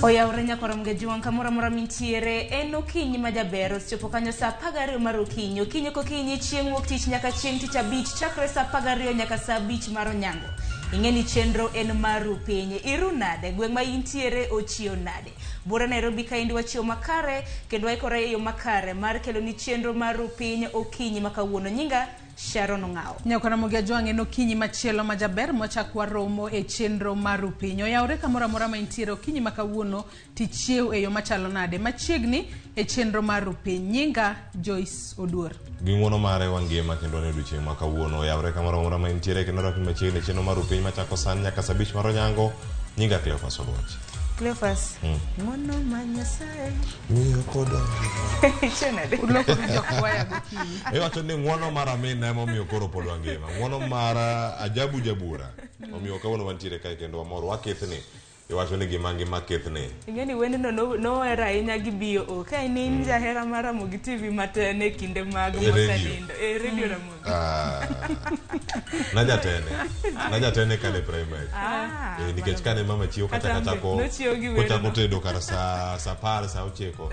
Oya urenya koromge juan kamora mora mintiere eno kinyi majabero chopo kanyo sa pagario maro kinyo ko kinyi chieng' wuok tich nyaka chieng' tich abich chakre sa pagario nyaka sa abich maro nyango ingeni chenro en maru pinye iru nade gweng' ma intiere ochio nade bura Nairobi ka indi wachio makare kendo aikore yo makare mar kelo ni chenro maru pinye okinyi makawuono nyinga Sharon Ngao. Nyakona mogia juange no kinyi machielo majaber mochakwa romo e chenro maru pinyo. Yaure kamora mora ma intiere okinyi makawuono tichieu e yo machalo nade. Machiegni e chenro maru piny. Nyinga Joyce Oduor. Ging'wono mare wangima kendo ne duchieng' makawuono. Yaure kamora mora ma intiere kendo rapi machiegni e chenro maru piny machako san nyaka sabich maro nyango. Nyinga Cleophas Oluoch. Cleophas. Mono manyasaye. Miyo koda. Chenade. Uloko video kwaya gokinyi. Wacho ni ng'wono mara mina emo miyo koro pod wangima. Ng'wono mara ajabu jabura. Omiyo kawuono wantiere kae kendo wamor wakethni. Iwacho ni gima kethni. Ingeni wendo no era ahinya gi bio o. Ka in jahera mar Ramogi TV matene kinde mag mosanindo. Radio Ramogi. Najatene kane primary. Nikech kane mama chiwo kata ko tedo kar sa par sa ocheko.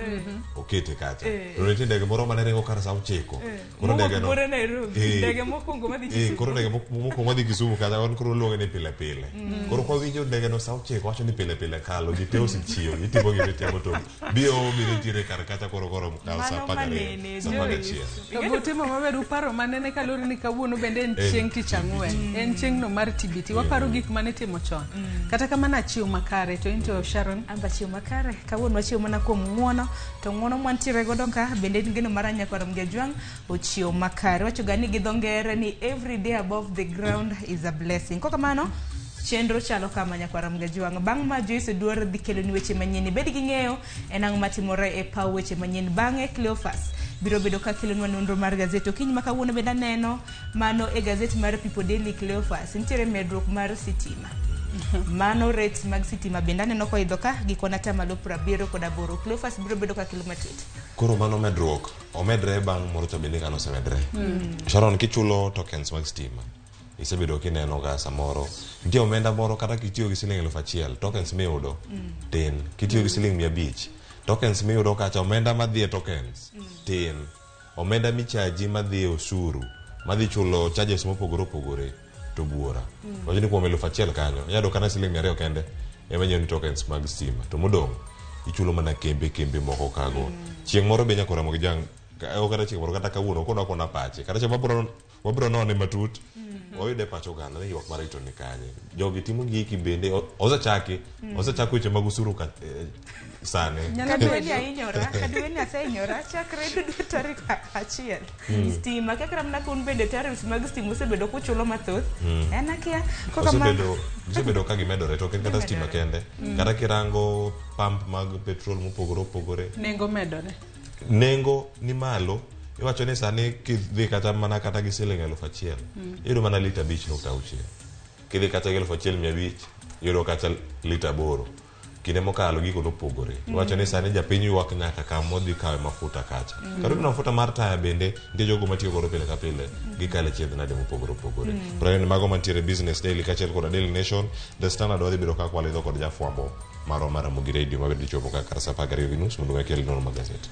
Okete kacha. Rete ndege moro mane ringo kar sa ocheko. Koro ndege no. Ndege mokwongo madhi Kisumu. Koro ndege mokwongo madhi Kisumu kacha wan koro luonge ni pile pile. Koro kwa winjo ndege no sa ocheko wacho ni pile pile kalo jiteo si chiyo itimo gi temo to bio mi tire kar kacha koro kar sa pagare. Sa pagachiel. To butimo maber uparo manene kalori ni kawuono bende en chieng' tich ang'wen. En chieng' no mar TBT. Waparo gik mane timo chon. Kata kama na chiwo makare to into Sharon amba chiwo makare kawuono wachiwo mana kuom ng'wono to ng'wono mwantiere godo ka bende ngeno maranya kwa Ramogi juang ochiwo makare wacho gani gi dhongere ni every day above the ground is a blessing koka mano chenro chalo kama nyakwa Ramogi juang bang' ma Joyce Oduor dhi kelo ni weche manyien bed gi ng'eyo en ang'o matimore e paw weche manyien bang'e Cleophas biro bedo ka kelo nonro mar gazeti okinyi makawuono benda neno mano e gazeti mar People Daily Cleophas nitiere medruok mar sitima mano rates mag sitima benda neno ko idho ka gikona tamalo 70 Cleophas biro bedo ka kelo matut koro mano medruok omedre bang' moro to bende kano semedre Sharon kichulo tokens mag sitima isebedo kineno ga samoro ntie omenda moro kata kitiyo gi siling 1,000 tokens miyudo tin kitiyo gi siling 500 tokens miyudo kacha omenda madhi e tokens tin omenda michaji madhi e osuru madhi chulo charges mopogore to buora wacho ni kuom 1,000 kanyo yado kana siling 200 kende emanyo ni tokens mag stima to modong ichulo mana kembe moko kago chieng' moro be nyako Ramogi jang okata chieng' moro kata kawuono kona pache kata chama wabro none matut oyude pacho gana ni ywak marito ni kanye jogi timo giki bende osechako weche mag usuru ka sane kadweni asenyora chakre dwe tarik 1 stima kaka mna kun bende tariffs mag stima osebedo kuchulo mathoth en akia koka osebedo ka gimedore to kata stima kende kata kirango pump mag petrol mopogore nengo ni malo iwacho ni sani kidhi kata mana kata gi siling 1,000 yudo mana lita 5.6 kidhi kata 1,500 yudo kata lita 8 kine mokalo giko nopogore iwacho ni sani japiny ywak nyaka kamodhi kawe mafuta kacha karibu na mafuta mar taya bende nitie jogo matiyo godo pile ka pile gikale chiedh nade mopogore prayo ni mago mantiere Business Daily kachiel kod Daily Nation The Standard wadhi bedo ka kwalidho kod jafwambo maro mar Ramogi Radio mabedo chopo ka kar sapa gari nus mondo wakel nono magazeti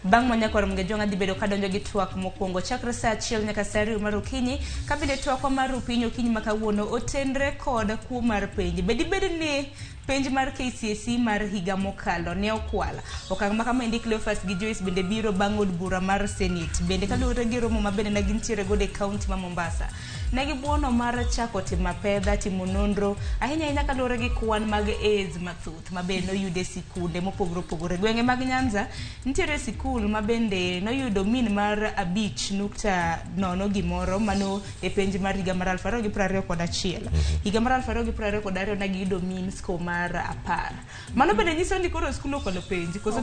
bang' manya kwa Ramogi juang adhi bedo kadonjo gi twak mokwongo chakre sa 1 nyaka sa 2 mar okinyi kabinde twak mar piny okinyi makawuono otenre kod kuo mar penj bedi ni penj mar KCSE mar higa mokalo ne okwala okang' makama indi Cleophas gi Joyce bende biro bang' od bura mar Senate bende kaluwore gi romo mabende na gintiere godo e kaunti ma Mombasa negi buono mar chako timo pedha timo nonro ahinya kaluwore gi kwan mag AIDS mathuth mabende noyude sikunde mopogore gwenge mag Nyanza nitiere sikul mabende noyudo min mar 5.0 gimoro mano e penj mar higa mar 2021 higa mar 2022 nagiyudo min score mar 10 mano bende nyiso ni koro skul okolo penj koso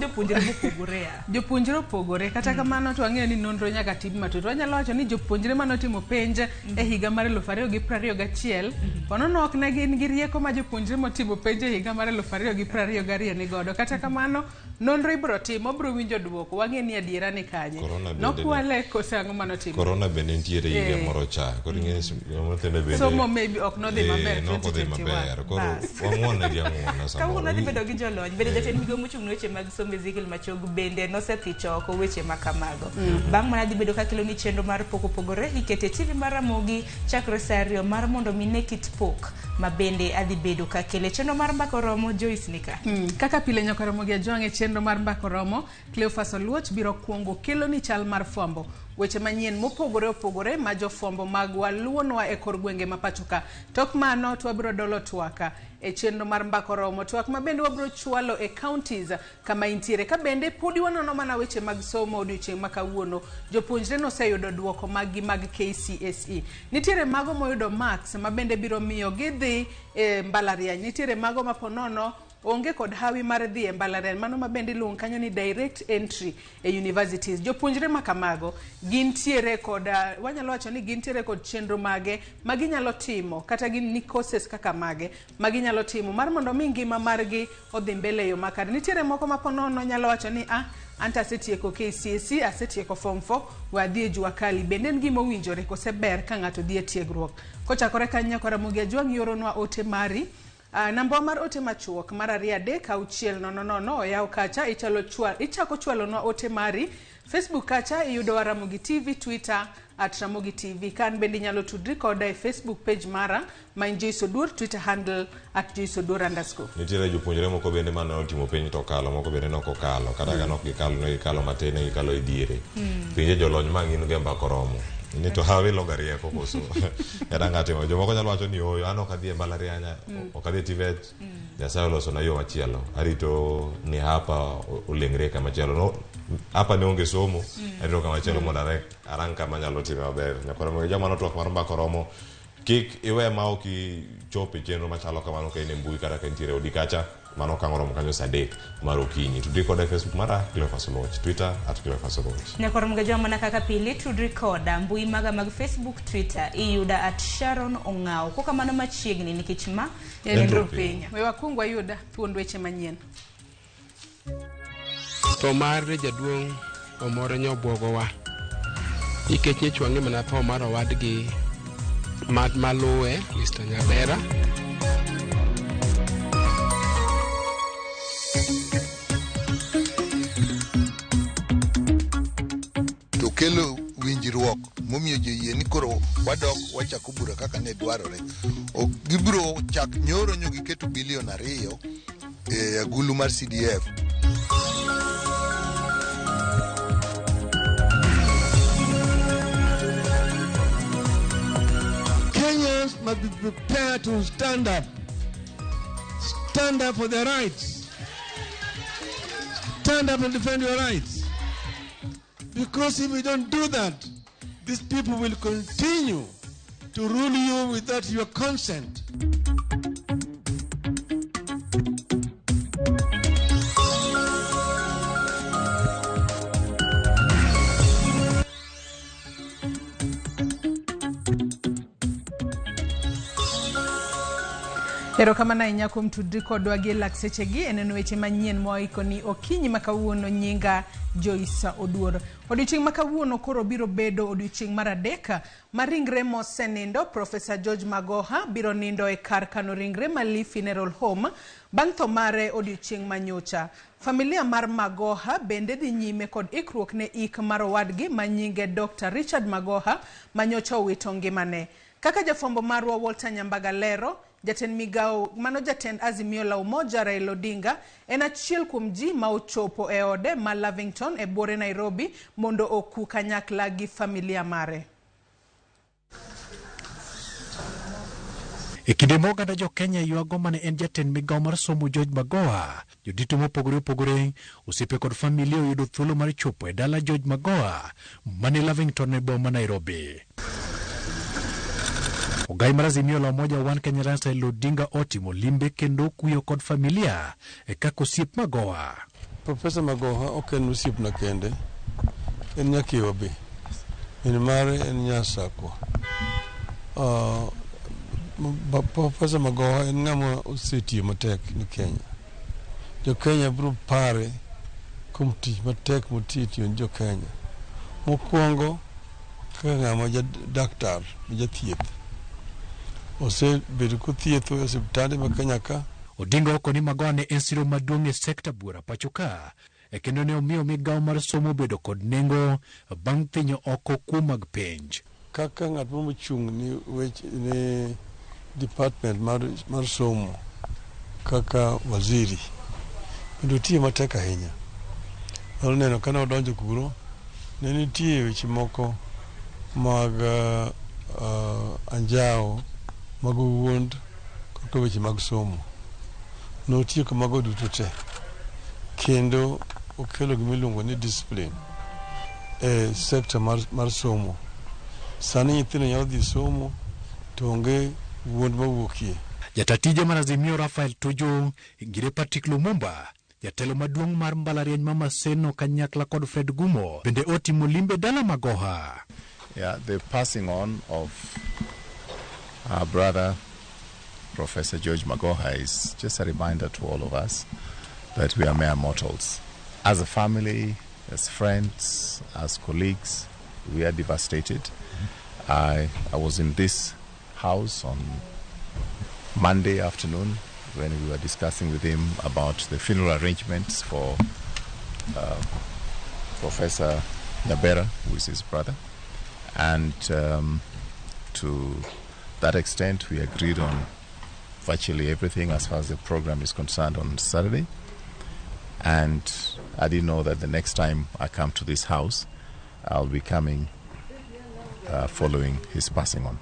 jopuonjre opogore kata kamano to ang'eyo ni nonro nyaka tim matut wanyalo wacho ni jopuonjre manotimo penj e higa mar 2021 ponono ok ne gin gi rieko ma jopuonjre motimo penj e higa mar 2022 ni godo kata kamano nonro ibro timo bro winjo duoko wang'e ni adiera ni kanye nokwale kose ang'o manotimo corona bende nitiere higa moro cha koro nyithindo bende somo maybe ok nodhi maber ok odhi maber koro wang'uone gi ang'uona samoro kawuono dhi bedo gi jolony bende jatend migawo mochung' ne weche mag somo Ezekiel Machogu bende nosethicho oko weche ma kamago bang' mana dhi bedo ka kelo ni chenro mar pok opogore ikete TV mar Ramogi chakre saa 2 mar mondo mi nekit pok ma bende adhi bedo ka kele chenro mar mbako romo Joyce Nika kaka pile nyaka Ramogi ajonge chenro mar mbako romo Cleophas Oluoch biro kuongo kelo ni chal mar fwambo weche manyien mopogore opogore ma jofwambo mag waluonwa e kor gwenge ma pachoka tok mano to wabiro dolo twaka e chenro mar mbako romo twak ma bende wabiro chwalo e counties kama intiere ka bende podi wanono mana weche mag somo odiochieng' ma kawuono jopuonjre noseyudo duoko mag KCSE nitiere mago moyudo marks ma bende biro miyo gidhi e mbalariany nitiere mago ma ponono onge kod hawi mar dhi e mbalariany mano ma bende luong kanyo ni direct entry e universities jopuonjre ma kamago gintiere kod wanyalo wacho ni gintiere kod chenro mage maginyalo timo kata gin ni courses kaka mage maginyalo timo mar mondo mi ngima margi odhi mbele yo makare nitiere moko ma ponono nyalo wacho ni anta asetieko KCSE asetieko form 4 wadhi e jua kali bende en gima owinjore kose ber ka ng'ato dhi e tiegruok kochakore kanyo Ramogi ajwang' yoronwa ote mari namba mar ote machuok mar 2-6-000 oyaw kacha ichako chwalonwa ote mari Facebook kacha iyudo Ramogi TV Twitter @Ramogi TV kan bende nyalo tudri koda e Facebook page mara ma Joyce Odur Twitter handle @JoyceOdur_. nitiere jopuonjre moko bende mane otimo penj to kalo moko bende nokokalo kata ka nok gikalo ne gikalo matin ne gikalo e diere pinje jolony mang'in ge mbako romo ni to hawe logarie ko koso era ngate mo jomoko nyalo wacho ni oyo an ok adhi e mbalarianya ok adhi TVET Nyasaye oloso na yo machielo arito ni hapa ulengre kama chielo no hapa ne onge somo arito kama chielo mondo arang kama nyalo timo maber nyakora mo jamano twak mar mbako romo kik iwe ma ok chopi chenro machalo kamano ka ine mbui kata ka ntiere odikacha mano kang'oromo kanyo saa 3 mar okinyi tudri koda Facebook mara Cleophas Oluoch Twitter @Cleophas Oluoch nyakora mga joma mana kaka pili tudri koda mbui maga mag Facebook Twitter iyuda @Sharon Ong'ao koka mano machiegni nikech ma endro pinya we wakungwa yuda thuond weche manyien to mar jaduong' omoro nyobwogowa nikech nyechwang'e mana tho mar owadgi Mad Maluwe Mr. Nyabera to kelo winjruok momiyo joyie ni koro wadok wachako bura kaka ne dwarore gibiro chak nyoro nyo giketo bilion 2 e agulu mar CDF Kenyans must be prepared to stand up for their rights. Stand up and defend your rights. Because if we don't do that, these people will continue to rule you without your consent. Erokamano ahinya kuom tudri kodwa gi lak sechegi eneno weche manyien moiko ni okinyi makawuono nyinga Joyce Odur. Odiochieng' makawuono koro biro bedo odiochieng' mar 3 ma ringre mosenindo Professor George Magoha biro nindo e kar kano ringre Mali Funeral Home bang' tho mare odiochieng' manyocha. Familia mar Magoha bende dhi nyime kod ikruok ne ik mar owadgi manyinge Dr. Richard Magoha manyocha owito ngimane. Kaka jafwambo marwa Walter Nyambaga lero jatend migawo mano jatend Azimio la Umoja Raila Odinga en achiel kuom ji ma ochopo e ode ma Lavington e bore Nairobi mondo oku kanyakla gi familia mare. E kinde moganda jo Kenya yuago mane en jatend migawo mar somo George Magoha, jodito mopogore opogore osiepe kod familia oyudo thuolo mar chopo e dala George Magoha mane Lavington e boma Nairobi. Ogai mar Azimio la Umoja One Kenya Raila Odinga otimo limbe kendo kuyo kod familia e kaka osiep Magoha. Professor Magoha ok en osiep na kende, en nyakiwa be, en mare en nyasakwa. Professor Magoha en ng'ama osetiyo matek ni Kenya. Jo Kenya biro pare kuom tich matek motitiyo jo Kenya. Mokwongo kaka ng'ama daktar ma jathieth osebedo kothietho e osiptande ma Kenya ka. Odinga oko ni Magoha ne en siro maduong' e sekta buora pacho ka, kendo ne omiyo migawo mar somo bedo kod nengo bang' thinyo oko kuom mag penj. Kaka ng'at mochung' ni department mar somo kaka waziri, kendo tiyo matek ahinya. Nyalo neno ka ne odonjo kuro, ne nitie weche moko mag anjawo mag wuond kod weche mag somo. Notiyo kamago duto te, kendo okelo gimiluongo ni discipline e sekta mar somo. Sani nyithindo nyalo dhi somo to onge wuond mawuokie. Jatatije mar Azimio Rafael Tuju ngire Patrick Lumumba, jatelo maduong' mar mbalariany ma Maseno kanyakla kod Fred Gumo bende otimo limbe dala Magoha. Yeah, the passing on of our brother Professor George Magoha is just a reminder to all of us that we are mere mortals. As a family, as friends, as colleagues, we are devastated. I was in this house on Monday afternoon when we were discussing with him about the funeral arrangements for Professor Nyabera, who is his brother. And to that extent, we agreed on virtually everything as far as the program is concerned on Saturday. And I didn't know that the next time I come to this house, I'll be coming following his passing on.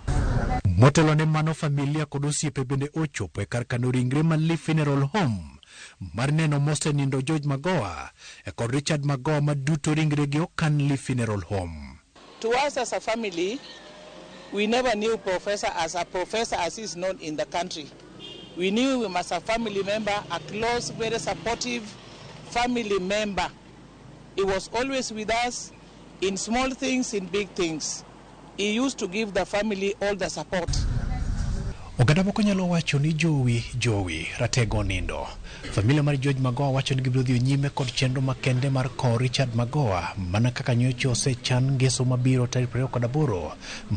Motelo ne mano familia kod osiepe bende ochopo e kar kano ringre Mali Funeral Home mar neno mosenindo George Magoha kod Richard Magoha maduto ringregi okan Lee Funeral Home. To us as a family, we never knew Professor as he is known in the country. We knew him as a family member, a close, very supportive family member. He was always with us in small things, in big things. He used to give the family all the support. Oganda moko nyalo wacho ni Jowi ratego nindo. Familia mar George Magoha wacho ni gibiro dhi nyime kod chenro makende mar kowo Richard Magoha mana kaka nyocha osechan ngeso mabiro tarik 28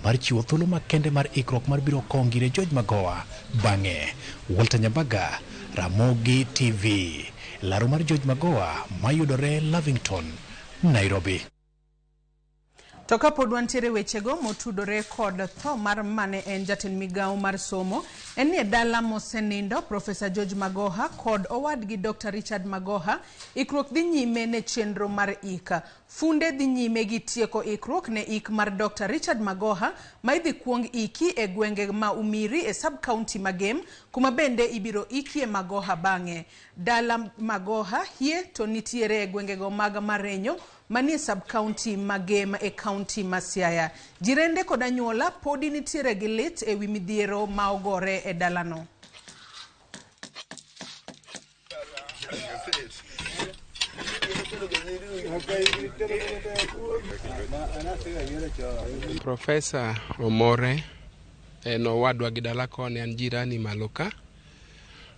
mar chiwo thuolo makende mar ikruok mar biro kowo ngire George Magoha bang'e. Walter Nyabaga, Ramogi TV. Laro mar George Magoha mayudore Lavington, Nairobi. To kapod wantiere wechego motudore kod tho mar mane en jatend migawo mar somo en ni dala mosenindo Professor George Magoha kod owadgi Dr. Richard Magoha ikruok dhi nyime ne chenro mar ika. Funde dhi nyime gi tieko ikruok ne ik mar Dr. Richard Magoha ma idhi kuong iki e gwenge ma Umiri e sub-county Magem kuma bende ibiro ikie Magoha bang'e. Dala Magoha hie to nitiere e gwengego mag Marenyo manie sub-county Magem e county Masiaya. Jirende kod anyuola podi nitiere gi lit e wi midhiero ma ogore e dalano. Professor Omore en owadwa gi dala koni, an jirani maloka.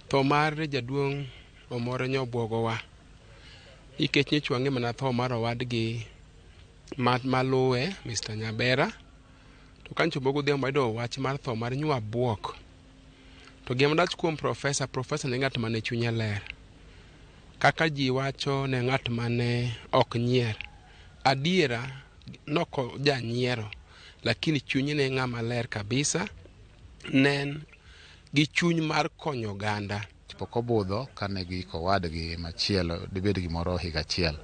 Tho mar jaduong' Omore nyobwogowa. Ikech nyichwange mana tho mar owadgi maluwe Mr. Nyabera. To kancho bogo dhiyo mayudo wach mar tho mar nywa buok. To gima dach kuom professor ne ng'at mane chunye ler. Kaka ji wacho ne ng'at mane ok nyier. Adiera noko ja nyiero, lakini chunye ne ng'ama ler kabisa. Nen gi chuny mar konyo oganda. Pok obudho kane giko wadgi machielo dibed gimoro higa achiel.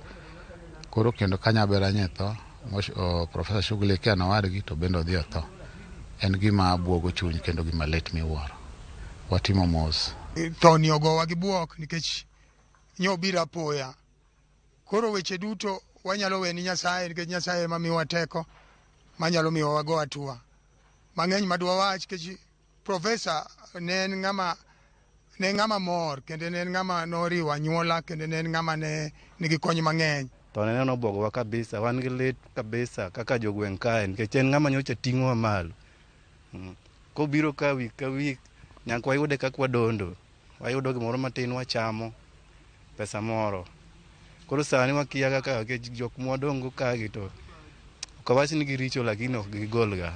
Koro kendo ka Nyabera nyetho, Professor Shughuli kia na wadgi to bendo odhi otho. En gima buogo chuny kendo gima lit miwuoro. Watimo mos. Thoni ogowa gi buok nikech nyobira poya. Koro weche duto wanyalo weni Nyasaye nikech Nyasaye ema miwa teko manyalo miwa wago atua. Mang'eny madwa wach nikech Professor ne en ng'ama mor kendo ne en ng'ama noriwo anyuola kendo ne en ng'ama ne nigi kony mang'eny. To ne obwogowa kabisa, wan gi lit kabisa kaka jogweng' kae nikech en ng'ama nyocha ting'owa malo. Kobiro ka wik ka wik nyaka wayude kaka wadondo, wayudo gimoro matin wachamo pesa moro. Koro sani wakia kaka ke jok modongo ka gi to kawach ni giricho lakini ok gigolga.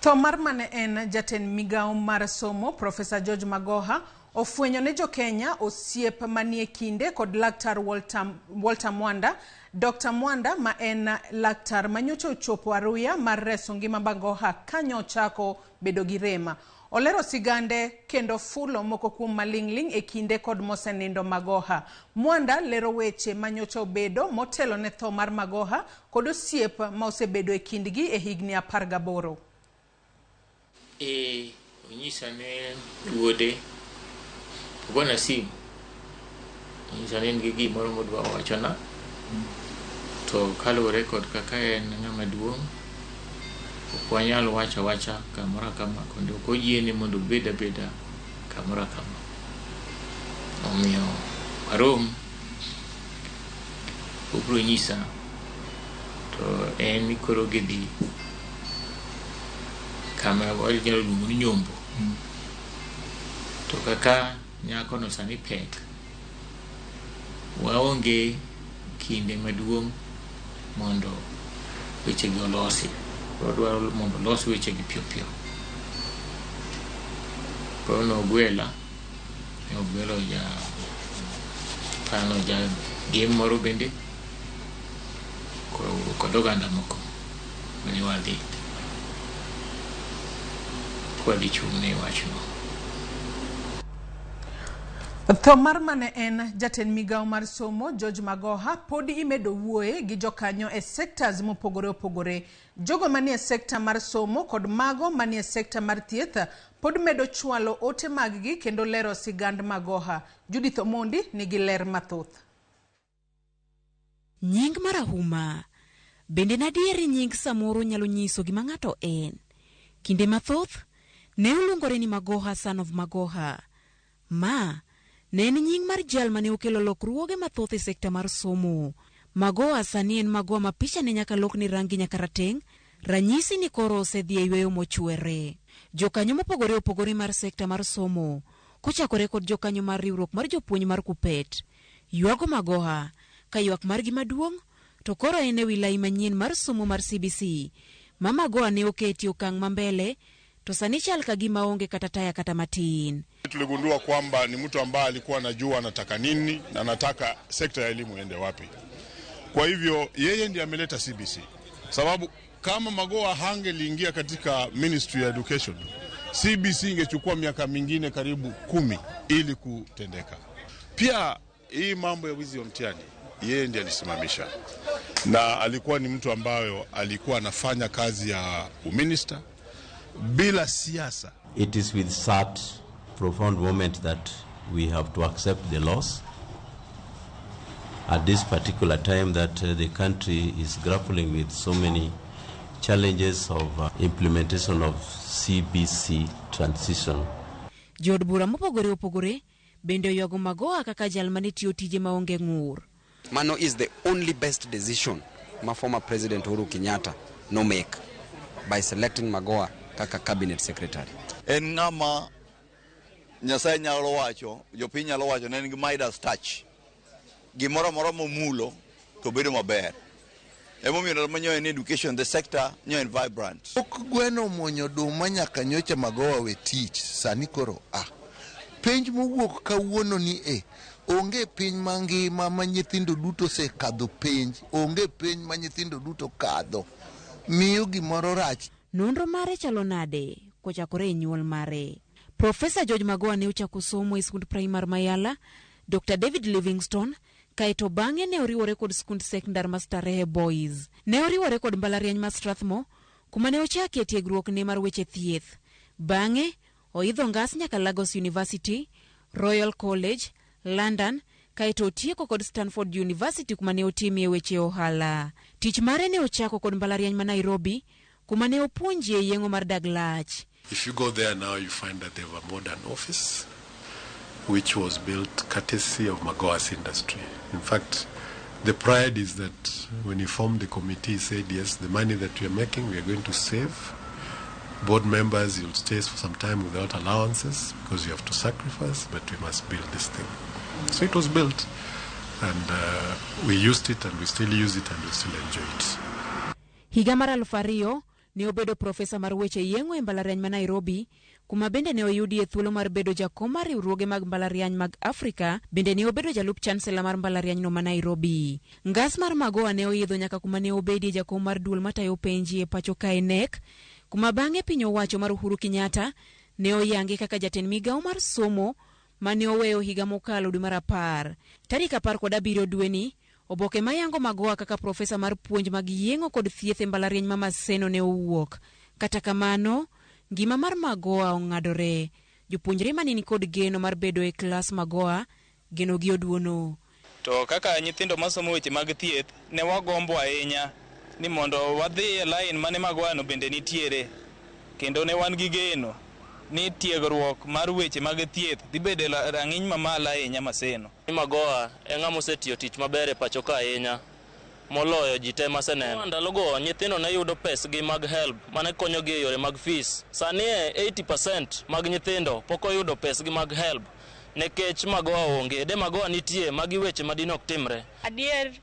Tho mar mane en jatend migao mar somo Profesa George Magoha ofwenyo ne jo Kenya osiep manie kinde kod laktar Walter Mwanda. Dr. Mwanda ma en laktar manyocha ochopo Aruya mar reso ngima Magoha kanyo chako bedo gi rema. Olero sigande kendo fulo moko kuom malingling e kinde kod mosenindo Magoha. Mwanda lero weche manyocha obedo motelo ne tho mar Magoha kod osiep ma osebedo e kindgi e higni 18. Onyisa ne wuode Bwana simu. Onyisa ne ngi gimoro modwa wachona. To kaluwore kod kaka en ng'ama duong', ok wanyal wacha kamoro kama kendo ok oyiene mondo obed abeda kamoro kama. Omiyo arom obro nyisa to en ni koro gidhi kama wanyalo luongo ni nyombo. To kaka nyako no sani pek, waonge kinde maduong' mondo weche gi olosi. Wadwaro mondo los weche gi piyo piyo. Koro nogwelo ja pano ja game moro bende kod oganda moko mane wadhi kwadi chung' ne wachno. Tho mar mane en jatend migao mar somo George Magoha pod imedo wuoye gi jokanyo e sectors mopogore opogore. Jogo manie sekta mar somo kod mago manie sekta mar thieth pod medo chwalo ote maggi kendo lero sigand Magoha. Judith Omondi nigi ler mathoth. Nying marahuma bende nadieri nying samoro nyalo nyiso gima ng'ato en. Kinde mathoth ne oluongore ni Magoha son of Magoha. Ma ne en nying mar jal mane okelo lokruoge mathoth e sekta mar somo. Magoha sani en Magoha ma picha ne nyaka lok ni rangi nyaka rateng', ranyisi ni koro osedhi e yweyo mochwere. Jokanyo mopogore opogore mar sekta mar somo, kochakore kod jokanyo mar riwruok mar jopuonj mar Kupet, ywago Magoha ka ywak margi maduong' to koro en e wilai manyien mar somo mar CBC. Ma Magoha ne oketi okang' mambele to sani chal ka gima onge kata taya kata matin. Tuligundua kwamba ni mtu ambaye alikuwa anajua anataka nini na anataka sekta ya elimu iende wapi. Kwa hivyo yeye ndiye ameleta CBC. Sababu kama Magoha hangeliingia katika Ministry ya Education, CBC ingechukua miaka mingine karibu 10 ili kutendeka. Pia hii mambo ya wizi wa mtihani yeye ndiye alisimamisha. Na alikuwa ni mtu ambaye alikuwa anafanya kazi ya uminister bila siasa. It is with sad, profound moment that we have to accept the loss at this particular time that the country is grappling with so many challenges of implementation of CBC transition. Jod bura mopogore opogore bende oywago Magoha kaka jal mane tiyo tije maonge ng'ur. Mano is the only best decision my former President Uhuru Kenyatta no make by selecting Magoha kaka cabinet secretary. En ng'ama Nyasaye nyalo wacho, jopiny nyalo wacho ne nigi Midas touch. Gimoro moro momulo to bedo maber. Emomiyo manyo en education, the sector nyo en vibrant. Ok gweno monyo duma nyaka nyocha Magoha we tich sani koro penj mowuok kawuono ni onge piny mangima ma nyithindo duto se kadho penj, onge piny ma nyithindo duto kadho. Miyo gimoro rach. Nonro mare chalo nade kochakore e nyuol mare. Profesa George Magoha ne ochako somo e skund primar Mayala, Dr. David Livingstone, kaeto bang'e ne oriwore kod skund sekondar ma Starehe Boys. Ne oriwore kod mbalariany ma Strathmore, kuma ne ochakie tiegruok ne mar weche thieth. Bang'e oidho ngas nyaka Lagos University, Royal College, London, kaeto otieko kod Stanford University kuma ne otimie weche ohala. Tich mare ne ochako kod mbalariany ma Nairobi, kuma ne opuonjie yeng'o mar dag lach. If you go there now, you find that they have a modern office, which was built courtesy of Magoha's industry. In fact, the pride is that when he formed the committee, he said, yes, the money that we are making, we are going to save. Board members, you'll stay for some time without allowances because you have to sacrifice, but we must build this thing. So it was built, and we used it, and we still use it, and we still enjoy it. Higa mar 2000 ne obedo profesa mar weche yeng'o e mbalariany ma Nairobi, kuma bende ne oyudie thuolo mar bedo jakom mar riwruoge mag mbalariany mag Afrika, bende ne obedo jalup chancellor mar mbalariany no ma Nairobi. Ngas mar Magoha ne oidho nyaka kuma ne obedie jakom mar duol matayo penji e pacho kae NEC, kuma bang'e piny owacho mar Uhuru Kenyatta ne oyange kaka jatend migawo mar somo mane oweyo higa mokalo dwe mar 10. Tarik 17 dweni, oboke mayango Magoha kaka profesa mar puonj mag yeng'o kod thieth e mbalariany ma Maseno ne owuok. Kata kamano, ngima mar Magoha ong'adore. Jopuonjre manini kod geno mar bedo e klas Magoha geno gi oduono. To kaka nyithindo masomo weche mag thieth, ne wagombo ahinya ni mondo wadhi e line mane Magoha no bende nitiere, kendo ne wan gi geno ni tiegruok mar weche mag thieth dhi bedo rang'iny mamalo ahinya Maseno. Magoha e ng'ama osetiyo tich maber e pacho ka ahinya moloyo ji te maseneno. Ndalogo nyithindo ne yudo pesgi mag help mane konyogi e yore mag fees. Sani 80% mag nyithindo pok oyudo pesgi mag help nekech Magoha onge. De Magoha nitie magi weche madine ok timre. Adier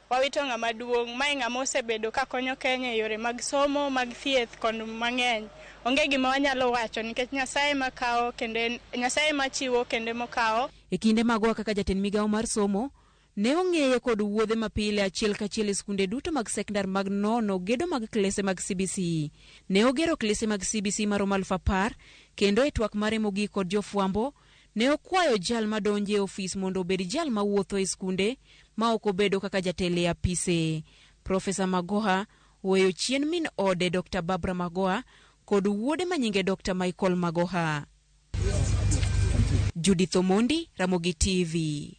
wawito ng'ama duong', mae ng'ama osebedo ka konyo Kenya e yore mag somo, mag thieth kod mang'eny. Onge gima wanyalo wacho nikech Nyasaye makawo kendo Nyasaye machiwo kendo mokawo. E kinde Magoha kaka jatend migawo mar somo, ne ong'eye kod wuodhe mapile achiel kachiel e skunde duto mag sekondar mag nono gedo mag klese mag CBC. Ne ogero klese mag CBC maromo 10,000, kendo e twak mare mogik kod jofwambo, ne okwayo jal madonje e ofis mondo obed jal mawuotho e skunde ma ok obedo kaka jatelo e apise. Profesa Magoha oweyo chien min ode Dr. Barbara Magoha kod wuode manyinge Dr. Michael Magoha. Judith Omondi, Ramogi TV.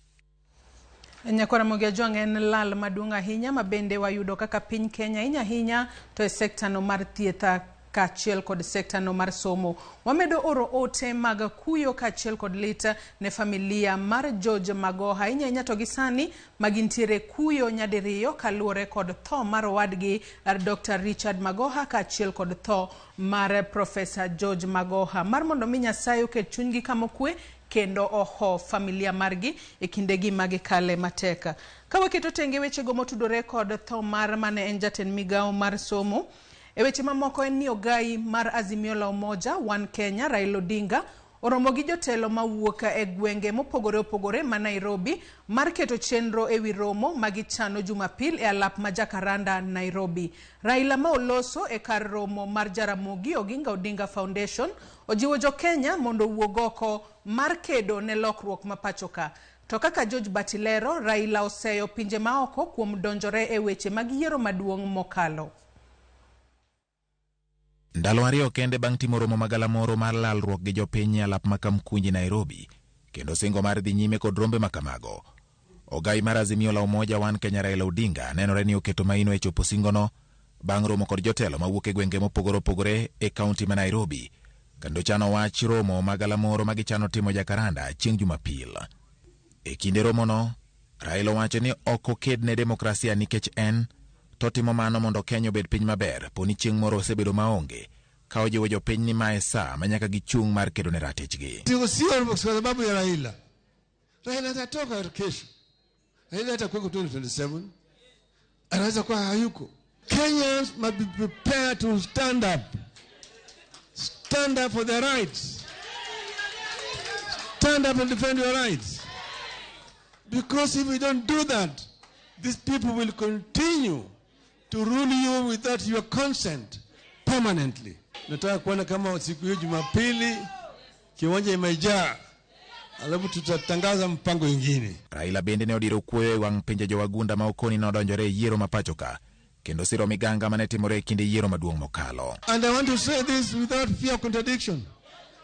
Nyakwara Ramogi ajwang' en lal maduong' ahinya mabende wayudo kaka piny Kenya ahinya to e sekta no mar thieth kachiel kod sekta no mar somo. Wamedo oro ote mag kuyo kachiel kod lita ne familia mar George Magoha inya to gisani magintiere kuyo nyadiriyo kaluore kod tho mar owadgi Dr. Richard Magoha kachiel kod tho mar Professor George Magoha. Mar mondo mi Nyasaye oket chunygi kamokwe kendo oho familia margi e kindegi magikale mateka. Kawaketo tenge weche go motudore kod tho mar mane en jatend migawo mar somo, e weche mamoko en ni ogai mar Azimio la Umoja One Kenya Raila Odinga oromo gi jotelo mawuok e gwenge mopogore opogore ma Nairobi mar keto chenro e wi romo magichano Jumapil e alap ma Jacaranda Nairobi. Raila ma oloso e kar romo mar Jaramogi Oginga Odinga Foundation ojiwo jo Kenya mondo wuog oko mar kedo ne lokruok ma pachoka. To kaka George Batilero, Raila oseyo pinje maoko kuom donjore e weche mag yiero maduong' mokalo. Ndalo ariyo kende bang' timo romo magalamoro mar lalruok gi jopiny alap makamkunji Nairobi, kendo singo mar dhi nyime kod rombe makamago. Ogai mar Azimio la Umoja One Kenya Raila Odinga nenore ni oketo maino e chopo singono bang' romo kod jotelo mawuok e gwenge mopogore opogore e kaunti ma Nairobi, kendo chano wach romo magalamoro magichano timo Jacaranda chieng' Jumapil. E kinde romono, Raila wacho ni ok oked ne demokrasia nikech en to timo mano mondo Kenya obed piny maber poni chieng' moro osebedo maonge, ka ojiwo jopiny ni mae saa manyaka gichung' mar kedo ne ratichgi. Sio kwa sababu ya Raila. Raila atatoka kesho. Raila atakuwa 2027. Anaweza kuwa hayuko. Kenyans must be prepared to stand up. Stand up for their rights. Stand up and defend your rights. Because if we don't do that, these people will continue to rule you without your consent permanently. Nataka kuona kama siku hiyo Jumapili kiwanja imejaa, alafu tutatangaza mpango mwingine. Raila bende ne odiro kuoyo wang' pinje jowagunda ma okoni nodonjore yiero mapachoka, kendo siro miganga mane timore e kinde yiero maduong' mokalo. And I want to say this without fear of contradiction.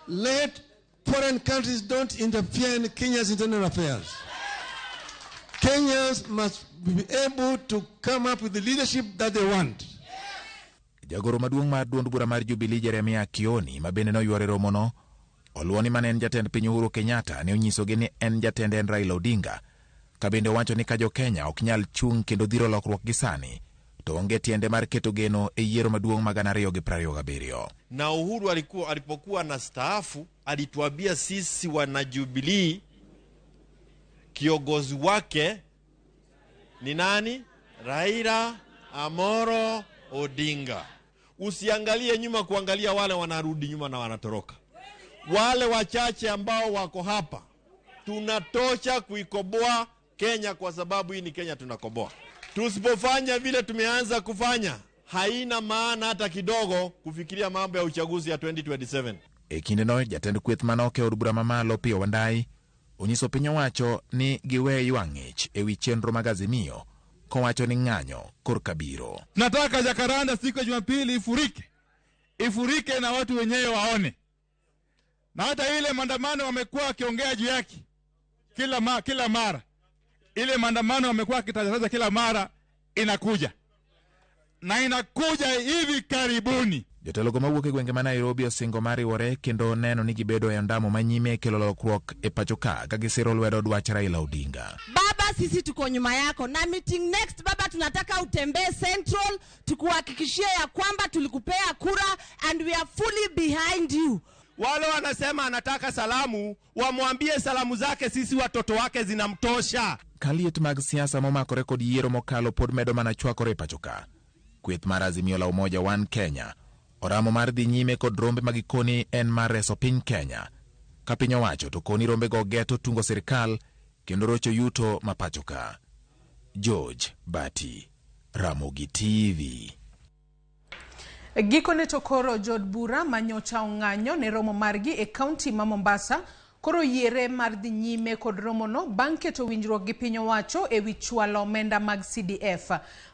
Let foreign countries don't interfere in Kenya's internal affairs. Kenyans must be able to come up with the leadership that they want. Jagoro maduong' mar duond bura mar Jubilee Jeremiah Kioni mabende noyware romono oluoni mane en jatend piny Uhuru Kenyatta ne onyisogi ni en jatend en Raila Odinga, ka bende wacho ni ka jo Kenya ok nyal chung' kendo dhiro lokruok gi sani to onge tiende mar keto geno e yiero maduong' ma 2027. Na Uhuru alipokuwa na staafu alituambia sisi wana Jubilee kiongozi wake ni nani? Raila Amolo Odinga. Usiangalie nyuma kuangalia wale wanarudi nyuma na wanatoroka. Wale wachache ambao wako hapa, tunatosha kuikoboa Kenya, kwa sababu hii ni Kenya tunakoboa. Tusipofanya vile tumeanza kufanya, haina maana hata kidogo kufikiria mambo ya uchaguzi ya 2027. Ekindeno jatend kweth manoke od bura mamalo Pio Wandai onyiso piny owacho ni giwe ywang'ich ewi chenro mag Azimio, kowacho ni ng'anyo korka biro. Nataka Jacaranda siku ya Jumapili ifurike na watu wenyewe waone. Na hata ile maandamano wamekuwa wakiongea juu yake kila mara. Ile maandamano wamekuwa wakitangaza kila mara inakuja. Na inakuja hivi karibuni. Jotelogo mawuok e gwenge ma Nairobi osingo mariwore kendo neno ni gibedo e ondamo manyime kelo lokruok e pacho ka gisiro lwedo dwach Raila Odinga. Baba, sisi tuko nyuma yako na meeting next baba, tunataka utembee Central tukuhakikishie ya kwamba tulikupea kura and we are fully behind you. Wale wanasema anataka salamu, wamwambie salamu zake sisi watoto wake zinamtosha. Kaliet mag siasa momakore kod yiero mokalo pod medo mana chwakore e pacho ka. Kweth mar Azimio la Umoja One Kenya oramo mar dhi nyime kod rombe magikoni en mar reso piny Kenya, ka piny owacho to koni rombe go geto tungo sirikal kendo rocho yuto ma pacho ka. George Bati, Ramogi TV. Gikone to koro jod bura manyocha ong'anyo ne romo margi e kaunti ma Mombasa koro yiere mar dhi nyime kod romono bang' keto winjruok gi piny owacho e wi chwalo omenda mag CDF.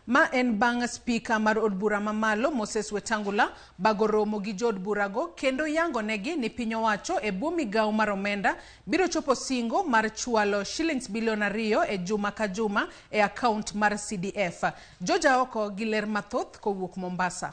Ma en bang' spika mar od bura mamalo Moses Wetangula bago romo gi jod burago kendo yango negi ni piny owacho e bwo migawo mar omenda biro chopo singo mar chwalo shillings bilion 2 e juma ka juma e account mar CDF. Joja oko gi ler mathoth kowuok Mombasa.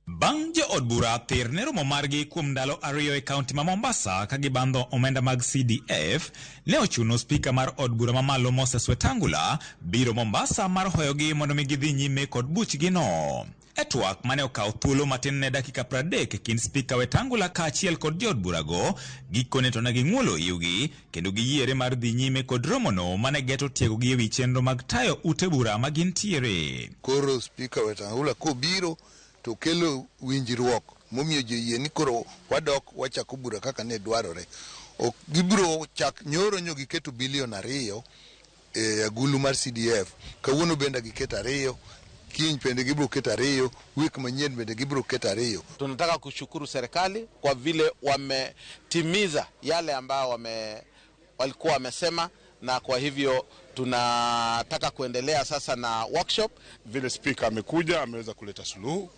Bang' jo od bura thir ne romo margi kuom ndalo 2 e kaunti ma Mombasa ka gibandho omenda mag CDF, ne ochuno spika mar od bura mamalo Moses Wetangula biro Mombasa mar hoyogi mondo mi gidhi nyime kod buchgi no. E twak mane okawo thuolo matin ne dakika 30 kind spika Wetangula ka achiel kod jo od burago, gikone to ne ging'uolo iwgi kendo giyiere mar dhi nyime kod romono mane geto tiego gi ewi chenro mag tayo ute bura ma gintiere. Koro spika Wetangula kobiro to kelo winjruok momiyo joyie ni koro wadok wachako bura kaka ne dwarore. Ok gibiro chak nyoro nyo giketo bilion 2 e agulu mar CDF. Kawuono bende giketo 2, kiny bende gibiro keto 2, wiki manyien bende gibiro keto 2. Tunataka kushukuru serikali kwa vile wametimiza yale ambao walikuwa wamesema, na kwa hivyo tunataka kuendelea sasa na workshop. Vile speaker amekuja ameweza kuleta suluhu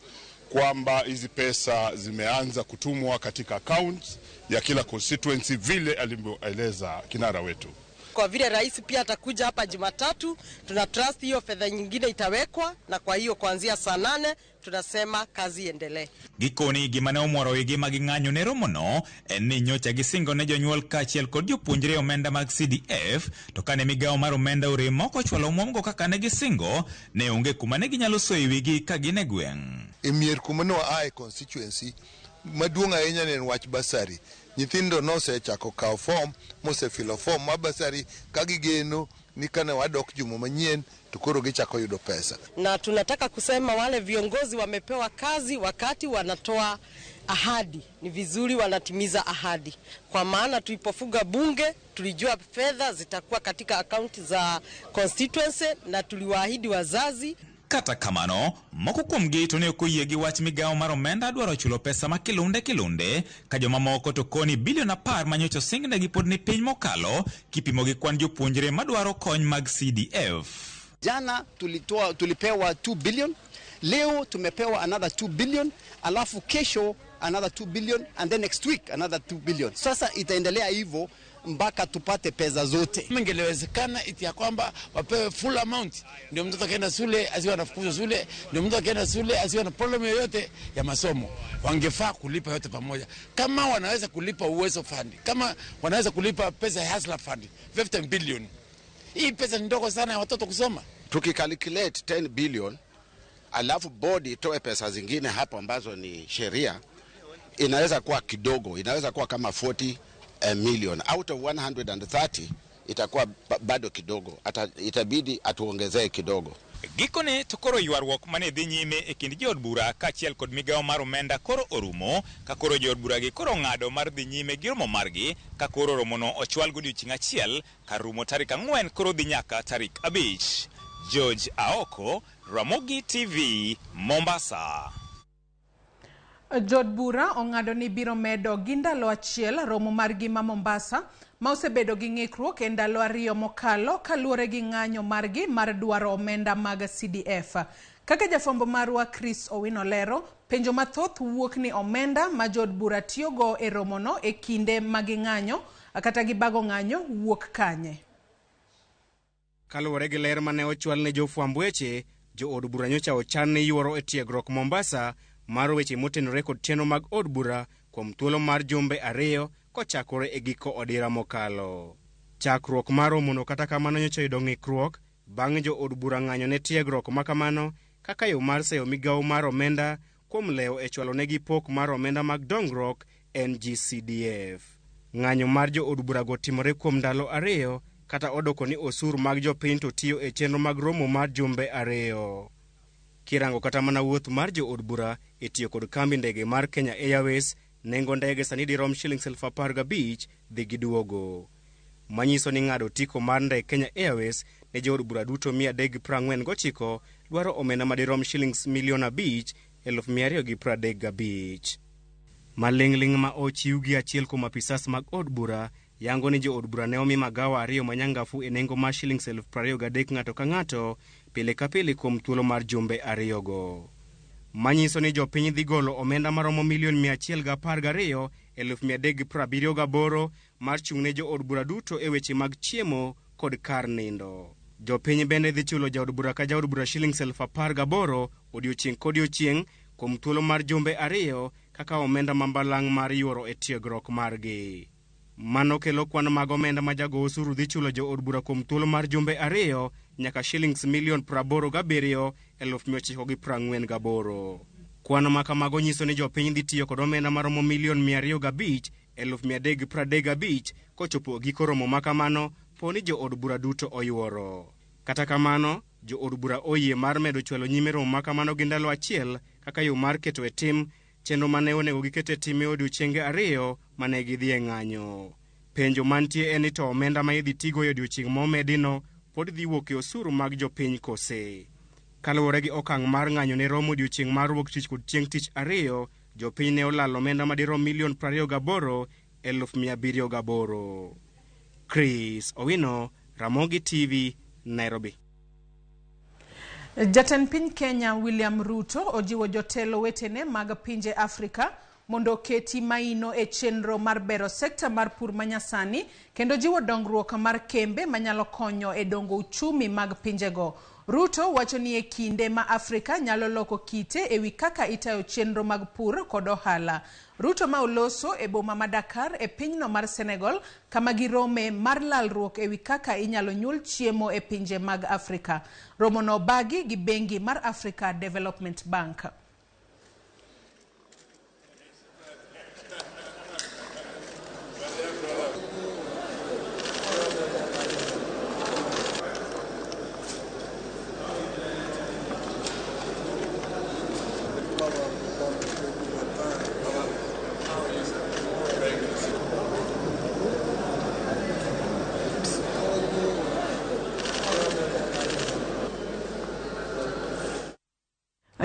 kwamba hizi pesa zimeanza kutumwa katika accounts ya kila constituency vile alivyoeleza kinara wetu. Kwa vile rais pia atakuja hapa Jumatatu, tuna trust hiyo fedha nyingine itawekwa, na kwa hiyo kuanzia saa 8 tunasema kazi iendelee. Gikoni gimane omoro igi maging'anyo ne romono en ni nyocha gisingo ne jonyuol kaachiel kod jopuonjre omenda mag CDF, to kane migawo mar omenda oremo kochwalo omwomgo kaka ne gisingo, ne onge kuma ne ginyalo soyo wigi ka gin e gweng'. E mier kuma ne waaye constituency maduong' ahinya ne en wach basari. Nyithindo nosechako kawo form, mosefilo form ma basari ka gigeno ni kane wadok juma manyien to koro gichako yudo pesa. Na tunataka kusema wale viongozi wamepewa kazi wakati wanatoa ahadi, ni vizuri wanatimiza ahadi. Kwa maana tulipofunga bunge tulijua fedha zitakuwa katika akaunti za constituency na tuliwaahidi wazazi. Kata kamano, moko kuom gi to ne okoyie gi wach migawo mar omenda dwaro chulo pesa ma kilunde ka joma moko to koni bilion 10 manyocho singnegi pod ni piny mokalo kipimo gi kwan jopuonjre madwaro kony mag CDF. Jana tulipewa 2 billion, leo tumepewa another 2 billion, alafu kesho another 2 billion, and then next week another 2 billion. Sasa itaendelea hivyo mpaka tupate pesa zote. Ingelewezekana iti ya kwamba wapewe full amount, ndio mtoto akaenda shule asiwe anafukuzwa shule, ndio mtoto akaenda shule asiwe na problem yoyote ya masomo. Wangefaa kulipa yote pamoja. Kama wanaweza kulipa uwezo fund, kama wanaweza kulipa pesa ya hustler fund 15 billion, hii pesa ni ndogo sana ya watoto kusoma. Tukicalculate 10 billion alafu body itoe pesa zingine hapo ambazo ni sheria, inaweza kuwa kidogo, inaweza kuwa kama 40 million out of 130, itakuwa bado kidogo, itabidi atuongezee kidogo. Gikone to koro ywaruok mane dhi nyime e kind jood bura kaachiel kod migawo mar omenda koro orumo, ka koro jood bura gi koro ng'ado mar dhi nyime gi romo margi, ka koro romono ochwal godiochieng' achiel, ka rumo tarik 4 koro dhi nyaka tarik 5. George Aoko, Ramogi TV, Mombasa. Jood bura ong'ado ni biro medo gi ndalo achiel romo margi ma Mombasa ma osebedo gi ng'ikruok e ndalo 2 mokalo kaluwore gi ng'anyo margi mar dwaro omenda mag CDF. Kaka jafwambo marwa Chris Owino lero, penjo mathoth wuok ni omenda ma jood bura tiyogo e romono e kinde magi ng'anyo kata gi bago ng'anyo wuok kanye. Kaluwore gi ler mane ochwal ne jofwamb weche, jood bura nyocha ochan ni yuoro e tiegruok Mombasa mar weche motenore kod chenro mag od bura kuom thuolo mar jumbe 2 kochakore e giko odira mokalo. Chakruok mar romono kata kamano nyocha yudo ng'ikruok bang' jood bura ng'anyo ne tiegruok makamano kaka yo mar seyo migawo mar omenda kuom lewo e chwalo negi pok mar omenda mag dongruok NGCDF. Ng'anyo mar jood bura go timore kuom ndalo 2 kata odoko ni osuru mag jopiny to tiyo e chenro mag romo mar jumbe 2. Kirango kata mana wuoth mar jood bura e tiyo kod kambi ndege mar Kenya Airways, nengo ndege sani dirom Sh15,000 dhi gi duogo. Manyiso ni ng'ado tiko mar ndege Kenya Airways ne jood bura duto 349 dwaro omenda madirom Sh1,235,235. Maling'ling' ma ochiw gi achiel kuom apisas mag od bura yango ni jood bura ne omi magawa 2 manyangafu e nengo mar Sh23,000 ng'ato ka ng'ato pile ka pile kuom thuolo mar jumbe 2 go. Manyiso ni jopiny dhi golo omenda maromo Sh112,378 mar chung'ne jood bura duto e weche mag chiemo kod kar nindo. Jopiny bende dhi chulo jaod bura ka jaod bura Sh18,000 odiochieng' kodiochieng' kuom thuolo mar jumbe 2 kaka omenda mambalang' mar yuoro e tiegruok margi. Mano kelo kwan mag omenda ma jago osuru dhi chulo jood bura kuom thuolo mar jumbe 2 nyaka Sh87,948,948. Kwan ma kamago nyiso ni jopiny dhi tiyo kod omenda maromo Sh205,335 kochopo giko romo makamano poni jood bura duto oyuoro. Kata kamano, jood bura oyie mar medo chwalo nyime romo makamano gi ndalo achiel kaka yo mar keto e tim chenro mane onego gikete tim e odiochienge 2 mane gidhi e ng'anyo. Penjo mantie en ni to omenda ma idhi tigo e odiochieng' momedino pod dhi wuok e osuru mag jopiny kose. Kaluwore gi okang' mar ng'anyo ne romo odiochieng' mar wuok tich kod chieng' tich 2, jopiny ne olalo omenda madirom Sh28,708. Chris Owino, Ramogi TV, Nairobi. Jatend piny Kenya William Ruto ojiwo jotelo wetene mag pinje Afrika mondo keti maino e chenro mar bero sekta mar pur manyasani kendo jiwo dongruok mar kembe manyalo konyo e dongo uchumi mag pinjego. Ruto wacho ni e kinde ma Afrika nyalo loko kite ewi kaka itayo chenro mag pur kod ohala. Ruto ma oloso e boma ma Dakar e pinyno mar Senegal kama girome mar lalruok ewi kaka inyalo nyul chiemo e pinje mag Afrika. Romo no bagi gi bengi mar Africa Development Bank.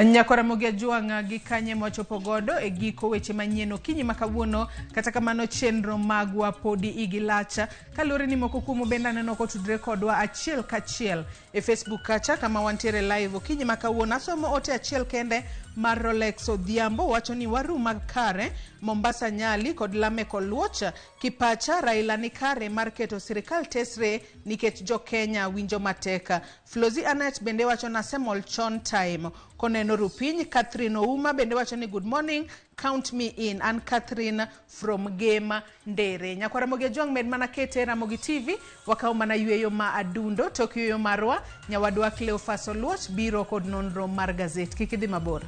Nyakora Mogi Juanga gi kanye mochopo godo e giko weche manyieno kinyi makawuono kata kamano chenro magwa podi igilacha kalure ni moko kuomu benda neno kotudre kodwa achiel kachiel e Facebook kacha kama wantiere live kinyi makawuono asomo ote achiel kende mar Rolex Odhiambo wacho ni waru makare Mombasa Nyali kod Lame Koluocha kipacha Raila ni kare mar keto sirikal tesre nikech jo Kenya winjo mateka. Flozi Anet bende wacho na semol chon time koneno rupiny. Catherine Ouma bende wacho ni good morning, count me in. And Catherine from Game Ndere. Nyakwara Mogi Juang med mana kete Ramogi TV wakao mana yueyo ma adundo Tokyo marwa nyawadwa Cleophas Oluoch biro kod nonro mar gazet kikidhi mabor.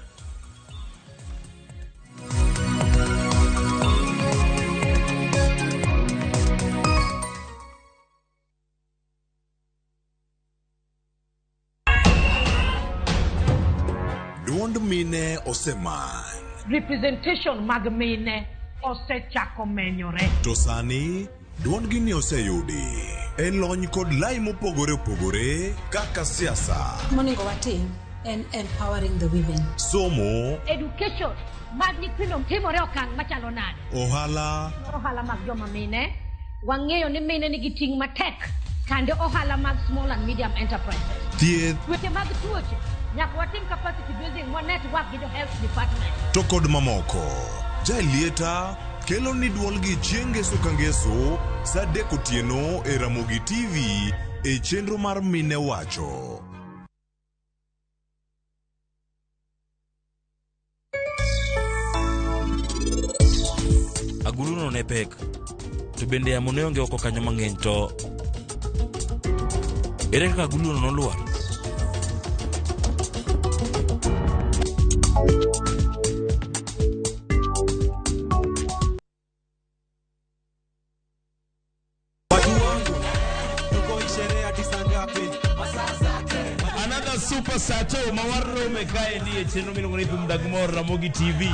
mine osemany. Representation mag mine osechako menyore. To sani duond gini oseyudi e lony kod lai mopogore opogore kaka siasa. Moningo watim en empowering the women. Somo. Education mag nyithindo timore okang' machalo nade. Ohala mag joma mine. Wang'eyo ni mine nigi ting' matek. Kande ohala mag small and medium enterprises. Thieth. Weche mag tuoche. Nyaka watim capacity building wa network gi health department. To kod mamoko. Jailieta kelo ni duol gi chieng' ngeso ka ngeso sa adek otieno e Ramogi TV e chenro mar Mine Wacho. Aguluno ne pek. To bende yamo ne onge oko kanyo mang'eny to ere kaka aguluno noluar. Another super sato mawarro mekae ni chenro miluongo ni Thum Dagmor Ramogi TV.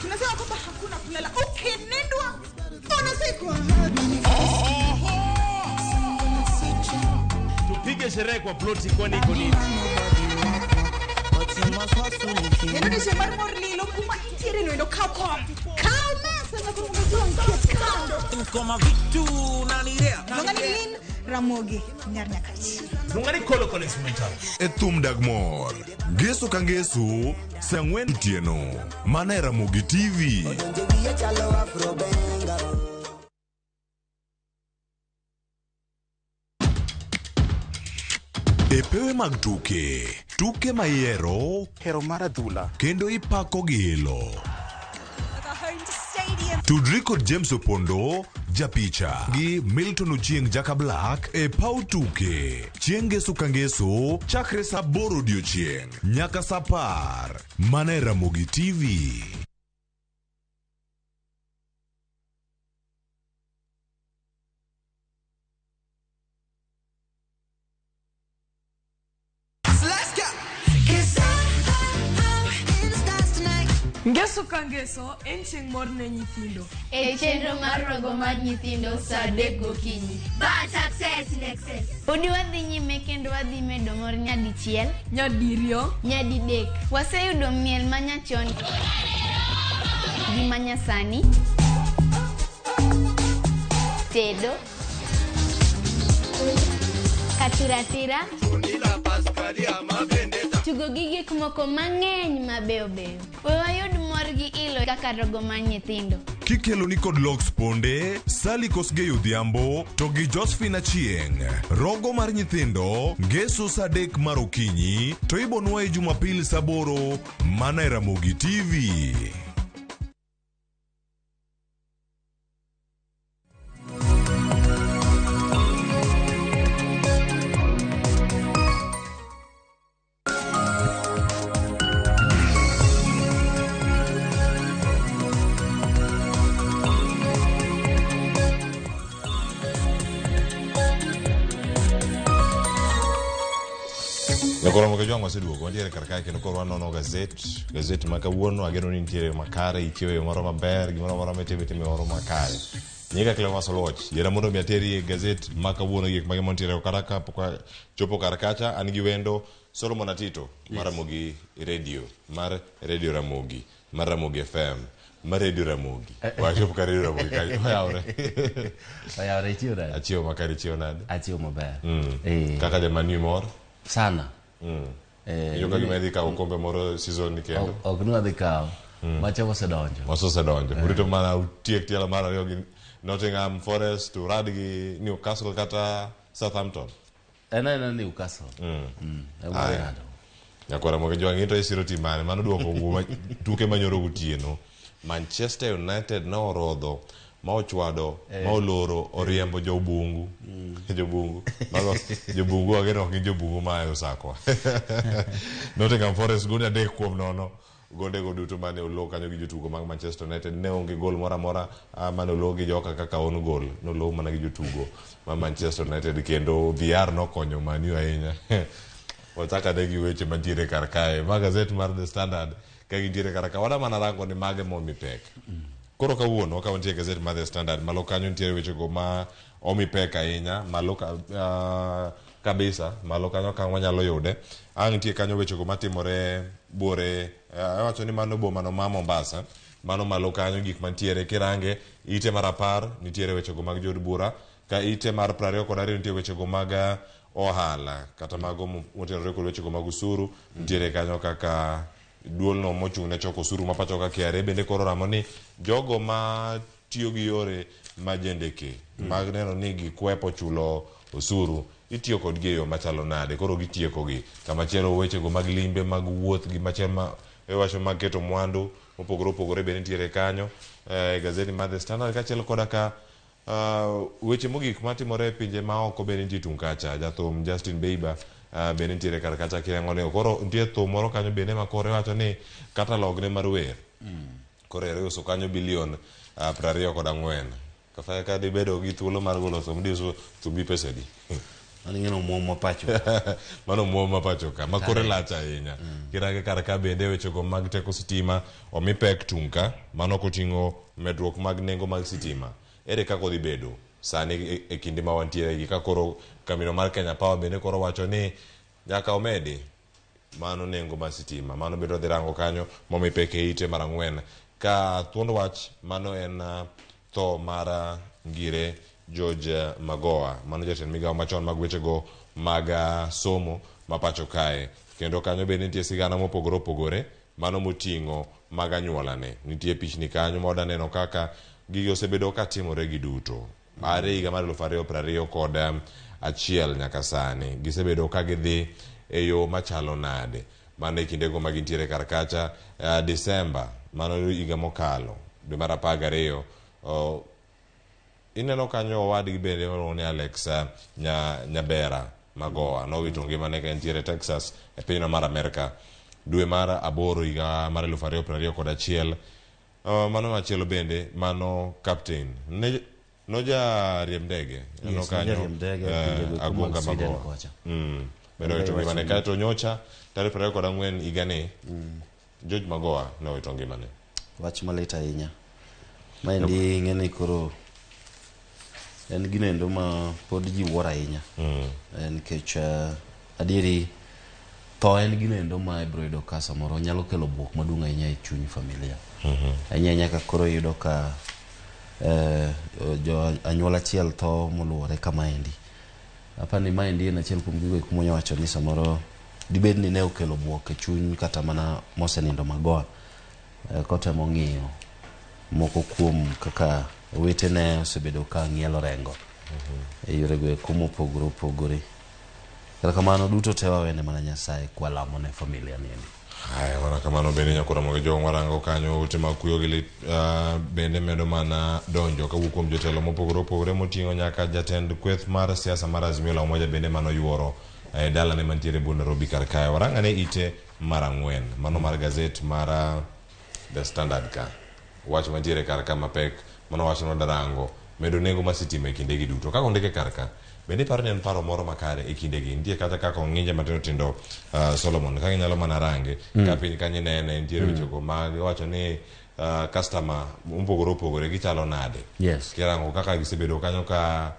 Tunasema kwamba hakuna kulala. Ukinindwa unazikwa. Tupige sherehe kwa ploti kwani iko nini? Ndio shemar morlilo kuma itire no kako. Kalma sana kumugazwa kando. Koma vitu na nirea. Ngani Ramogi nyarnyakati. Ngani kolo instrumental. E Thum Dagmor. Ngeso ka ngeso sang'wen tieno. Mana e Ramogi TV. E pewe mag tuke mayero hero mar adhula kendo ipako gilo. Tudri kod James Opondo, japicha gi Milton Ochieng Jaka Black e pau tuke. Chieng' ngeso ka ngeso chakre sa 8 odiochieng' nyaka sa 10 mana e Ramogi TV. Ngeso ka ngeso en chieng' mor ne nyithindo. E chenro mar rogo mar nyithindo sa 3 gokinyi. But success in excess. Udi wadhi nyime kendo wadhi medo mor nyadichiel, nyadiriyo, nyadidek. Waseyudo miel manyachon gi manyasani, tedo, katiratira, tugo gi gik moko mang'eny mabeyo beyo. We wayud mor gi ilo kaka rogo mar nyithindo. Kikelo ni kod Lox Ponde, Sally Kosgei Odhiambo, to gi Josephine Achieng'. Rogo mar nyithindo, ngeso sa 3 mar okinyi, to ibonwa e Jumapil sa 8 mana e Ramogi TV. Lokoro ke jwango seduogo ndiere karkae kendo koro wanono gazet ma kawuono ageno ni nitiere makare ichiwe moro maber gimoro moro mitime moro makare. Nyega Clemas Oloch yera mondo mi ateri gazet ma kawuono gik mage montiere karaka poka chopo karakacha an gi wendo Solomon Atito mar Ramogi Radio mar Radio Ramogi mar Ramogi FM mar Radio Ramogi wachopo ka Radio Ramogi ka Ayawre chiwo nade? Achiwo makari chiwo nade? Achiwo maber. Kaka jamani mor sana. Yoga gima idhi kawo kombe moro season ni kendo. Ok nwa dhi kawo. Macha osedonjo. Osedonjo. Urito mana utiek tiela mar ariyo gi Nottingham Forest to rad gi Newcastle kata Southampton. En Newcastle. Yakwara moge jwangi to isiro timane mano duoko tuke manyoro gutieno. Manchester United na orodho ma ochwado ma oloro oriembo jobungu mago jobungu ageno ok jobungu ma osakwa Nottingham Forest gol 3-0 gode go duto mane olo kanyo gi jotugo mag Manchester United ne onge gol moro amora mane olo gi joka kaka on gol no lo mana gi jotugo ma Manchester United kendo VR no konyo Manu ahinya wachaka ne gi weche mantiere kar kae ma gazet mar The Standard ka gintiere kar kae wada mana rango ni mage momi pek koro kawuono ka wantie gazet mar The Standard malo kanyo nitiere weche go ma omi pek ahinya malo kabisa malo kanyo ka wanyalo yude ang nitie kanyo weche go matimore bore awacho ni mano boma no ma Mombasa mano malo kanyo gik mantiere kirange ite mar 10 nitiere weche go mag jod bura ka ite mar 22 nitiere weche go mag ohala kata mago motenore kod weche go mag usuru nitiere kanyo kaka duol no mochung' ne choko usuru ma pacho ka KRA bende koro ramo ni jogo ma tiyo gi yore majendeke mag neno ni gikwepo chulo usuru itiyo kod geyo machalo nade koro gitieko gi kama chero weche go mag limbe mag wuoth gi machelo ma ewacho mag keto mwandu opogore bende nitiere kanyo gazeti mar The Standard kachelo koda ka weche mogik matimore e pinje ma oko bende nitie tung kacha jathum Justin Bieber bende nitiere kar kacha kiang'one koro nitie thum moro kanyo bende ma kore wacho ni katalog ne mar wer koro ere uso kanyo bilion 24 kafaya ka dibedo gi thuolo mar golo thum diso thumbi pesa di Mano muomo pacho. Mano muomo pacho ka. Makore lacha ahinya. Kirage kar ka bende weche go mag teko sitima omi pek tunka mano koting'o medruok mag nengo mag sitima. Ere kako dhi bedo sani e kinde ma wantiere gi ka koro kamino mar Kenya Power bende koro wacho ni nyaka omedi mano nengo mar sitima. Mano bedo dhi rango kanyo momi pek e ite mar 4 ka thuond wach mano en tho mara ngire George Magoha mano jatend migawo machon mag weche go mag somo ma pacho kae kendo kanyo bende nitie sigana mopogore mano moting'o mag anyuolane nitie pichni kanyo moda neno kaka gigi osebedo ka timore gi duto are higa mar 2020 kod achiel nyaka sani gisebedo ka gidhi e yo machalo nade mano e kindego ma gintiere kar kacha Desemba mano higa mokalo dwe mar 12 ineno kanyo owadgi bende ni Alex Nyabera Magoha nowito ngimane ka entiere Texas e pinyno mar Amerika dwe mar 8 higa mar 2021 mano machielo bende mano captain noja riemb ndege no kanyo Agunga Magoha bende owito ngimane kaeto nyocha tarehe 24 higani George Magoha nowito ngimane wach malit ahinya maendi ng'eni koro en ginendo ma pod ji wuoro ahinya nikech adieri tho en ginendo ma ibiro yudo ka samoro nyalo kelo buok maduong' ahinya e chuny familia ahinya ka koro yudo ka jo anyuola achiel tho moluwore kamaendi apani maendi en achiel kuom gigo kumonya wacho ni samoro dibed ni ne okelo buok e chuny kata mana mosenindo Magoha kotemo ng'iyo moko kuom kaka wetene osebedo ka ng'ielo rengo e yore go kumo pogore kata kamano duto te wawene mana Nyasaye kwa lamo ne familia niendi haya wana kamano bende nyakura moge jo warango kanyo ute makuyo gili bende medo mana donjo ka wukom jotelo mopogore moting'o nyaka jatend kweth mar siasa mar Azimio la Umoja bende mano yuoro dala ne mantiere bu Nairobi kar kae warangane ite mar 4 mano mar gazet mar The Standard ka wach mantiere kar ka mapek mano wacho no darango medo nengo ma sitima e kinde gi duto kako ndike kar ka bende paro ni en paro moro makare e kinde gi nitie kata kako ng'inje matindo Solomon ka nyalo mana range ka piny kanyi nene nitie weche go mag wacho ni customer mopogore gichalo nade kirango kaka gisebedo kanyo ka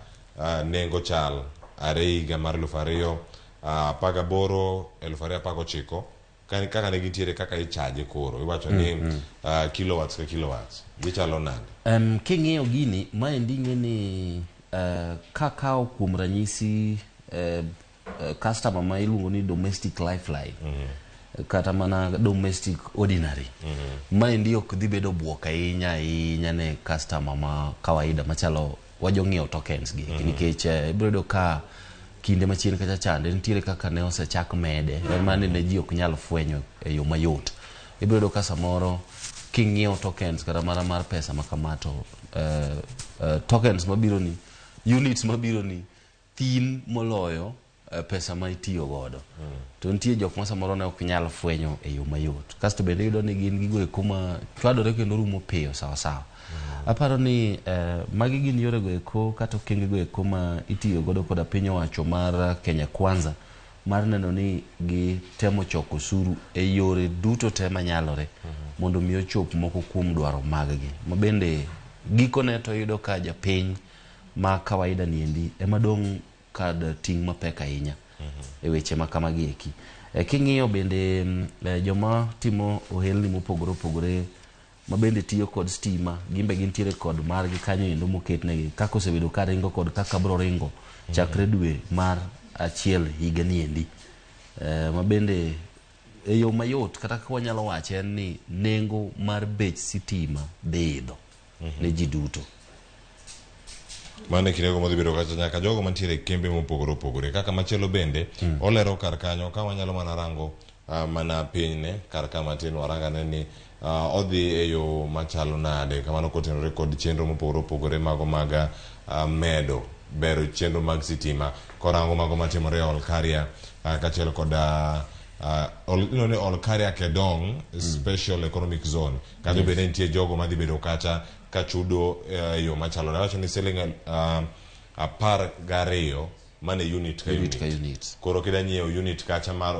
nengo chal are higa mar 2018 2019 kaka ne gintiere kaka ichaje koro iwacho ni kilowatts ka kilowatts gichalo nade king'iyo gini maendi ng'eni kakao kuom ranyisi customer ma iluongo ni domestic lifeline kata mana domestic ordinary maendi ok dhi bedo buok ahinya ne customer ma kawaida machalo wajong'iewo tokens gi nikech ibiro yudo ka kinde machien kacha chande nitiere kaka ne osechak mede mane ne ji ok nyal fwenyo e yo mayot ibiro yudo ka samoro king'iewo tokens kata mana mar pesa makamato tokens mabiro ni units mabiro ni thin moloyo pesa ma itiyo godo to nitie jok ma samoro ne ok nyal fwenyo e yo mayot kasto bende yudo ni gin gigo kuma chwadore kendo rumo piyo sawa aparo ni magi gin yore go eko kata okenge go eko ma itiyo godo koda piny owacho mar Kenya Kwanza mar neno ni gi temo choko osuru e yore duto te manyalore mondo mi ochop moko kuom dwaro maggi, mabende gikone to yudo ka japiny ma kawaida niendi ema dong' kad ting' mapek ahinya e weche ma kamagi eki. King'iyo bende joma timo ohelni mopogore opogore ma bende tiyo kod stima, gimbe gintiere kod margi kanyo endo moketnegi kaka osebedo ka ringo kod kaka bro ringo chakre dwe mar achiel higa niendi. Ma bende e yo mayot kata ka wanyalo wacho en ni nengo mar bech sitima beidho ne ji duto. Mane kirego modhi bedo kacha nyaka jogo mantiere kembe mopogore opogore kaka machielo bende olero kar kanyo ka wanyalo mana rango mana pinyne kar ka matin warangane ni odhi e yo machalo nade kamano kotenore kod chenro mopogore opogore mago mag medo bero chenro mag sitima korango mago matimore Olkaria kachiel kod Olkaria Kedong Special Economic Zone kanyo bende nitie jogo madhi bedo kacha kachudo yo machalo na wacho ni siling 12 mane unit ka unit. Koro kida nyiewo unit kacha mar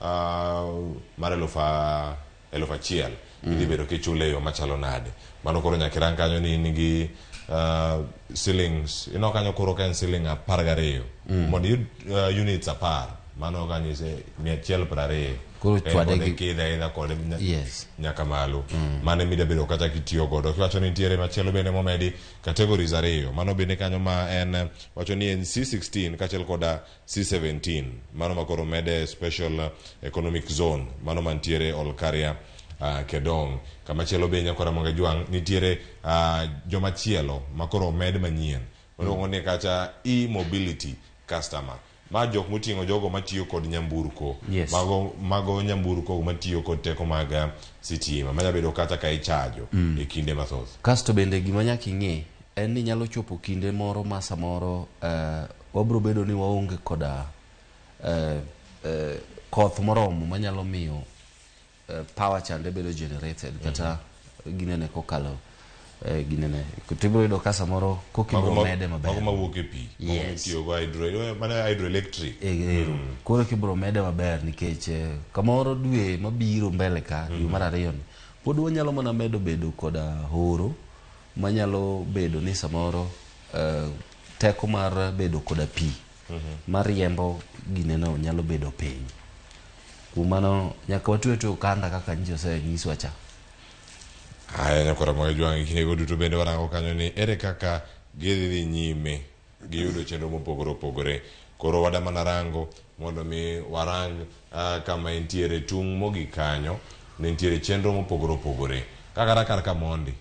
1,000 idhi bedo kichule yo machalo nade. Mano koro nyakirang kanyo ni nigi shillings kanyo koro kan siling 12 mondo units 10 mano kanyo se 120 koro chwade kidha kod nyaka malo mane mida bedo kata kitiyo godo kiwacho ni nitiere machielo bende momedi categories 2 mano bende kanyo ma en wacho ni en C16 kachiel kod C17 mano makoro mede Special Economic Zone mano mantiere Olkaria Kedong. Kamachielo bende nyakora monge juang nitiere jomachielo makoro med manyien mano ni kacha e-mobility customer ma jok moting'o jogo matiyo kod nyamburko mago nyamburko matiyo kod teko mag sitima manya bedo kata ka ichajo e kinde mathoth. Kasto bende gima nyaka ing'e en ni nyalo chopo kinde moro ma samoro wabro bedo ni waonge koda koth moromo manyalo miyo power chande bedo generated kata ginene kokalo ginene kutibro ido kasa moro kokibro mede maber mago mawuok e pi tiyo go hydroelectric koro kibro mede maber nikech kamoro dwe mabiro mbele ka dwe mar 2 ni pod wanyalo mana medo bedo koda horo manyalo bedo ni samoro teko mar bedo koda pi mariembo gineno nyalo bedo piny. Kumano nyaka watwe ukanda kaka nje osenyiswa cha. Haya nyakora mga juangi kinego duto bende warango kanyo ni ere kaka gidhi nyime giyudo chenro mopogore opogore. Koro wada mana rango mondo mi warang kama entiere tung' mogik kanyo nentiere chenro mopogore opogore kaka kar ka mondi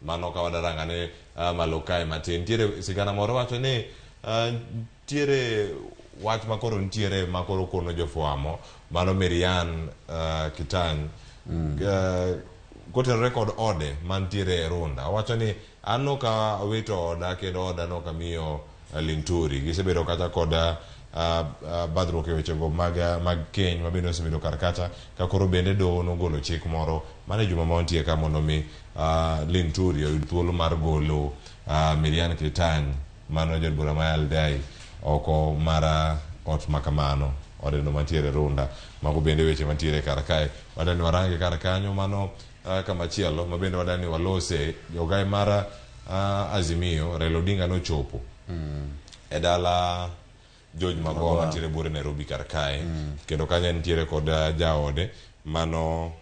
mano ka wada rangane malo kae matin nitiere sigana moro wacho ni nitiere wach makoro nitiere makoro kono jofuamo mano Miriam Kitany kotenore kod ode mantiere e Runda wacho ni ano ka wito oda kendo oda no kamiyo Linturi gisebedo kata kod badruok e wechego mag keny mabende osebedo kar kacha ka koro bende doho nogolo chik moro mane juma ma ontie ka mondo mi Linturi oyud thuolo mar golo Miriam Kitany mano jodbura ma Aldai oko mara ot makamano odeno mantiere Runda mago bende weche mantiere kar kae wadani warange kar kanyo mano kamachielo mabende wadani walose jogai mara Azimio Raila Odinga nochopo e dala George Magoha mantiere bure Nairobi kar kae kendo kanya nitiere kod jaode mano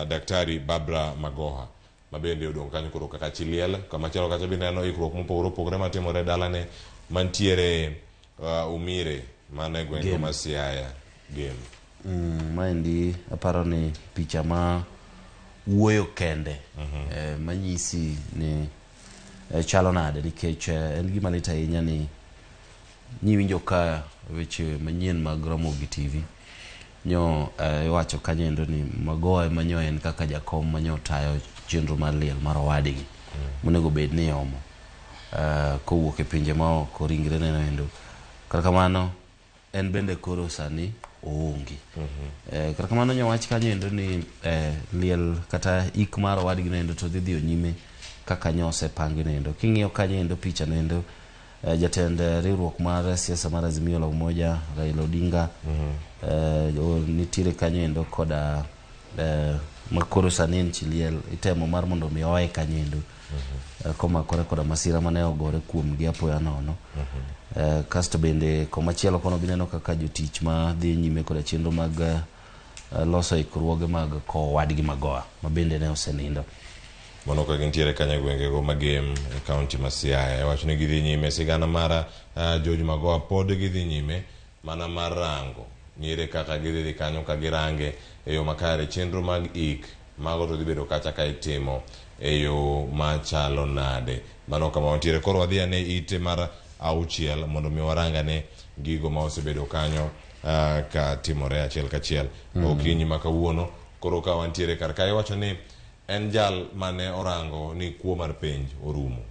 Daktari Barbara Magoha mabende odong' kanyo koro kaka chiliel kamachielo kacha bende neno ikruok mopogore opogore matimore dalane mantiere Umire mane gwenge ma Siaya game. Maendi aparo ni picha ma wuoyo kende manyisi ni chalo nade nikech en gima lit ahinya ni nyiwinjo ka weche manyien mag Ramogi TV nyo iwacho kanyendo ni Magoha manyo en kaka jakom manyo tayo chenro mar liel mar owadgi monego bed ni omo kowuok e pinje ma oko ringre neno endo kar kamano en bende koro sani oonge kar kamano nyawach kanyo endo ni liel kata ik mar owadgi nendo to dhi onyime kaka nyose pangi nendo king'iyo kanyo endo picha nendo jatend riwruok mar siasa mar Azimio la Umoja Raila Odinga nitire kanyo endo koda makoro sanen chiliel itemo mar mondo mi oe kanyendo komakore koda masira mane ogore kuom gi apoya nono. Kasto bende komachielo kono gineno kaka jotich ma dhi nyime koda chenro mag loso ikruoge mag kowadgi magoa mabende ne osenindo. Mono ka gintiere kanya gwenge go magem e county ma Siaya wacho ni gidhi nyime sigana mara George Magoa pod gidhi nyime mana mar rango nyire kaka gidhi kanyo ka girange e yo makare chenro mag ik mago to dhi bedo kacha ka itimo e yo machalo nade. Mano kama wantiere koro wadhi ane ite mar auchiel mondo mi waranga ne gigo ma osebedo kanyo ka timore achiel kachiel. Okinyi ma kawuono koro ka wantiere kar kae wacho ni en jal mane orango ni kuo mar penj orumo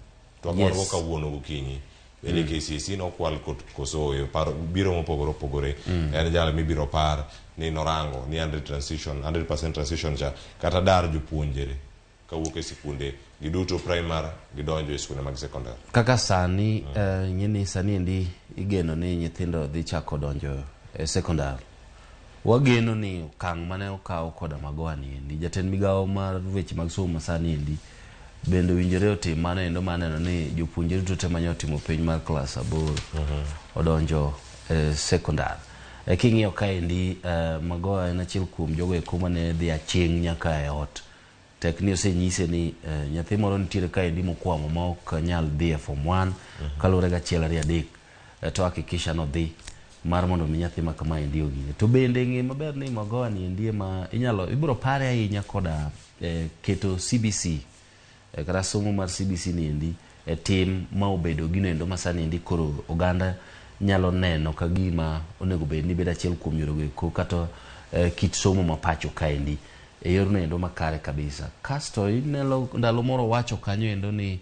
to akwargo kawuono gokinyi bende KCC nokwal kosoyo biro mopogore opogore. En jal mibiro par ni norango ni 100% transition cha kata dar jopuonjere kawuok e sikunde giduto primary gidonjo e sikunde mag secondary. Kaka sani nyini sani endi igeno ni nyithindo dhi chako donjo e secondary. Wageno ni okang' mane okaw koda Magoa ni endi jatend migawo mar weche mag somo sani endi bende winjore otim mano endo maneno ni jopuonjre duto te manyo timo penj mar klas 8 odonjo secondary. King'iyo ka endi Magoa en achiel kuom jogo eko mane dhi aching' nyaka e ot. Tek ni osenyise ni nyathi moro nitiere ka endi mokwamo ma ok nyal dhi e form 1 kalure ga chiel 2 to hakikisha no dhi mar mondo mi nyathi ma kama endi ogine. To bende ng'e maber ni Magoa ni endi ma ibiro pare ahinya koda keto CBC kata somo mar CBC ni endi tim ma obedo gino endo masani endi koro oganda nyalo neno ka gima onego bed ni bedo achiel kuom yore go kata kit somo ma pacho ka endi e yorno endo makare kabisa. Kasto inelo ndalo moro wacho kanyo endo ni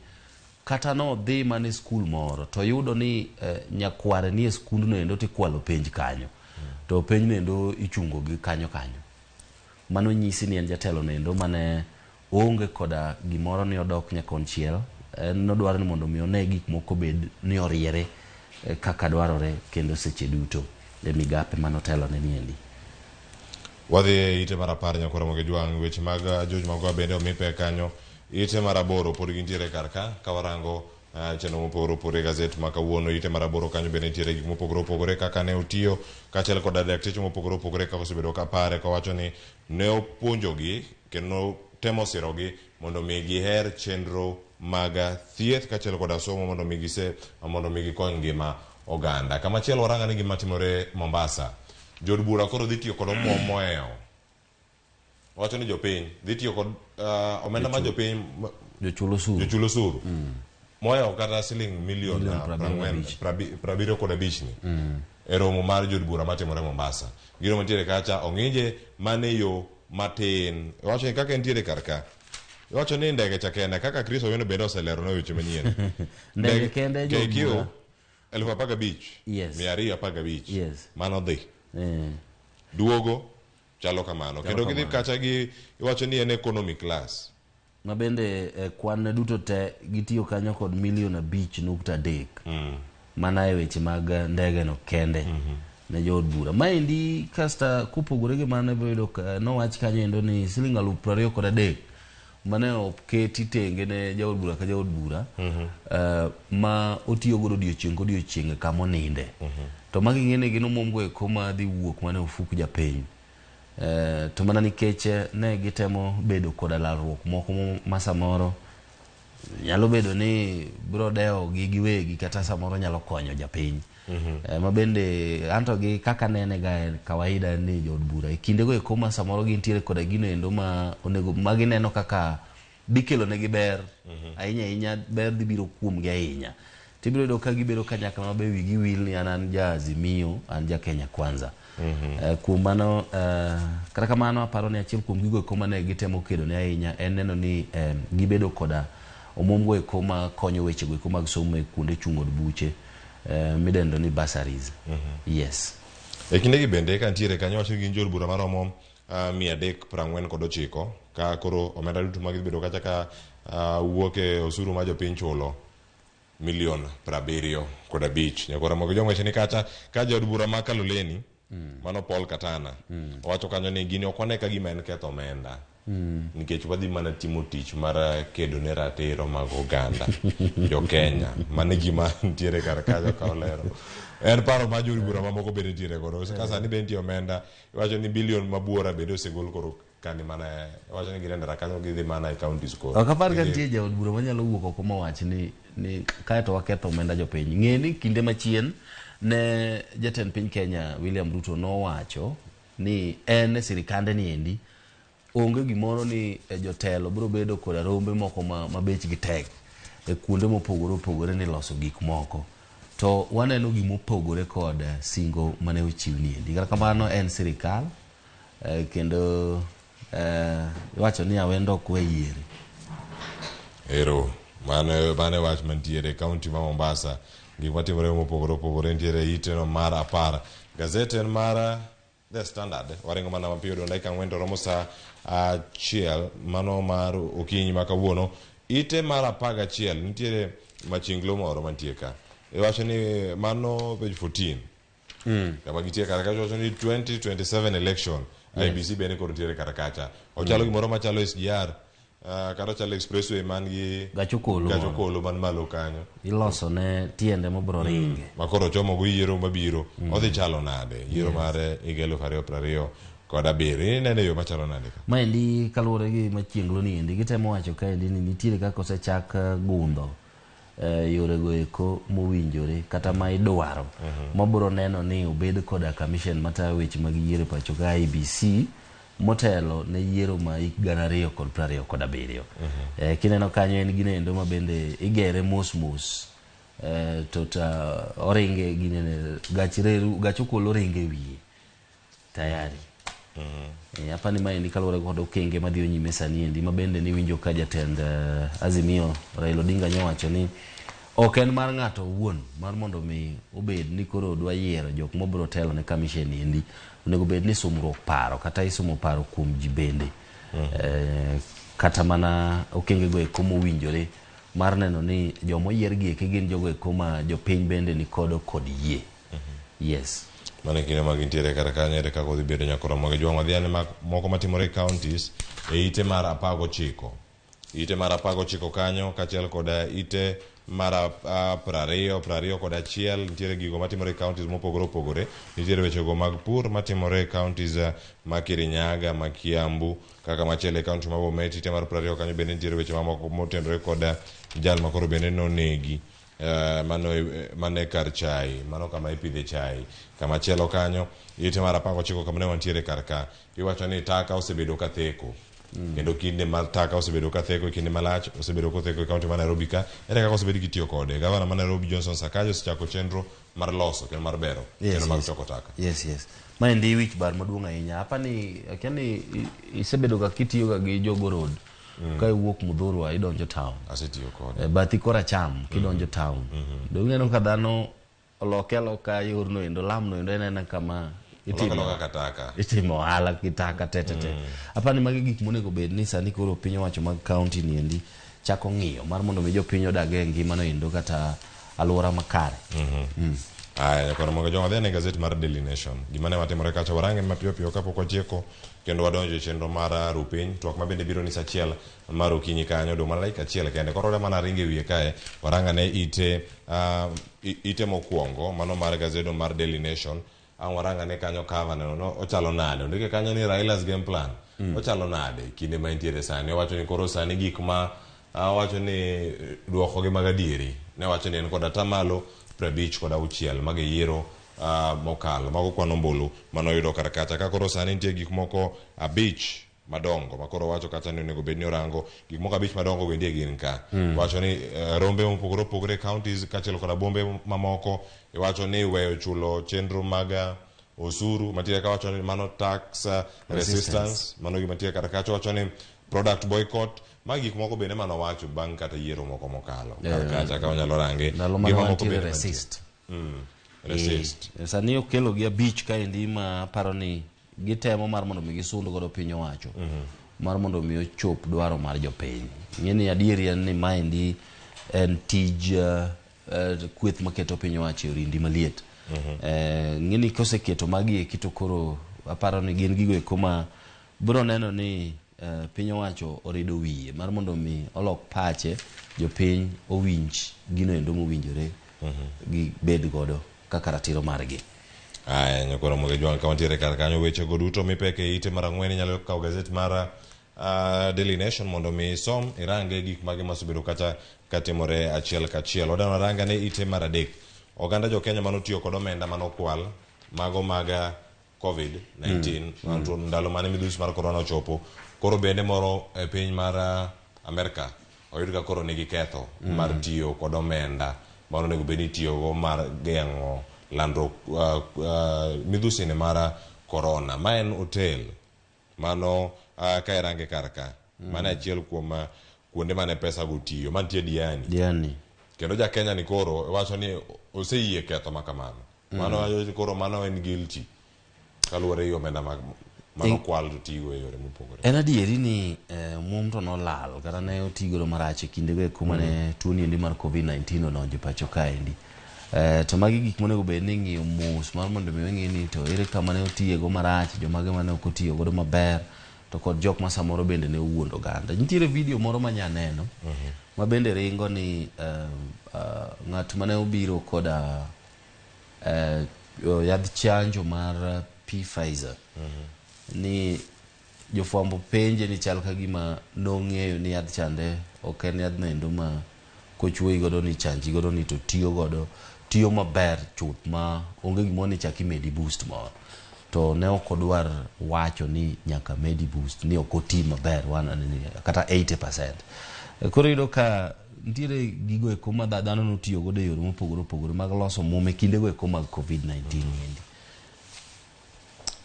kata no dhi mane skul moro to yudo ni nyakware ni e skundno endo tikwalo penj kanyo to penj endo ichungo gi kanyo mano nyisi ni en jatelo endo mane onge koda gimoro ni odok nyakonchiel nodwaro ni mondo mi one gik moko bed ni oriere kaka dwarore kendo seche duto e migape manotelo ne niendi. Wadhi ite mar 10 nyakoro moge jwang' weche mag George Magoa bende omipe kanyo. Ite mar 8 pod gintiere karka ka warango chenro mopogore opogore gazet ma kawuono ite mar 8 kanyo bende nitiere gik mopogore opogore kaka ne otiyo kaachiel koda dakteche mopogore opogore kaka osebedo ka pare kawacho ni ne opuonjogi kendo temo sirogi mondo mi giher chenro mag thieth kaachiel koda somo mondo mi gikony ngima oganda. Kamachielo waranga ni gima timore Mombasa. Jod bura koro dhi tiyo kod omuom moeo. Wacho ni jopiny dhi tiyo kod omenda ma jopiny jochulo osuru moeo kata siling milion 75 ni e romo mar jod bura matimore Mombasa. Gino mantiere kacha ong'ije mane yo matin. Wacho ni kaka entiere karka. Wacho ni ndege chakenda kaka Kristo wendo bende oselero no weche manyien. Ndege kende jod bura 15,000 yes 215 mano dhi duogo chalo kamano kendo gidhi kacha gi iwacho ni en economy class ma bende kwan duto te gitiyo kanyo kod milion 5.3 mana e weche mag ndege no kende ne jod bura maendi. Kasta kupogore gi mano bedo nowach kanyo endo ni siling 23,000 mane oketi tenge ne jaod bura ka jaod bura ma otiyo godo odiochieng' kama oninde. To magi ng'ene gino momgo eko ma dhi wuok mane ofuk japiny. To mana nikech ne gitemo bedo koda lalruok moko ma samoro nyalo bedo ni biro dewo gi giwegi kata samoro nyalo konyo japiny. Ma bende anto gi kaka nene ga kawaida ni jod bura e kindego eko ma samoro gintiere koda gino endo ma onego magineno kaka bikelo negi ber ahinya ber dhi biro kuomgi ahinya. Tibiro yudo ka gibedo kanyakla mabe wigi wil ni an ja Azimio an ja Kenya Kwanza. Kuom mano kata kamano aparo ni achiel kuom gigo eko mane gitemo kedo ne ahinya en neno ni gibedo koda omwomgo eko ma konyo weche go eko mag somo e kuonde chung' od buche midendo ni bursaries. Yes. E kinde gi bende ka ntiere kanyo wacho gi jod bura maromo 349 ka koro omenda duto mag bedo kacha ka wuok e osuru ma jopiny chulo milion 75 nyakora mogo jong'weche ni kata ka jod bura ma Kaloleni mano Paul Katana owacho kanyo ni gini okwane ka gima en ketho omenda nikech wadhi mana timo tich mar kedo ne ratiro mag oganda jo Kenya mane gima ntiere kar kajo ka olero en paro ma jod bura mamoko bende ntiere godo ka sani be nitie omenda iwacho ni bilion mabuora bende osegol koro kani mana wacho ni girendera kanyo gidhi mana e counties koro okapar ka nitie jaod bura manyalo wuok oko mawach ni kaeto waketho omenda jopiny. Ng'e ni kinde machien ne jatend piny Kenya William Ruto nowacho ni en sirikande ni endi onge gimoro ni jotelo biro bedo kod rombe moko ma bechgi tek e kuonde mopogore opogore ni loso gik moko, to waneno gimopogore kod singo mane ochiw ni endi. Kata kamano en sirikal kendo wacho ni awendo kwe yiere ero mane wach mantiere kaunti ma Mombasa gik matimore mopogore opogore ntiere iteno mar 10 gazete en mar The Standard waringo mana mapiyo do dakika 4 romo saa 1 mano mar okinyi ma kawuono ite mar 11 ntiere machinglo moro mantie ka iwacho ni mano page 14 kama gitie kar kacha wacho ni 2027 election IBC bene koro ntiere kar kacha ochalo gimoro machalo SGR kata chalo expressway man gi gachokolo man malo kanyo iloso ne tiende mobro ringe makoro chomo go yiero mabiro odhi chalo nade yiero mar 2020 kod abiri nene yo machalo nade ma endi kaluwore gi machienglo ni endi gitemo wacho ka endi ni nitiere kaka osechak gundho yore go eko mowinjore kata ma idwaro mabro neno ni obed koda commission mata weche mag yiero pacho ka IBC motelo ne yiero ma 2027 kineno kanyo en gine endo ma bende igere mos to ta oringe gine gachokolo ringe wiye tayari hapa ni maendi kalore kod okenge madhiyo nyime sani endi ma bende ni winjo ka jatend Azimio Raila Odinga nyowacho ni ok en mar ng'ato owuon mar mondo mi obed ni koro odwa yiero jok mobro telo ne commission endi onego bed ni sumruok paro kata isumo paro kuom ji bende kata mana okenge go eko mowinjore mar neno ni jomo yier gi eke gin jogo eko ma jopiny bende ni kod yie yes mane kine mag intiere kar kanyo ere kako dhi bedo nyakoro moge jwa madhiane moko matimore counties e ite mar 19 ite mar 19 kanyo kachiel koda ite mar 20 kod achiel nitiere gigo matimore counties mopogore opogore nitiere wechego mag pur matimore counties ma Kirinyaga ma Kiambu kaka machiel e county ma Bomet ite mar 20 kanyo bende nitiere weche mamoko motenore kod jal makoro bende nonegi mane kar chai mano kama ipidhe chai kama chielo kanyo ite mar 19 kama ne wantiere kar ka iwacho ni taka osebedo ka theko kendo kinde mar taka osebedo ka theko kinde malach osebedo ka theko e kaunti ma Nairobi ka ere kaka osebedo kitiyo kode gavana ma Nairobi Johnson Sakaja osechako chenro mar loso kendo mar bero kendo mar choko taka yes ma endi wich bar maduong' ahinya hapa ni akiani isebedo ka kitiyo ga gi Jogo Road ka iwuok Mudhurwa idonjo town asetiyo kode bathi kora cham kidonjo town dong neno ka dhano oloka yorno endo lamno endo en kama itimo ohala kitaka tete hapa ni magi gik monego bed ni sani koro piny owacho mag county ni endi chako ng'iyo mar mondo mi jopiny odag e ngima no endo kata alwora makare aya kono mogo joma dhene gazet mar Daily Nation gima ne watimore kacha warange mapiyo kapok watieko kendo wadonjo e chenro mar rupiny twak ma bende biro ni sachiel mar okinyi kanyo do mana dakika achiel kende koro ode mana ringe wiye kae waranga ne ite mokwongo mano mar gazedo mar Daily Nation waranga ne kanyo cover no ochalo nade ndike kanyo ni Raila's game plan ochalo nade kinde ma intiere sani wacho ni koro sani gik ma wacho ni duoko gi magadieri ne wacho ni en kod atamalo 50 kod 6 mag yiero mokalo mago kwano mbulu manoyudo kar kacha ka koro sani nitie gik moko 5 madongo makoro wacho kata ni onego bed ni orango gik moko 5 madongo wendie gin ka wacho ni rombe mopogore opogore counties kachiel kod bombe mamoko wacho ni weyo chulo chenro mag osuru matiere ka wacho ni mano tax resistance mano gima tiere kar kacha wacho ni product boycott ma gik moko bende mano wacho bang' kata yiero moko mokalo kar kacha ka wanyalo range gima moko bende resist sani okelo gi 5 ka endi ma paro ni gitemo mar mondo mi gisund godo piny owacho mar mondo mi ochop dwaro mar jopiny ng'eni adieri en ni maendi en tij kweth maketo piny owacho rindi maliet. Ng'ini koseketo magi kito koro aparo ni gin gigo kuma bro neno ni piny owacho orido wiye mar mondo mi olok pache jopiny owinj gino endo mowinjore gi bed godo kaka ratiro margi. Aya nyakoro Ramogi Jwang ka wantiere kar kanyo weche go duto mipeke ite mar ang'wen inyalo kawo gazet mar Daily Nation mondo mi som irange gik mage masebedo kata katimore achiel kachiel. Wadano ranga ne ite mar adek. Oganda jo Kenya manotiyo kod omenda manokwal mago mag COVID-19 ndalo mane midhusi mar corona ochopo. Koro bende moro e piny mar Amerika oyud ka koro nigi ketho mar tiyo kod omenda mano nego beni tiyo go mar geng'o landruok midhusi ne mar corona. Ma en hotel mano ka irange karka mana achiel kuom kuonde mane pesa go tiyo mantie Diani. Kendo ja Kenya ni koro wacho ni oseyie ketho makamano. Mano koro mano en guilty kaluwore yo omenda mano kwal to tigo e yore mopogore. En adieri ni muom to nolal kata ne otigo marach e kindego kuma ne tuoni endi mar COVID-19 ononjo pacho kaendi. To magi gik monego bed ni ng'iyo mos mar mondo mi weng'i ni to ere kama ne otiego marach, jomage mane ok otiyo godo maber, to kod jok ma samoro bende ne owuondo oganda. Nitiere video moro ma nya neno ma bende ringo ni ng'at mane obiro koda yadh chanjo mar Pfizer ni jofwambo penje ni chal ka gima nong'eyo ni yadh chande ok en yadh nendo ma kochuoyi godo ni chanji godo ni to tiyo maber chuth ma onge gimo ni chaki medi boost moro. To ne ok odwar wacho ni nyaka medi boost ni ok oti maber kata 80%. Koro yudo ka nitiere gigo eko ma dhano notiyo godo e yore mopogore opogore mag loso mume kindego eko mag COVID-19 endi.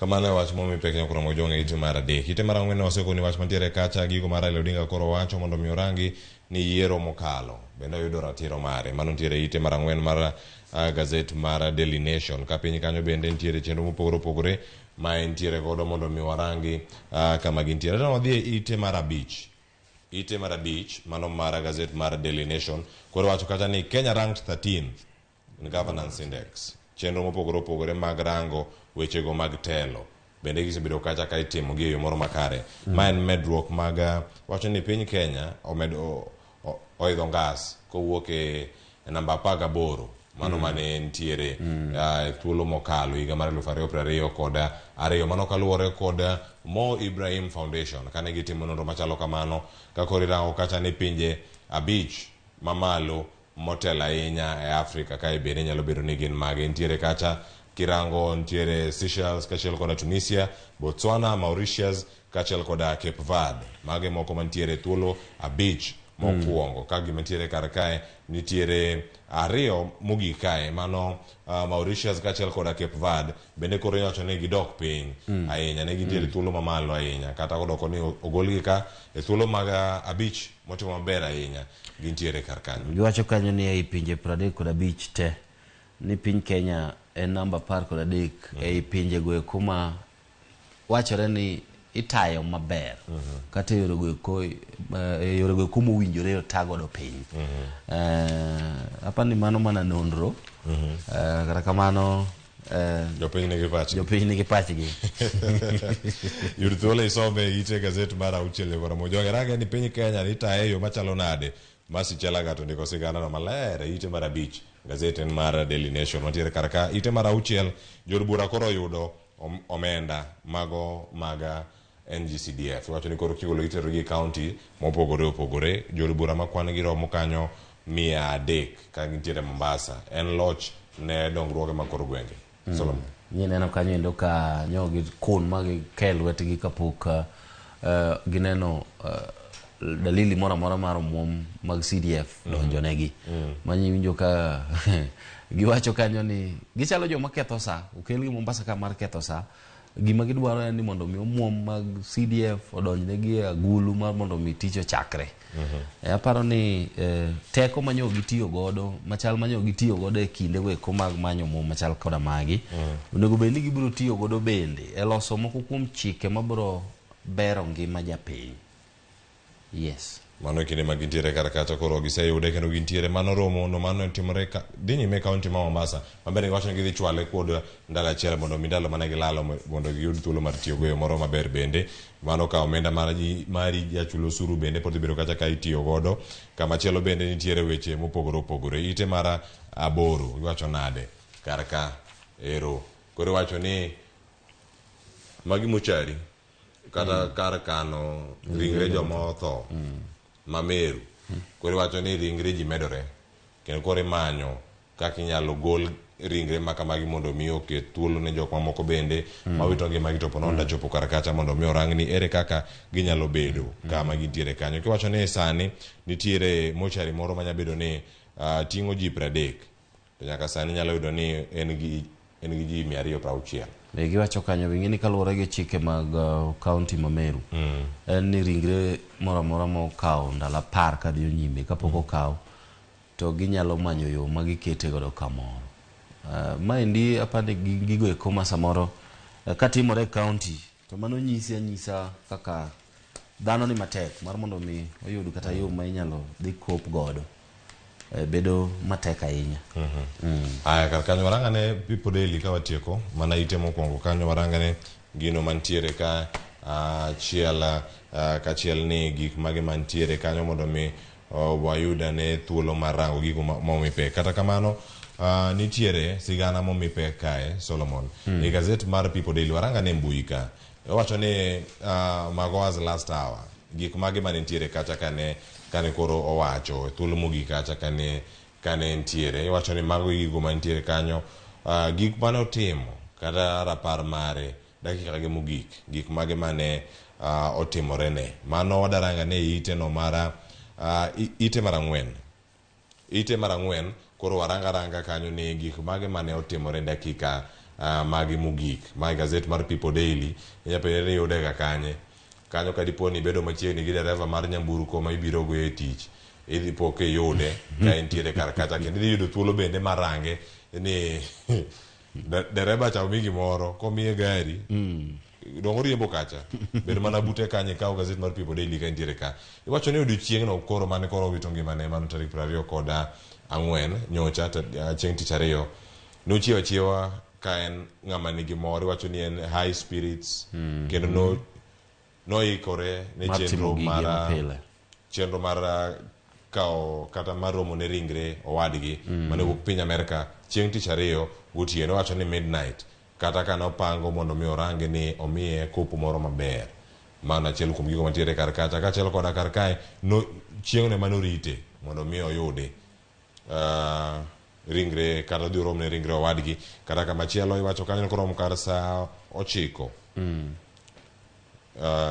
Kamano wach mo mipek nyakoro Ramogi Jwang ite mar adek. Ite mar ang'wen wasekoni wach mantiere kacha gigo mar Raila Odinga koro wacho mondo mi orangi ni yiero mokalo bende oyudo ratiro mare. Mano nitiere ite mar ang'wen mar gazet mar Daily Nation. Ka piny kanyo bende nitiere chenro mopogore opogore ma entiere godo mondo mi warangi kama gintiere. Tano wadhi e ite mar abich. Ite mar abich mano mar gazet mar Daily Nation koro wacho kacha ni Kenya ranked 13 in governance index. Chenro mopogore opogore mag rango wechego mag telo bende gisebedo kacha ka itimo gi e yo moro makare. Ma en medruok mag wacho ni piny Kenya oidho ngas kowuok e namba 18 mano mane nitiere thuolo mokalo higa mar 2022 mano kaluwore kod Mo Ibrahim Foundation kane gitimo nonro machalo kamano ka koro irango kacha ni pinje abich mamalo motelo ahinya e Afrika ka bende nyalo bedo ni gin mage. Nitiere kacha kirango nitiere Seychelles kachiel koda Tunisia, Botswana, Mauritius kachiel koda Cape Verde. Mage moko mantiere thuolo abich mokwongo. Ka gima nitiere kar kae nitiere ariyo mogik kae mano Mauritius kachiel koda Cape Verde bende koro iwacho ni gidok piny ahinya, ne gintiere thuolo mamalo ahinya kata kodoko ni ogolgi ka e thuolo mag abich motimo maber ahinya gintiere kar kanyo. Giwacho kanyo ni ei pinje 35 te ni piny Kenya en namba 13 ei pinje go kuma wachore ni itayo maber kata yorego eko mowinjore otagodo piny. Apani mano mana nonro kata kamano jopiny nigi pachgi. Yud thuolo isome ite gazet mar auchiel kora mojonge range ni piny Kenya itaye e yo machalo nade. Masi chela gato ndiko sigana no malere ite mar abich gazet en mar Daily Nation mantiere karaka. Ite mar auchiel jod bura koro yudo omenda mago maga NGCDF. Wacho ni koro kigolo itero gi county mopogore opogore. Jod bura makwan gi romo kanyo 300 ka gintiere Mombasa. En loch ne dongruoge makoro gwenge. Solomon. Neno kanyo endo ka nyogi kun magi kel wetgi kapok gineno dalili mora mar muom mag CDF donjonegi. Manyi winjo ka giwacho kanyo ni gichalo joma ketho sa, okel gi Mombasa ka mar ketho sa. Gima gidwaro en ni mondo mi muom mag CDF odonjnegi e agulu mar mondo mi tich ochakre. Aparo ni teko manyo gitiyo godo, machal manyo gitiyo godo e kinde go eko mag manyo muom machal koda magi. Onego bed ni gibiro tiyo godo bende e loso moko kuom chike mabiro bero ngima japiny. Yes. mano kinde magintiere kar kacha koro giseyude kendo gintiere mano romo no mano timore dhi nyime kaunti ma Mombasa maber giwacho ni gidhi chwale kod ndalo achiel mondo mi ndalo mane gilalo mondo giyud thuolo mar tiyo goyo moro maber bende mano ka omenda mari jachulo osuru bende pod bedo kacha ka itiyo godo kamachielo bende nitiere weche mopogore opogore ite mara 8 iwacho nade kar ka ero koro wacho ni magi mochari kata kar kano ringre joma otho Mameru koro wacho ni ringre ji medore kendo koro imanyo kaka inyalo gol ringre makamagi mondo mi oket thuolo ne jok mamoko bende mawito ngimagi to ponono dachopo kar kacha mondo mi orang ni ere kaka ginyalo bedo kama gintiere kanyo kiwacho ni sani nitiere mochari moro manya bedo ni ting'o ji 30 to nyaka sani nyalo yudo ni en gi ji 260 giwacho kanyo wing'eni kaluwore gi chike mag kaunti ma Meru en ni ringre moro amora mokawo ndalo 10 kadhi nyime kapok okaw to ginyalo manyo yo magikete godo kamoro maendi apande gigo eko ma samoro katimore kaunti to mano nyisa kaka dhano ni matek mar mondo mi oyud kata yo ma inyalo dhi kop godo bedo matek ahinya. Aya kar kanyo warangane People Daily ka watieko mana ite mokwongo kanyo warangane gino mantiere ka chiel ni gik mage mantiere kanyo mondo mi wayuda ne thuolo mar rango gigo momipe kata kamano nitiere sigana momipe kae Solomon e gazet mar People Daily warangane mbui ka wacho ni Magoa's last hour gik mage mantiere kacha kane koro owacho thuolo mogik kacha kane ntiere iwacho ni mago gigo mantiere kanyo gik mane otimo kata rapar mare dakika ge mogik gik mage mane otimore ne mano wadaranga ne ite no mara ite mara ng'wen koro waranga kanyo ni gik mage mane otimore dakika mage mogik ma gazet mar People Daily inyapere yudega kanyo kadiponi bedo machiegni gi dereva mar nyamburko ma ibiro go e tich idhi poke yude ka entiere kar kacha kendo idhi yudo thuolo bende marange ni dereba cha migi moro komiye gari dongo riembo kacha bedo mana bute kanye kawo gazet mar People Daily ka entiere ka iwacho ni odiochieng'no koro mane koro wito ngimane mano tarik 24 nyocha chieng' tich ariyo nochiewa chiewa ka en ng'ama nigi mor iwacho ni en high spirits kendo noikore ne chenro mar kao kata mar romo ne ringre owadgi mane wuok piny Amerika chieng' tich ariyo gotieno wacho ni midnight kata kana opango mondo mi orange ni omiye kopo moro maber mana achiel kuom gigo mantiere kar kacha kachiel koda kar kae chieng'ne manorite mondo mi oyudi ringre kata dhi rom ne ringre owadgi kata kamachielo iwacho kanyo koro kar saa 9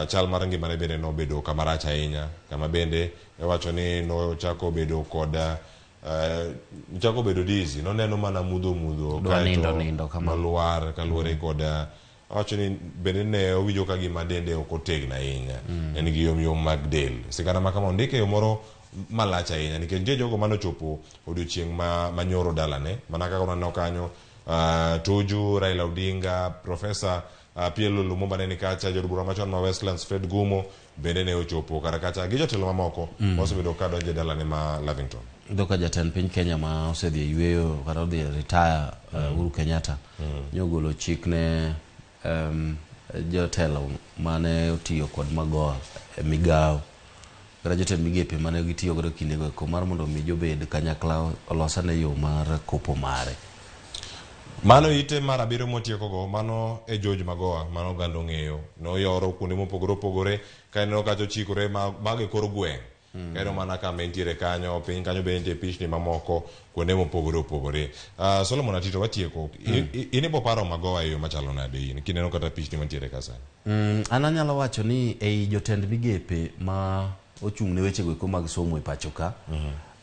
chal mar ngimane bende nobedo kamarach ahinya kama bende iwacho ni nochako bedo koda chako bedo dizi noneno mana mudho kaeto maluar kaluwore koda wacho ni bende ne owinjo ka gima dende ok otegno ahinya en gi yom mag del sigana ma kama ondike yo moro malach ahinya nikech nitie jogo manochopo odiochieng' manyoro dalane mana kaka unaneno kanyo Tuju, Raila Odinga, Profesa Pielo Lumumba ne ni kacha, jod bura machon ma Westlands Fred Gumo bende ne ochopo kar kacha gi jotelo mamoko mosebedo ka donjo dalane ma Lavington. Doka jatend piny Kenya ma osedhi yweyo kata odhi retire Uhuru Kenyatta nyogolo chik ne jotelo mane otiyo kod Magoa migao kata jotend migepe mane gitiyo godo kindego ko mar mondo mi jobed kanyakla olosane yo mar kopo mare. Mano ite mar 7 motieko go mano e George Magoa mano gando ng'eyo no yoro kuonde mopogore opogore ka neno kacho chikore mage kor gweng' kendo mana kama entiere kanyo piny kanyo be nitie pichni mamoko kuonde mopogore opogore. Solomon Atito watieko inibo paro Magoa e yo machalo nade in kineno kata pichni mantiere ka sani? An anyalo wacho ni ei jotend migepe ma ochung' ne weche go mag somo e pacho ka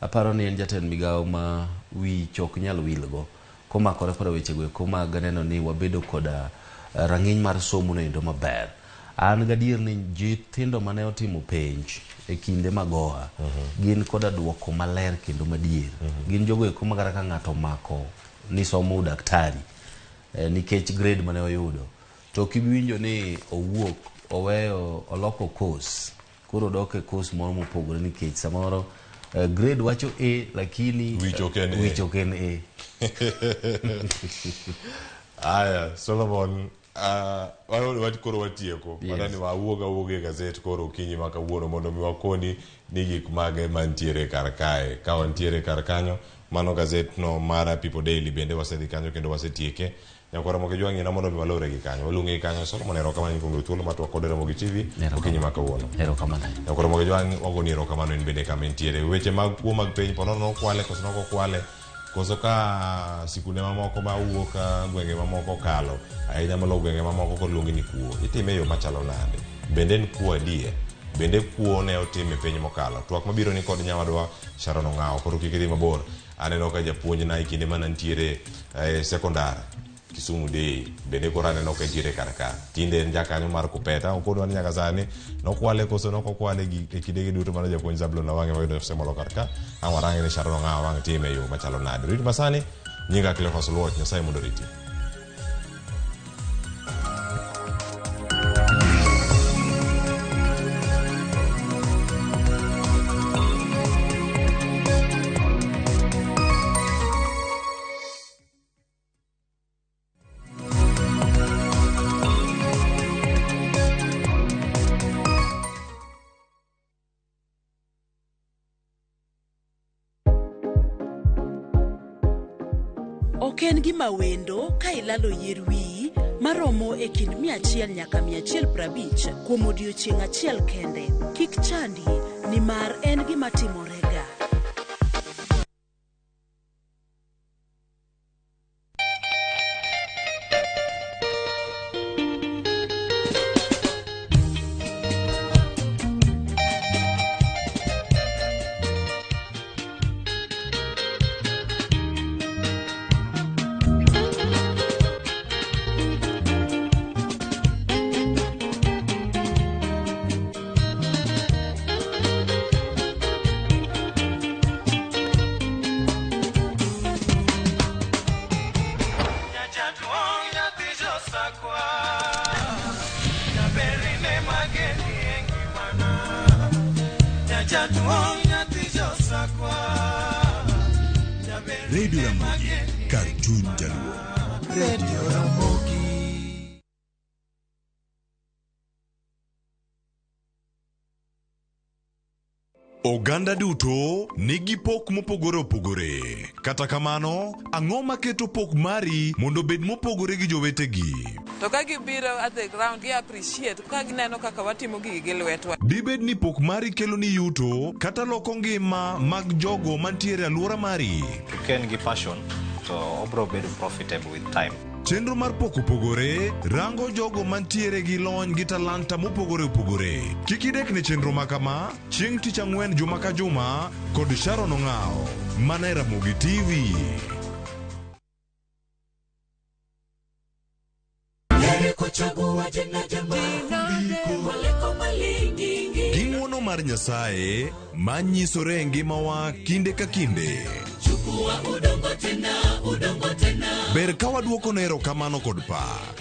aparo ni en jatend migao ma wi chok nyalo wilgo komakore koda weche go mag neno ni wabedo koda rang'iny mar somo no endo maber. An gadier ni nyithindo mane otimo penj e kinde Magoa gin koda duoko maler kendo madier gin jogo eko magara ka ng'ato mako ni somo daktari nikech grade mane oyudo to kibiwinjo ni owuok oweyo oloko course koro dok e course moro mopogore nikech samoro grade wacho A lakini wich oken A. Aya, Solomon, wati koro watieko. Madani wawuoga e gazet koro kinyi maka wuono mondo mi wakoni ni gik mage mantiere kar kae. Ka wantiere kar kanyo, mano gazet no mara People Daily bende wasedhi kanyo kendo wasetieke. Nyakora Ramogi jwangi na mondo mi walore gi kanyo. Walunge kanyo Solomon erokamano kuom thuolo matwa kod Ramogi TV okinyi maka wuono. Erokamano. Nyakora Ramogi jwangi wagoni erokamano in bende kama intiere. Weche mag kuo mag piny ponono no kwale koso noko kwale. Koso ka sikune mamoko ma wuok gwenge mamoko kalo ahinya malo gwenge mamoko koluongi ni kuo itime yo machalo nade bende en kuo adie bende kuo ne otime piny mokalo twak mabiro ni kod nyawadwa Sharon Ong'ao koro kikidhi mabor aneno ka japuonj na ikinde mana ntiere sekondar Kisumu Day bende koro aneno ka ntiere karaka tinde en jakanyo mar Kupeta okodwa ni nyaka sani nokwale koso nokokwale gi kidege duto mana japuonj Zablon Awange mayudo semolo karaka awarange ni Sharon Ong'ao wang time yo machalo nade rit masani nyinga Cleophas Luoch Nyasaye mondo riti. Ok en gima wendo ka ilalo yier wiyi maromo e kind 100 nyaka 150 kuom odiochieng' achiel kende. Kik chandi nimar en gima timorega. Radio Ramogi, Cartoon Jaluo. Radio Ramogi. Oganda duto nigi pok mopogore opogore. Kata kamano, ang'o maketo pok mari mondo bed mopogore gi jowetegi? To ka gibiro at the ground gi appreciate ka gineno kaka watimo gigi gi lwetwa. Dibed ni pok mari kelo ni yuto kata loko ngima mag jogo mantiere alwora mari. Ken gi passion to obro bedo profitable with time. Chenro mar pok opogore rango jogo mantiere gi lony gi talanta mopogore opogore. Kik idek ne chenro makama chieng' tich ang'wen juma ka juma kod Sharon Ong'ao mana e Ramogi TV. Ging'wono mar Nyasaye manyisore e ngimawa kinde ka kinde. Ber ka waduoko ne erokamano kod pak.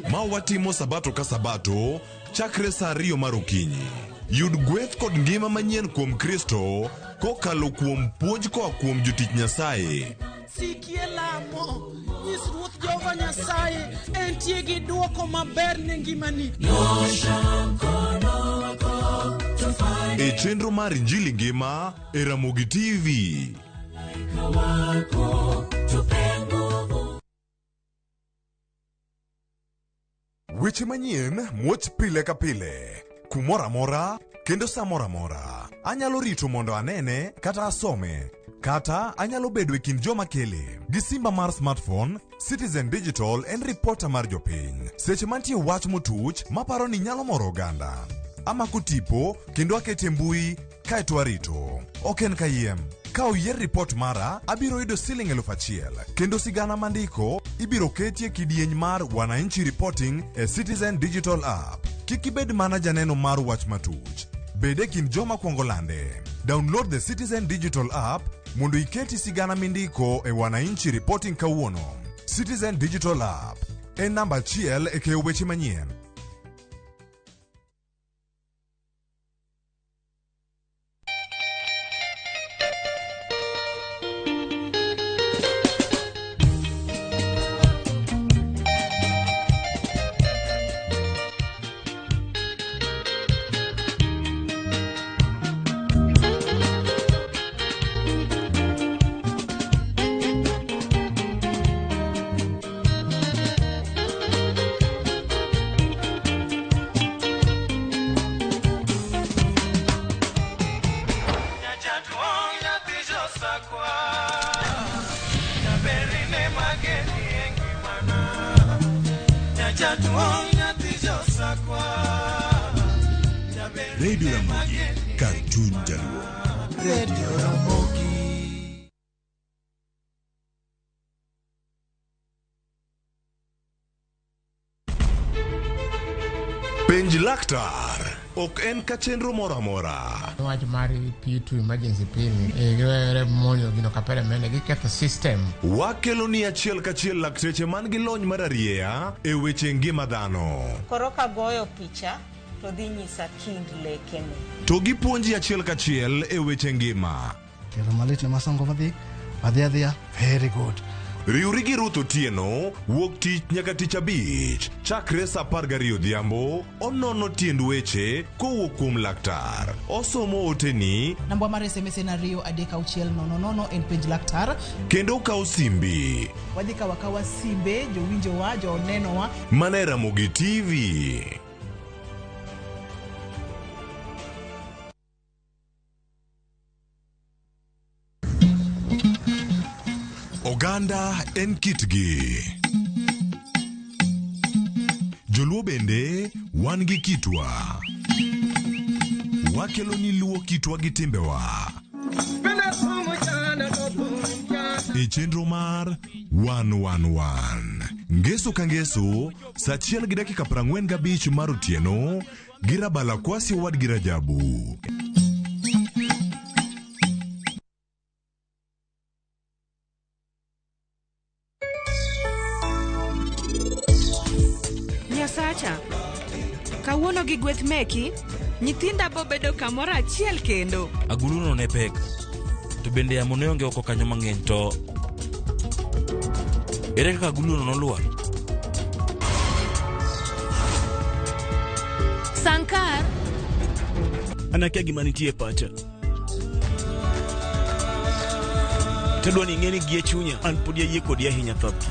Ma watimo sabato ka sabato chakre saa 2 mar okinyi. Yud gweth kod ngima manyien kuom Kristo kokalo kuom puonj koa kuom jotich Nyasaye. Sikie lamo, nyis Ruoth Jehova Nyasaye entie gi duoko maber ne ngimani. E chenro mar Injili ngima e Ramogi TV. Weche manyien muoch pile ka pile kumora amora kendo samora amora. Anyalo rito mondo anene kata asome kata anyalo bedo e kind joma kele gi simba mar smartphone. Citizen Digital en reporter mar jopiny. Seche mantie wach motuch maparo ni nyalo moro oganda. Amako tipo kendo akete mbui kaeto arito. Ok en kayiem. Ka oyier report mara, abiro yudo Sh1,000 kendo sigana mandiko ibiro ketie kidieny mar Wananchi Reporting e Citizen Digital App. Kik ibed mana janeno mar wach matuch. Bede kind joma kuongo lande. Download the Citizen Digital App mondo iketi sigana mindiko e Wananchi Reporting kawuono. Citizen Digital App en namba 1 e keyo weche manyien. Radio Ramogi, Cartoon Jaluo. Radio Ramogi. Penj laktar ok en ka chenro moro amora. Wach mar P2 emergency pin e monyo gino kapere mene giketho system. Wakelo ni achiel kachiel lakteche man gi lony mar arieya e weche ngima dhano. Koro ka goyo picha to dhi nyisa kind lekene. To gipuonji achiel kachiel e weche ngima. Kero malit ne masongo adhiya, very good. Riuri gi Ruth Otieno, wuok tich nyaka tich abich, chakre sa 12 odhiambo, onono tiend weche kowuok kuom laktar. Osomo oteni. Namba mar SMS en 23600 en penj laktar. Kendo kawo simbi. Wadhi kawa simbe, jowinjowa, jonenowa. Mana e Ramogi TV. Oganda en kitgi. Joluo bende wan gi kitwa. Wakelo ni luo kitwa gi timbewa. E chenro mar 111. Ngeso ka ngeso, sa 1:45 mar otieno, girabala kwasi wad girajabu. Sacha, kawuono gi gweth meki, nyithinda bobedo kamoro achiel kendo. Aguluno ne pek, to bende yamo ne onge oko kanyo mang'eny to ere kaka aguluno noluar? Sankar, anakia gima nitie pacha. Tadwa ni ng'eni gie chunya, an pod yie kodi ahinya thoth.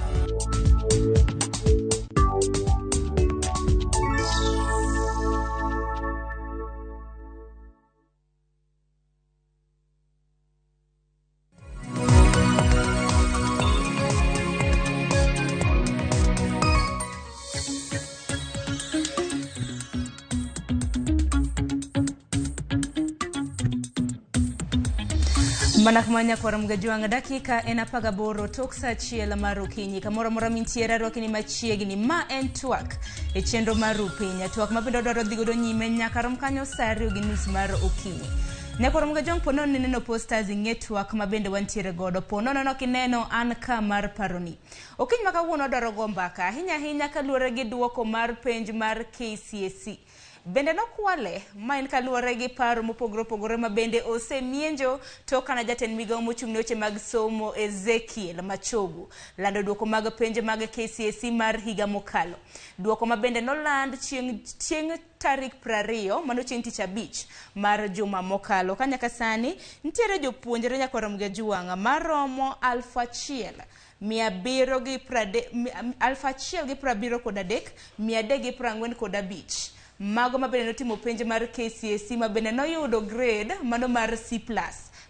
Manakmanya kwa Ramogi dakika en 18 tok sa achiel mar okinyi kamoro mora mintiere rwakni machiegni ma en twak e chenro mar Rupinya twak mabendo dwaro dhi godo nyime nyaka rom kanyo sa 2:30 mar okinyi. Ne kwa Ramogi pono neno posters ngetwak mabende wantiere godo pono no kineno an ka mar paroni. Okinyi makawuono dwaro gombaka hinya kaluore gi duoko mar penj mar KCSE. Bende no kwale main kaluore gi paro mopogore ma bende osemienjo to kana jatend migao mochung'ne weche mag somo Ezekiel Machogu lando duoko mag penj mag KCSE mar higa mokalo. Duoko ma bende no land chieng tarik 20 mano chieng tich abich mar juma mokalo. Kanyaka sani ntiere jopuonjre nyaka Ramogi maromo 1,743 mago mabende notimo penj mar KCSE mabende noyudo grade mano mar C+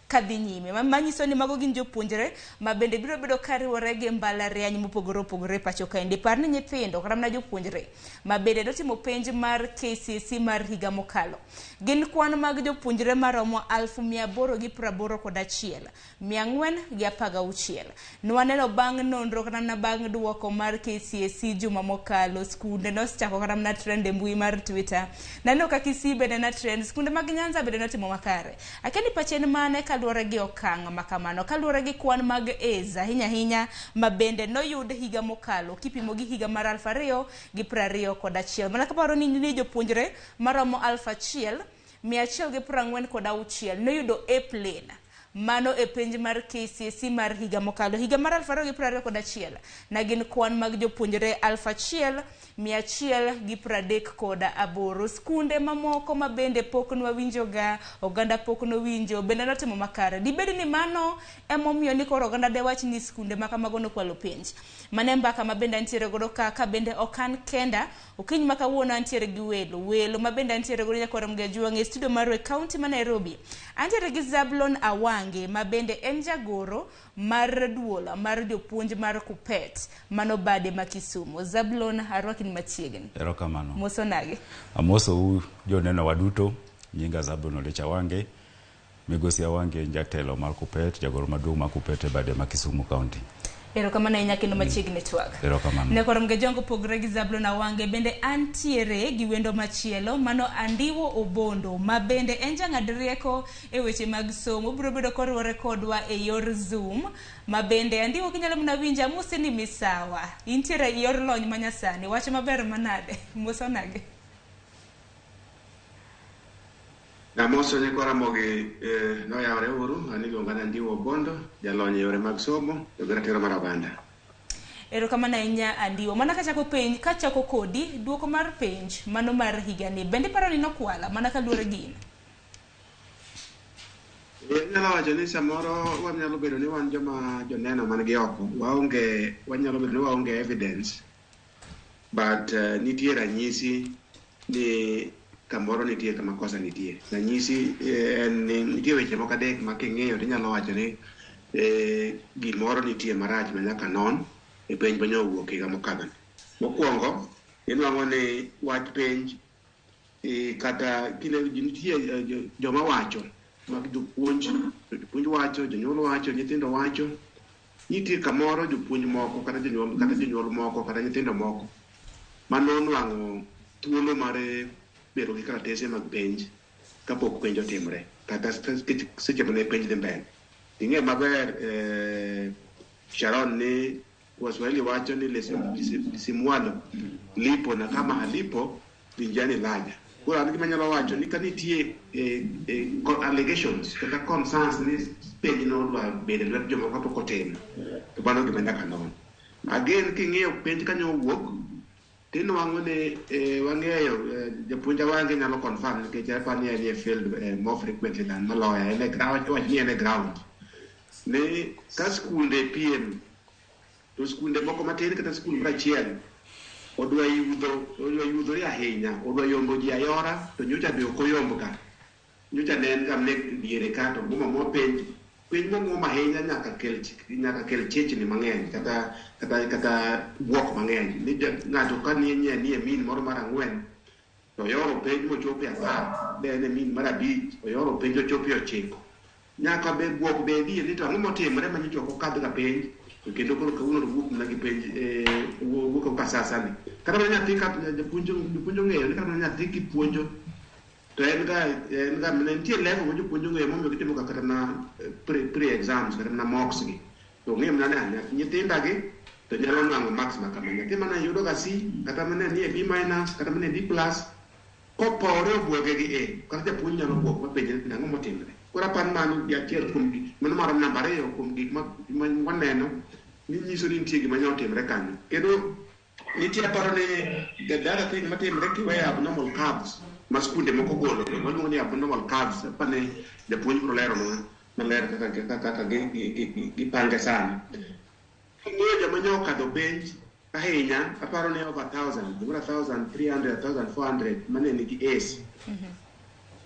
kadhi nyime manyiso ni mago gin jopuonjre mabende biro bedo kariwore gi mbalariany mopogore pacho kaendi. Par ni nyithindo kata na jopuonjre mabende notimo penj mar KCSE mar higa mokalo gin kwan mag jopuonjre maromo 881,416. Nwaneno bang' nonro kata na bang' duoko mar KCSE juma mokalo skunde nochako kata na trend e mbui mar Twitter nano ka Kisii bende na trend skunde mag Nyanza bende notimo makare akeni pachen mane kaluore gi okang' makamano kaluore gi kwan mag Eza hinya mabende noyud higa mokalo kipimo gi higa mar 2021. Mana kaparo ni jopuonjre maromo 1,146 noyudo A+ mano e penj mar KCSE mar higa mokalo higa mar 2021 na gin kwan mag jopuonjre 1,138. Skunde mamoko mabende pok nwawinjoga oganda pok nowinjo bende notimo makare. Dibedi ni mano emomiyo ni koro oganda de wach ni skunde makamago nokwalo penj. Mane mbaka mabende antiere godo kaka bende okan kenda okinyi makawuono antiere gi welo mabende antiere godo nyaka Ramogi e studio mar County ma Nairobi. Antiere gi Zablon Awang Wange ma bende en jagoro mar duola mar jopuonj mar Kupet mano bade ma Kisumu. Zablon arwakni machiegni. Erokamano. Moso nage. Amoso joneno waduto, nyinga Zablon Olecha Wange, migosi Wange jatelo mar Kupet, jagoro maduong' mar Kupet e bade ma Kisumu County. Erokamano ahinya kendo machiegni twag. Erokamano. Ne korom ge jongo pogre gi Zablon Wange bende antiere gi wendo machielo mano Andiwo Obondo ma bende en jang'ad rieko e weche mag somo, biro bedo koriwore kodwa e yor Zoom ma bende Andiwo kinyalo mana winja mose ni misawa. Intiere e yor lony manyasani, wach maber manade. Moso nage. Namoso ne kwa Ramogi noyawre uru, aniluonga na Andiwo Obondo, jalony e yore mag somo, ratiro mar oganda. Erokamano ahinya Andiwo. Mana kachako kodi duoko mar penj mano mar higani. Bende paro ni nokwala mana kaluwore gi Nyalo wacho ni samoro wanyalo bedo ni wan joma joneno man gi oko, wanyalo bedo ni waonge evidence, but nitie ranyisi ni kamoro nitie kama kosa nitie. Ranyisi nitie weche moko adek ma king'eyo tinyalo wacho ni gimoro nitie marach ma nyaka non e penj ma nyowuok higa mokadho. Mokwongo, inwang'o ni wach penj kata nitie joma wacho mag jopuonj wacho, jonyuol wacho, nyithindo wacho, nitie kamoro jopuonj moko kata jonyuol moko kata nyithindo moko mano nwang'o thuolo mar bedo gi karatese mag penj kapok penj otimre kata seche mane penj dhi mbele. Ing'e maber Sharon ni Waswahili wacho ni lisimwalo lipo na kama halipo linjani laja. Kura an gima nyalo wacho ni ka nitie allegations kata concerns ni penj no dwa bedo lwet jomoko kapok otimo, to mano gima nyaka non. Again king'iyo penj kanyo wuok tinwang'o ni wang'eyo japuonj Wange nyalo confirm nikech apani en e field more frequently than maloya, en e ground ni ka skunde piem to skunde moko matin kata skul mar achiel odwa yudhore ahinya, odwa yombo ji ayora, to nyocha be ok oyombo ka, nyocha ne en gamne diere ka to mo penj mong'om ahinya nyaka kel chechni mang'eny kata buok mang'eny. Ni ng'ato ka nie min moro mar ang'wen to yoro penj mochopo 10, ne en min mar 5 oyoro penj ochopo 9, nyaka be buok bedie ni to ang'o motimore ma nyocha ok okadh ka penj kendo koro kawuono wuok mana gi penj wuok ka sasani. Kata mana nyathi ka japuonj ong'eyo ni kata mana nyathi kipuonjo to en ga nitie level ma jopuonj ong'eyo momiyo gitimo kata na pre-exams kata na mocks gi, to ong'eyo mana ni nyithinda gi to nyalo nwang'o marks ma kama. Nyathi mana yudo ga C kata mana ni B- kata mana D+, kopore obuoge gi A, kata japuonj nyalo buok ma penj ni ang'o motimore. Kora pan mano gi achiel kuom mano marom namba 2 kuom gik ma waneno ni nyiso ni nitie gima nyotimre kanyo. Kendo nitie paro ni the other thing matimre kiweyo abnormal curves ma skunde moko golo, waluongo ni abnormal curves, pane japuonj biro leronwa maler kaka gipange sana. Ng'eyo joma nyo kadho penj ahinya, aparo ni over 1,000, 1,300, 1,400 mane nigi Ace.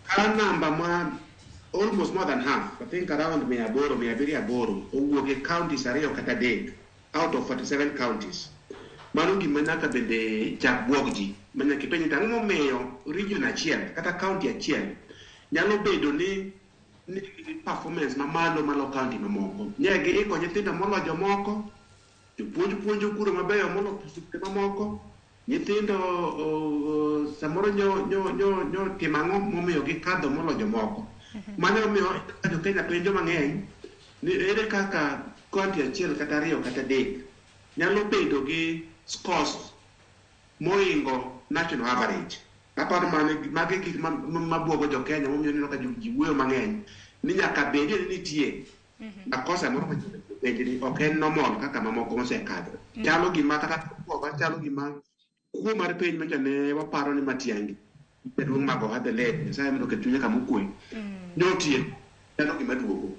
Ka namba ma almost more than half, I think around 700 owuok e counties 2 kata 3 out of 47 counties. Mano gima nyaka bende chak buog ji, manyaka ipenj ni ang'o momiyo region achiel kata county achiel nyalo bedo ni performance mamalo malo county mamoko. Nyaka iko nyithindo moloyo jomoko, jopuonj puonjo kuro mabeyo moloyo skunde mamoko, nyithindo samoro nyo timo ang'o momiyo gikadho moloyo jomoko. Mano omiyo Kenya penjo mang'eny ni ere kaka county achiel kata 2 kata 3 nyalo bedo gi scores moingo national average. Aparo magi gik mabuogo jo Kenya momiyo neno ka ji wuoyo mang'eny ni nyaka bedie ni nitie akosa moro penj ni ok en normal kaka mamoko mosekadho. Chalo gima kata chalo gima kuo mar penj ma ne waparo ni Matiang'i jaduong' mag Adelaide Nyasaye mondo oket chunye kama okwe nyotie chalo gima duogo.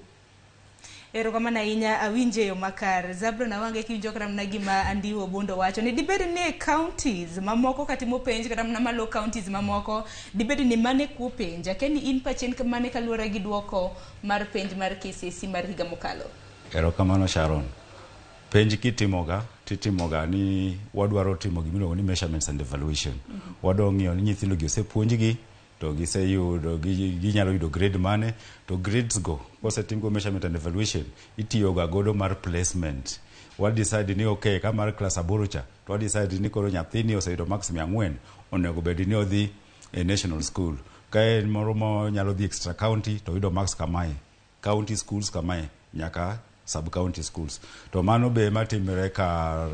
Erokamano ahinya awinje yo makar. Zabro na wange kiwinjo kata mana gima Andiwo Obondo wacho ni dibed ni counties mamoko katimo penj kata mana malo counties mamoko dibed ni mane kuo penja keni in pachen mane kaluwore gi duoko mar penj mar KCSE mar higa mokalo. Erokamano Sharon. Penj kitimoga ni wadwaro timo gimiluongo ni measurements and evaluation. Wadwa ng'iyo ni nyithindo gi osepuonjgi to giseyudo ginyalo yudo grade mane to grades go kosetim go measurement and evaluation itiyo ga godo mar placement. What decide ni okay ka mar class 8 cha to decide ni koro nyathini oseyudo max 400 onego bed ni odhi e national school. Ka en moro mo nyalo dhi extra county to yudo max kamae. County schools kamae nyaka sub county schools. To mano be matimre ka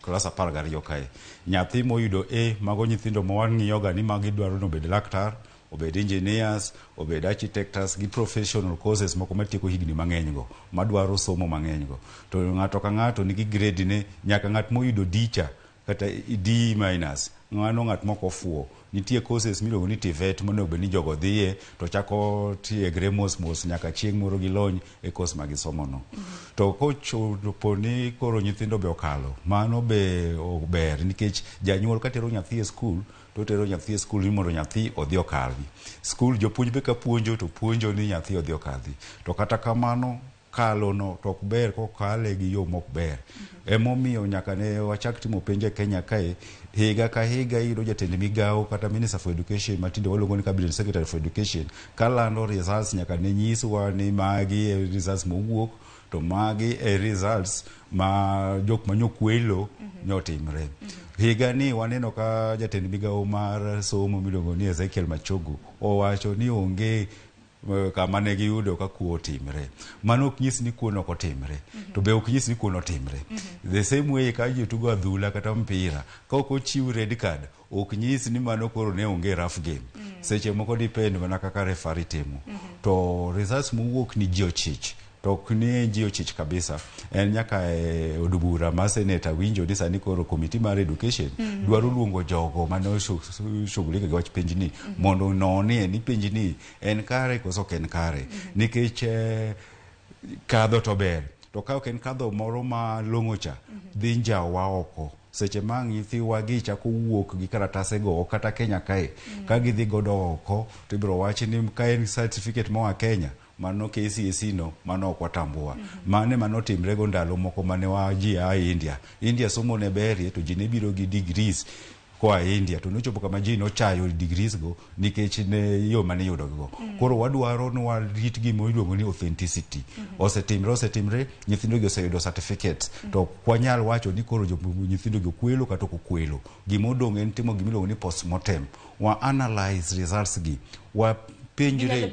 class 12 kae. Nyathi moyudo A mago nyithindo mowang'iyoga ni magi dwaro no bed laktar, obed engineers, obed architects gi professional courses moko matieko higni mang'eny go, madwaro somo mang'eny go. To ng'ato ka ng'ato nigi grade ne, nyaka ng'at moyudo D cha kata D minus, ng'at moko fuo. Nitie courses miluongo ni TVET monego bed ni jogo dhiye to chako tiegre mos nyaka chieng' moro gilony e course ma gisomo no. To kochopo ni koro nyithindo be okalo, mano be ober nikech janyuol katero nyathi e skul to tero nyathi e skul ni mondo nyathi odhi okadhi. Skul jopuonj be ka puonjo to puonjo ni nyathi odhi okadhi. To kata kamano kalo no to ok ber kokale gi yo mok ber. Emomiyo nyaka ne wachak timo penj Kenya kae higa ka higa iyudo jatend migawo kata Minister for Education matinde waluongo ni Cabinet Secretary for Education kalando results nyaka ne nyiswa ni magi results mowuok to magi results ma jok manyokwelo nyotimre. Higa ni waneno ka jatend migawo mar somo miluongo ni Ezekiel Machogu owacho ni onge kama ne giyudo ka kuo timre. Mano ok nyis ni kuo no otimre. To be ok nyis ni kuo no timre. The same way ka jitugo adhula kata mpira ka ok ochiw red card ok nyis ni mano koro ne onge rough game. Seche moko depend mana kaka referee timo. To results mowuok ni jiochich. To ok ni jiochich kabisa. En nyaka od bura ma seneta winjo ni sani koro committee mar education dwaro luongo jogo mane shughulika gi wach penj ni mondo noni ni penj ni en kare koso ok en kare. Nikech kadho to ber. To ka ok en kadho moro ma long'o cha dhi njawa oko. Seche ma nyithiwa gi chako wuok gi karatase go kata Kenya kae ka gidhi godo oko to ibiro wach ni ka en certificate moa Kenya mano KCSE no mano ok watambua. Mano timre go ndalo moko mane waji a India somo ne berie to ji ne biro gi degrees kwa India to nochopo kama ji no chayo degrees go nikech ne yo mane yudo go. Koro wadwaro no warit gi moiluongo ni authenticity. Osetimre nyithindo gi oseyudo certificates to kwanyal wacho ni koro nyithindo gi kwelo kata ok kwelo. Gimodong en timo gimiluongo ni postmortem. Wa analyze results gi. Wa penjre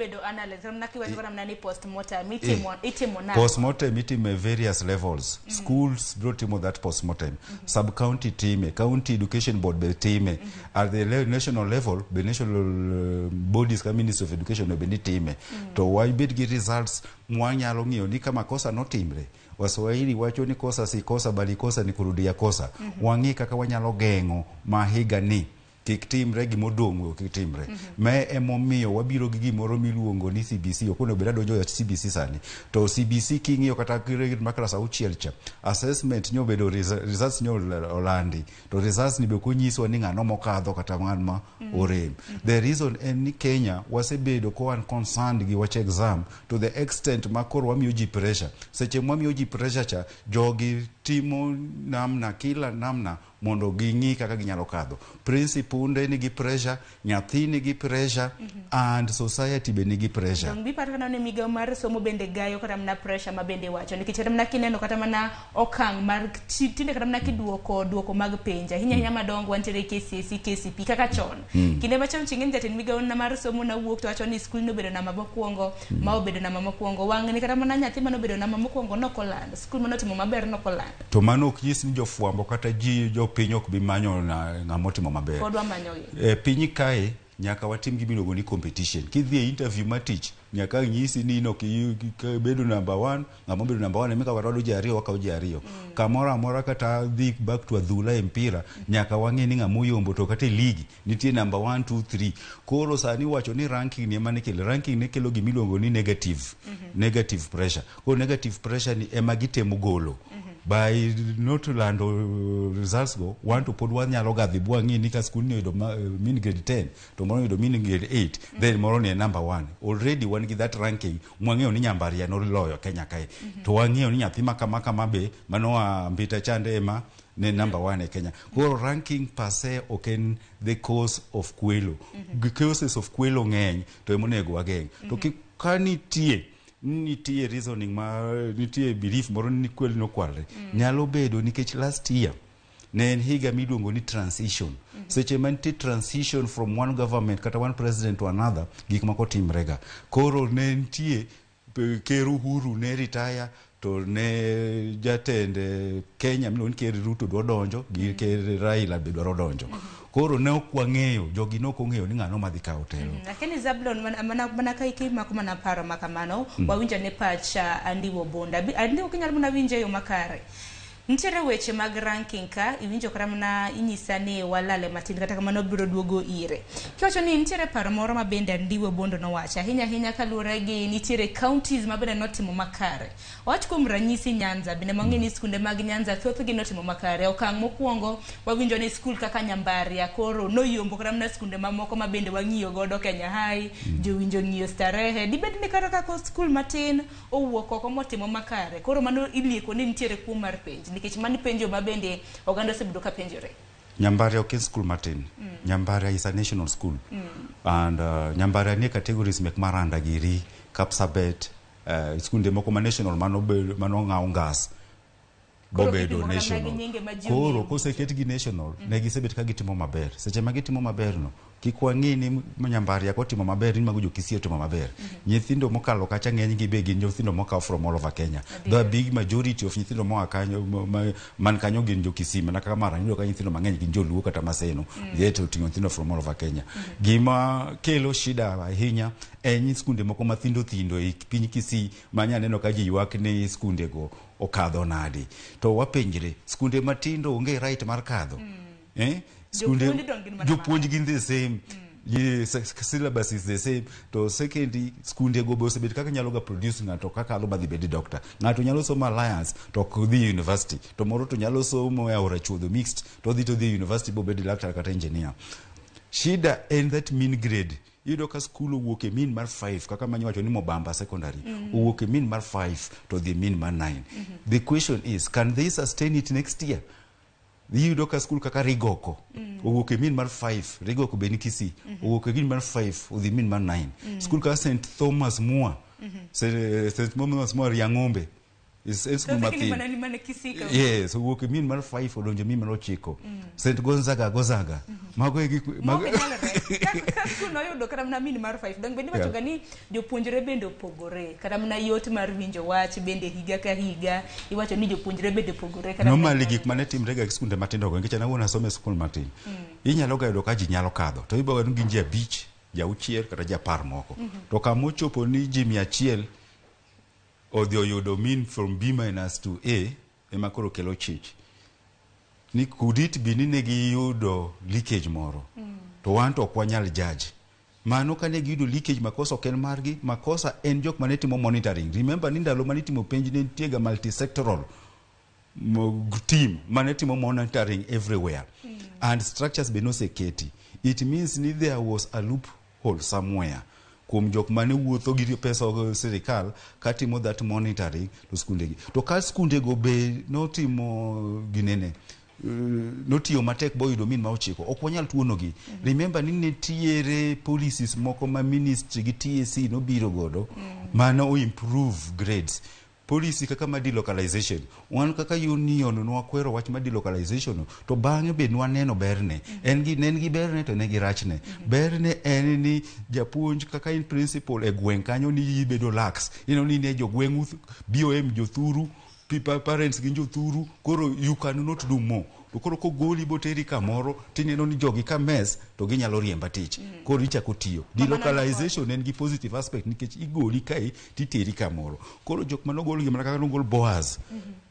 postmortem itimo various levels. Schools bro timo that postmortem. Sub county team, county education board be team. At the national level, the national bodies ka Ministry of Education be ni team. To why bid gi results mwanyalo ng'iyo ni kama kosa no timre. Waswahili wacho ni kosa si kosa bali kosa ni kurudia kosa. Wang'i kaka wanyalo geng'o mahiga ni kik timre gimodong' kik timre. Me emomiyo wabiro gi gimoro miluongo ni CBC okono beda donjo ya CBC sani. To CBC king'iyo kata grade maklas 6 cha assessment nyo bedo results nyo olandi. To results ni be konyiswa ni ng'ano mokadho kata ng'an ma orem. The reason en ni Kenya wasebedo ko concerned gi wach exam to the extent makoro wamiyo ji pressure. Seche mwamiyo ji pressure cha jogi timo namna kila namna mondo ging'i kaka ginyalo kadho. Principal nigi pressure, nyathi nigi pressure and society be nigi pressure. Dong bi parana ne migawo mar somo bende gayo kata mna pressure ma bende wacho nikech kata mna kineno kata mana okang' mar tinde kata mna kiduoko mag penja hinya madongo wantere KCSE KCP kaka chon. Kinde machon chingen jatend migawo na mar somo na wuok to wacho ni skul no bedo na mokwongo ma obedo na mokwongo wang' ni kata mana nyathi mano bedo na mokwongo no koland skul mano timo maber no koland. To mano ok nyis ni jofuambo kata ji jo piny ok bi manyo na ng'amotimo maber. Kodwa manyo gi. Piny kae nyaka watim gimiluongo ni competition. Kidhi e interview matich nyaka nyisi ni no bedo number 1, ng'ama bedo number 1 emeka warado ji ariyo wakaw ji ariyo. Kamoro amora kata dhi back to adhula e mpira nyaka wang'e ni ng'ama oyombo to kata e ligi nitie number 1 2 3. Koro sani wacho ni ranking ni ema ne kelo, ranking ne kelo gimiluongo ni negative pressure. Koro negative pressure ni ema gitemo golo. By not lando results go, one to pod wanyalo gadhi bwangi ni ka skul ni oyudo min grade 10 to moro oyudo min grade 8 then moro ni number 1. Already wan gi that ranking, mwang'eyo ni Nyambaria noloyo Kenya kae. To wang'eyo ni nyathi makama be mano Mbita Chande ema ne number 1 e Kenya. Koro ranking per se oken the cause of kwelo. Causes of kwelo ng'eny to emonego wageng'. To nitie reasoning nitie belief moro ni kweli no kwalre nyalo bedo nikech last year ne en higa miluongo ni transition. Seche mantie transition from one government kata one president to another, gik moko timrega. Koro ne nitie Ker Uhuru ne retire to ne jatend Kenya miluongo ni Ker Ruto dwa donjo gi Ker Raila be dwaro donjo. Koro ne ok wang'eyo, jogi ne ok ong'eyo ni ng'ano madhi kawo telo. Lakini Zablon mana ka ikima kuma na paro makamano wawinjo ne pacha Andiwo Bonda. Andiwo kinyalo mana winjo yo makare. Nitiere weche mag ranking ka iwinjo kata mana inyisa ni walale matin kata kamano biro duogo ire. Kiwacho ni nitiere paro moro ma bende Andiwo Bondo nowacho ahinya kaluwore gi nitiere counties ma bende notimo makare. Wach kuom ranyisi Nyanza bende mang'eni skunde mag Nyanza thothgi notimo makare. Okang' mokwongo wawinjo ni skul kaka Nyambaria koro noyombo kata mana skunde mamoko ma bende wang'iyo godo Kenya High, jowinjo ng'iyo Starehe. Dibed ni kata kako skul matin owuok oko motimo makare. Koro mano ilieko ni nitiere kum mar penj. Nikech mani penjo ma bende oganda osebedo ka penjore. Nyambaria ok en skul matin. Nyambaria is a national school. And Nyambaria nie categories mek maranda giri, Kapsabet, skunde moko ma national mano ng'aw ngas. Bobedo national. Koro koseket gi national, ne gisebet ka gitimo maber. Seche ma gitimo maber no, kik wang'i ni Nyambaria kotimo maber ni mago jo-Kisii otimo maber. Nyithindo mokalo kacha ng'eny gi be gin nyithindo mokaw from all over Kenya. The big majority of nyithindo moa kanyo man kanyo gin jo-Kisii, mana kaka mara nyudo ka nyithindo mang'eny gin joluo kata Maseno. Yet oting'o nyithindo from all over Kenya. Gima kelo shida ahinya en skunde moko mathindo e piny Kisii manya neno ka ji ywak ni skunde go okadho nadi. To wapenjre, skunde matindo onge right mar kadho. Skunde jopuonj gin the same. Syllabus is the same. To secondly, skunde go be osebet kaka nyalo ga produce ng'ato kaka alo badhi bedi doctor. Ng'ato nyalo somo Alliance to ok dhi university. To moro to nyalo somo e Aora Chuodho mixed to dhi university bo bedi lecturer kata engineer. Shida en that mean grade. Yudo ka skul owuok e mean mar 5 kaka manyawacho ni Mobamba secondary owuok e mean mar 5 to the mean mar 9. The question is, can they sustain it next year? Yudo ka skul kaka Rigoko owuok e mean mar 5, Rigoko be ni Kisii owuok e mean mar 5 odhi mean mar 9. Skul kaka St Thomas More St Thomas More Yang'ombe is school matin. Yes, owuok e mean mar 5 odonjo mean mar 9. St Gonzaga mago e gik ka skul noyudo kata mana mean mar 5 dong bende wacho ni jopuonjre bende opogore kata mana yot mar winjo wach bende higa ka higa iwacho ni jopuonjre bende opogore kata normally gik mane timrega skunde matindo go nikech nawuona some skul matin inyalo ga yudo ka ji nyalo kadho to ibo gin ji 5 6 kata ji 10 moko to kamochopo ni ji 100 odhi oyudo mean from B- to A ema koro kelo chich ni kudit bini negi yudo leakage moro to wan to ok wanyal judge mano kane giyudo leakage makosa ok en margi makosa en jok mane timo monitoring. Remember ni ndalo mane timo penj ne ntiega multi-sectoral team mane timo monitoring everywhere and structures be no seketi. It means ni there was a loophole somewhere kuom jok mane wuotho gi pesa sirikal katimo that monitoring to skunde gi. To ka skunde go be notimo ginene notiyo matek boyudo mean ma 9 ok wanyal tuono gi. Remember ni nitiere policies moko ma ministry gi TSC nobiro godo mano o improve grades. Policy kaka ma delocalization wan kaka union nwakwero wach ma delocalization to bang'e be nwaneno berne en gi berne to ne gi rachne. Berne en ni japuonj kaka in principal e gweng' kanyo ni bedo lax ni ne jogweng' BOM jothuru parents gi jothuru koro you cannot do more. to koro kogoli boteri kamoro tineno ni jogi ka mes to ginyalo riemba tich koro ichako tiyo. Delocalization en gi positive aspect nikech igoli kae titeri kamoro. Koro jok manogol gimana kaka nogol Boaz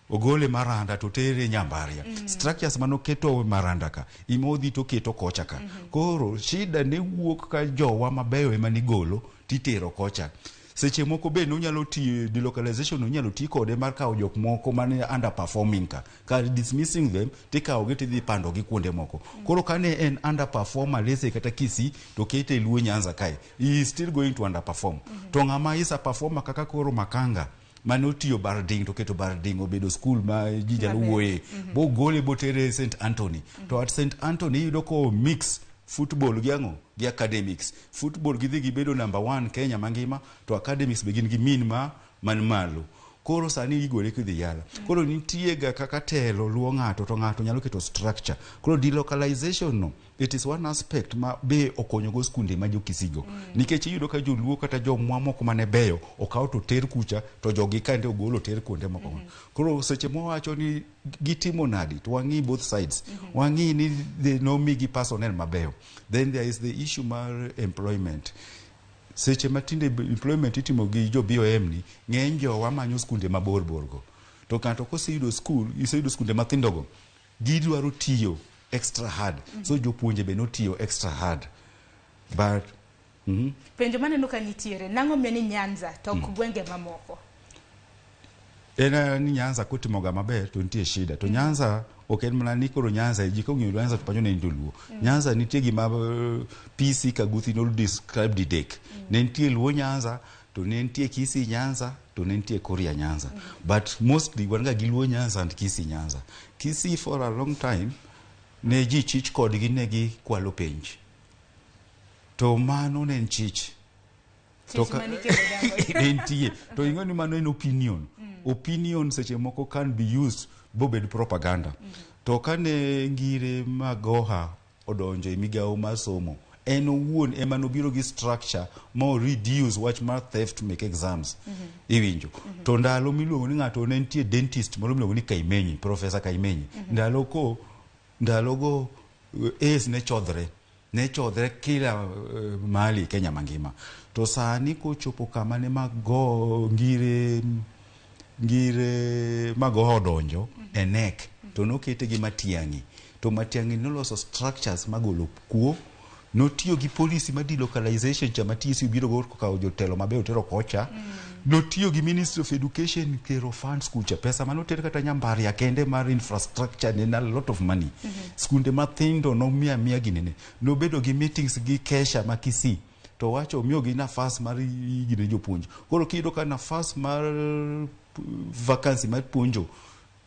ogole Maranda to tere Nyambaria. Structures manoketo Maranda ka imodhi to keto kocha ka. Koro shida ne wuok ka jowa mabeyo ema nigolo titero kocha. Seche moko be no nyalo ti delocalization no nyalo ti kode mar kawo jok moko mane underperforming ka dismissing them tikawo gi tidhi pando gi kuonde moko. Koro kane en underperformer lese kata Kisii to kete Luo Nyanza kai, he is still going to underperform. To ng'ama isa performer kaka koro Makanga mane otiyo Barding to keto Barding obedo school ma ji jalo wuoye bo gole botere St Anthony. To at St Anthony yudo ko mix football giango gi academics. Football gidhi gibedo number 1 Kenya mangima, to academics begin gi min man malo. Koro sani igole kidhi yala. Koro nitie ga kaka telo luo ng'ato to ng'ato nyalo keto structure. Koro delocalization no, it is one aspect ma be okonyo go skunde ma jo Kisigo. Nikech iyudo ka joluo kata jo mwamoko mane beyo okawo to ter kucha to jogi kande ogolo ter kuonde moko. Koro seche mowacho ni gitimo nadi to wangi both sides. Wangi ni they no migi personnel mabeyo. Then there is the issue mar employment. Seche matinde employment itimo gi jo BOM ni ng'eny jowa manyo skunde mabor borgo. To kanto koseyudo school, iseyudo skunde mathindo go, gidwaro tiyo extra hard. So jopuonje be no tiyo extra hard. But penjo maneno ka nitiere nang'o miyo ni Nyanza to ok gwenge mamoko? Ni Nyanza kutimoga maber to nitie shida. To Nyanza ok en mana ni koro Nyanza ji ka ng'eyo Nyanza to panyo ne ndoluo. Nyanza nitie gima PC Kaguthi no describe the deck. Ne nitie Luo Nyanza to ne nitie Kisii Nyanza to ne nitie Kuria Nyanza. But mostly wan ga gi Luo Nyanza and Kisii Nyanza. Kisii for a long time ne ji chich kodgi ne gi kwalo penj. To mano ne chich. To nitie to ing'oni mano en opinion. Opinion seche moko can be used bobed propaganda. To kane Ngire Magoha odonjo e migawo mar somo, en owuon ema nobiro gi structure mo reduce wach mar theft make exams. Iwinjo. To ndalo miluongo ni ng'ato ne nitie dentist moro miluongo ni Kaimenyi, Professor Kaimenyi. Ndalo go Ace ne chodhre kila mahali Kenya mangima. To sani kochopo kama ne Ngire Magoha odonjo enek to nokete gi Matiang'i. To Matiang'i noloso structures magolo kuo, notiyo gi policy ma delocalization chama TC biro go kawo jotelo mabeyo tero kocha. Notiyo gi Ministry of Education kero funds kucha, pesa manoter kata Nyambaria kende mar infrastructure ne a lot of money. Skunde mathindo no mia ginene. Nobedo gi meetings gi Kesha ma Kisii. To wacho miyo gi nafas mar gine jopuonj. Koro kido ka nafas mar vacancy mar puonjo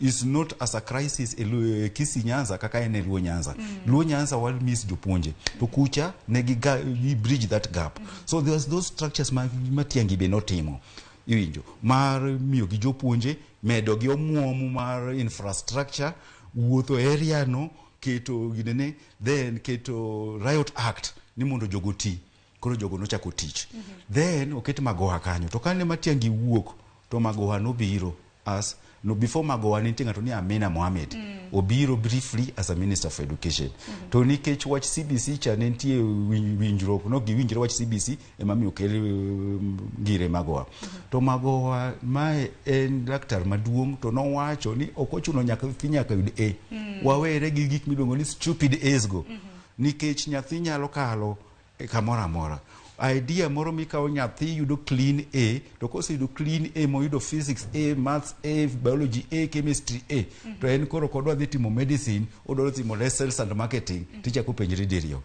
is not as a crisis Kisii Nyanza kaka ene Luo Nyanza. Luo Nyanza wal miss jopuonje. To kucha ne gi bridge that gap. So there's those structures Matiang'i be notimo. Iwinjo. Mar miyo gi jopuonje, medo gi omuomu mar infrastructure, wuotho area no, keto ginene, then keto Riot Act ni mondo jogo ti. Koro jogo nochako tich. Then oket Magoha kanyo. To kane Matiang'i wuok to Magoha nobiro as no before Magoha nitie ng'ato ni Amina Mohamed. Obiro briefly as a Minister for Education. To nikech wach CBC cha ne nitie winjruok no giwinjre wach CBC ema miyo kel Ngire Magoha. To Magoha mae en laktar maduong' to nowacho ni ok ochuno nyaka yud A. Wawere gi gik miluongo ni stupid A's go. Nikech nyathi nyalo kalo kamora mora. Idea moro mikawo nyathi yudo clean A, to koseyudo clean A moyudo physics A, maths A, biology A, chemistry A, to en koro kodwa dhi timo medicine, odwa timo sales and marketing, tichako penjre diriyo.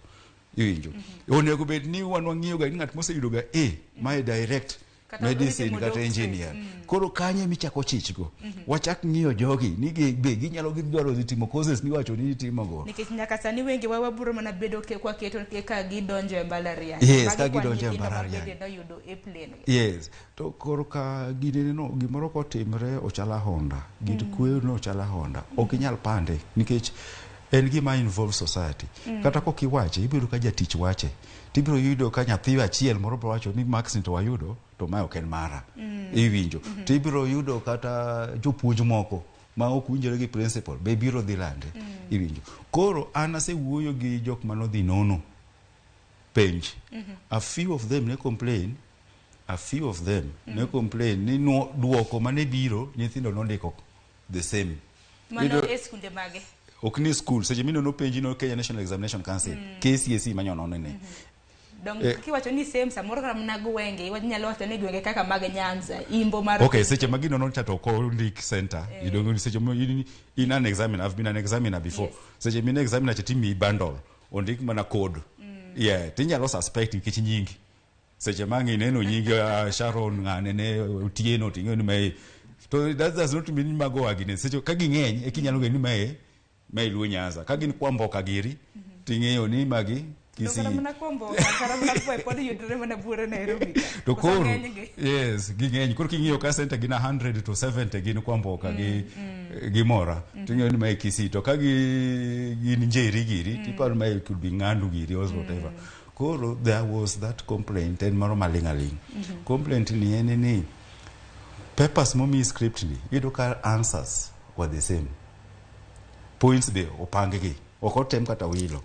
Iwinjo. Onego bed ni wan wang'iyo ga ni ng'at moseyudo ga A, mae direct medicine kata engineer. Koro kanye michako chichgo. Wachak ng'iyo jogi ni be ginyalo gidwaro timo courses miwacho ni timo go. Nikech nyaka sani wenge waburo mana bedo kwa keto ka gidonjo e mbalariany. Yes, ka gidonjo e mbalariany. Yes. To koro ka gine no gimoro kotimre ochala Honda. Gid kwe no ochala Honda. Ok inyal pande nikech en gima involve society. Kata kokiwache ibiro ka jatich wache. Tibiro yudo ka nyathi achiel moro bro wacho ni Max to wayudo to ma ok en mara. Iwinjo. Tibiro yudo kata jopuonj moko ma ok winjore gi principal be biro dhi lande iwinjo. Koro an asewuoyo gi jok manodhi nono penj. A few of them ne complain ne complain ni duoko mane biro nyithindo nondiko the same. Mano e skunde mage ok ni school seche minono penji no Kenya National Examination Council KCSE manyono nene. Donc kiwacho ni same samoro kama na gwenge iwacho nyalo wacho ni gwenge kaka mag Nyanza imbo mar okay seche magino no chato ko ndik center you don't seche in an examiner I've been an examiner before seche mine examiner chetimi bundle ondik mana code yeah tinyalo suspect nikech nyingi seche mangi neno nyingi Sharon ngane ne Otieno tingo ni mai to that does not mean mago against seche ka gingeny e kinyalo ngeni mai luo Nyanza ka gin kwamboka giri tingeyo ni magi kisi to koro yes gingeny koro kingiyo ka center gina 100 to 70 gin kwamboka gi mora tingeyo ni mai kisi to ka gin njeri giri tiparo mai could be ngandu giri or whatever. Koro there was that complaint and maro malingaling complaint ni eni ni papers momi script ni ido ka answers were the same points be opangegi okotem kata wilo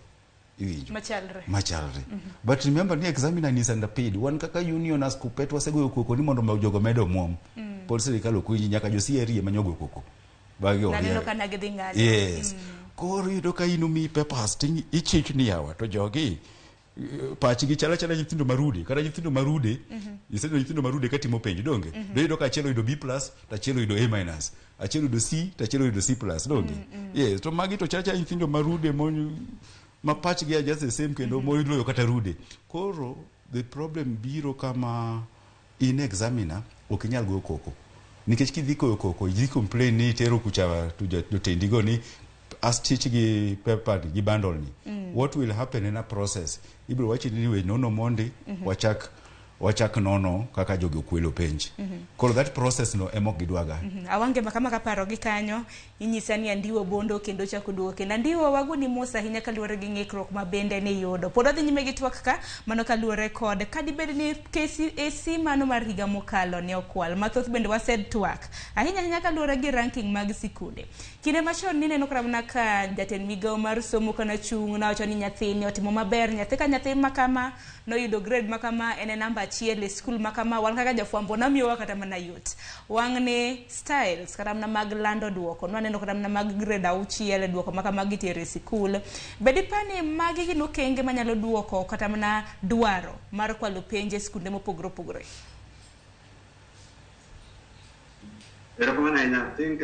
machalre but remember ni examiner ni underpaid wan kaka union as kupetwa sego koko ni mondo jogo medo muom police serikal okunyi nyaka jo CRE manyogo koko bagi nano kana gidingado yes koro ido ka inumi papers ting ichich ni yawa to jogi pachi gi chala nyithindo marude kata nyithindo marude isedo nyithindo marude katimo penj donge do ido ka achielo ido B+ ta achielo ido A-, achielo ido C ta achielo ido C+ donge yes to magi to chala nyithindo marude monyu ma patch gi just the same kendo moyudo kata rude. Koro the problem biro kama in examiner okinyal go koko nikech kidhi koyo koko ji complain ni tero kucha to tendigo ni as teach gi paper gi bundle ni what will happen in a process ibro wachi ni we nono monde wachak nono kaka jogi okwelo penj koro that process no emok gidwaga awange makama kaparo gi kanyo inyisa ni Andiwo bondo kendo chako duoke na Andiwo wago ni mosa hinya kaluore gi ng'ikruok mabende ne yudo pod odhi nyime gi twak ka mano kaluore kod kadibed ni KCSE mano mar higa mokalo ne okwal mathoth bende wased twak ahinya kaluore gi ranking mag sikunde kinde machon ni neno kramna ka jatend migao mar somo kana chung na wacho ni nyathini otimo maber nyathi ka nyathi makama no yudo grade makama ene namba 1 e school makama wan kaka jafwambo namiyowa kata mana yot wangne styles kata mana mag lando duoko nwaneno kata mana mag grade 6 duoko makama gitere school bedi pani magi gino kenge manyalo duoko kata mana dwaro mar kwalo penje skunde mopogore Erokamano ahinya. I think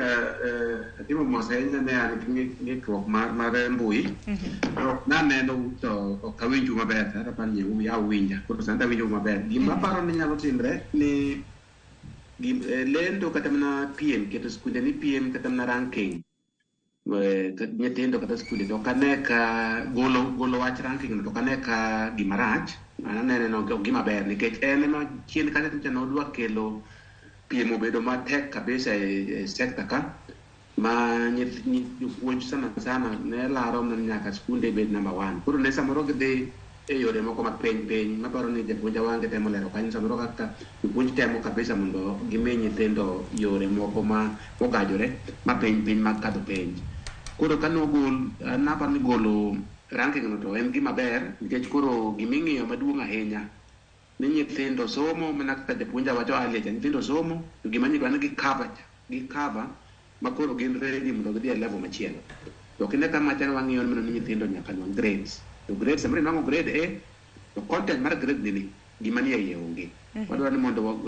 atimo mos ahinya ne an gi ng'ikruok mar mbui. Naneno to ok awinju maber kata pan nyewu ya winja. Koro santa winjo maber. Gima paro ni nyalo timre ni lendo kata mana PM keto skunde ni PM kata mana ranking. Nyithindo kata skunde to kane ka golo wach ranking to kane ka gima rach. Aneno gima ber nikech en ema chien kata tichano odwa kelo pimo bedo matek kabisa e sekta ka ma jopuonj sana ne laro man nyaka skunde bed number 1 koro ne samoro gidhi e yore moko ma peny maparo ni japuonja wange temo lero kanyo samoro kaka jopuonj temo kabisa mondo gimi nyithindo yore moko ma ogajore ma peny makadho penj koro kanogol naparo ni golo ranking no to en gima ber nikech koro giming'iyo maduong' ahinya ni nyithindo somo mana kaka japuonja wacho alecha nyithindo somo to gima nyidwa ni gikaba makoro gin ready mondo gidhi e level machielo to kinde kama chano wang'iyo ni nyithindo nyaka nwang grades to grades samoro nwang'o grade A to content mar grade ni gima ni e onge wadwa ni mondo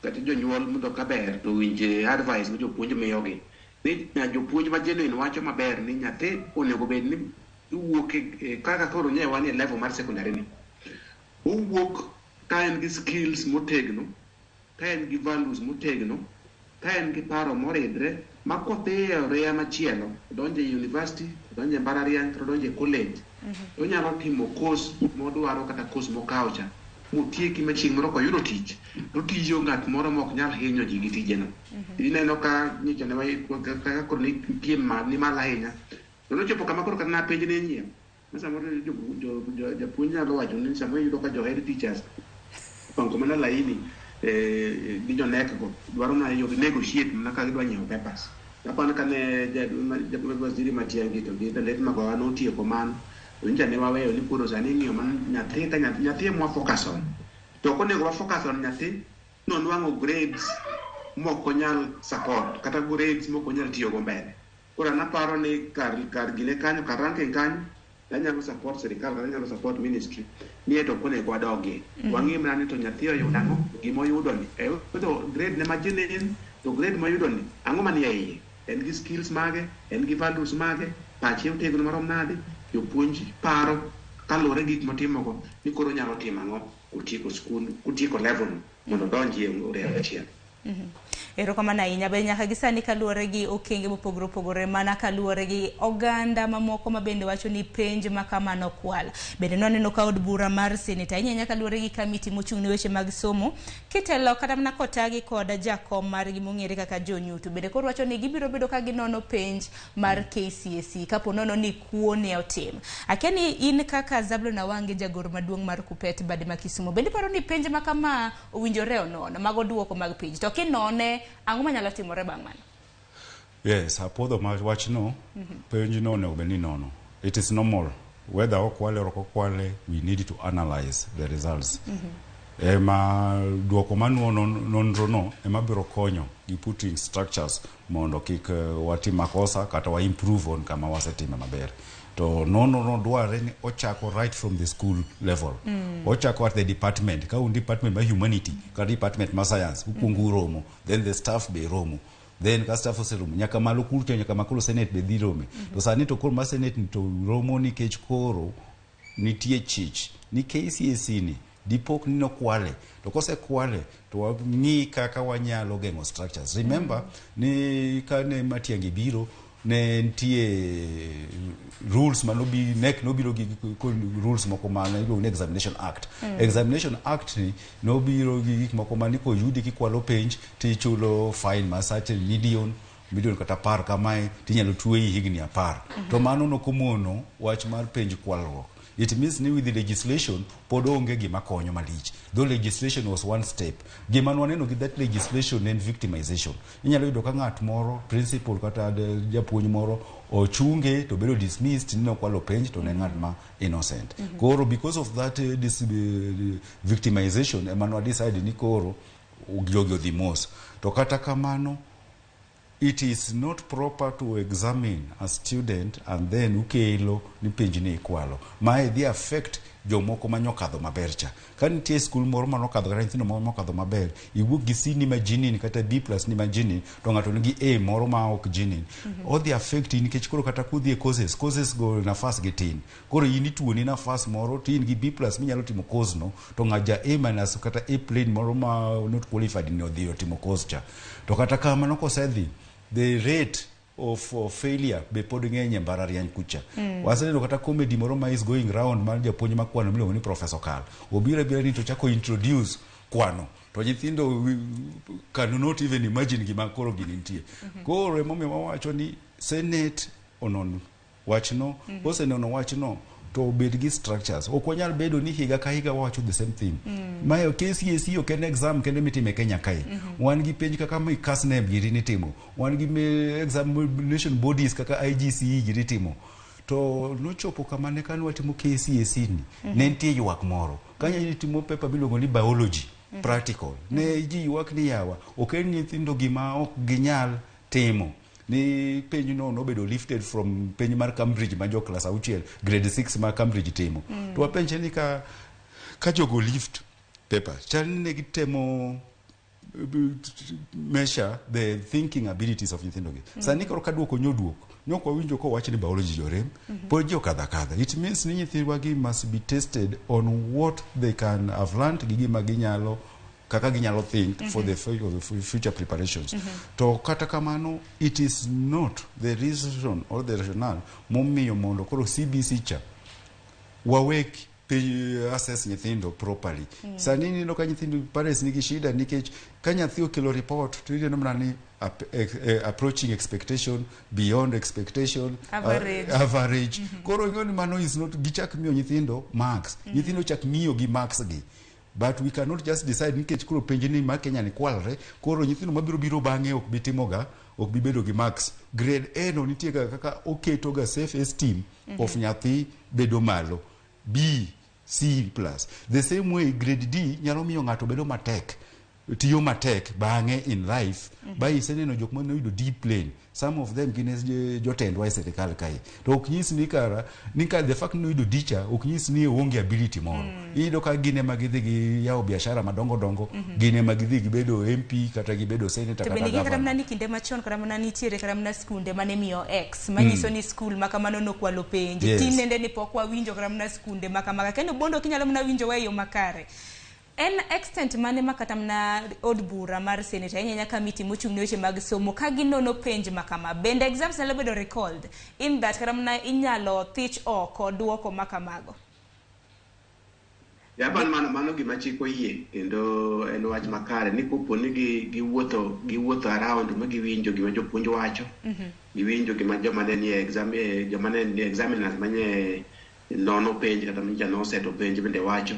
kata jonyuol mondo kaber to winje advice ma jopuonj miyogi ni jopuonj ma genuine wacho maber ni nyathi onego bed ni wuok kaka koro nyewe wan e level mar secondary ni owuok ka en gi skills motegno ka en gi values motegno ka en gi paro moridre ma kodhi e oreya machielo donje university donje mbalariany to donje college onyalo timo course modwaro kata course mokawo cha motieki ma chieng' moro koyudo tich to tiyo ng'at moro mok nyal hinyo ji gi tijeno ineno ka nyicho ne kaka koro ni piem ni mal ahinya to nochopo kama koro kata na penj ne nyien samoro japuonj nyalo wacho ni samoro yudo ka jo head teachers pango mana laini gi jonek go dwaro na yo negotiate na ka gidwa nyiewo papers apana kane waziri Matiang'i to gi let mago ano tieko man winja ne waweyo ni kuro sani ng'iyo man nyathi mwa focus on to konego wa focus on nyathi no nwang'o grades moko nyal support kata grades moko nyal tiyo go mbele koro naparo ni kar gine kanyo kar ranking kanyo anyalo support sirikal kata anyalo support ministry nie to konego wadogi wang'i mana ni to nyathi oyudo ang'o gima oyudo ni to grade ne majinin to grade moyudo ni ang'o manie iye en gi skills mage en gi values mage pache otegno marom nade jopuonj paro kaluwore gik motimogo ni koro nyalo timo ang'o kutieko skul kutieko level mondo donji e ore achiel. Erokamano ahinya. Be nyaka gisani kaluwore gi okenge mopogore opogore mana kaluwore gi oganda mamoko ma bende wacho ni penj ma kamano kwala. Bende noneno ka od bura mar Senate ahinya nyaka kaluwore gi kamiti mochung' ne weche mag somo kitelo kata mana kotagi koda jakom mar gi mong'ere kaka Jonyuto. Bende koro wacho ni gibiro bedo ka ginono penj mar KCSE kapo nono ni kuo ne otim. Akia ni in kaka Zablon Awange jagoro maduong' mar Kupet bade ma Kisumo bende paro ni penj ma kama owinjore onono mago duoko mag penj to kinone ang'o manyalo timore bang' mano? Yes, apodho ma wachno penj no onego bed ni nono. It is normal whether okwale or okwale, we need to analyze the results. Ema duoko manuono nonro no ema biro konyo gi putting structures mondo kik watim makosa kata wa improve on kama wasetime maber. To no dware ni ochako right from the school level. Ochako at the department, ka un department ma humanity, ka department ma science, ukungu romo, then the staff be romo. Then ka staff oseromo nyaka malo kulto nyaka makolo senate be dhi rome. To sani to koro ma senate to romo nikech koro nitie chich ni KCSE ni dipok ni nokwale to kose kwale to ng'i kaka wanyalo geng'o structures. Remember ni kane Matiang'i biro ne ntie rules manobi nek nobiro gi rules moko mana iluongo ni Examination Act. Examination Act ni nobiro gi gik moko mani ko yudi kikwalo penj tichulo fine ma certain million kata par kamae tinyalo tuweyi higni 10. To mano nokomono wach mar penj kwalruok. It means ni with the legislation pod onge gima konyo malich. Though legislation was one step. Gima nwaneno gi that legislation and victimization. Inyalo yudo ka ng'at moro, principal kata japuonj moro ochunge to bedo dismissed ni nokwalo penj to ne ng'at ma innocent. Koro because of that this victimization emano decide ni koro jogi odhi mos. To kata kamano it is not proper to examine a student and then ukelo ni penj ni ikwalo. Mae dhi affect jomoko manyokadho maber cha. Ka nitie skul moro manokadho kata nyithindo moro manokadho maber, iwuok gi C ni ma jinin kata B+ ni ma jinin, to ng'ato nigi A moro ma ok jinin. Odhi affect nikech koro kata kudhi e courses go nafas gi tin. Koro in ituoni nafas moro to in gi B+ minyalo timo course no, to ng'aja A- kata A+ moro ma not qualified ni odhi timo course cha. To kata kamano kosedhi the rate of failure be pod ng'eny mbalariany kucha. Waseneno kata comedy moro ma is going round mar japuonj makwano miluongo ni Professor Karl. Obiro ni to chako introduce kwano. To nyithindo cannot even imagine gima koro gini nitie. Koro emomiyo wawacho ni Senate onon wachno, osenono wachno to bed gi structures. Ok wanyal bedo ni higa ka higa wacho the same thing. Mayo KCSE ok en exam kende mitime Kenya kae. Wan gi penj kaka mi KASNEB giri nitimo. Wan gi examination bodies kaka IGCE giri timo. To nochopo kamane kan watimo KCSE ni. Ne nitie ywak moro. Kanya nitimo paper miluongo ni biology practical. Ne ji ywak ni yawa. Ok en nyithindo gima ok ginyal timo. Ni penj no nobedo lifted from penj mar Cambridge ma jo class 6 grade 6 ma Cambridge timo. To wapenje ni ka jogo lift paper chani ne gitemo measure the thinking abilities of nyithindo gi. Sani koro ka duoko nyoko winjo ko wach ni biology jorem pod jo kadha. It means ni nyithindwa gi must be tested on what they can have learned gi gima ginyalo kaka ginyalo think for the future preparations. To kata kamano it is not the reason or the rationale momiyo mondo koro CBC cha wawek assess nyithindo properly. Sani nino ka nyithindo parents nigi shida nikech ka nyathi okelo report to ile namna ni approaching expectation, beyond expectation, average. Koro ngoni mano is not gichak miyo nyithindo marks. Nyithindo chak miyo gi marks gi but we cannot just decide nikech koro penj ni ma Kenya ni kwalre, koro nyithindo mabiro bang'e ok bi timoga, ok bi bedo gi marks. Grade A no nitie kaka oketo ga self esteem of nyathi bedo malo. B, C plus. The same way grade D nyalo miyo ng'ato bedo matek, tiyo matek bang'e in life. Ba iseneno jok mane oyudo D plane, some of them gine jotendwa e serikal kae, to ok nyis ni kara the fact ni oyudo D cha ok nyis ni onge ability moro. Iyudo ka gine magidhi gi yawo biashara madongo dongo, gine magidhi gibedo MP kata gibedo senator kata governor. Kata mana ni kinde machon kata mana nitiere kata mana skunde mane miyo X manyiso ni skul makamano nokwalo penj. Tinende ni pok wawinjo kata mana skunde makamaga kendo bondo kinyalo mana winjo weyo makare. En extent mane makata mna od bura mar senator nyanya committee mochung'ne weche mag somo ka ginono penj makama bende exams nyalo bedo recalled in that kata mna inyalo thich oko duoko makamago. Yaban mano gima chiko yie kendo en wach makare ni kopo ni giwuotho around ma giwinjo gima jopuonj wacho, giwinjo gima joma ne nie examiners manye nono penj kata mija no seto penj bende wacho,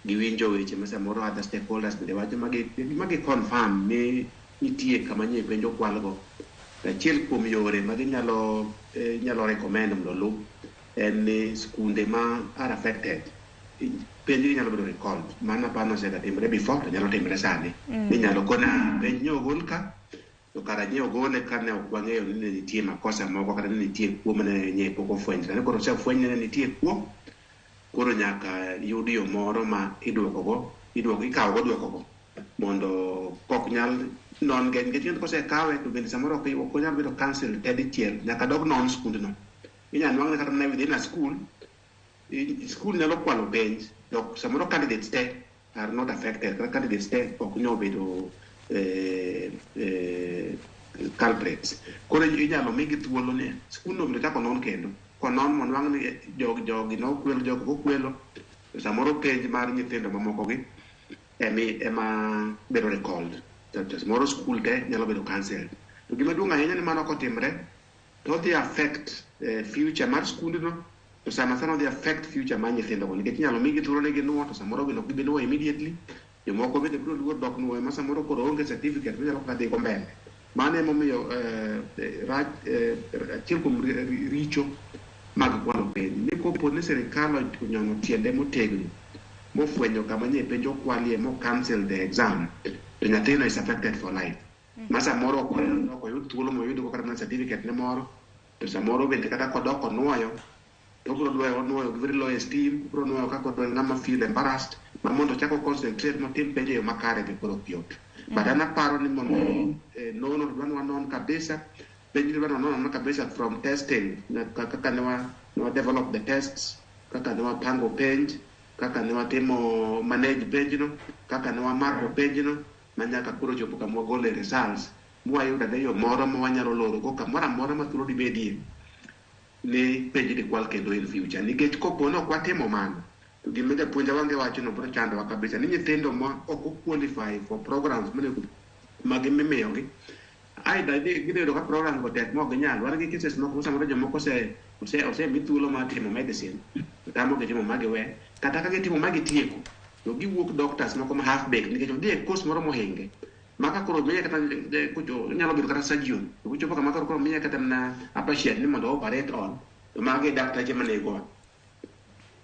giwinjo weche ma samoro other stakeholders bende wacho magi confirm ni nitie kama nye penjo kwalgo. Achiel kuom yore ma ginyalo recommend mondo lu en ni skunde ma are affected penj nyalo bedo recalled. Mana pano osetimore before to nyalo timore sani. Inyalo kona penj nyogol ka to kara nyogole ka ne ok wang'eyo ni nitie makosa moko kata ni nitie kuo mane nye pok ofwenyre. Ne koro osefwenyre ni nitie kuo, koro nyaka yud yo moro ma ikawo go duoko go mondo kok nyal non gen get kose kawe to bende samoro ok nyal bedo cancel tedichiel nyaka dog non skund no. Inyalo nwang'ne kata na within a school nyalo kwalo penj to samoro candidates te are not affected kata candidates te ok nyalo bedo culprits. Koro inyalo migi thuolo ni skund no bende chako non kendo konon mon wang ni jogi no kwelo jogo go kwelo samoro penj mar nyithindo mamoko gi ema bedo recalled to samoro school te nyalo bedo cancelled. To gima duong' ahinya ni mano kotimre to dhi affect future mar school no, to sama dhi affect future mar nyithindo go nikech nyalo migi thuolo ni ginuo to samoro gino gibe nuo immediately, jomoko bende biro luor dok nuo ma samoro koro onge certificate nyalo kata dhi go mbele. Mano emomiyo achiel kuom richo mag kwalo penj ni kopo ni serikal onyono tiende motegno mofwenyo kama nye penjo kwalie mo cancel the exam to nyathino is affected for life. Ma samoro ok oyud thuolo moyudo kata na certificate ne moro, to samoro bende kata kodok onuoyo to biro nuoyo gi very low esteem, biro nuoyo kaka odwa ng'ama feel embarrassed ma mondo chako concentrate motim penjo yo makare be koro piot. But anaparo ni mondo nono dwanwa non kabisa penj nono kabisa from testing kaka ne develop the tests, kaka ne pango penj, kaka ne timo manage penj no, kaka ne marko penj no, manyaka kuro chopo kama gole results mwayuda ne yo moro ma wanyalo loro go kamoro amora ma thuolo dibedie ni penj di kwal kendo in future. Nikech kopo no kwatimo mano to gima japuonja wange wacho no biro chandowa kabisa ni nyithindo ma ok qualify for programs ma gimiyogi aidha gideyudo ka program go tek mok ginyal. Wan gi cases moko samoro jomoko osemi thuolo mar timo medicine tamogi timo magiwe, kata ka gitimo magitieko to giwuok doctors moko ma half baked nikech odhi e course moro mohinge maka koro miye kata kucho nyalo bedo kata surgeon to kucho kama koro miye kata na appreciate ni mondo operate on to mage daktache manego.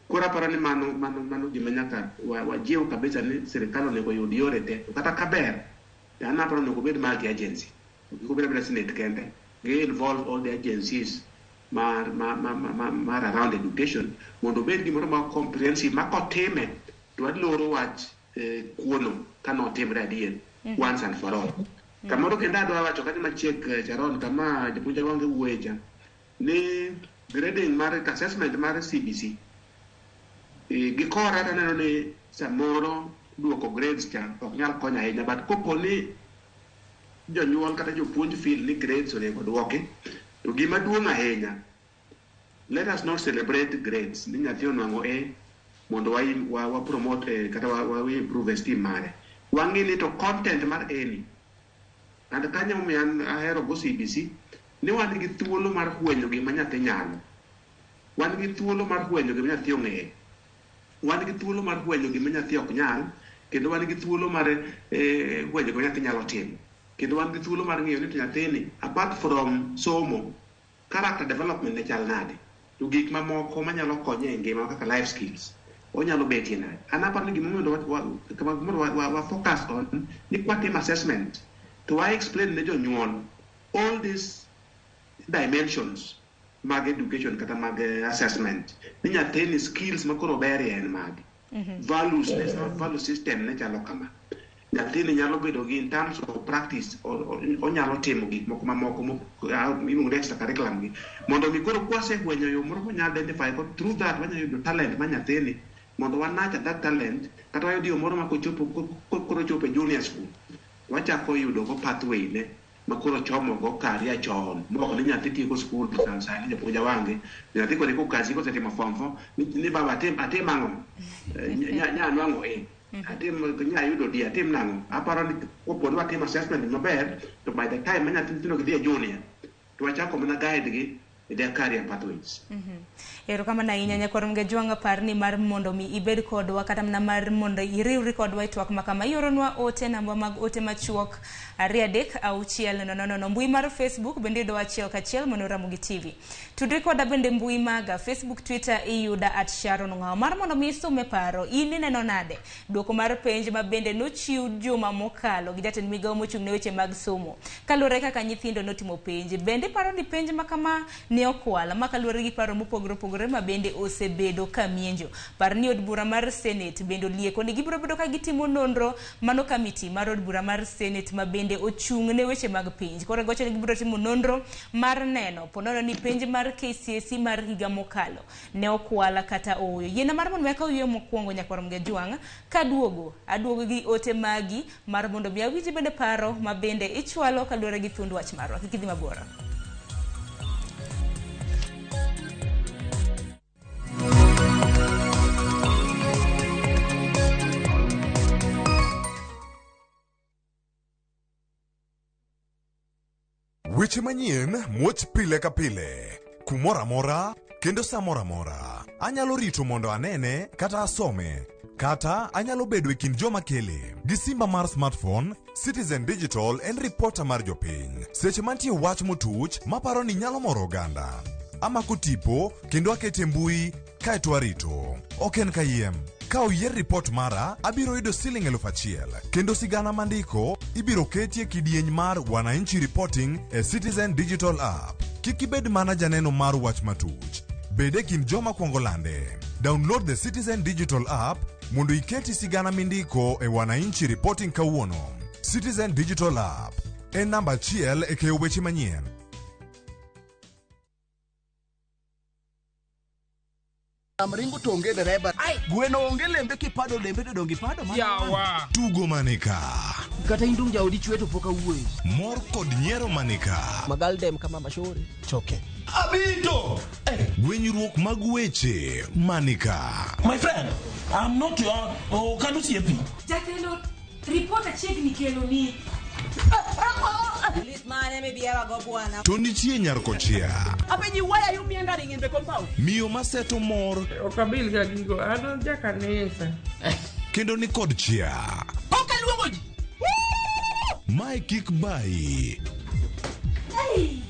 Kora para ni mano gima nyaka wajiw kabisa ni serikal onego yud yore te kata kaber ana paro onego bed multi agency, ko bed senate kende ge involve all the agencies mar around education mondo bed gimoro ma comprehensive ma kotime to adloro wach kuono kano timre adier once and for all. Kamoro kenda adwa wacho kati machiek charon kama japuonja wange wueja ni grading mar assessment mar CBC gikora taneno ni samoro duoko grades cha ok nyal konyo ahinya, but kopo ni jonyuol kata jopuonj feel ni grades onego duoki to gima duong' ahinya, let us not celebrate grades ni nyathi onwang'o A mondo wa promote kata wa improve esteem mare. Wang'i ni to content mar A ni and kanyo momiyo an ahero go CBC ni wan gi thuolo mar fwenyo gima nyathi nyalo, wan gi thuolo mar fwenyo gima nyathi ong'eyo, wan gi thuolo mar fwenyo gima nyathi ok nyal kendo wan gi thuolo mar wejo go nyathi nyalo timo, kendo wan gi thuolo mar ng'iyo ni to nyathini apart from somo, character development ne chal nade, to gik mamoko manyalo konye e ngima kaka life skills onyalo betie nade. An aparo ni gimomiyo wa focus on ni kwatim assessment to I explain ne jonyuol all these dimensions mag education kata mag assessment, ni nyathini skills makoro berie en mag values, value system ne chalo kama. Nyathini nyalo bedo gi in terms of practice, onyalo timo gik moko mamoko iluongo ni extra curriculum gi, mondo mi koro kwasefwenyo yo moro monyalo identify through that wanyalo yudo talent ma nyathini, mondo wa nurture that talent, kata wayudo yo moro ma koro chopo junior school, wachako yudo go pathway ne makoro chomo go career chon, moko ni nyathi tieko school sani japuonja wange, nyathi kore ko kazi kosetimo form 4 ni baba atim ang'o, nyanwang'o atim nyayudo di atim nang'o. Aparo ni kopod watim assessment maber, to by the time ma nyithindo gidhi e junior to wachako mana guide gi e their career pathways. Erokamano ahinya Nyakwaru Mgejwang', parni mar mondo mi ibed kodwa kata mana mar mondo iriwri kodwa e twak makama, ioronwa ote, namba mag ote machuok 23600, mbui mar Facebook bende yudo achiel kachiel mono Ramogi TV. Tudri koda bende mbui maga Facebook, Twitter iyuda @SharonNg'ao. Mar mondo mi isume paro, in ineno nade duoko mar penj ma bende nochiw juma mokalo gi jatend migawo mochung' ne weche mag somo kaluwore kaka nyithindo notimo penj. Bende paro ni penj makama ne okwala makaluwore gi paro mopogore ma bende osebedo kamienjo. Par ni od bura mar Senate bende lieko ni gibiro bedo ka gitimo nonro mano kamiti mar od bura mar Senate ma bende ochung' ne weche mag penj. Koro gocho ni gibiro timo nonro mar neno ponono ni penj mar KCSE mar higa mokalo ne okwala kata oyo. Yiena mar mondo meka uyo mokwongo Nyakwaru Mgejwang', kaduogo gi ote magi mar mondo mi awinji bende paro ma bende ichwalo kaluwore gi thund wach marwa. Kidhi mabor. Weche manyien muoch pile ka pile, kumora mora kendo samora mora. Anyalo rito mondo anene kata asome, kata anyalo bedo e kind joma kele. Gi simba mar smartphone, Citizen Digital en reporter mar jopiny. Seche mantie wach motuch maparo ni nyalo moro oganda, amako tipo kendo akete mbui kaeto arito. Ok en kayiem. Ka oyier report mara, abiro yudo Sh1,000 kendo sigana mandiko ibiro ketie kidieny mar Wananchi Reporting e Citizen Digital App. Kik ibed mana janeno mar wach matuch, bede kind joma kwongo lande. Download the Citizen Digital App mondo iketi sigana mindiko e Wananchi Reporting kawuono. Citizen Digital App en namba achiel e keyo weche manyien. Amringo tonge dereba. Gweno onge lembe kipado lembe to dongi pado ma. Yawa. Tugo manika. Kata indung jaodi chweto poka wuoi. Mor kod nyiero manika. Magal dem kama mashori. Choke. Abito. Gwenyruok mag weche manika. My friend, I'm not your Kanusi. Jatelo, report achiegni kelo ni. Police man may be able to go bwana. To nitie Nyarkochia. Apenyi why are you meandering in the compound? Miyo maseto mor. Okabil ga gigo, ano jakanisa. Kendo ni kod chia. Poka luongo ji. Mae kik bai. Hey!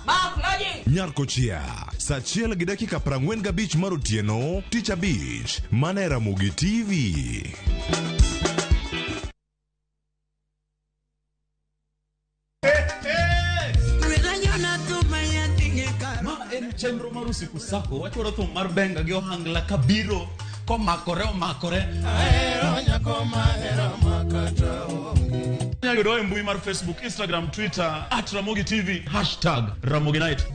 Mark Logic. Nyarkochia. Saa 1:45 mar otieno, Tich Abich, mana Ramogi TV. Chenro mar usiku sako wachoro thum mar benga gi ohangla kabiro komakore ahero nyako mahero makata onge. Nyayudo e mbui mar Facebook, Instagram, Twitter @Ramogi TV #Ramogi Night.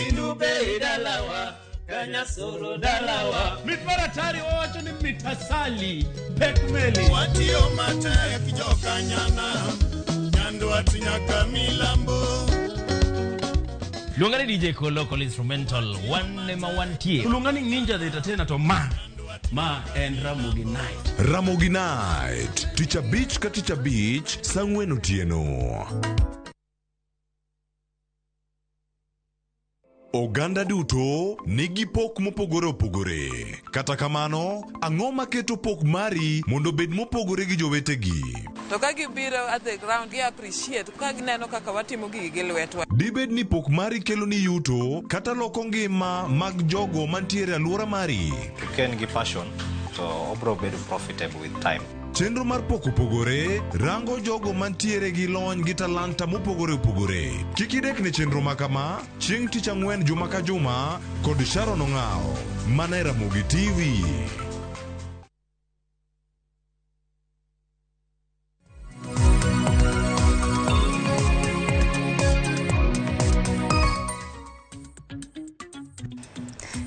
Indube idalawa kanyasoro dalawa Mitmara tari wacho ni mitasali pekmeli watio mate kijoka nyana nyandwati nyaka milambo. Luongani DJ Local Instrumental one ma wantie. Luongani Ninja the Entertainer to ma en Ramogi Night. Ramogi Night, Tich Abich ka Tich Abich, Sang'wen otieno. Oganda duto nigi pok mopogore opogore. Kata kamano, ang'o maketo pok mari mondo bed mopogore gi jowetegi? To ka gibiro at the ground gi appreciate ka gineno kaka watimo gigi gi lwetwa. Dibed ni pok mari kelo ni yuto kata loko ngima mag jogo mantiere alwora mari. Ken gi passion to obro bedo profitable with time. Chenro mar pok opogore rango jogo mantiere gi lony gi talanta mopogore opogore. Kik idek ne chenro makama chieng' tich ang'wen juma ka juma kod Sharon Ong'ao. Mana e Ramogi TV.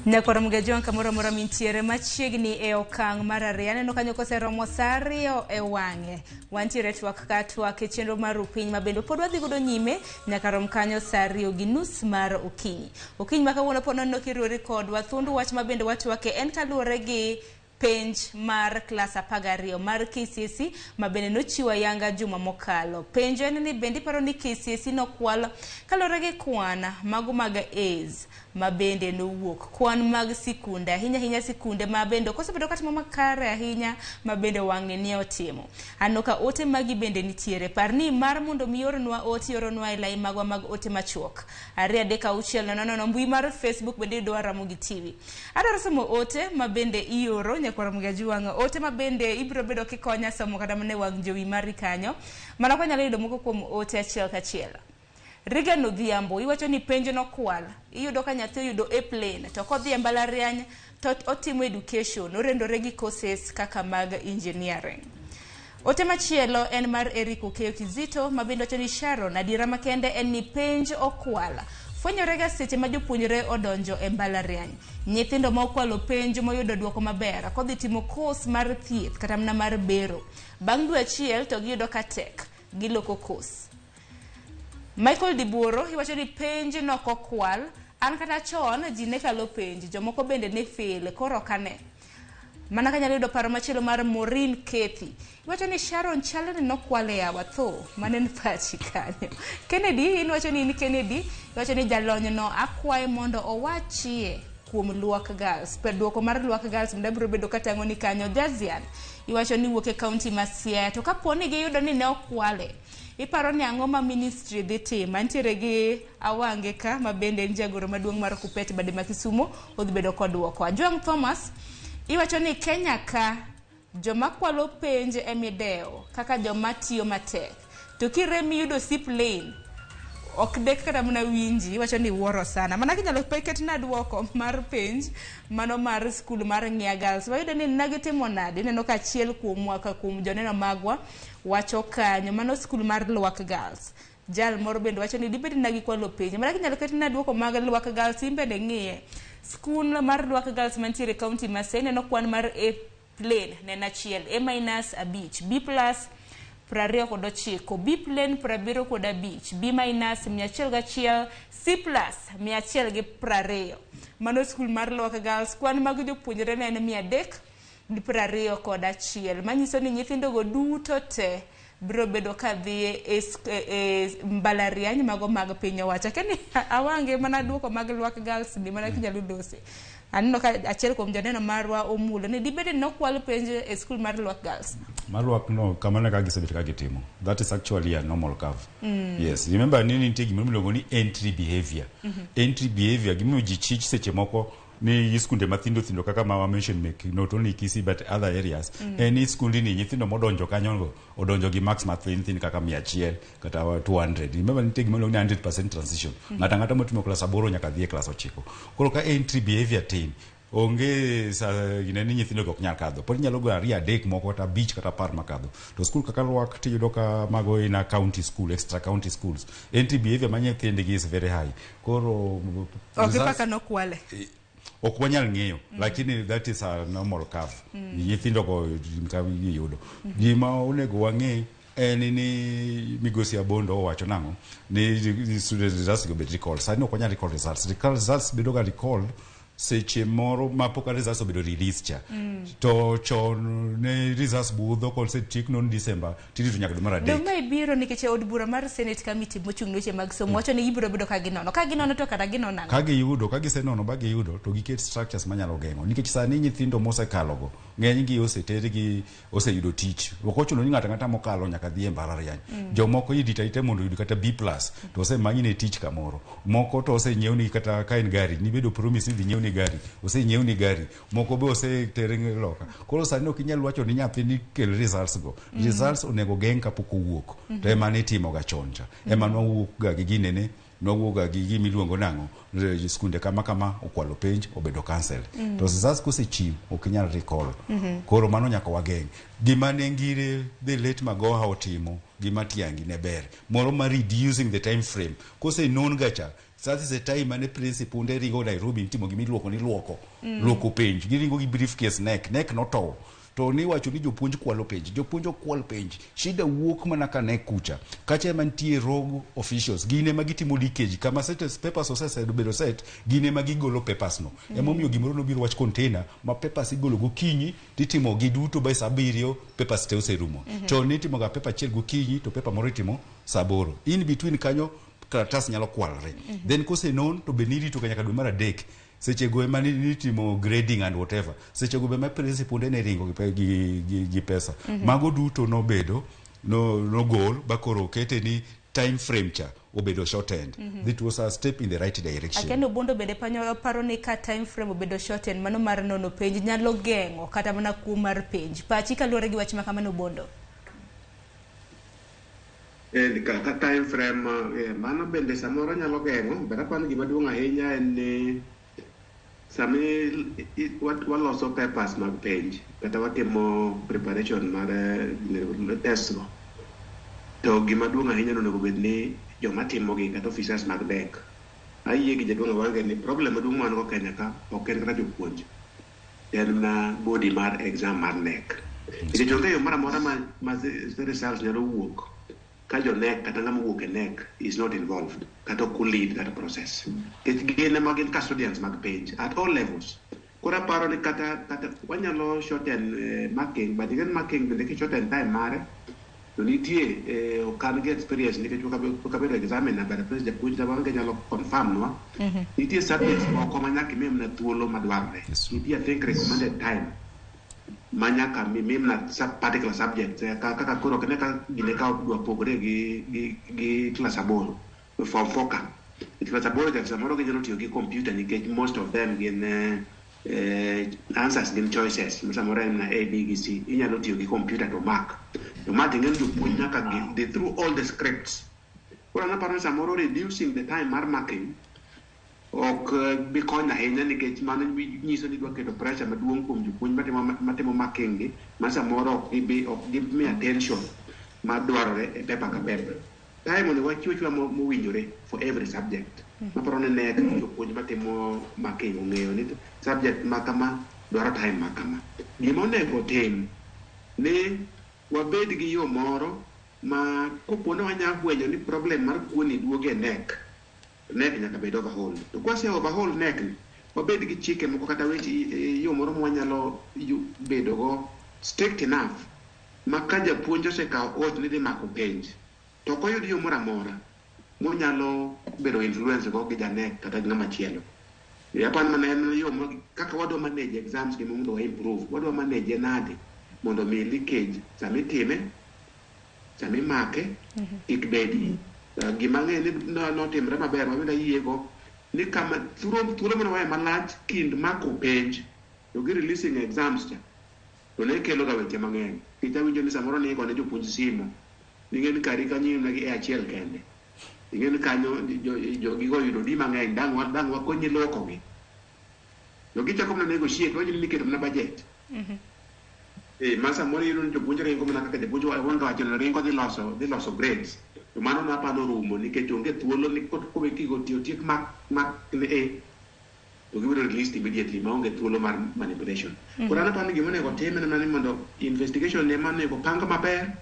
Nyakora mgejon kamoro mora mintiere machiegni e okang' mar ariyo. Aneno kanyo koseromo saa 2 e wang'e. Wantiere twak ka twak e chenro mar Upiny ma bende pod wadhi godo nyime nyaka rom kanyo saa 2:30 mar okinyi. Okinyi ma kawuono pod nonno kiriwori kodwa thundu wach ma bende watwake en kaluwore gi penj mar klas 12 mar KCSE ma bende nochiwa yanga juma mokalo. Penjo en ni bende paro ni KCSE nokwal kaluwore gi kwan mago mag A's ma bende nowuok kwan mag sikunde ahinya sikunde ma bende kosebedo katimo makare ahinya ma bende wang'e ni otimo. Anno ka ote magi bende nitiere parni mar mondo miornwa ote oronwa e lai magwa mag ote machuok 236 mbui mar Facebook bende idwa Ramogi TV. Adwaro somo ote ma bende ioro nyakwa Ramogi ajuwanga ote ma bende ibiro bedo kikonya somo kata mane wang jowi mari kanyo mana kwa nyalo yudo moko kuom ote achiel kachiel. Regan Odhiambo iwacho ni penjo no kwal iyudo ka nyathi yudo A plane to kodhi e mbalariany to otimo education orendore gi courses kaka mag engineering. Ote machielo en mar Eric Okeyo Kizito ma bende wacho ni Sharon adiera makende en ni penj okwala fwenyore ga seche ma jopuonjre odonjo e mbalariany. Nyithindo ma okwalo penj moyudo duoko maber kodhi timo course mar thieth kata mna mar bero bang' dwe achiel to giyudo ka tek giloko course. Michael Dibuoro iwacho ni penj no kokwal an kata chon ji ne kalo penj jomoko bende ne fail koro kane mana kanyalo yudo paro machielo mar Maureen Kethi iwacho ni Sharon chalo ni nokwale yawa tho manen pachi kanyo. Kennedy iwacho ni Kennedy iwacho ni jalony no akwaye mondo owachie kuom Luak Girls duoko mar Luak Girls mdabro bedo katango ni kanyo. Jazian iwacho ni wuok e county ma Siaya to kaponi giyudo ni ne okwale iparo ni ang'o ma ministry dhi timo. Antiere gi Awange ka ma bende en jagoro maduong' mar Kupet bade ma Kisumo odhi bedo kod duoko. Ajwang Thomas iwacho ni Kenya ka joma kwalo penj emideo kaka joma tiyo matek to kiremi yudo sip lane ok dek kata mna winji iwacho ni wuoro sana mana kinyalo peket na duoko mar penj mano mar skul mar Ng'ia Girls wayudo ni nagetimo nade neno ka achiel kuom mwaka kuom joneno magwa wacho kanyo mano skul mar Luak Girls. Jal moro bende wacho ni dibedi nagi kwalo penj mana kinyalo ket na duoko mag Luak Girls imbe ne ng'iye skul mar Luak Girls mantiere county ma Siaya neno kwan mar A plane nena achiel A- 5 B+ 29 B plane 75 B- 101 C+ 120 mano skul mar Luak Girls. Kwan mag jopuonjre ne en 321 manyiso ni nyithindo go duto te biro bedo ka dhi e mbalariany mago mag piny owacho. Keni Awange mana duoko mag Luak Girls ni mana kinyalo dose anno ka achiel kuom joneno marwa omulo ni dibede no kwalo penj e skul mar Luak Girls. Maluak no kamane ka gisebet ka gitimo. That is actually a normal curve. Yes, remember nini nitie gima miluongo ni entry behavior. Entry behavior gima ji chich seche moko ni iskunde mathindo kaka ma mention make not only Kisii but other areas. Any school ni nyithindo modonjo kanyo odonjo gi max mathin kaka 100 kata 200. Remember nitie gima miluongo ni 100% transition. Ngata motimo class 8 nyaka dhi e class 9. Koro ka entry behavior tin onge sa gineni nyithindo ok nyal kadho pod nyalo go 2 adek moko kata beach kata par makadho to school kaka Luak tiyudo ka mago ina county school extra county schools entry behavior ma nyithindgi is very high koro okay paka no kwale ok wanyal ng'eyo lakini that is a normal curve nyithindo go yudo gima onego wang'e en ni Migosi Abondo owacho nang'o ni students results go bet recall sani ok wanyal recall results bedo ga recalled seche moro ma pok results obedo release cha to chon ne results budho kod setik non December tirito nyaka dwe mar adek. Dong mai biro nikech od bura mar Senate Committee mochung' weche mag somo wacho ni ibiro bedo ka ginono to kata ginono ka giyudo ka gisenono ba giyudo to giket structures manyalo geng'o nikech sani nyithindo mosekalogo ng'eny gi osetergi oseyudo tich ok ochuno ni ng'ata mokalo nyaka dhi e mbalariany. Jomoko idita mondo oyud kata B+ to osemanyi ne tich kamoro, moko to osenyiew ni kata ka en gari ni bedo promise ni dhi nyiew ni gari, osenyiew ni gari, moko be osetere loka. Koro sani ok inyal wacho ni nyathi ni kel results go. Results onego geng' kapok owuok to ema ne itimo ga chon cha, ema nwawuok ga gi ginene nwawuoga gi gimiluongo nang'o skunde kama okwalo penj obedo cancel to results kosechiw ok inyal recall. Koro mano nyaka wageng'. Gima ne ngire the late Magoha otimo gima tiangi ne ber moro ma reducing the time frame kose non gacha. That is the time mane principal nde ringo Nairobi timo gimiluoko ni luoko penj giringo gi briefcase nek notow to ni wacho ni jopuonj kwalo penj, jopuonj okwal penj, shida wuok mana ka ne kucha kacha mantie rogue officials gine ma gitimo leakage kama set papers osesedo bedo set gine ma gigolo papers no emomiyo gimoro no biro wach container ma papers igolo gokinyi titimo gi duto by saa 7 papers te oserumo to nitimo ga paper achiel gokinyi to paper moro itimo saa 8 in between kanyo karatas nyalo kwalre then kose non to beniri to nyaka dwe mar adek seche go ema nitimo grading and whatever seche go be ma principal ne ringo gi pesa mago duto nobedo no goal bakoro kete ni time frame cha obedo shortened. That was a step in the right direction. Akendo bondo bede panyo paro ni ka time frame obedo shortened mano mar nono penj nyalo geng'o kata mana kuo mar penj pachi kaluwore gi wach ma kamano bondo. Ka time frame mano bende samoro nyalo geng'o bera pan gima duong' ahinya en ni sami waloso papers mag penj kata watimo preparation mar test go to gima duong' ahinya onego bed ni joma timo gi kata officers mag DEC ayie gi jaduong' wange ni problem maduong' man go Kenya ka ok en kata jopuonj en na body mar exam mar NEC nikech onge yo moro amora ma results nyalo wuok ka jo NEC kata ng'ama wuok e NEC is not involved kata ok lead that process gin ema gin custodians mag page at all levels. Kora paro ni kata wanyalo shorten marking but again marking bende ki shorten time mare to nitie okan get experience nikech okabedo examiner but president japuonj ta wange nyalo confirm no nitie subjects moko manyaka imem na thuolo madwarre nitie I think recommended time manyaka mim na particular subject kaka koro kene ka gine ka dwa pogre gi class 8 form 4 ka class 8 ja samoro gi tiyo gi computer nikech most of them gin answers gin choices samoro na A B G C inyalo tiyo gi computer to mark ng'en jopuonj nyaka they through all the scripts koro na paro samoro reducing the time mar marking ok bi konya ahinya nikech mano nyiso ni dwa keto pressure maduong' kuom jopuonj matimo marking gi ma samoro ok give me attention madwarore e paper ka paper. Time onego wachiw mowinjore for every subject maparo ne nek jopuonj matimo marking ong'eyo ni subject ma kama dwaro time ma kama. Gima onego tim ni wabed gi yo moro ma kopo ne wanyalo fwenyo ni problem mar kuoni duoge NEC nyaka bed overhaul to kwase overhaul NEC ni wabed gi chike moko kata weche yo moro mwanyalo bedo go strict enough ma ka japuonj osekawo oath ni dhi mako penj to koyud yo moro amora monyalo bedo influence go gi NEC kata ng'ama chielo yapan mana en yo kaka wadwa manage exams gi mondo wa improve wadwa manage nade mondo mi leakage sami time sami make ikbedi gima ng'e ni notimre maber mabenda yiego ni kama thuolo mana wae malach kind mako penj to gi releasing exams cha to ne kelo ga weche mang'eny kita winjo ni samoro ni go ne jopuonj simo ning'eni kari kanyo na gi achiel kende ning'eni kanyo gigo yudo di mang'eny dang wakonyi loko gi to gichako mana negotiate wajini ni keto mana budget masa moro yudo ni jopuonj ringo mana kaka jopuonj wanga wacho ni ringo dhi loso grades to mano na pano rumo nikech onge thuolo ni kobe kigo tiek mak ne to gibiro released immediately maonge thuolo mar manipulation. Kora na pano gima nego tim en ni mondo investigation ne manego panga maber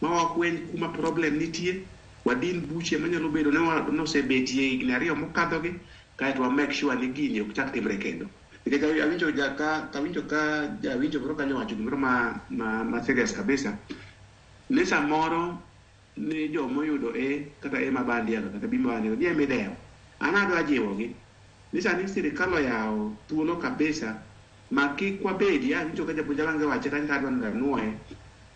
ma wakwen kuma problem nitie wadin buche manyalo bedo ne osebetie higni 2 mokadho gi kae to wa make sure ni gini ok chak timre kendo. Nikech awinjo moro kanyo wacho gimoro ma serious kabisa, ni samoro ni jomo yudo kata mabandiano kata bima bandiano ni mideo. An adwa jiwogi ni sani sirikal oyawo thuolo kabisa ma kik wabedi, awinjo ka japuonj wange wacho kata adwa nganuoye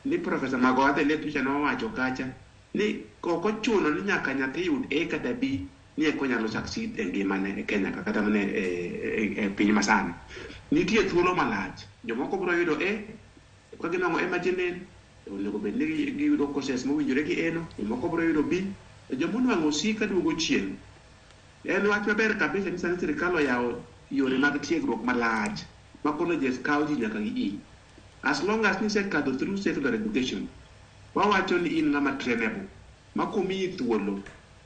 ni Profesa Magoha lecture nowacho kacha ni ok ochuno ni nyaka nyathi yud A kata B ni eko nyalo succeed e ngimane e Kenya kata mane e piny masani. Nitie thuolo malach, jomoko biro yudo A ka ginwang'o margin, onego bed ni giyudo courses mowinjore gi eno, jomoko biro yudo B, jomonwang'o C kaduogo chien. En wach maber kabisa ni sani sirikal oyawo yore mag tiegruok malach ma colleges kawo ji nyaka gi E. As long as nisekadho through secondary education, wawacho ni in ng'ama trainable, ma kumiyi thuolo,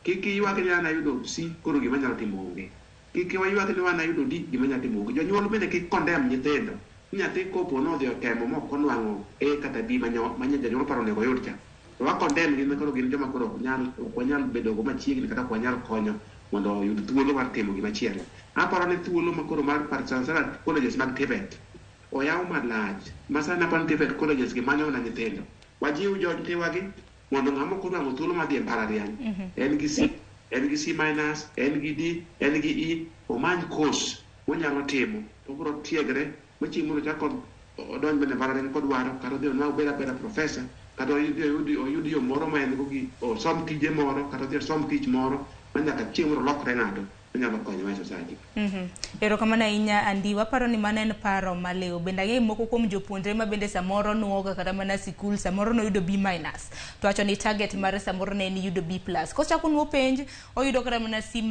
kik iywak ni an ayudo C koro gima nyalo timo onge. Kik iywak ni an ayudo D gima nyalo timo onge. Jonyuol bende kik condemn nyithindo. Nyathi kopo nodhi otemo mok onwang'o A kata B ma janyuol paro onego oyud cha. To wa condemn gin koro gin joma koro ok wanyal bedo go machiegni kata ok wanyal konyo mondo oyud thuolo mar timo gima chielo. Aparo ni thuolo ma koro mar parsara colleges mag TVET oyaw malach. Masana pan TVET colleges gi manyo na nyithindo. Wajiw jotewagi mondo ng'ama ok onwang'o thuolo mar dhi e mbalariany, en gi C, en gi C-, en gi D, en gi E, omany course monyalo timo to biro tiegre machieng' moro chako odonj bende mbalariany kodwaro, kata odhi onwang' beda profesa, kata oyud yo moro ma en go gi osom tije moro, kata odhi osom tich moro ma nyaka chieng' moro lokre ng'ato manyalo konyo e society. Erokamano ahinya Andi, waparo ni mano en paro maliw. Bende ang'eyo moko kuom jopuonjre ma bende samoro nuoga kata mana sikul, samoro noyudo B-, to wacho ni target mare samoro ne en yudo B+. Kochako nuo penj, oyudo kata mana C-,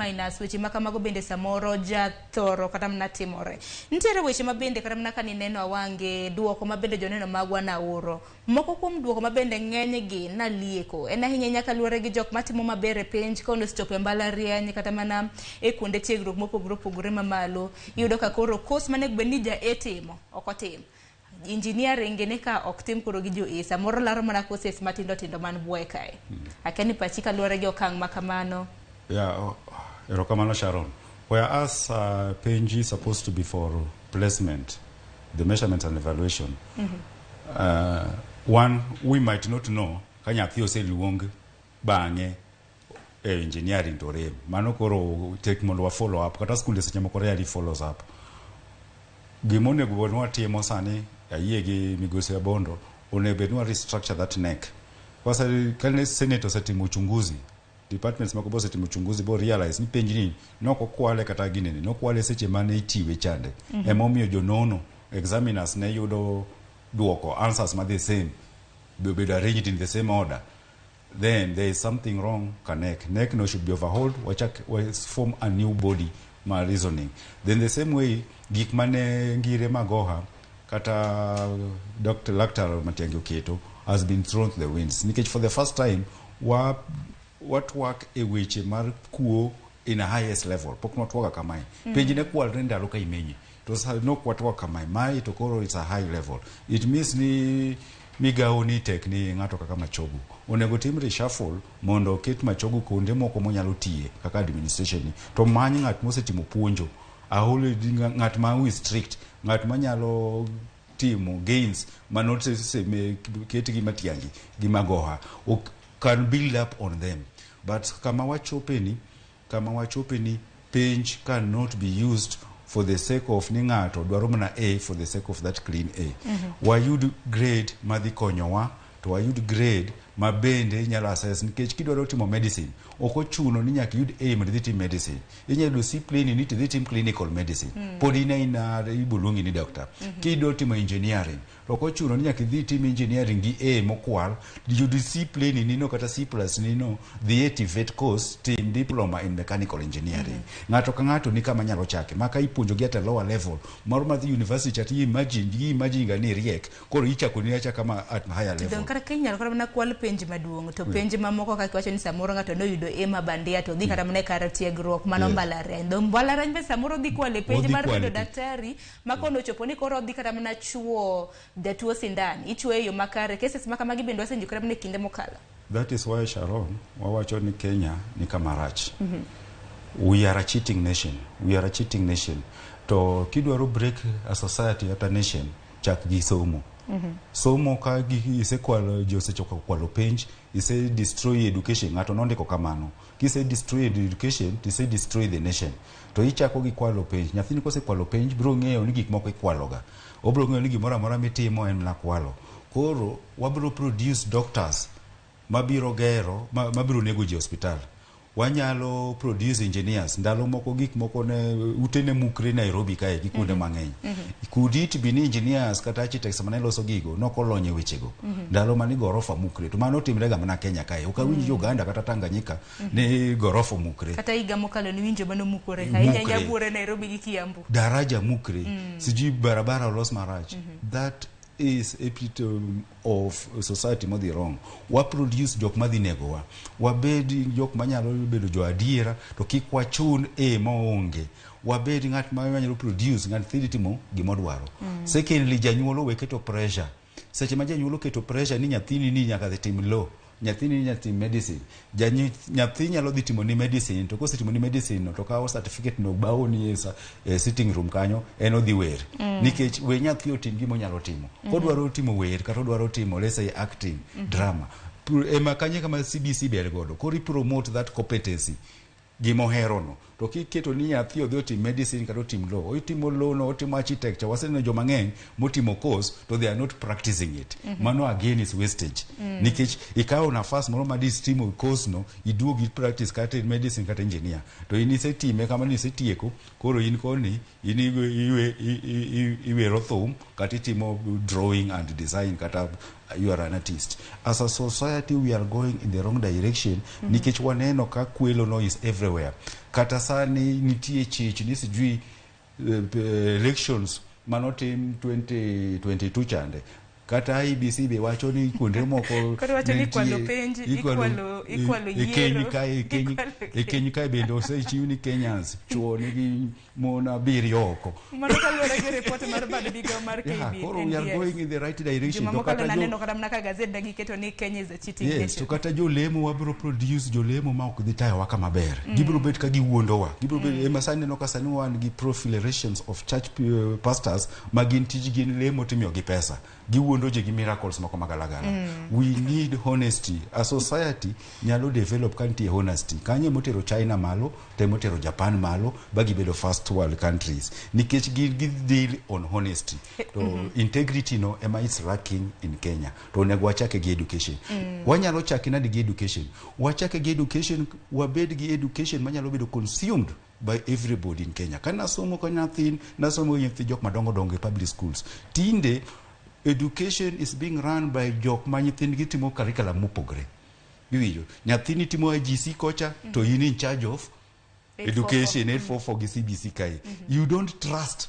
weche ma kamago bende samoro jathoro kata mana timore. Nitiere weche ma bende kata mana ka nineno awange, duoko ma bende joneno magwa na oro. Moko kuom duoko ma bende ng'enygi nalieko. En ahinya nyaka luwore gi jok matimo maber e penj, ka osechopo e mbalariany kata mana kuonde tiegruok mopogore opogore mamalo, iyudo ka koro course mane bed ni ja A timo ok otim. Engineering ne ka ok tim koro gi jo A, samoro laro mana courses matindo tindo man buoye kae. Akia ni pachi kaluwore gi okang' ma kamano. Erokamano Sharon. Whereas penj is supposed to be for placement, the measurement and evaluation. One, we might not know ka nyathi oseluong bang'e engineering to rem. Mano koro take mondo wa follow up. Kata skunde seche moko rarely follows up. Gimonego bed watimo sani ayie gi migosi Abondo, onego bed ni restructure that neck. Kwasa kane Senate osetimo uchunguzi, departments mako osetimo uchunguzi bo realize ni penj ni noko kwale kata ginene, nokwale seche mane itiwe chande. Emomiyo jonono examiners ne yudo duoko answers ma the same, be arranged in the same order. Then there is something wrong connect. NEC no should be overhauled, form a new body ma reasoning. Then the same way, gik mane ngire Magoha, kata Dr. Laktar Matiang'i Oketo has been thrown to the winds. Nikech for the first time, what work a weche mar kuo in a highest level. Pok not work kamai. Penji ne kwal renda loka imenyi. To no what work kamai. Mai to koro it's a high level. It means ni migao ni tek ni ng'ato kaka Machogu. Onego tim reshuffle mondo ket Machogu kuonde moko monyalo tiye kaka administration ni. To manyi ng'at mosetimo puonjo. Ahole ng'at ma who is strict, ng'at manyalo timo gains manote se ket gi Matiang'i gi Magoha. Can build up on them. But kama wachopeni penj cannot be used for the sake of ningato dwaro mana A for the sake of that clean A. Wayud grade madhi konyowa to wayud grade mabende nyalo assess nikech kidwaro timo medicine ok ochuno ni nyaka yud A mondo idhi medicine. Inyalo si plain ni tidhi tim clinical medicine. Pod ina ibuluongi ni doctor. Kidwaro timo engineering to ok ochuno ni nyaka idhi tim engineering gi A mokwal. Yud C plain ni no kata C+ ni no the TVET course tim diploma in mechanical engineering. Ng'ato ka ng'ato ni kama nyalo chake. Maka ipuonjo gi at a lower level. Moro madhi university at imagine gani riek. Koro ichako ni acha kama at higher level. Don kara Kenya kora na kwal penj maduong' to penj mamoko kaka wacho ni samoro ng'ato no yudo A mabandia to dhi kata mana kar tiegruok mano mbalariany. Do mbalariany be samoro dhi kwale penj mar bedo daktari makono chopo ni koro dhi kata mana chuo jatuo sindan. Ichwe yo makare cases makamagi bende wasenjo kata mana kinde mokalo. That is why Sharon wawacho ni Kenya ni kama rach. we are a cheating nation. We are a cheating nation. To kidwaro break a society at a nation, chak gi somo. Somo ka ise kwalo josechoka kwalo penj, ise destroy education, ngato nondiko kamano. Kise destroy education, ise destroy the nation. To ichako gi kwalo penj, nyathini kose kwalo penj, bro ng'eyo ni gik moko ikwaloga. Obro ng'eyo ni gimoro amora mitimo en na kwalo. Koro wabro produce doctors mabiro gero, mabiro nego ji hospital. Wanyalo produce engineers. Ndalo moko gik moko ne utene mukre Nairobi kae gikunde mang'eny. Could it be ni engineers kata architects mane loso gigo nokolonye wechego. Ndalo mani gorofa mukre. To mano timrega mana Kenya kae. Ukawinjo Uganda kata Tanganyika ni gorofa mukre. Kata higa mokalo ni winjo mano mukore. Hainya nyabure Nairobi gi Kiambu. Daraja mukre. Sijui barabara olos marach. That is epitome of society modhi wrong. Wa produce jok madhi negowa. Wabed jok manyalo bedo jo adiera to kik wachun maonge. Wabed ng'at manyalo produce ng'at thidi timo gimodwaro. Secondly, janyuolo weketo pressure. Seche ma janyuolo keto pressure ni nyathini ni nyaka dhi tim law, nyathini ni nyaka tim medicine. Nyathi nyalo dhi timo ni medicine, to kose timo ni medicine no to kawo certificate no bawo ni sitting room kanyo en odhi wer. Nikech we nyathi otim gimo nyalo timo. Kodwaro timo wer kata odwaro timo let's say acting, drama. Ema kanye kama CBC ber godo. Kori promote that competency. Gimohero no. To kiketo ni nyathi odhi otim medicine kata otim law, otimo law no, otimo architecture, waseneno joma ng'eny motimo course to they are not practicing it. Mano again is wastage. Nikech ikawo nafas moro ma timo course no, iduogi practice kata medicine kata engineer. To in isetime kama ni isetieko, koro in koni iwero thum kata itimo drawing and design kata you are an artist. As a society we are going in the wrong direction. Nikech waneno ka kwelo no is everywhere. Kata sani nitie chich ni sijui elections manotim 2022 chande. Kata IBC be wacho ni kuonde moko koro wacho ni kwalo penji ikwalo yiero Kenya kai bendo osechiw ni Kenyans chuo nigi mon abiriyo oko. Mano kaluwore gi report mar bad bigo mar KBN. Koro we are going in the right direction. To kata naneno kata mna ka gazette dagi keto ni Kenya is a cheating nation. Yes, to kata jolemo wabro produce jolemo ma ok dhi tayo waka maber. Gibro bet ka giwuondowa. Gibro bet emasani no kasani wan gi proliferations of church pastors magin tijgi lemo timiyo gi pesa. Giwuondo je gi miracles moko magalagala. We need honesty. A society nyalo develop kantie honesty. Kanye motero China malo, te motero Japan malo, bagi bedo first world countries. Nikech gi deal on honesty. To integrity no ema is lacking in Kenya. To nego wachake gi education. Wanyalo chake nadi gi education. Wachake gi education, wabed gi education manyalo bedo consumed by everybody in Kenya. Kana somo ko nyathi, na somo nyathi jok madongo dongo public schools. Tinde education is being run by jok ma nyithindgi timo curriculum mopogre. Iwinjo, nyathini timo IGC kocha to in in charge of education 844 gi CBC kai. You don't trust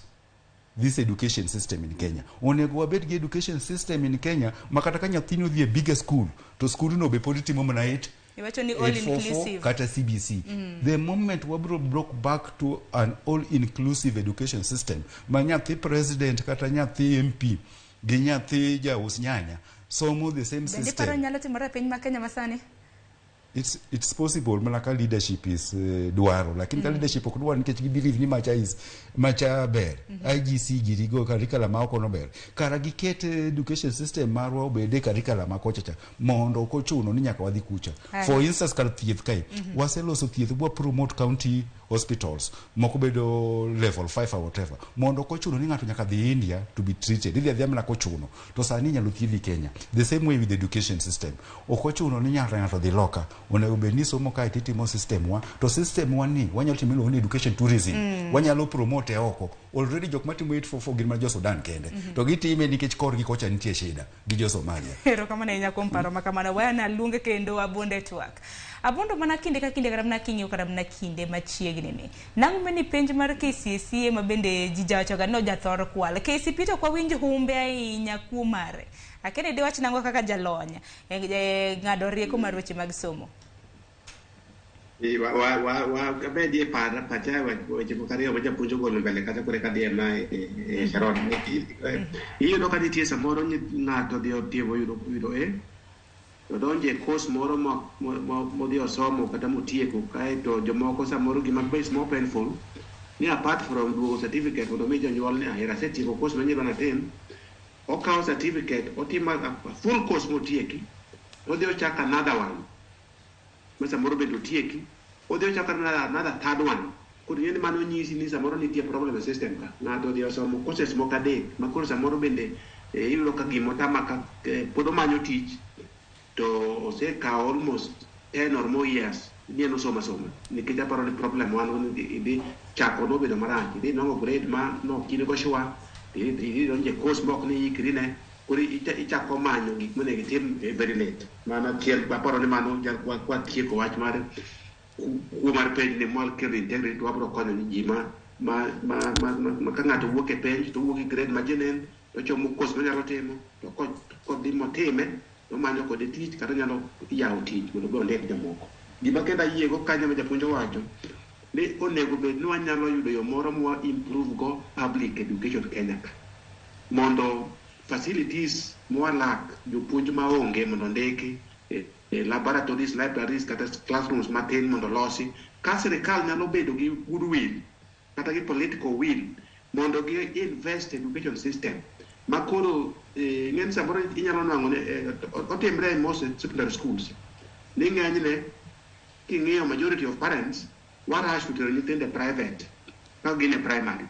this education system in Kenya. Onego wabed gi education system in Kenya makata ka nyathini odhi e bigger school to school no be pod timo mana 8 Iwacho ni all inclusive kata CBC. The moment we broke back to an all inclusive education system, ma nyathi president kata nyathi MP gi nyathi jaus nyanya somo the same system. Bende paro nyalo timore piny ma Kenya masani? It's possible malaka leadership is duaro, lakini ka leadership ok duaro nikech gi believe ni macha ber. IGC girigo curriculum ma ok no ber. Kara giket education system marwa obede curriculum ma kocha mondo kochuno ni nyaka wadhi kucha. For instance kar thieth kai, waseloso thieth bwa promote county hospitals moko bedo level 5 or whatever. Mondo kochuno ni ngato nyaka dhi India to be treated. Idhi adhiamna kochuno. To sani nyalo thiedhi Kenya. The same way with the education system. Okochuno ni ngato dhi loka. Onego bed ni somo kai titimo system wa. To system wa ni wanyalo timo ni education tourism. Wanyalo promote oko. Already jok matimo 844 gin ma jo Sudan kende. To gitime nikech korgi kocha nitie shida gi jo Somalia. Ero kama na nyako mparo makamana wana lunge kendo abonde twak. Abondo mana kinde ka kinde kadam na kinyo kadam na kinde machiegni ni. Nang meni penj mar KCSE ma bende jijacho ga no jathor kwal. KCP to kwa winjo humbe ahinya kuom mare. Akene de wach nango kaka jalonya. Ngado rieko mar weche mag somo. Kabedi para pacha weche mokariyo wacha puonjo golo mbele kata kure kadie na Sharon. Iyo no kadi tie samoro ng'ato dhi otiemo yudo to donje course moro modhi osomo kata motieko kae to jomoko samoro gima base more painful ni apart from duogo certificate mondo mi jonyuol ni ahera setieko course manyalo natim okawo certificate otimo a full course motieki odhi ochako another one ma samoro bende otieki odhi ochako another third one kod yeni mano nyisi ni samoro nitie problem e system ka ng'ato odhi osomo courses moko adek ma koro samoro bende iyudo ka gimotama ka pod omanyo tich to osekawo almost 10 or more years ni en osoma nikech aparo ni problem wan idhi chako nobedo marach idhi nongo grade ma nokine go sure idhi donje course mok ni ikri ne koro ichako manyo gik monego itim very late mana tiel aparo ni mano kwa tieko wach mar kuomar penj ni mal kelo integrity wabro konyo ni ji ma ka ng'ato wuok e penj to wuok e grade ma jenen to chomo course manyalo timo to kodhi motime to manyo kode tich kata nyalo yawo tich mondo ondek jomoko gima kenda yiego kanyo ma japuonj owacho ni onego bed ni wanyalo yudo yo moro mwa improve go public education Kenya ka mondo facilities mwalak jopuonj maonge mondo ndiki laboratories, libraries kata classrooms matin mondo losi ka sirikal nyalo bedo gi goodwill kata gi political will mondo gi invest education system makoro ng'en samoro inyalo nwang'o otimre e most secondary schools ni ng'enyne king'iyo majority of parents warash to tero nyithinde private ka gin e primary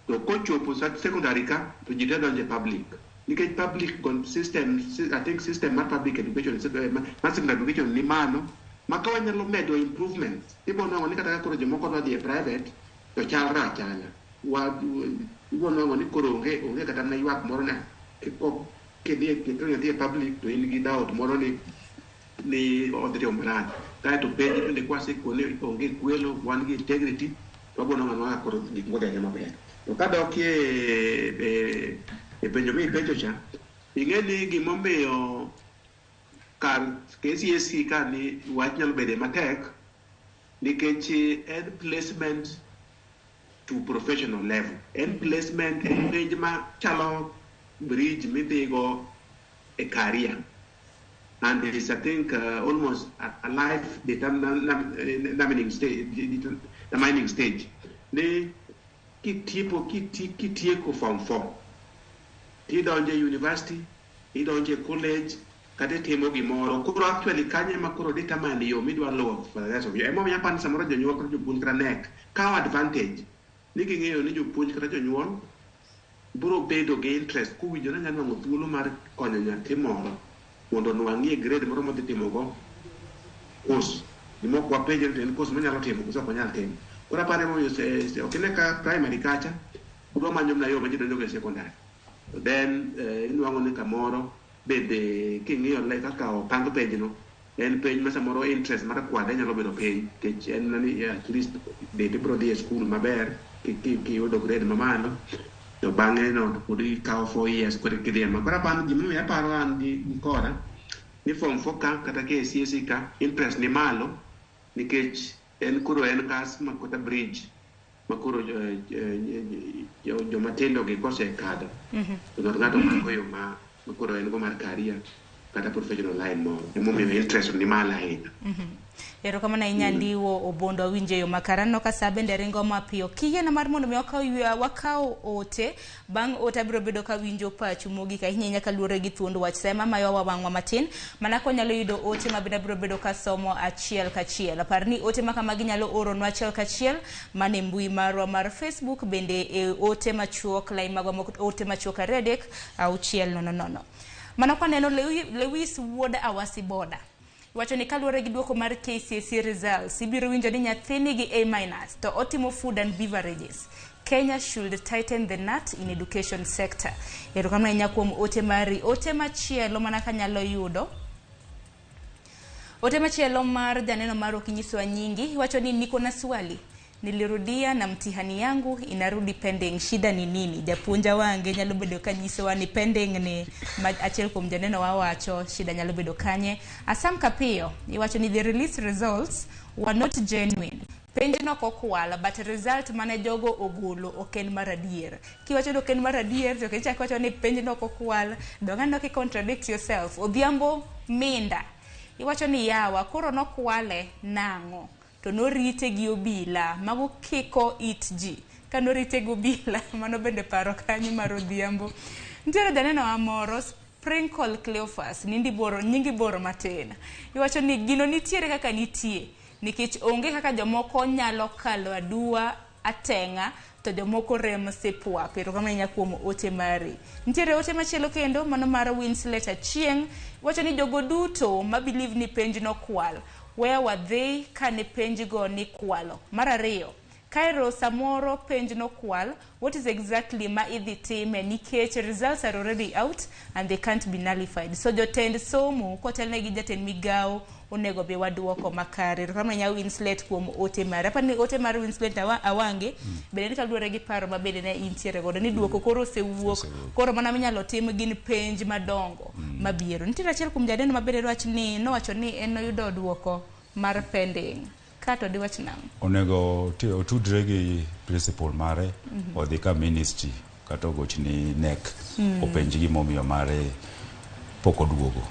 to kochopo secondary ka to ji te donje public nikech public system I think system mar public education mar secondary education ni mano ma ka wanyalo medo improvements ibo nwang'o ni kata koro jomoko dwa dhi e private to chalra achala ibo nwang'o ni koro onge kata na ywak moro na kidhi e public to in gi doubt moro ni odhi marach kae to penj bende kwasekone onge kwelo wan gi integrity wabo nwang'o koro gik modhi maber to kadok e penjo mi penjo cha ing'e ni gimomiyo kar KCSE ka ni wach nyalo bede matek nikech en placement to professional level en placement en penj ma chalo bridge midhigo e career and it is I think almost a life determining stage ni kitieko form 4 tidonje university idonje college kata timo gimoro koro actually kanye ma koro determine yo midwa luwo for the rest of you emo miya pan samoro jonyuol kata jopuonj kata nek kawo advantage ni ging'eyo ni jopuonj kata jonyuol biro bedo gi interest kuwinjore nyalo nwang'o thuolo mar konyo nyathi moro mondo nwang'ie grade moro modhi timogo course gimoko wapenje ni en course manyalo timo koso ok onyal timo koro apare moyo ok ine ka primary kacha udwa manyo mna yo ma ji donjogo e secondary then inwang'o ni kamoro bende king'iyo kaka opang penjno en penj ma samoro interest mar kwade nyalo bedo piny nikech en ni at least bende biro dhi e skul maber kiyudo grade mamalo to bang'e no pod ikawo 4 years koro kidhi ma koro aparo gimomiyo aparo an gi koda ni form 4 ka kata KCSE ka interest ni malo nikech en koro en kas ma kota bridge makoro jomatindo gi kosekadho to ng'ato mako yo makoro en go mar career kata professional line moro emomiyo interest ni malo ahinya erokamano ahinya Ndiwo Obondo awinje yo makarano ka sa bende ringo mapiyo kiyiena mar mondo mi wakaw ote bang' ote abiro bedo ka winjo pachu mogik ahinya nyaka luwore gi thuond wach sema mayo wawang'wa matin mana konyalo yudo ote ma bende abiro bedo ka somo achiel kachiel apar ni ote makamagi nyalo oronwa achiel kachiel mane mbui marwa mar Facebook bende ote machuok lai magwa ote machuok aredek auchiel nono mana kwaneno Lewis wuod Awasi Boda wacho ni kaluwore gi duoko mar KCSE results ibiro winjo ni nyathini gi A- to otimo food and beverages. Kenya should tighten the nut in education sector. Erokamano ahinya kuom ote mari. Ote machielo mana kanyalo yudo ote machielo mar janeno mar okinyisowa nyingi wacho ni niko na swali nilirudia na mtihani yangu inarudi pending, shida ni nini? Japuonja wange nyalo bedo kanyisowa ni pending ni achiel kuom janeno wawacho shida nyalo bedo kanye. Asam Kapiyo iwacho ni the release results were not genuine. Penj no kokwala but result mane jogo ogolo oken maradier. Kiwacho ni oken maradier to kichako wacho ni penj no kokwala dongano ki contradict yourself. Odhiambo Minda Iwacho ni yawa koro nokwale nang'o to norite gi obila mago kiko it ji ka norite gi obila mano bende paro kanyo mar odhiambo. Nitiere janeno amoro Sprinkle Cleophas nyingi boro matin. Iwacho ni gino nitiere kaka nitie nikech onge kaka jomoko nyalo kalo adua atenga to jomoko remo sepwa. Pero kama inya kuom ote mari. Nitiere ote machielo kendo mano mar Winslet Achieng'. Iwacho ni jogo duto ma believe ni penj no kwal. Where were they kane penj go ni kwalo? Mar ariyo, Cairo samoro penj no kwal, what is exactly ma idhi time nikech results are already out and they can't be nullified. So jotend somo kotelne gi jatend migao onego be waduoko makare. Kama nya Winslet kuom ote mare. Apa ni ote mar Winslet awange bende ni kaluore gi paro mabende ne intiere godo ni duoko koro osewuok. Koro mana minyalo tim gin penj madongo mabiro. Nitiere achiel kuom jadeno mabende nowacho ni en noyudo duoko mar pending. Kato di wach nang. Onego otudre gi principal mare odhi ka ministry kata ogoch ni NEC openj gi momiyo mare poko duogo.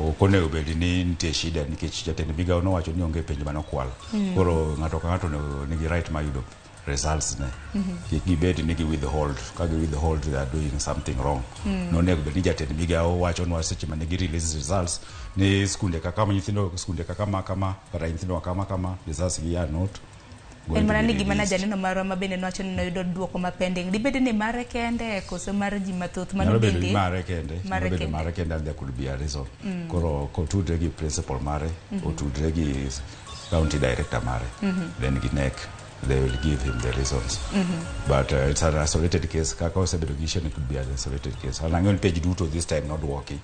Okonego bedi ni nitie shida nikech jatend migao nowacho ni onge penj manokwal. Koro ng'ato ka ng'ato nigi right ma yudo results ne. Kik gibedi ni gi withhold. Ka gi withhold they are doing something wrong. Nonego bedi jatend migao wacho nwa seche ma nigi release results ni skunde kaka nyithindo skunde kaka kama kata nyithindo kama results gi are not. En mana ni gima na janeno marwa mabende nowacho ni noyudo duoko ma pending. Dibede ni mare kende koso mar ji mathoth mano bende mare kende. Mare kende and there could be a reason. Koro otudre gi principal mare, otudre gi county director mare. Then gi NEC they will give him the reasons. But it's an isolated case. Kaka segregation it could be an isolated case. Alangon page duto this time not working.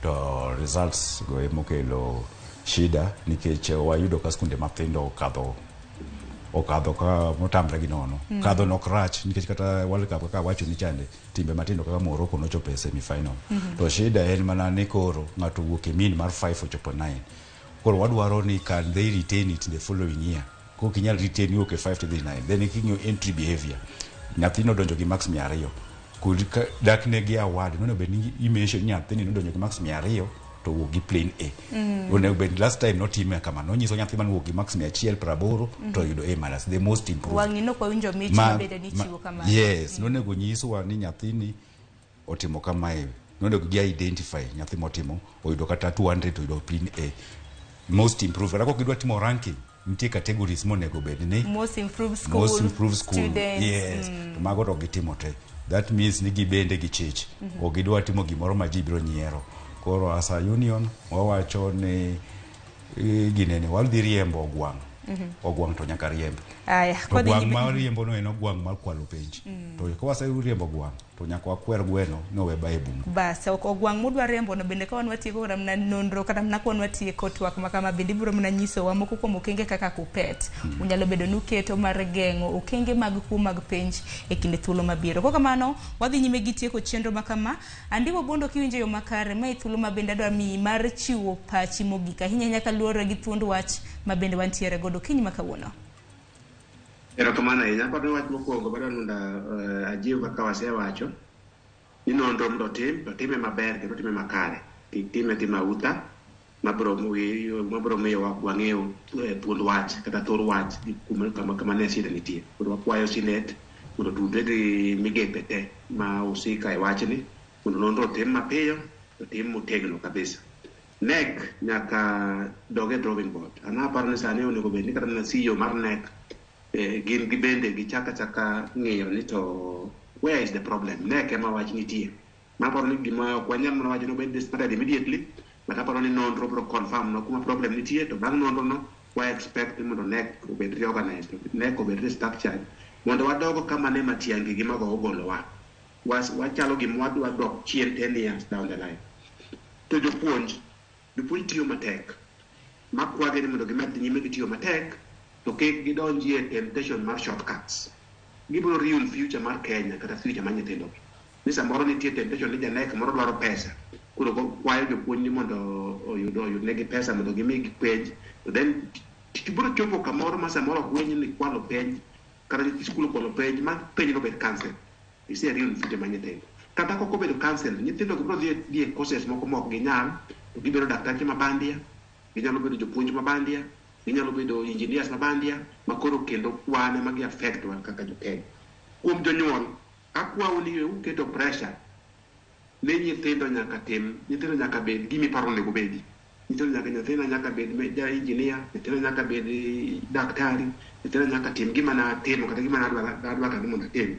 To results go emokelo shida nikech wayudo ka skunde mathindo okadho ka motamre gi nono. Kadho nok rach nikech kata World Cup kaka wacho ni chande timbe matindo kaka Morocco nochopo e semi final. To shida en mana ni koro ng'ato wuok e mean mar 5 ochopo 9. Koro wadwaro ni can they retain it in the following year. Kinyal retain you okay 5 to 9. Then ikinyo entry behavior. Nyathino donjo gi max 200. Kudika dakne gi award no be ni imesho nyathini donjo gi max 200 to wuok gi plain A. Onego be last time no time kama no nyiso nyathi man wuok gi max 180 to yudo A minus the most improved. Wangino kwa winjo mechi mabede ni chiwo kama. Yes, no nego nyiso ni nyathini otimo kama e. No nego gi identify nyathi motimo oyudo kata 200 to yudo plain A. Most improved. Rako kidwa timo ranking nitie categories monego bed ni most improved school students. Yes. Mago to gitimo te. That means ni gibende gi chich. Ogidwa timo gimoro ma ji biro nyiero. Koro as a union wawacho ni ginene wadhi riembo ogwang'. Ogwang' to nyaka riemb. Aya, kodhi ma riembo no en ogwang' mar kwalo penj. To ka wase riembo ogwang' to nyaka wakwer gweno no we bae bungu. Bas ogwang' mudwa riembo no bende ka wan watieko kata na nonro kata na kon watieko twak makama bende biro mna nyiso wa moko kuom okenge kaka kupet. Unyalo bedo nuketo mar geng'o okenge mag ku mag penj e kinde thuolo mabiro. Koko kamano wadhi nyime gi tieko chenro makama andiwo bondo kiwinjo yo makare mai thuolo mabende adwa mi mar chiwo pachi mogik ahinya nyaka luore gi thuond wach mabende wantiere godo kinyi makawuono. Erokamano ahinya kod wach mokwongo bado nunda ajiw kaka wasewacho ni nonro mondo tim to time maber kendo time makare time auta mabro miyo wang'eyo thuond wach kata thor wach kama ne shida nitie. Koro wakwayo sinet mondo tudre gi migepe te ma usika e wachni mondo nonro tim mapiyo to tim motegno kabisa. NEC nyaka doge drawing board. Anaparo ni sani onego bed ni kata na CEO mar NEC gin gibende gichaka ng'eyo ni to where is the problem. NEC ema wach nitie. Maparo ni gima kwanyam na wach no bed started immediately, but aparo ni nonro bro confirm no kuma problem nitie to bang' nonro no wa expect mondo NEC obed reorganized, NEC obed restructured mondo wadogo kama ne matiangi gima go ogolo wachalo gima wadwa dok chien 10 years down the line. To jopuonj tiyo matek makwage ni mondo gimed nyime gitiyo matek to kik gidonji e temptation mar shortcuts. Gibiro ruin future mar Kenya kata future mar nyithindo. Ni samoro nitie temptation ni janek moro dwaro pesa. Koro kwayo jopuonj ni mondo oyud negi pesa mondo gimi penj. To then tibiro chopo kamoro ma samoro gwenyi ni kwalo penj kata ni skul kwalo penj ma penj no bet cancel. Ise ruin future mar nyithindo. Kata koko bedo cancel nyithindo gibiro dhi e courses moko mok ginyal to gibiro daktache mabandia ginyalo bedo jopuonj mabandia, ginyalo bedo engineers mabandia, makoro kendo wane magi affect wan kaka jokenya. Kuom jonyuol, akwawo ni uketo pressure ne nyithindo nyaka bed gimi paro onego bedi. Nyithindo nyaka bed ja engineer, nyithindo nyaka bed daktari, nyithindo nyaka tim gima na timo kata gima na adwa kata mondo atim.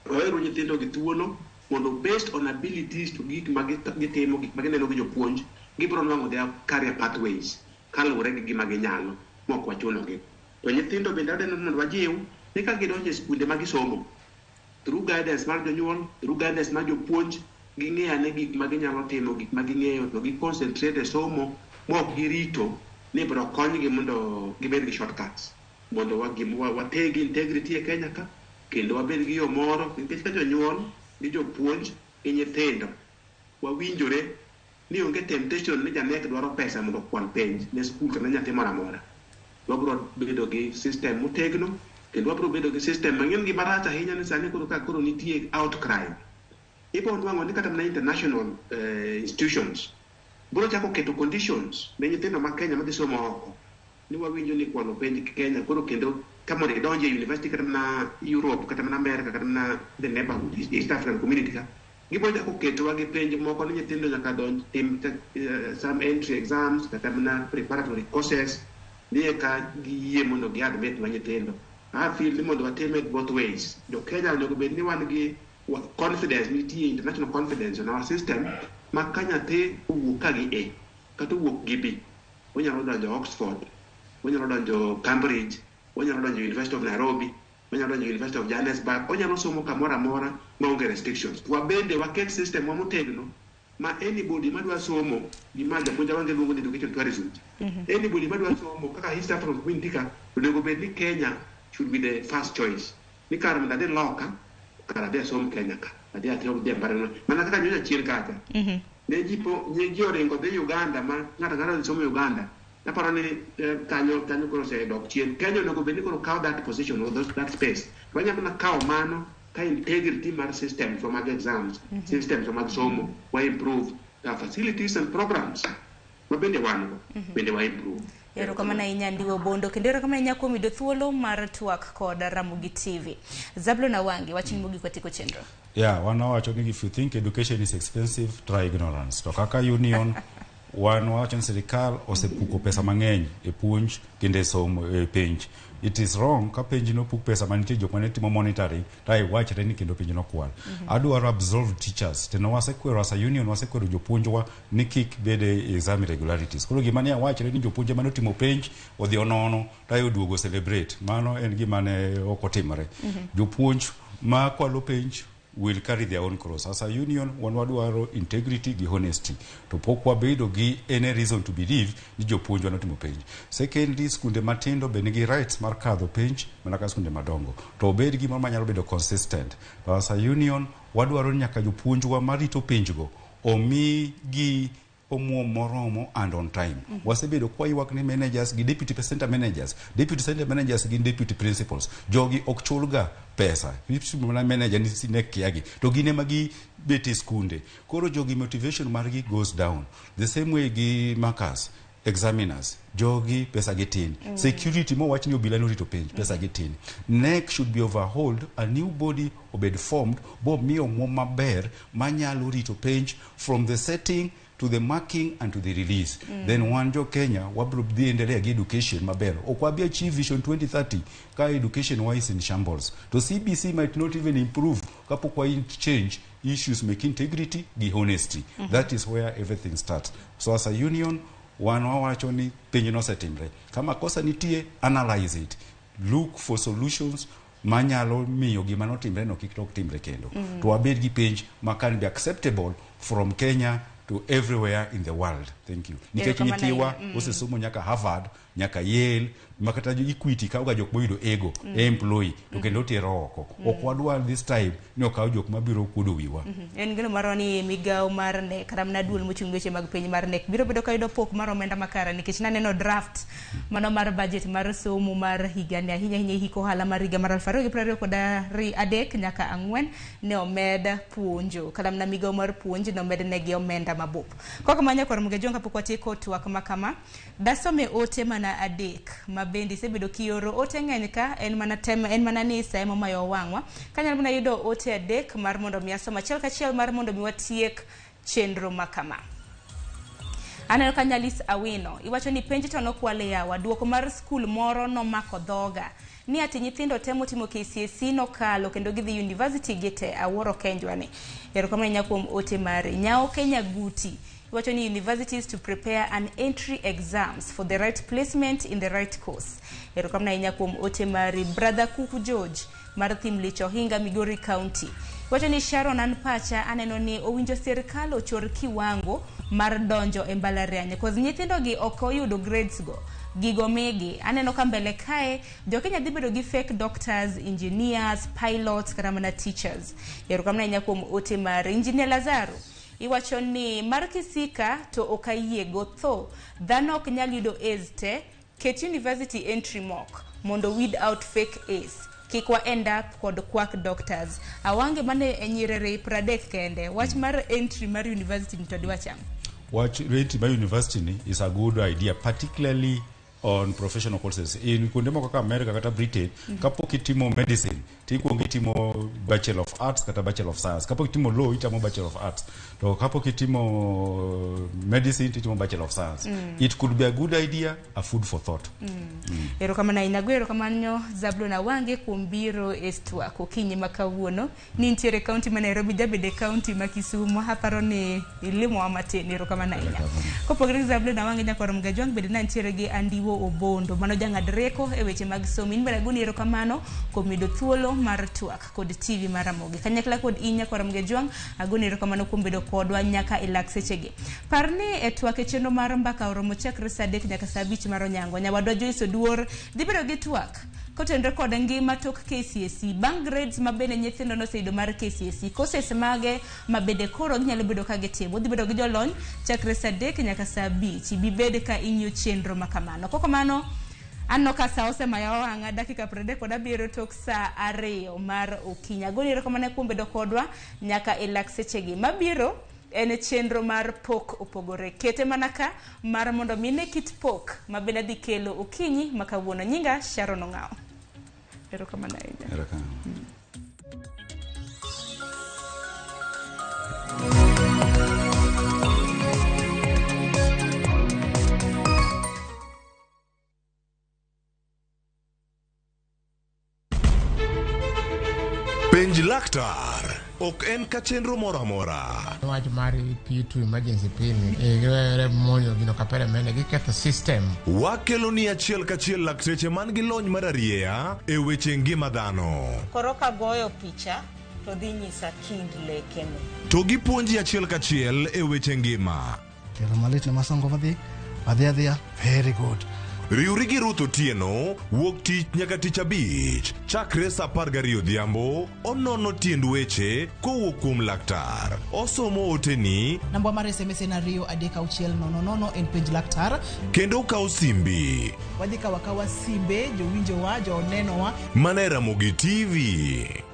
Wawero nyithindo gi thuolo mondo based on abilities to gik magitimo, gik magineno gi jopuonj, gibiro nwang'o their career pathways kaluwore gi gima ginyalo mok wachunogi. To nyithindo bende adeno mondo wajiw ni ka gidonjo e skunde magisomo, through guidance mar jonyuol, through guidance mar jopuonj, ging'eyo ane gik maginyalo timo, gik maging'eyo, to gi concentrate e somo mok girito ni biro konygi mondo gibed gi shortcuts, mondo wategi integrity e Kenya ka, kendo wabed gi yo moro, nikech ka jonyuol gi jopuonj gi nyithindo wawinjore ni onge temptation ni janek dwaro pesa mondo kwan penj ne skul kana nyathi moro amora. Wabiro bedo gi system motegno, kendo wabiro bedo gi system mang'eny gi marach ahinya ni sani koro nitie outcry. Ibo nwang'o ni kata mana international institutions biro chako keto conditions ne nyithindo ma Kenya madhi somo oko, ni wawinjo ni kwano penj Kenya koro kendo kama donje university kata mana Europe kata mana America kata mana the neighborhood East African community ka gibo chako ketowa gi penj moko ni nyithindo nyaka donj tim some entry exams kata mana preparatory courses ni eka giyie mondo gi admit wa nyithindo. I feel ni mondo watim it both ways. Jo Kenya onego bed ni wan gi confidence, nitie international confidence in our system, ma ka nyathi owuok ka gi A kata owuok gi B, onyalo donjo Oxford, onyalo donjo Cambridge, onyalo donjo University of Nairobi, onyalo donjo University of Johannesburg, onyalo somo kamoro amora maonge restrictions. Wabende waket system wa motegno ma anybody madwa somo gima japuonja wange luongo ni education tourism. Anybody madwa somo kaka East African community ka onego bed ni Kenya should be the first choice. Ni kar manda de loka kara de som Kenya ka ade atio de barano mana kaka nyonya chien kacha ne ji oringo de Uganda ma ngata somo Uganda na paro ni kanyo koro se dok chien. Kenya no go beni koro cow that position or that space wanya mana cow mano ka integrity mar system from mag exams systems from mag somo wa improve the facilities and programs mabende wano bende wa improve. Ero kama na inyandiwo bondo kendero kama nyako mido thuolo mar twak kod Ramogi TV. Zablo na wangi wachini mugi kwa tiko chendro. Yeah, wanawacho ni if you think education is expensive, try ignorance. To kaka union wanawacho ni serikal osepuko pesa mang'eny e puonj kinde somo e penj. It is wrong ka penj no puk pesa manite jok mane timo monitoring tai wachre ni kendo penj no kwal. Adwaro absolve teachers. Teno wasekwero as a union wasekwero jopuonjwa ni kik bede exam irregularities. Koro gima ne wachre ni jopuonje mane timo penj odhi onono tai oduogo celebrate. Mano en gima ne ok otimore. Jopuonj ma kwalo penj will carry their own cross. As a union, wanwadwaro integrity gi honesty. To pok wabedo gi any reason to believe ni jopuonj wanotimo penj. Secondly, skunde matindo bende gi rights mar kadho penj manaka skunde madongo. To obed gi manyalo bedo consistent. To as a union, wadwaro nyaka jopuonjwa marito penjgo omi gi omuom moromo and on time. Wasebedo kwa ywak ni managers gi deputy center managers. Deputy center managers gi deputy principals. Jogi ok chulga pesa. Mana manager ni sinek kiagi. To gine magi beti skunde. Koro jogi motivation margi goes down. The same way gi markers, examiners, jogi pesa gitin. Security mo wachni obila no rito penj pesa gitin. NEC should be overhauled, a new body obed formed bo miyo maber manyalo rito penj from the setting to the marking and to the release. Then wanjo Kenya wabro endelea gi education maber. Okwabia achieve vision 2030 ka education wise in shambles. To CBC might not even improve kapo kwa change issues make integrity gi honesty. That is where everything starts. So as a union wacho ni penj no setimre. Kama kosa nitie, analyze it. Look for solutions manyalo miyo gima no timre no kik tok timre kendo. To wabed gi penj ma can be acceptable from Kenya to everywhere in the world. Thank you. Nikech nitiwa usesomo nyaka Harvard nyaka Yale, makata Equity kawo ga jok moyudo ego employee to kendo tero oko. Ok wadwa this time ni okawo jok mabiro kuodo wiwa. En gino maro ni migawo mar NEC kata mana duol mochung' weche mag piny mar NEC biro bedo ka yudo pok mar omenda makara nikech naneno draft mano mar budget mar somo mar higani ahinya hiko ohala mar higa mar 2023 nyaka 4 ne omed puonjo kata mana migawo mar puonj ne omed negi omenda mabup. Kaka manya kor mga jonga pok watieko twak makama dasome ote mana adek mabendi sebedo kioro ote ng'eny ka en mana ni sa emo mayo wangwa kanyal mana yudo ote adek mar mondo mi asoma achiel kachiel mar mondo mi watiek chenro makama. Aneno Kanyalis Awino iwacho ni penj to nokwale yawa duoko mar skul moro nomako dhoga ni ati nyithindo temo timo KCSE nokalo kendo gidhi university gite Awuoro Kenjwani. Erokamano nyakuom ote mare Nyao Kenya Guti iwacho ni universities to prepare an entry exams for the right placement in the right course. Erokamano nyakuom ote mare Brother Kuku George mar Thimlicho Hinga Migori County. Wacho ni Sharon Anpacha aneno ni owinjo sirkal ochor kiwango mar donjo e mbalariany cause nyithindo gi ok oyudo grades go gigo megi aneno ka mbele kae jo Kenya dhi bedo gi fake doctors, engineers, pilots kata mana teachers. Erokamano nyakuom ote mar Engineer Lazaro iwacho ni mar kisika to okayie go tho dhano ok nyal yudo A's te ket university entry mock mondo weed out fake A's kikwa end up kod quack doctors awange mane enyirere 30 kende wach mar entry mar university mtodiwa cham. Watch rate by university is a good idea, particularly on professional courses. In kuonde moko kaka America kata Britain, kapok itimo medicine, tikuongo itimo Bachelor of Arts kata Bachelor of Science. Kapok itimo law, itimo Bachelor of Arts. To kapok itimo medicine, itimo Bachelor of Science. It could be a good idea, a food for thought. Erokamano inago erokamano Zablon Awange kuom biro estva kokinyi makawuono ni ntiere county ma Nairobi jabede county ma Kisumu haparo ni ilimo amateni erokamano ina. Kopogre Zablon Awange nyakoro mga jwang bede na ntiere gi Andiwo Obondo mano jang'ad rieko e weche mag somo. In baraguni erokamano kuom yudo thuolo mar twak kod TV mar Ramogi. Kanyakla kod inya kor mga jwang aguni erokamano kuom bedo kodwa nyaka ilak sechegi. Parni e twak e chenro mar mbaka oromo chakre saa 3 nyaka saa 5 mar onyango. Nyawadwa Joyce Oduor dhi bedo gi twak kotenre kod ngima tok KCSE bang grades mabende nyithindo noseyudo mar KCSE courses mage mabende koro ginyalo bedo ka gitimo dhi bedo gi jolony chakre saa 3 nyaka saa 5 bibede ka inyo chenro makamano. Koko mano anno ka saa osemayo wanga dakika 37 tok saa 2 mar okinyi. Agoni erokamano kuom bedo kodwa nyaka ilak sechegi mabiro en chenro mar pok opogore kete manaka mar mondo mine kit pok mabende dhi kelo okinyi makawuono. Nyinga Sharon Ong'ao. Erokamano ahinya. Erokamano. Penj laktar ok en ka chenro moro amora. Wach mar P2 emergency pin e monyo gino kapere mene giketho system. Wakelo ni achiel kachiel lakteche man gi lony mar arieya e weche ngima dhano. Koro ka goyo picha to dhi nyisa kind lekene. To gipuonji achiel kachiel e weche ngima. Kelo malit ne masongo adhiya very good. Riuri gi Ruth Otieno wuok tich nyaka tich abich chakre saa 12 odhiambo. Onono tiend weche kowuok kuom laktar. Osomo oteni namba mar SMS en 23600 en penj laktar kendo kawo simbi. Wadhi kawa simbe jowinjowa jonenowa mana e Ramogi TV.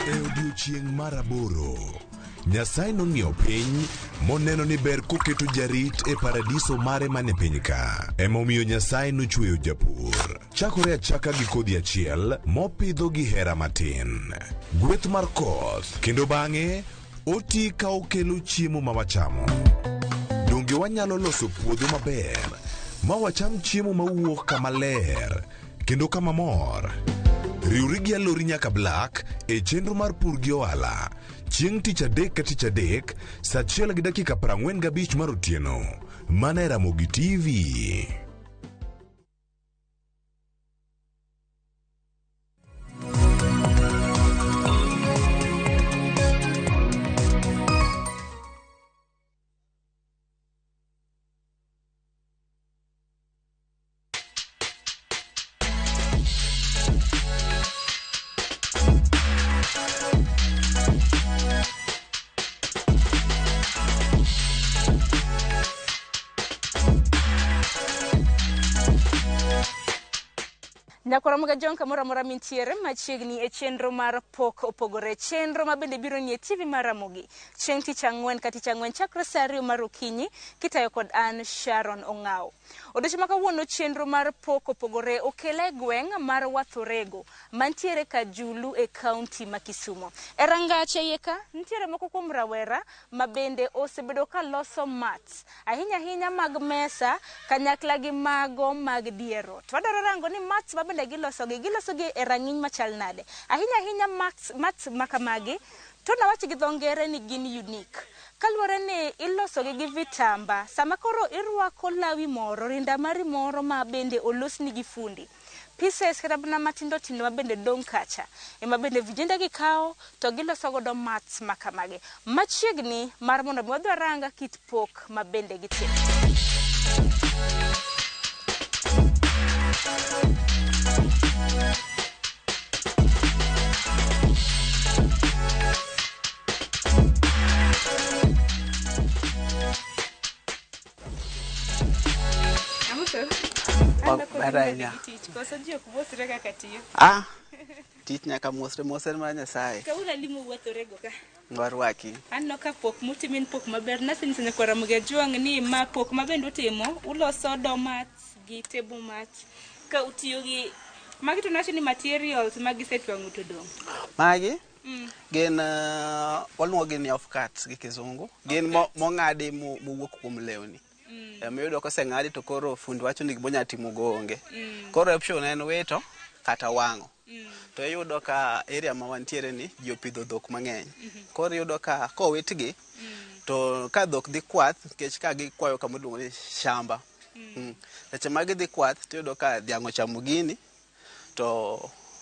Odiochieng' mar 8 Nyasaye nong'iyo piny moneno ni ber koketo jarit e paradiso mare mane piny ka. Emomiyo Nyasaye nochweyo japur chakore achaka gi kodhi achiel mopidho gi hera matin, gweth mar koth, kendo bang'e oti ka okelo chiemo ma wachamo. Donge wanyalo loso puodho maber ma wacham chiemo mawuok kama ler kendo kama mor? Riuri gi Alori nyaka Black e chenro mar pur gi ohala chieng' tich adek ka tich adek saa 1:45 mar otieno mana e Ramogi TV. Nyakora mga jonka mora mintiere machiegni e chenro mar pok opogore chenro mabende biro nie TV mar Ramogi chieng' tich ang'wen ka tich ang'wen chakre saa 2 mar okinyi kitayo kod an Sharon Ong'aw. Odiochieng' ma kawuono chenro mar pok opogore okele gweng' mar Wathorego mantiere Kajulu e kaunti ma Kisumo. E rangache yeka nitiere moko kuom rawera mabende osebedo ka loso mats ahinya mag mesa kanyakla gi mago mag diero. Twadaro rango ni mats mabende gilosogi e rang'iny machal nade. Ahinya mats makamagi to nawachi gi dho ngere ni gin unique. Kaluwore ni ilosogi gi vitamba sama koro irwako lawi moro rinda mari moro ma bende olosni gi fundi. Pieces kata bana matindo mabende dong kacha ema bende vijende gi kao to giloso godo mats makamagi machiegni mar mondo wadwa ranga kit pok mabende gitimo. Tich nyaka mosre mar Nyasaye. Kaula limo Wathorego ka. Warwaki. Anno ka pok mutimin pok maber nasenyiso Nyakora Ramogi Juang ni ma pok mabende utimo uloso domat gi table mat ka utiyo gi magi to nacho ni materials magi setwang'o to dong. Magi gin waluongo ni off cuts gi kizungu. Gin mong'adi mowuok kuom lewni. Miyudo ka oseng'adi to koro fundi wacho ni gibonya timo go onge. Koro option en wito kata wang'o. To iyudo ka area ma wantiere ni ji opidho dhok mang'eny. Koro iyudo ka kowitgi to ka dhok dhi kwath kech ka gikwayo kama iluongo ni shamba. Seche ma gidhi kwath to iyudo ka dhiang' ochamo gini to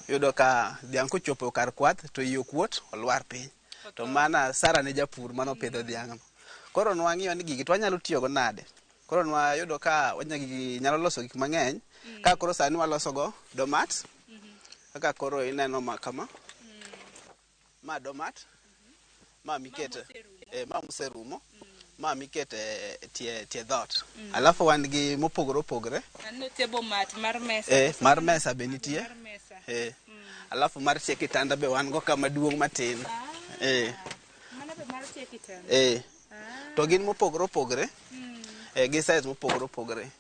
iyudo ka dhiang' kochopo kar kwath to iye kuot olwar piny. To mana sara ne japur mano pidho dhiang'. Koro nwang'iyo ni gigi to wanyalo tiyo go nade. Koro nwayudo ka nyalo loso gik mang'eny. Ka koro sani waloso go domat. Kaka koro ineno ma kama. Ma domat. Ma mikete ma muserumo. Ma mikete tie dhot. Alafu wan gi mopogore opogore. Anno table mat mar mesa. Mar mesa be nitie. Alafu mar tie kitanda be wan go kama duong' matin. Mana be mar tie kitanda. To gin mopogore opogore. Gi size mopogore opogore.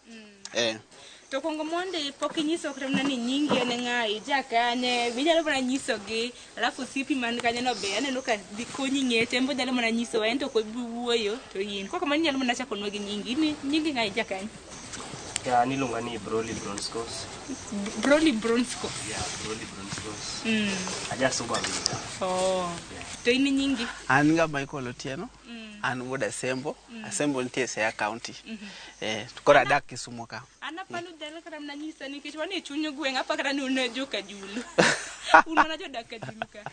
To kongo monde pok inyiso kremna ni nyingi ene ng'ai jakanye binyalo mana nyisogi alafu sipi man kanyo no be aneno ka dikonyi ng'ete mbo nyalo mana nyiso en to ko wuoyo to yin koko man nyalo mana chako nwa gi nyingi ng'ai jakanye. Ya nilunga ni Broly Bronskos. Broly Bronskos. Ya Broly Bronskos. Aja suba vita. To ini nyingi? An nga Michael Otieno. An wuod Asembo. Asembo nitie Siaya County. Koro adak Kisumo ka. Ana panu dala kata mna nyisa nikech wane chunyo gweng' apa kata ni une jo Kajulu. Una jo dak Kajulu ka.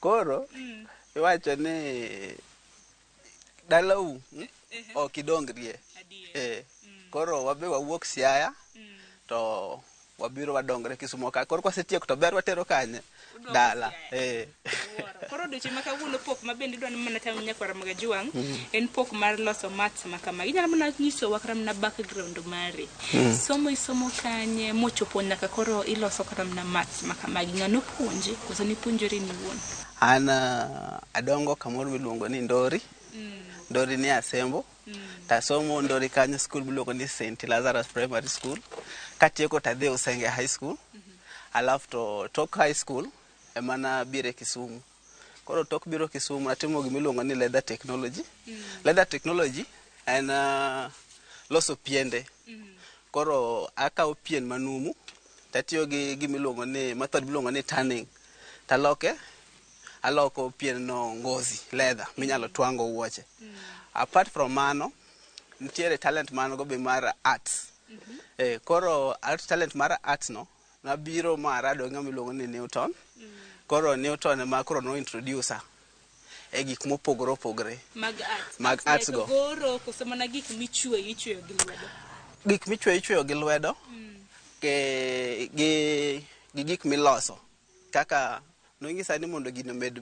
Koro iwacho ni dalau ok idongrie. Koro wabe wawuok Siaya to wabiro wadongre Kisumo ka. Koro kwasetieko to ber watero kanye dala. Koro odiochieng' ma kawuono pok mabende idwa ni mana tamo Nyakora Ramogi Juang en pok mar loso mats makama. Inyalo mana nyisowa kata mana background mari. Isomo kanye mochopo nyaka koro iloso kata mana mats makama. Ng'ano puonji koso ni puonjori ni wuon? An adongo kamoro miluongo ni Ndori. Ndori ni Asembo. Tasomo Ndori kanyo school miluongo ni St. Lazarus Primary School. Katieko tadhi Usenge High School. Alafu to tok high school emana bire Kisumu. Koro tok biro Kisumu natimo gimiluongo ni leather technology. Leather technology en loso piende. Koro akawo pien manumu tatiyo gi gimiluongo ni method miluongo ni tanning. Aloko pien no ngozi leather minyalo twango wuoche. Apart from mano nitiere talent mano go be mar arts. Koro talent mar arts no nabiro marado ng'amiluongo ni Newton. Koro Newton ema koro no introducer gik mopogore opogore mag arts go. Goro koso mana gik michweyo gi lwedo. Gik michweyo gi lwedo gi gik miloso kaka nonyisa ni mondo gino med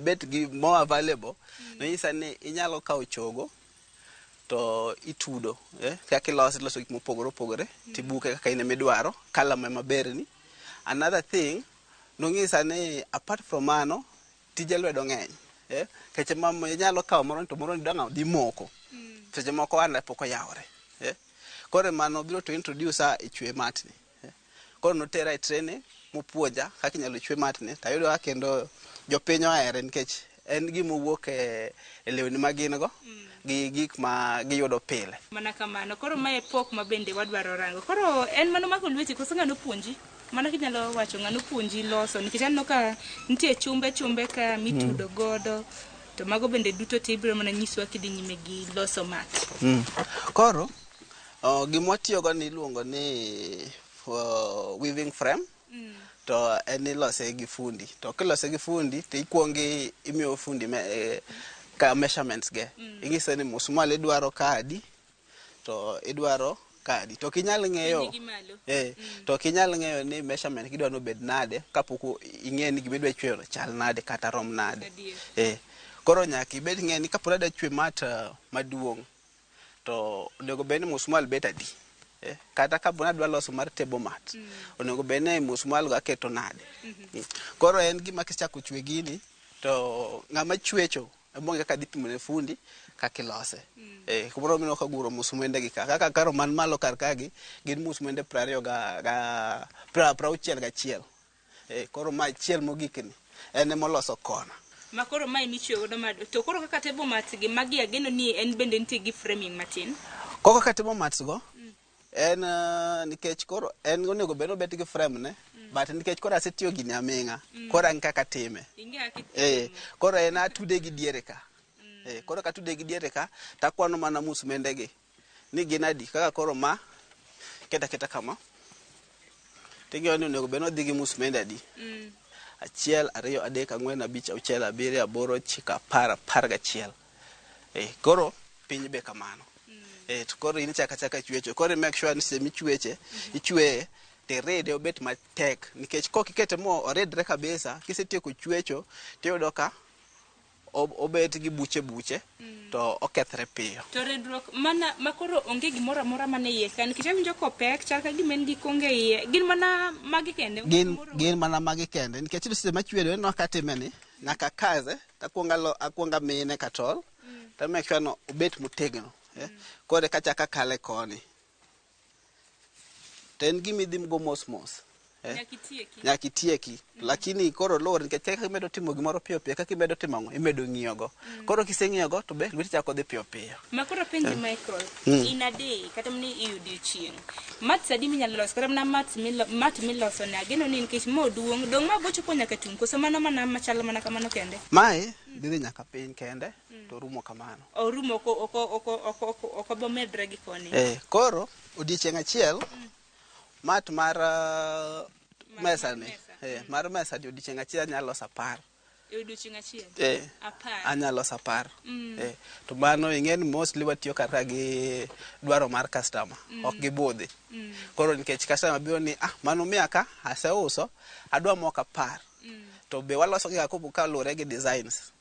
bet gi more available. Nonyisa ni inyalo kawo chogo to itudo kaka iloso gik mopogore opogore tibuke kaka ine midwaro kala maberni. Another thing nong'isa ni apart from mano tije lwedo ng'eny keche mamo nyalo kawo moro to moro dang' dhi moko seche moko wan pok oyawore kore mano biro to introduce e chwe matni koro notera e training mopuonja kaka inyalo chwe matni tayudo kendo jopiny ohere nikech en gima wuok e lewni ma gin go gi gik ma giyudo pile mana kamano. Koro mae pok ma bende wadwaro rango. Koro en mano mako lweche koso ng'ano puonji mana kinyalo wacho ng'ano puonji loso nikech aneno ka nitie chumbe ka mitudo godo to mago bende duto tibiro mana nyiswa kidhi nyime gi loso mat. Koro gima watiyogo ni iluongo ni weaving frame to en ilose gi fundi to kilose gi fundi to ikuongi imiyo fundi ka measurements ge ing'ise ni musmal idwaro kadi to idwaro kadi to kinyal ng'eyo to kinyal ng'eyo ni measurement kidwa no bed nade kapok ing'e ni gima idwa chweyo chal nade kata rom nade koro nyaka ibed ng'e ni kapok adwa chwe mat maduong' to onego bed ni musmal bet adi kata kapok adwa loso mar table mat onego bed ni musmal go aketo nade koro en gima kichako chwe gini to ng'ama chwecho ebonge ka dhi pimo ne fundi kaka ilose kumoro mino ka guro musmende gi kaka karo man malo kar kagi gin musmende 61 koro ma chiel mogikni en moloso kona ma koro mai michwe godo mad to koro kaka table mats gi magi ageno ni en bende nitie gi framing matin koko kaka table mats go en nikech koro en onego bed obet gi frame ne but nikech koro asetiyo gini aming'a koro an kaka time koro en atude gi diere ka koro katude gi diere ka takwano mana musmende gi ni gin adi kaka koro ma keta kama ting'eyo ni onego bed odhi gi musmende adi 1 2 3 4 5 6 7 8 9 10 11 koro piny be kamano to koro in chaka chwecho koro make sure ni semi chweche ichweye te rede obet matek nikech kok ikete mo oredre kabisa kisetieko chwecho tiyudo ka obet gi buche to okethre piyo to redruok mana makoro onge gimoro amora mane iye kan nikech awinjo kopek chal ka gima en gi konge iye gin mana magi kende gin mana magi kende nikech seche machwedo en akatime ni nyaka kaze takwonga mine katol to make sure no obet motegno kore kachaka kale koni to en gima idhi go mos nyaka itieki lakini koro lor nikech kaka imedo timo gimoro piyo kaka imedo timo ang'o imedo ng'iyogo koro kiseng'iyogo to be lweti chako dhi piyo makoro penji Michael in a day kata mni odiochieng' mat sadi minyalo loso kata mna mat miloso ne ageno ni nikech mo duong' dong' ma bochopo nyaka tung' koso mana machalo mana kamano kende mae dhi nyaka piny kende to rumo kamano orumo oko bomedre gi koni koro odiochieng' achiel mat mar mesa ni mar mesa di odiochieng' achiel anyalo loso 10 odiochieng' achiel anyalo loso 10 to mano ing'e ni mostly watiyo kaka gi dwaro mar customer ok gi budhi koro nikech customer biro ni mano miya ka aseuso adwa moko 10 to be waloso gi ka lure gi designs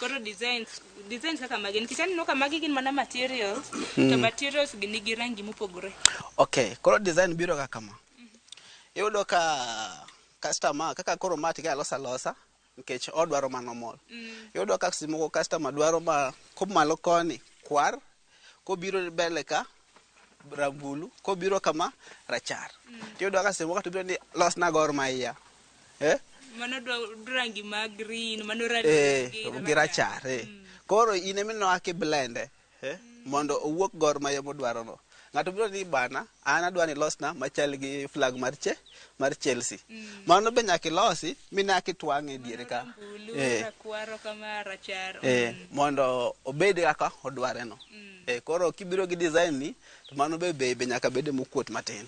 koro designs kaka magi nikech aneno ka magi gin mana materials to materials gi nigi rangi mopogore okay koro design biro kaka kama iyudo ka customer kaka koro mati ga losa nikech odwaro mano mol iyudo ka simoko customer dwaro ma komalo koni kwar kobiro bele ka rambulu kobiro kama rachar iyudo ka simoko to biro ni los na gor maiya mano rangi ma green mano red gi rachar koro inemino ake blende mondo owuok gor maiya modwaro no ng'ato biro ni bana an adwa ni losna machal gi flag mar Chelsea mano be nyaka losi mina kitwang'e diere ka kwaro kama rachar mondo obed kaka odware no koro kibiro gi design ni to mano be nyaka bede mokuot matin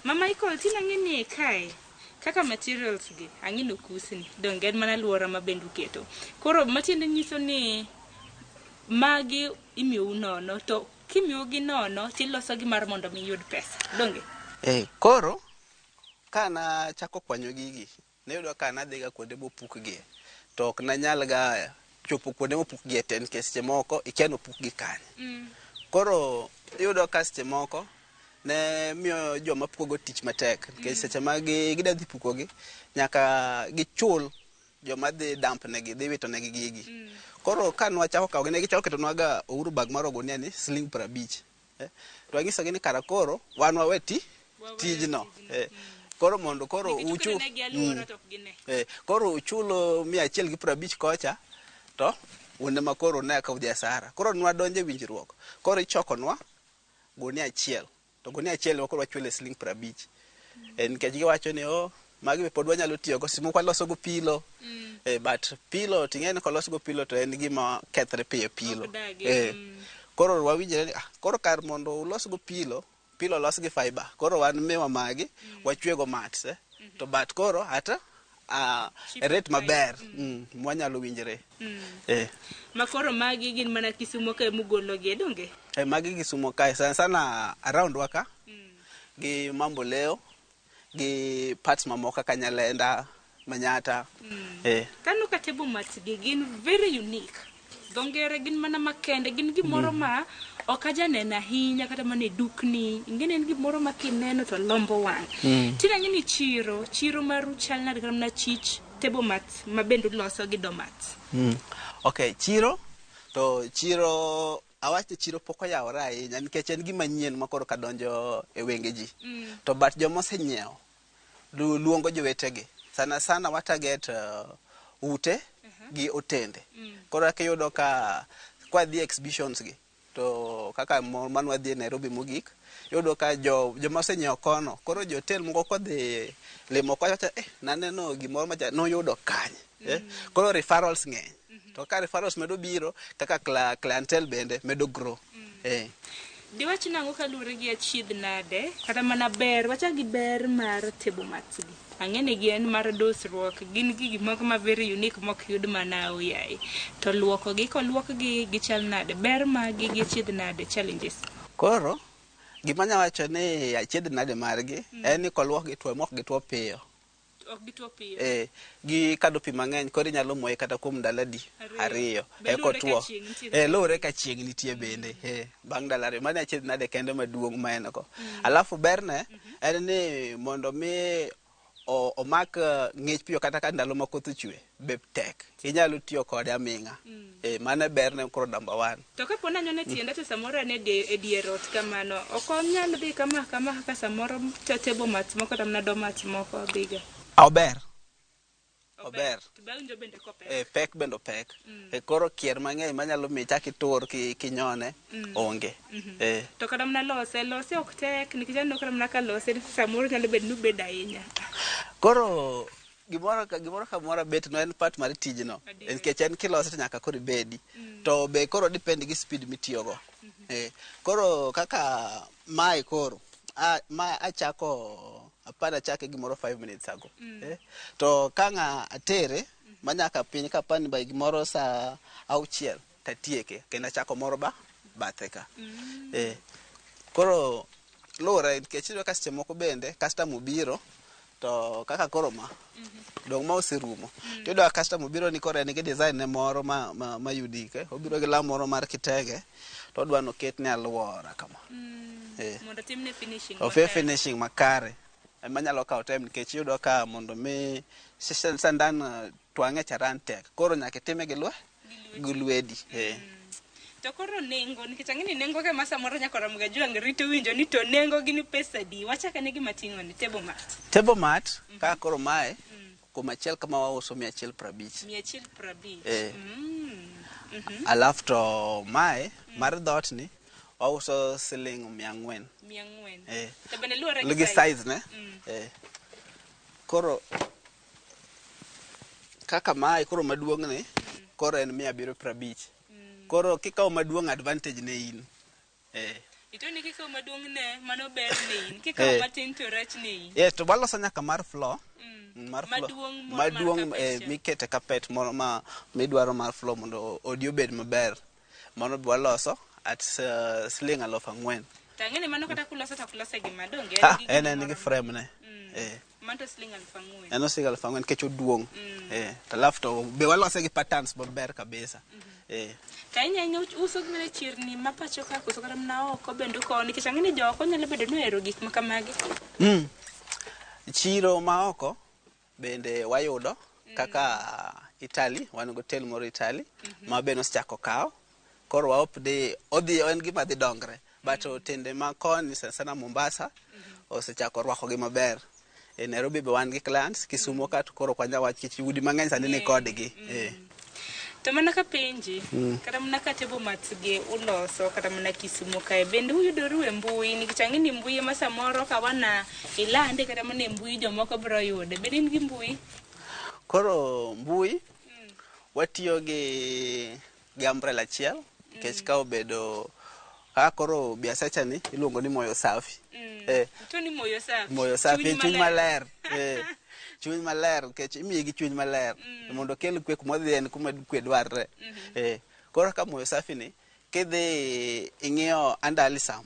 mama Michael tinang'e ni kae kaka materials gi ang'ino kusni donge mana luora mabendu keto koro matiende nyiso ni magi imiyo nono to kimiyo gi nono tiloso gi mar mondo mi yud pesa donge koro kana chako kwanyo gigi ne yudo kana dhiga kuonde mopuk gi to ok nanyal ga chopo kuonde mopukgi e ten nikech seche moko ikia nopukgi kanye. Koro iyudo ka seche moko ne miyo joma pukogo tich matek nikech seche ma gida dhi pukogi nyaka gichul joma dhi dump negi, dhi wito negi gigi. Koro ka nwachako kawogi ne gichako ketonwaga ouru bag mar ogunia ni siling 50. To wanyisogi ni kara koro wan wawe tijno. Koro mondo koro uchul koro uchulo 150 kocha to une makoro ne ka udhi asara. Koro nwadonje winjruok. Koro ichokonwa gunia achiel. To gunia achiel wakoro wachule siling 50. Nikech giwacho ni magi pod wanyalo tiyo go simu kwa loso go pilo. But pilo ting'eni kolos go pilo to en gima kethre piyo pilo. Koro wawinjre ni koro kar mondo ulos go pilo los gi fiber. Koro wan miwa magi wachwego mat. To bat koro ata rate maber mwanyalo winjre. Makoro magi gin mana Kisumo kae mugologi donge? Magi Kisumo kae sana around waka. Gi Mamboleo gi parts mamoko kaka Nyalenda, Manyata. Kanu ka table mats gi gin very unique. Dongere gin mana makende, gin gimoro ma okaja nena hinya kata mane dukni. Ingene en gimoro ma kineno to lombo wang. Tina ngini chiro maru chalna kata na chich table mats mabendo loso gi domat. Okay, chiro awache chiro poko yawra ahinya nikech en gima nyien makoro kadonjo e wenge ji. To bat joma osenyiewo luongo jowetegi. Sana wataget ute gi otende. Koro akiyudo ka kwa dhi exhibitions gi to kaka manwa dhi Nairobi mogik yudo ka joma osenyiewo kono. Koro jo hotel moko kodhi limo kocha naneno gimoro macha no yudo kanye. Koro referrals ng'eny. To ka referrals medo biro kaka clientele bende medo grow. Diwach nango kalure gi achiedh nade kata mana ber wacha gi ber mar table mats gi. Ang'ene gi en mar dosruok, gin gigi moko ma very unique mok yud mana oyai. To luoko gi koluok gi chal nade, ber magi gi achiedh nade challenges. Koro gima nyawacho ni achiedh nade margi en ni koluok gi tuo mok gi tuo piyo. Ok gituo piyo. Gi kado pi mang'eny koro inyalo moye kata kuom ndalo ariyo. Eko tuo. Lore ka chieng' nitie bende. Bang' ndalo ariyo. Mane achiedh nade kende maduong' ma en go. Alafu berne en ni mondo mi omak ng'ich piyo kata ka ndalo ma koth ochwe be tek. Inyalo tiyo kode aming'a. Mane berne koro number 1. To kapo na nyone tiende to samoro ne e dier ot kamano. Ok onyalo dhi kama ka samoro table mats moko tamna domat moko biga. Ober. Tibang jo bende ko pek. Pek bendo pek. Koro kier mang'eny manyalo mi chaki tur kinyone onge. To kada mna lose ok tek nikech aneno kada mna ka lose samoro nyalo bedo ni bed ahinya. Koro gimoro kamoro bet no en part mar tijno. Nikech en kilose to nyaka koro ibedi. To be koro depend gi speed mitiyogo. Koro kaka mae koro ma achako apana chake gimoro 5 minutes ago. To kanga atere manyaka piny kapani by gimoro sa auchiel tatieke kendo achako moro bathe ka. Koro lore nikech iyudo ka seche moko bende customer biro to kaka koro dong ma oserumo. Iyudo ka customer biro ni koro en gi design ne moro ma unique. Obiro gi law moro mar kitege to odwa no ketne aluora kama. Mondo timne finishing. Finishing makare. Manyalo kawo time nikech iyudo ka mondo mi sandan twang'e charan tek. Koro nyaka time gi lwedi. To koro nengo nikech ang'eni nengo ke masa moro nyaka ram ga juang rito winjo ni to nengo gini pesa di. Wacha kane gima ting'o ni table mat. Table mat ka koro mae kuma achiel kama wauso 150. 150. Alafu to mae mar dhot ni wauso siling 400. 400. To bende luore gi size ne. Koro kaka mae koro maduong' ni koro en 750. Koro kikawo maduong' advantage ne in. Itoni kikawo maduong' ne mano ber ne in. Kikawo matin to rach ne in. To waloso nyaka mar floor. Maduong' mikete carpet moro ma midwaro mar floor mondo odi obed maber. Mano be waloso at siling 4,000. Tang'eni mano kata kuloso to kulose gi madonge. En gi frame ne. Manto sling alfangwe. Eno sling alfangwe kecho duong. To alafu be walose gi patterns maber kabisa. Kainya uso gimene chirni mapacho ka koso kata mna oko bende ko nikech ang'eni joko nyalo bedo ni ohero gik makamagi. Chiro ma oko bende wayudo kaka Italy, wan go tel moro Italy ma be nosechako kawo. Koro waopde odhi en gima dhi dongre, but tende ma koni sana Mombasa osechako rwako gi maber. E Nairobi be wan gi clients, Kisumu ka to koro kwanja wach kich udi mang'eny sani ni kodgi. To mana ka penji, kata mana ka tebo matge uloso, kata mana Kisumu kae, bende uyudoru e mbui, nikech ang'eni mbui ema samoro ka wana ilande kata mana mbui jomoko biro yude, bende in gi mbui? Koro mbui, watiyo gi umbrella achiel, nikech ka obedo, koro biasacha ni iluongo ni moyo safi. To ni moyo safi? Moyo safi en chuny maler. Chuny maler, nikech imiye gi chuny maler mondo kel kwe kuma odhi en kuma kwe dwarre. Koro ka moyo safi ni kidhi ing'iyo under Alisam,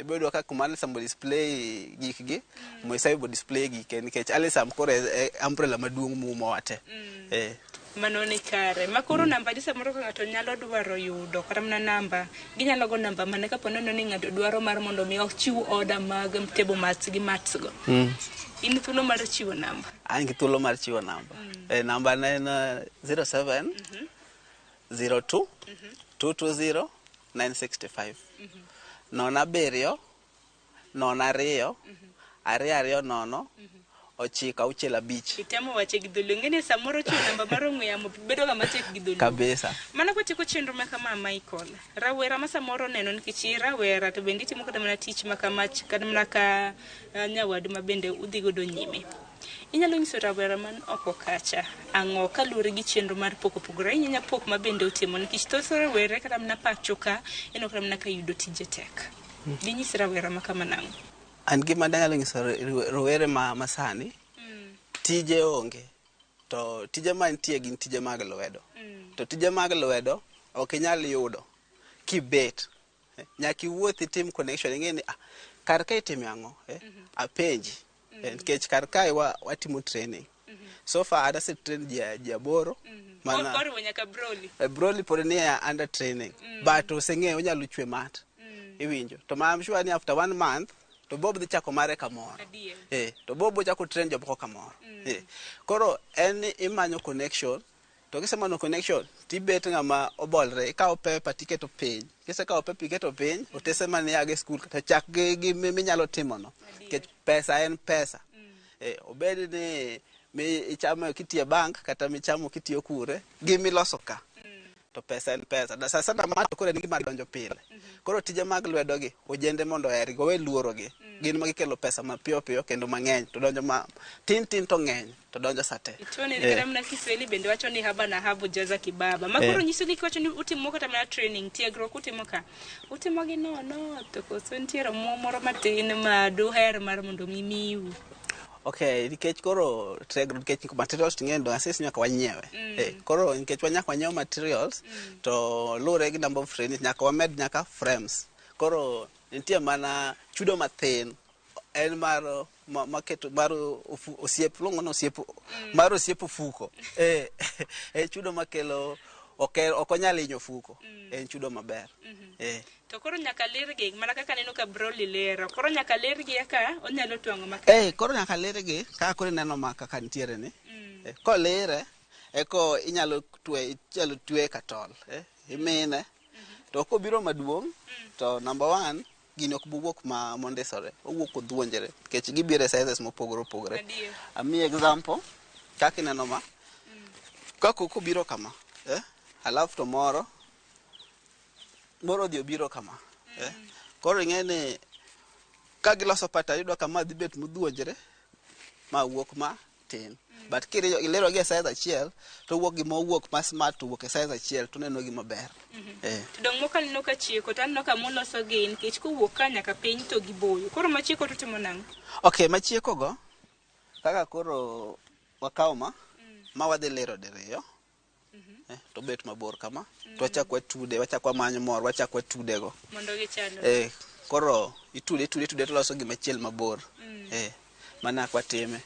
ibedo ka kuma Alisam display gikgi, moyo safi bo display gike, nikech Alisam koro umbrella maduong' mumo wate. Mano ni kare. Makoro namba disa moro ka ng'ato nyalo dwaro yudo kata mana namba, ginyalo go namba mane kapo nono ni ng'ato dwaro mar mondo mi ochiw order mag table mats gi mats go. In thuolo mar chiwo namba? An gi thuolo mar chiwo namba. Namba na en 07 02 220 965. Nona beriyo, nona riyo, ariyo nono, ochika uchela beach. Itemo wache gi dhulu. Ngene samoro chiwo namba mar ong'we yamo bedo ga matek gi dhulu. Kabisa. Mana kwa tiko chenro makama Michael. Rawera ma samoro neno nikech rawera to bende timo kata mana tich makamach kata mana ka nyawadu ma bende udhi godo nyime. Inyalo nyiso rawera man oko kacha ang'o kaluwore gi chenro mar poko pogore inya pok ma bende utimo nikech thoth rawere kata mana pacho ka eno kata mana ka yudo tije tek. Dinyis rawera ma kama nang'o? An gima danyalo nyiso rowere masani, tije onge, to tije mantie gin tije mag lwedo. To tije mag lwedo ok inyal yudo kibet. Nyaka iwuothi tim connection, ing'eni kar ka itimo ang'o, apenji. Nikech kar ka watimo training. So far adase train ji aboro. Mana koro nyaka Broly. Broly pod ni under training. But oseng'eyo onyalo chwe mat. Iwinjo. To I'm sure ni after 1 month to Bob dhi chako mare kamoro. To Bob chako train jomoko kamoro. Koro en imanyo connection. To kisemanyo connection, tibet ng'ama obolre, ikawo pepa tiketo piny. Kisekawo pepa iketo piny, otese mane yage skul kata chak gi minyalo timono. Nikech pesa en pesa. Obed ni ichamo kitiyo bank kata michamo kitiyo kure, gimiloso ka. To pesa en pesa. Da sasa na mato kore nigi mar donjo pile. Koro tije mag lwedo gi, ojende mondo eri go we luoro gi. Gin magikelo pesa mapiyo piyo kendo mang'eny to donjo ma tin to ng'eny to donjo sate. Itoni kama mna Kiswahili bende wacho ni haba na habu jaza kibaba. Makoro nyiso gi wacho ni utimo kata mana training tiegruok utimo ka. Utimo gi no to koso ntiero moro matin ma duher mar mondo mimiu. Okay, nikech koro nikech materials ting'eny do assess nyaka wanyiewe. Koro nikech nyaka wanyiew materials to lure gi number of frames nyaka wamed nyaka frames. Koro nitie mana chudo mathin en mar maketo mar osiep longo no osiep mar osiep fuko. Chudo makelo okonyal inyo fuko. En chudo maber. To koro nyaka lergi mana kaka neno ka Broly lero. Koro nyaka lergi aka onyalo twango makaka. Koro nyaka lergi kaka koro neno maka kantiere ni. Ko lere eko inyalo twe katol. Imine. To kobiro maduong' to number 1 gino ok buwok ma mondesore. Owuok odhuonjere nikech gibiro sizes mopogore opogore. Ami example kaka neno ma. Kako kobiro kama. Alafu to moro dhi obiro kama. Koro ing'eni ka giloso pata yudo kama dhi bet modhuonjre ma wuok ma tin. But kiriyo ilero gi size achiel to wuok gi mowuok ma smart to wuok e size achiel to neno gi maber. Dong mokal no ka chieko tan no ka moloso gi nikech kowuok ka nyaka piny to giboyo. Koro machieko to timo nang'o? Okay, machieko go kaka koro wakaw ma wadhi lero diriyo. To bet mabor kama to wachak watude wachak wamanyo mor wachak watude go mondo gichalo koro itude to loso gi machiel mabor mana kwa time.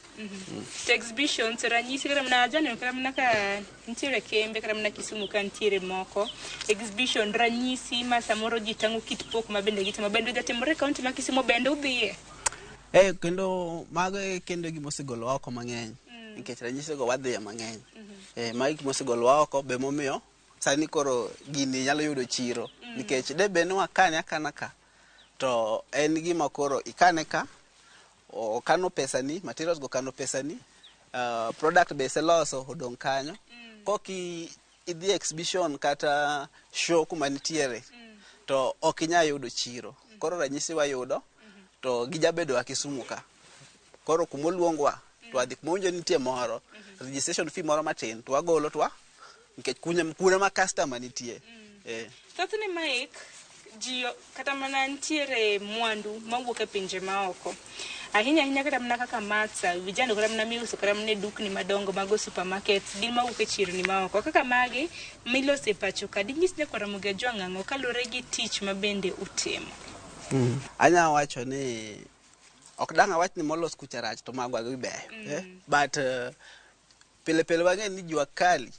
Exhibitions ranyisi kama na jana kama na ka ntiere kembe kama na Kisumu kan tiere moko exhibition ranyisi ma samoro jitangu kitpok mabende gitimo bende jatimore kaunti ma Kisumu bende udhie. Kendo mago kendo gimosegolo oko mang'eny nikech ranyisi go wadhi mang'eny. Magi gimosegolo oko be momiyo sani koro gini nyalo yudo chiro nikech de benwa kane akana ka to en gima koro ikane ka o kano pesa ni materials go kano pesa ni product base loso odong kanyo koki idhi exhibition kata show kuma nitiere to okinya yudo chiro koro ranyisi wayudo to gijabedo Kisumu ka koro kumoluongwa to adhi kumonjo nitie moro registration fee moro matin to wagolo to nikech kuna ma customer nitie. Thothne Mike jio kata mana ntiere mwandu mawuok e pinje maoko ahinya kata mana kaka matsa vijana kata mana miuso kata mana dukni madongo mago supermarkets gin mawuok e chirni maoko kaka magi milose pacho kadi nyisne kwa Ramogi jwang'ango kalore gi tich mabende utimo. Anya wacho ni ok danga wach ni molos kucharach to magwa gibeyo but pile wang'e ni jua kali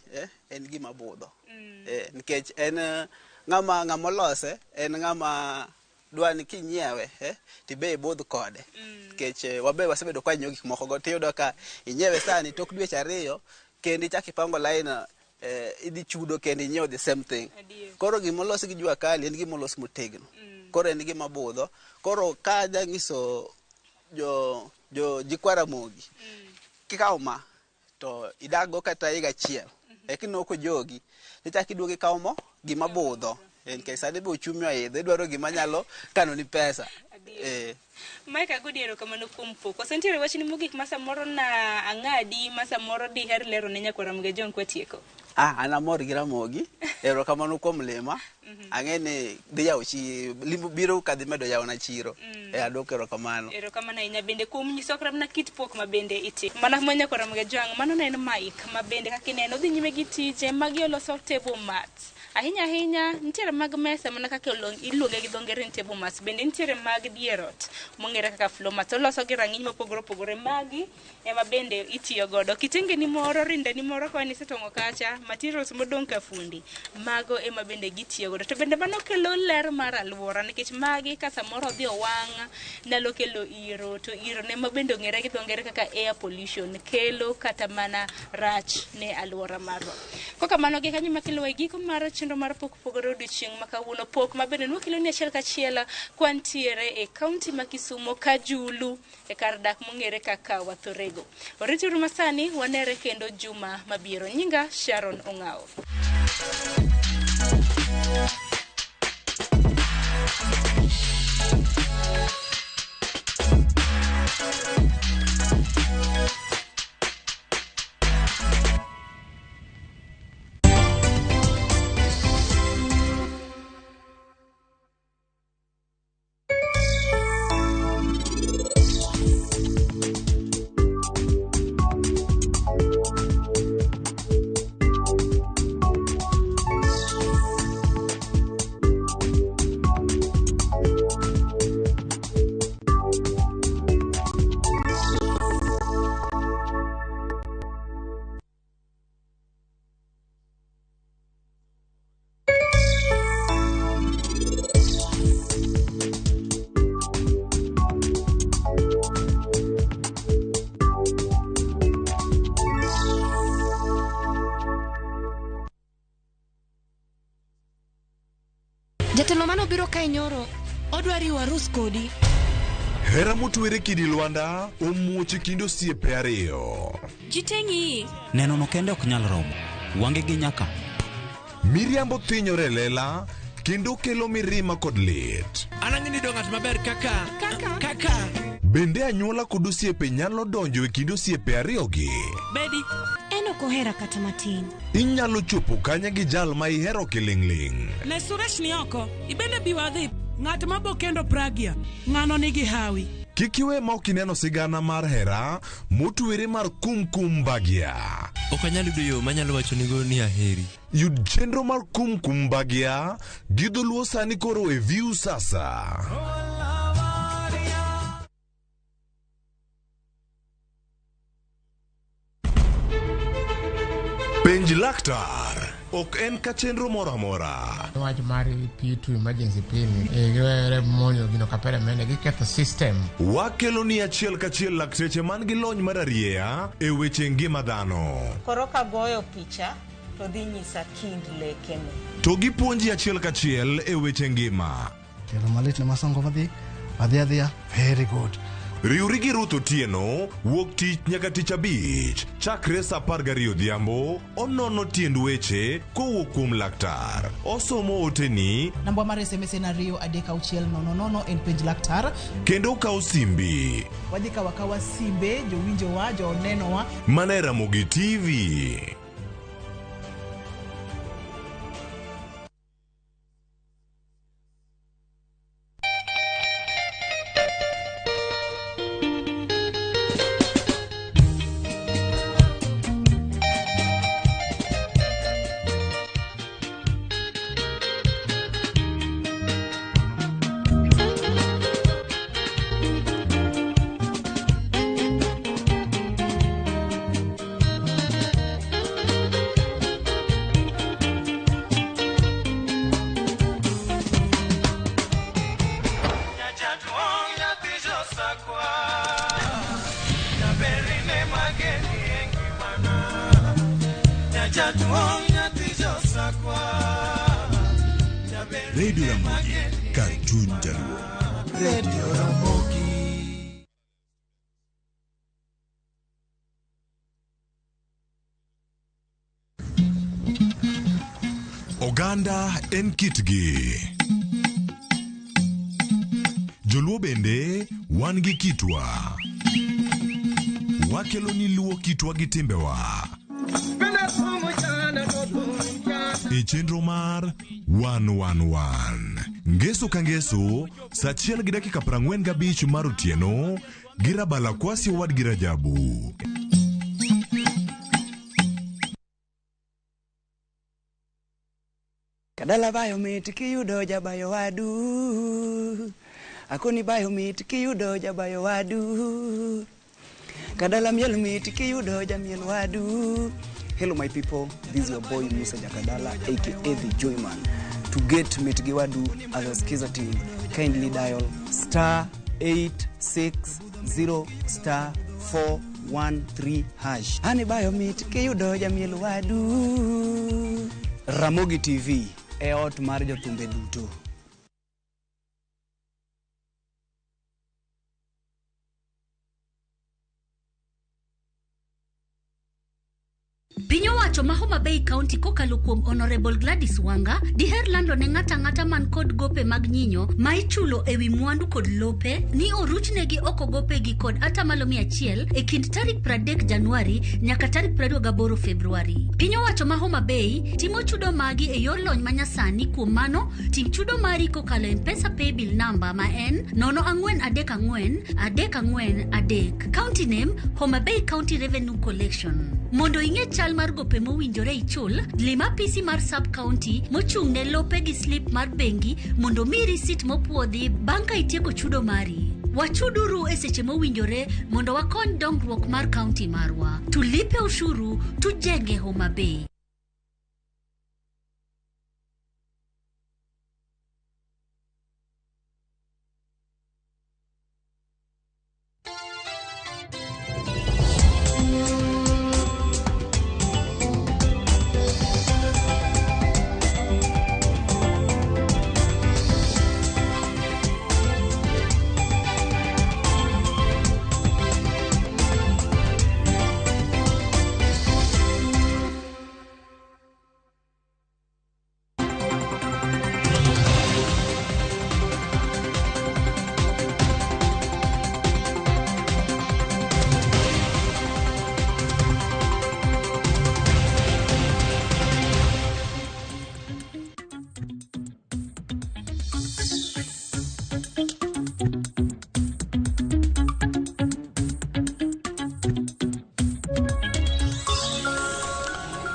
en gima budho nikech en ng'ama molose en ng'ama dwani kinyiewe tibe budh kode nikech wabe wasebedo kwa nyogi moko go tiyudo ka inyewe sani tok dweche 2 kendi chaki pango line idhi chudo kendi nyiew the same thing koro gimolos gi jua kali en gimolos motegno koro en gima budho koro ka jangiso jo jikwara Ramogi kikaw ma to idago kata iga chiel kinoko jogi nichaki duogi kawmo gima budho nikech sani be uchumi oidho dwaro gima nyalo kano ni pesa. Mike agodiero kamano kuom poko sentiere wachni mogik masa moro na ang'adi masa moro di her lero ne nyakwa Ramogi John kwa tieko. Ana mor gi Ramogi ero kamano kuom lima ang'eni dhi yawo chi limbo biro kadhi medo yawo na chiro adok ero kamano inya bende kuom nyiso kram na kit pok mabende iti mana mwanya kwa Ramogi John mano na en Mike mabende kakineno dhi nyime gi tije magi oloso table mats ahinya nitiere mag mesa mana kaka iluonge gi dhongere table mats bende nitiere mag dierot mongere kaka floor mats oloso gi rang'iny mopogore magi ema bende itiyo godo kitenge ni moro rinde ni moro kwa ni setongo kacha materials modong ka fundi mago ema bende gitiyo godo to bende mano kelo ler mar alwora nikech magi ka samoro dhi owang' nyalo kelo iro to iro ne mabende ongere gi dhongere kaka air pollution kelo kata mana rach ne alwora marwa koka mano gi kanyo makelo e giko mar chenro mar pogore odiochieng' makawuono pok mabende nwakelo ni achiel kachiel kwantiere e kaunti ma Kisumu Kajulu e kar dak mongere kaka Wathorego. Orituru masani wanere kendo juma mabiro. Nyinga Sharon Ong'ao. Jatelo mano biro kae nyoro odwari warus kodi. Hera motwere kidi Lwanda omuoche kind osiepe ariyo. Jitengi neno no kende ok nyal romo wange gi nyaka Miriambo thinyore lela kendo kelo mirima kod lit. Anang'ini do ng'at maber kaka bende anyuola kod osiepe nyalo donjo e kind osiepe ariyogi. Bedi eno kohera kata matin. Inyalo chopo kanya gi jal ma ihero kiling'ling'. Ne Suresh ni oko ibende biwadhi ng'at mabokendo Pragia ng'ano nigi hawi. Kikiwe ma ok ineno sigana mar hera motwere mar kumkum Bagia. Ok anyalo yudo yo manyalo wacho nigo ni aheri. Yud chenro mar kumkum Bagia gi dholuo sani koro e View sasa. Penj laktar ok en ka chenro moro amora. Wach mar pi to emergency pin giwere monyo gino kapere mene giketho system. Wakelo ni achiel kachiel lakteche man gi lony mar arieya e weche ngima dhano. Koro ka goyo picha to dhi nyisa kind lekene. To gipuonji achiel kachiel e weche ngima. Tielo malit ne masongo adhiya very good. Riuri gi Ruth Otieno wuok tich nyaka tich abich chakre sa 12 odhiambo. Onono tiend weche kowuok kuom laktar. Osomo oteni. Namba mar SMS en 23600 en penj laktar. Kendo kawo simbi. Wadhi kawa simbe jowinjowa jonenowa. Mana Ramogi TV. Radio Ramogi, Cartoon Jaluo. Radio Ramogi. Oganda en kitgi. Joluo bende wan gi kitwa. Wakelo ni luo kitwa gi timbewa. E chenro mar 111 ngeso ka ngeso saa 1:45 mar otieno gi Rabala Kwasi Owad gi Rajabu. Kadala bayo mit kiyudo jabayo wadu. Akoni bayo mit kiyudo jabayo wadu. Kadala miel mit kiyudo jamiel wadu. Hello my people, this is your boy Musa Jakadala aka The Joyman. To get Mitgiwadu as a skiza team, kindly dial *860*413#. Ani bayo Mitgiyudo jamiel wadu. Ramogi TV, e ot mar jothumbe duto. Pinyo wacho ma Homa Bay County kokalo kuom Honorable Gladys Wanga diher lando ne ng'ata man kod gope mag nyinyo ma ichulo ewi mwandu kod lope ni oruchnegi oko gopegi kod atamalo 100 e kind tarik 30 Januari nyaka tarik 28 Februari. Pinyo wacho ma Homa Bay timo chudo magi e yor lony manyasani. Kuom mano tim chudo mari kokalo M-Pesa paybill number ma en 0434 County name Homa Bay County Revenue Collection. Mondo ing'e chal mar gope mowinjore ichul, lima PC mar sub county mochung' ne lope gi slip mar bengi mondo mi receipt mopuodhi bang' ka itieko chudo mari. Wachuduru e seche mowinjore mondo wakony dongruok mar county marwa. Tulipe ushuru, tujenge Homa Bay.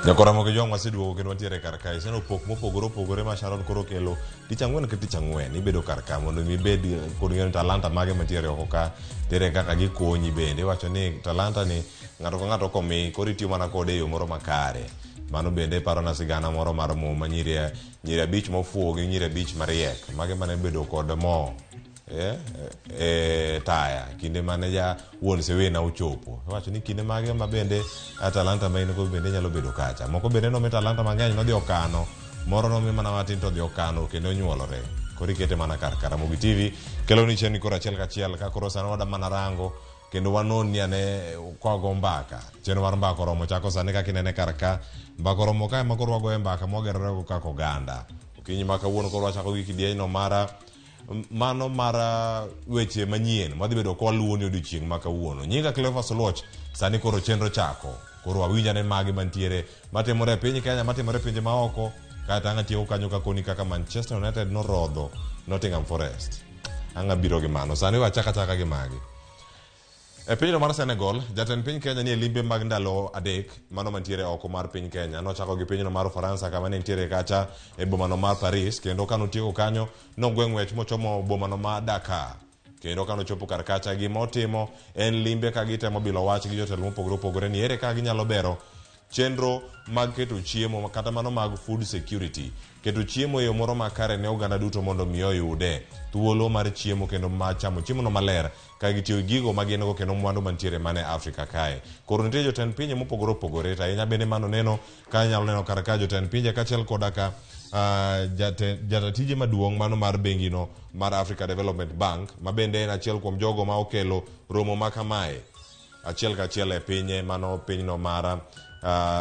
Jakora mogi jong waseduogo kendo wantiere kar kae. Seno pok mopogore ma Sharon koro kelo tich ang'wen ka tich ang'wen ibedo kar ka mondo mibed kod ng'eyo talanta mage mantiere oko ka tere kaka gikonyi bende. Wacho ni talanta ni ng'ato ka ng'ato komi koro itiyo mana kode e yo moro makare. mano bende paro na sigana moro mar muma nyiri abich mofuo gi nyiri abich mariek mage mane bedo kod mo taya kinde mane ja wuon sewena ochopo wacho ni kinde mage ma bende Atalanta main ko bende nyalo bedo kacha moko bende no Atalanta mang'eny no dhi okano moro no mi mana matin to dhi okano kendo nyuolore kori kete mana kar Ramogi TV kelo ni cheni kora achiel kachiel ka koro sano wada mana rango kendo wanoni ane kwago mbaka cheno mar mbaka romo chako sane kaka inene kar ka mbaka romo kae makoro wago mbaka mwagerore go kako ganda okinyi maka wuon koro wachako gi kidieny no mano mara weche manyien madhi bedo ko luoni odiochieng' maka wuono nyinga Clever Soloch sani koro chenro chako koro wawinja ne magi mantiere matimore piny Kenya matimore pinje maoko kata anga tieko kanyo ka koni kaka Manchester United norodho Nottingham Forest anga biro gi mano sani wachaka gi magi e pinyno mar Senegal jatend piny Kenya ni e limbe mag ndalo adek mano mantiere oko mar piny Kenya nochako gi pinyno mar Faransa kama ne nitiere kacha e bomano mar Paris kendo kano tieko kanyo nogweng' wech mochomo bomano mar Dakar kendo kano chopo kar kacha gima otimo en limbe ka gitemo bilo wach gi jotelo mopogore opogore ni ere ka ginyalo bero chenro mag keto chiemo kata mano mag food security keto chiemo e yo moro makare ne oganda duto mondo mi oyude thuolo mar chiemo kendo ma chamo chiemo no maler ka gitiyo gigo ma gin go kendo mwandu mantiere mane Afrika kae koro nitie jotend pinje mopogore opogore ta inya bende mano neno ka nyalo neno kar ka jotend pinje kaachiel koda ka jatatije maduong' mano mar bengi no mar Africa Development Bank ma bende en achiel kuom jogo ma okelo romo ma kamae achiel kachiel e pinye mano pinyno mar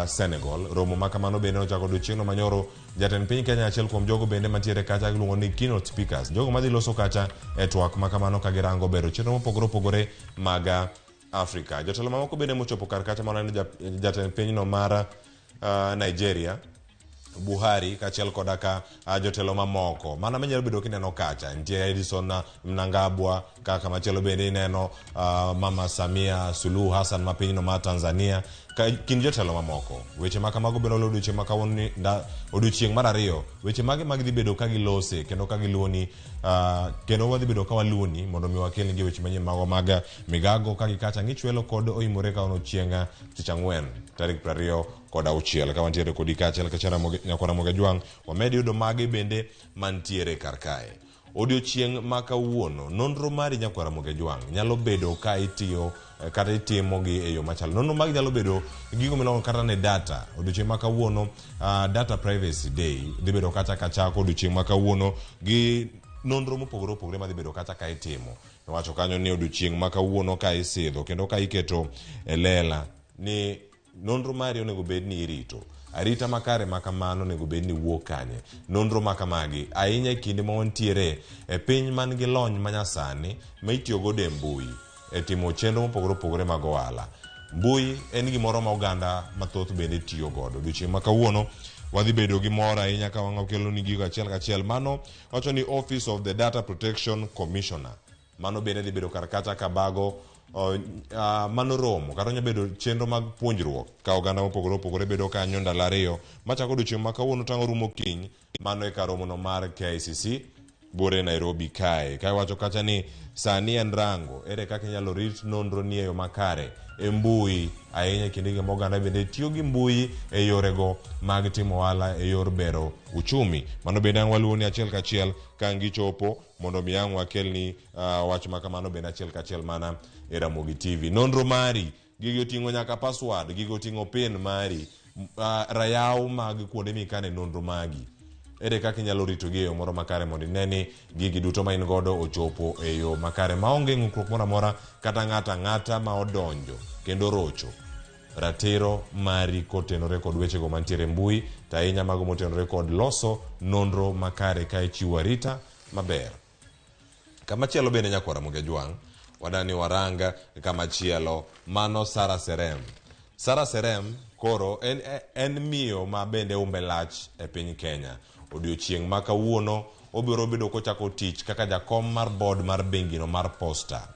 Senegal romo ma kamano bende ochako odiochieng'no manyoro jatend piny Kenya achiel kuom jogo bende mantiere kacha iluongo ni keynote speakers jogo madhi loso kacha e twak ma kamano ka girango bero chenro mopogore opogore mag Afrika jotelo mamoko bende mochopo kar kacha mano en jatend pinyno mar Nigeria Buhari kaachiel koda ka jotelo mamoko mana menyalo bedo kineno kacha nitie Edison Mnangagwa kaka machielo bende ineno Mama Samia Suluhu Hassan ma pinyno ma Tanzania kin jotelo mamoko weche ma kamago bende odiochieng' ma kawuono odiochieng' mar ariyo weche mage mag dhi bedo ka gilose kendo ka giluoni kendo wadhi bedo ka waluoni mondo mi wakelni gi weche manyien mago mag migago ka gikacha ng'ichwelo kod oimore ka odiochieng' tich ang'wen tarik 26 ka wantiere kodi kaachiel kachara nyakwa Ramogi Jwang' wamedi yudo mage bende mantiere kar kae odiochieng' ma kawuono nonro mari nyakwa Ramogi Jwang' nyalo bedo ka itiyo kata itimo gi e yo machalo nonro magi nyalo bedo gigo milongo kata ne data odiochieng' ma kawuono data privacy day dhi bedo kacha kachako odiochieng' ma kawuono gi nonro mopogore opogore madhi bedo kacha ka itimo wacho kanyo ni odiochieng' ma kawuono ka isidho kendo ka iketo e lela ni nonro mari onego bed ni irito arita makare makamano onego bed ni wuok kanye nonro makamagi ahinya e kinde ma wantiere e piny man gi lony manyasani ma itiyo godo e mbui e timo chenro mopogore opogore mag ohala mbui en gimoro ma oganda mathoth bende tiyo godo odiochieng' ma kawuono wadhi bedo gi mor ahinya ka wang'o kelo ni gigo achiel kachiel mano wacho ni Office of the Data Protection Commissioner mano bende dhi bedo kar kacha ka bago mano romo kata nya bedo chenro mag puonjruok ka oganda mopogore opogore bedo kanyo ndalo ariyo machako odiochieng' ma kawuono tango rumo kiny mano e kar romono mar KICC bore Nairobi kae wacho kacha ni sani en rango ere kaka inyalo rit nonro ni e yo makare e mbui ahinya kinde gi oganda bende tiyo gi mbui e yorego mag timo ohala e yor bero uchumi mano bende ang' waluoni achiel kachiel ka ngichopo mondo mi ang' wakelni wach makamano bende achiel kachiel mana e Ramogi TV nonro mari gigo ting'o nyaka password gigo ting'o pin mari rayaw mag kuonde mikane nonro magi ere kaka inyalo rito gi e yo moro makare mondo ineni gigi duto ma in godo ochopo e yo makare maonge ng'ukruok moro amora kata ng'ata ma odonjo kendo rocho ratiro mari kotenore kod wechego mantiere mbui ta ahinya mago motenore kod loso nonro makare ka ichiwo arita maber kamachielo bende nyakwa Ramogi Jwang' wadani waranga kamachielo mano Sara Serem koro en miyo ma bende umbe lach e piny Kenya odiochieng' ma kawuono obiro bedo kochako tich kaka jakom mar board mar bengino mar Posta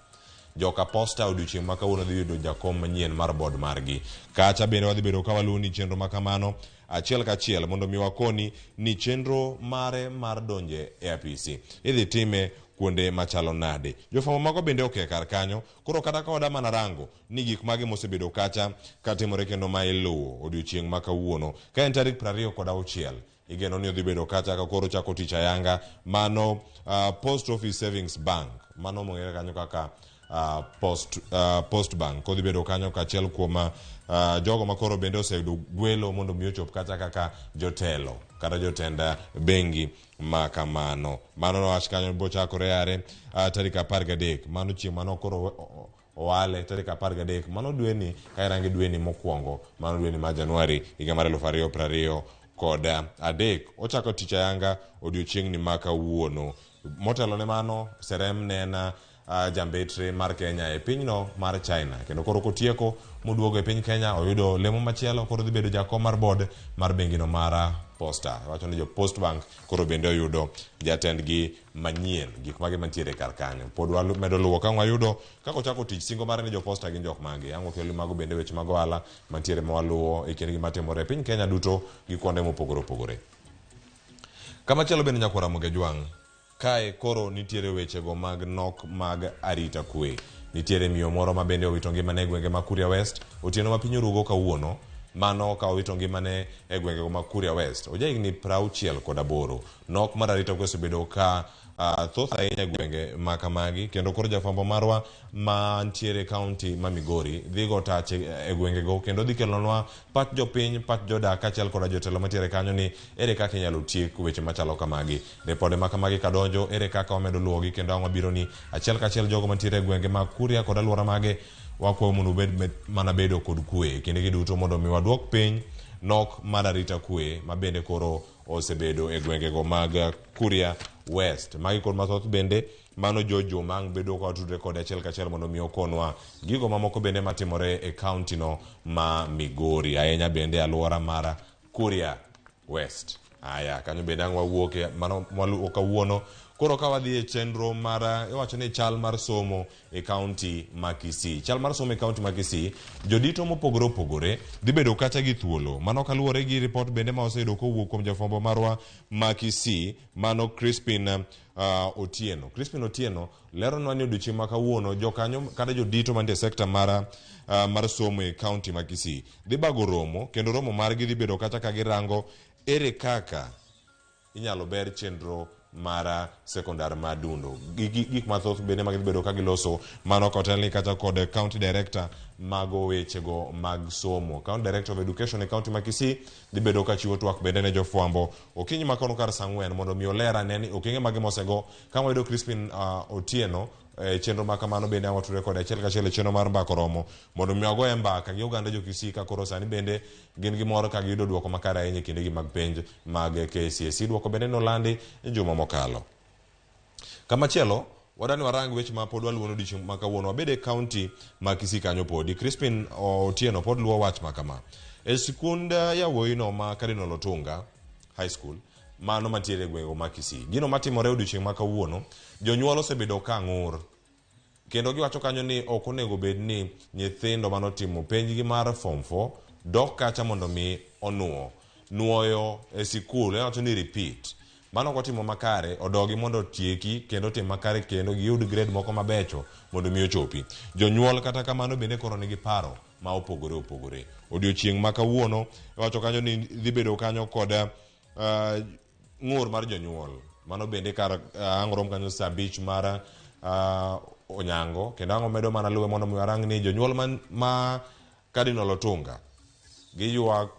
joka Posta odiochieng' ma kawuono dhi yudo jakom manyien mar board margi kacha bende wadhi bedo ka waluoni chenro makamano achiel kachiel mondo mi wakoni ni chenro mare mar donje e apisi idhi time kuonde machalo nade. Jofamo mago bende oke kar kanyo, koro kata ka wada mana rango ni gik mage mosebedo kacha katimore kendo ma iluwo odiochieng' ma kawuono. Ka en tarik 26 igeno ni odhi bedo kacha ka koro chako tich ayanga, mano Post Office Savings Bank, mano mong'ere kanyo kaka Post Bank, kodhi bedo kanyo kachiel kuom jogo makoro bende oseyudo gwelo mondo mi ochop kacha kaka jotelo kata jotend bengi ma kamano. Mano no wach kanyo bochakore are tarik 13, mano chieng' mano koro owale tarik 13, mano dweni ka irangi dweni mokwongo, mano dweni ma Januari higa mar 2023 kod adek. Ochako tich ayanga odiochieng' ni ma kawuono. Motelo ne mano serem nena jambetre mar Kenya e pinyno mar China, kendo koro kotieko moduogo e piny Kenya oyudo lemo machielo, koro dhi bedo jakom mar board mar bengino mar Posta. Wacho ni jo Post Bank koro bende oyudo jatendgi manyien, gik mage mantiere kar kanyo. Pod wamedo luwo ka wayudo kako chako tich singo mar ni jo Posta gin jok mage. Ango kelo mago bende weche mag ohala mantiere ma waluwo e kinde gima timore e piny Kenya duto gi kuonde mopogore opogore. Kama chielo bende nyakwa Ramogi Jwang'. Kae koro nitiere wechego mag nok mag arita kwe. Nitiere miyo moro ma bende owito ngimane e gwenge ma Kuria West otieno ma piny orugo kawuono. Mano ka owito ngimane e gwenge ma Kuria West. Ojahigni 68. Nok mar arita kwe osebedo ka thoth ahinya e gwenge ma kamagi, kendo koro jafwambo marwa mantiere kaunti ma Migori dhi go tach e gwengego kendo dhi kelonwa pat jopiny, pat jodak kaachiel koda jotelo mantiere kanyo ni ere kaka inyalo tiek weche machalo kamagi. Ripode ma kamagi kadonjo, ere kaka wamedo luwogi kendo ang' wabiro ni achiel kachiel jogo mantiere e gwenge ma Kuria kod alwora mage wakwayo mondo ubed mana bedo kod kwe kinde giduto mondo mi waduok piny nok mar arita kwe ma bende koro osebedo e gwengego mag Kuria West. Magi kod mathoth bende mano jojo mang bedo ka tudre kod achiel kachiel mondo mi okonwa gigo mamoko bende matimore e kaunti no ma Migori, ahinya bende alwora mar Kuria West. Aya kanyo bende ang' wawuoke mano mwaluwo kawuono. Koro ka wadhi e chenro mar iwacho ni chal mar somo e kaunti ma Kisii. Chal mar somo e kaunti ma Kisii, jodito mopogore opogore dhi bedo kacha gi thuolo. Mano kaluwore gi report bende ma oseyudo kowuok kuom jafwambo marwa ma Kisii, mano Crispin Otieno. Crispin Otieno leronwa ni odiochieng' ma kawuono jokanyo kata jodito mantie sekta mar somo e kaunti ma Kisii dhi bago romo, kendo romo margi dhi bedo kacha ka girango ere kaka inyalo ber chenro mara sekondar madundo. Gik mathoth bende mag bedo ka giloso, mano kotelni kata kod county director mago wechego mag somo. County director of education e county ma Kisii dhi bedo ka chiwo twak bende ne jofwambo okinyi makono kar sang'wen mondo mi olera neni okenge mage mosego. Ka wayudo Crispin Otieno chenro ma kamano bende awatore kod achiel kachiel chenro mar mbako romo mondo mi wagoye mbaka gi oganda jo Kisii ka koro sani bende gin gi moro ka giyudo duoko makare ahinya kinde gi mag penj mag KCSE. Duoko bende nolandi e juma mokalo. Kamachielo wadani warang weche ma pod waluwo odiochieng' ma kawuono wabede e kaunti ma Kisii kanyo podi. Crispin Otieno pod luwo wach ma kama. E sikund yawuoyi no ma Cardinal Otunga High School mano mantiere e gwenge ma Kisii, gino matimore odiochieng' ma kawuono, jonyuol osebedo ka ng'ur kendo giwacho kanyo ni ok onego bed ni nyithindo manotimo penjgi mar form 4 dok kacha mondo mi nuoyo e sikul, wacho ni repeat. Mano kotimo makare odogi mondo tieki kendo tim makare kendo giyud grade moko mabecho mondo mi ochopi. Jonyuol kata kamano bende koro nigi paro ma opogore opogore. Odiochieng' ma kawuono wacho kanyo ni dhi bedo kanyo kod ng'ur mar jonyuol. Mano bende kar ang'rom kanyo saa 5 mar Onyango, kendo ang'o medo mana luwe mondo mi warang ni jonyuol ma Cardinal Otunga giyuak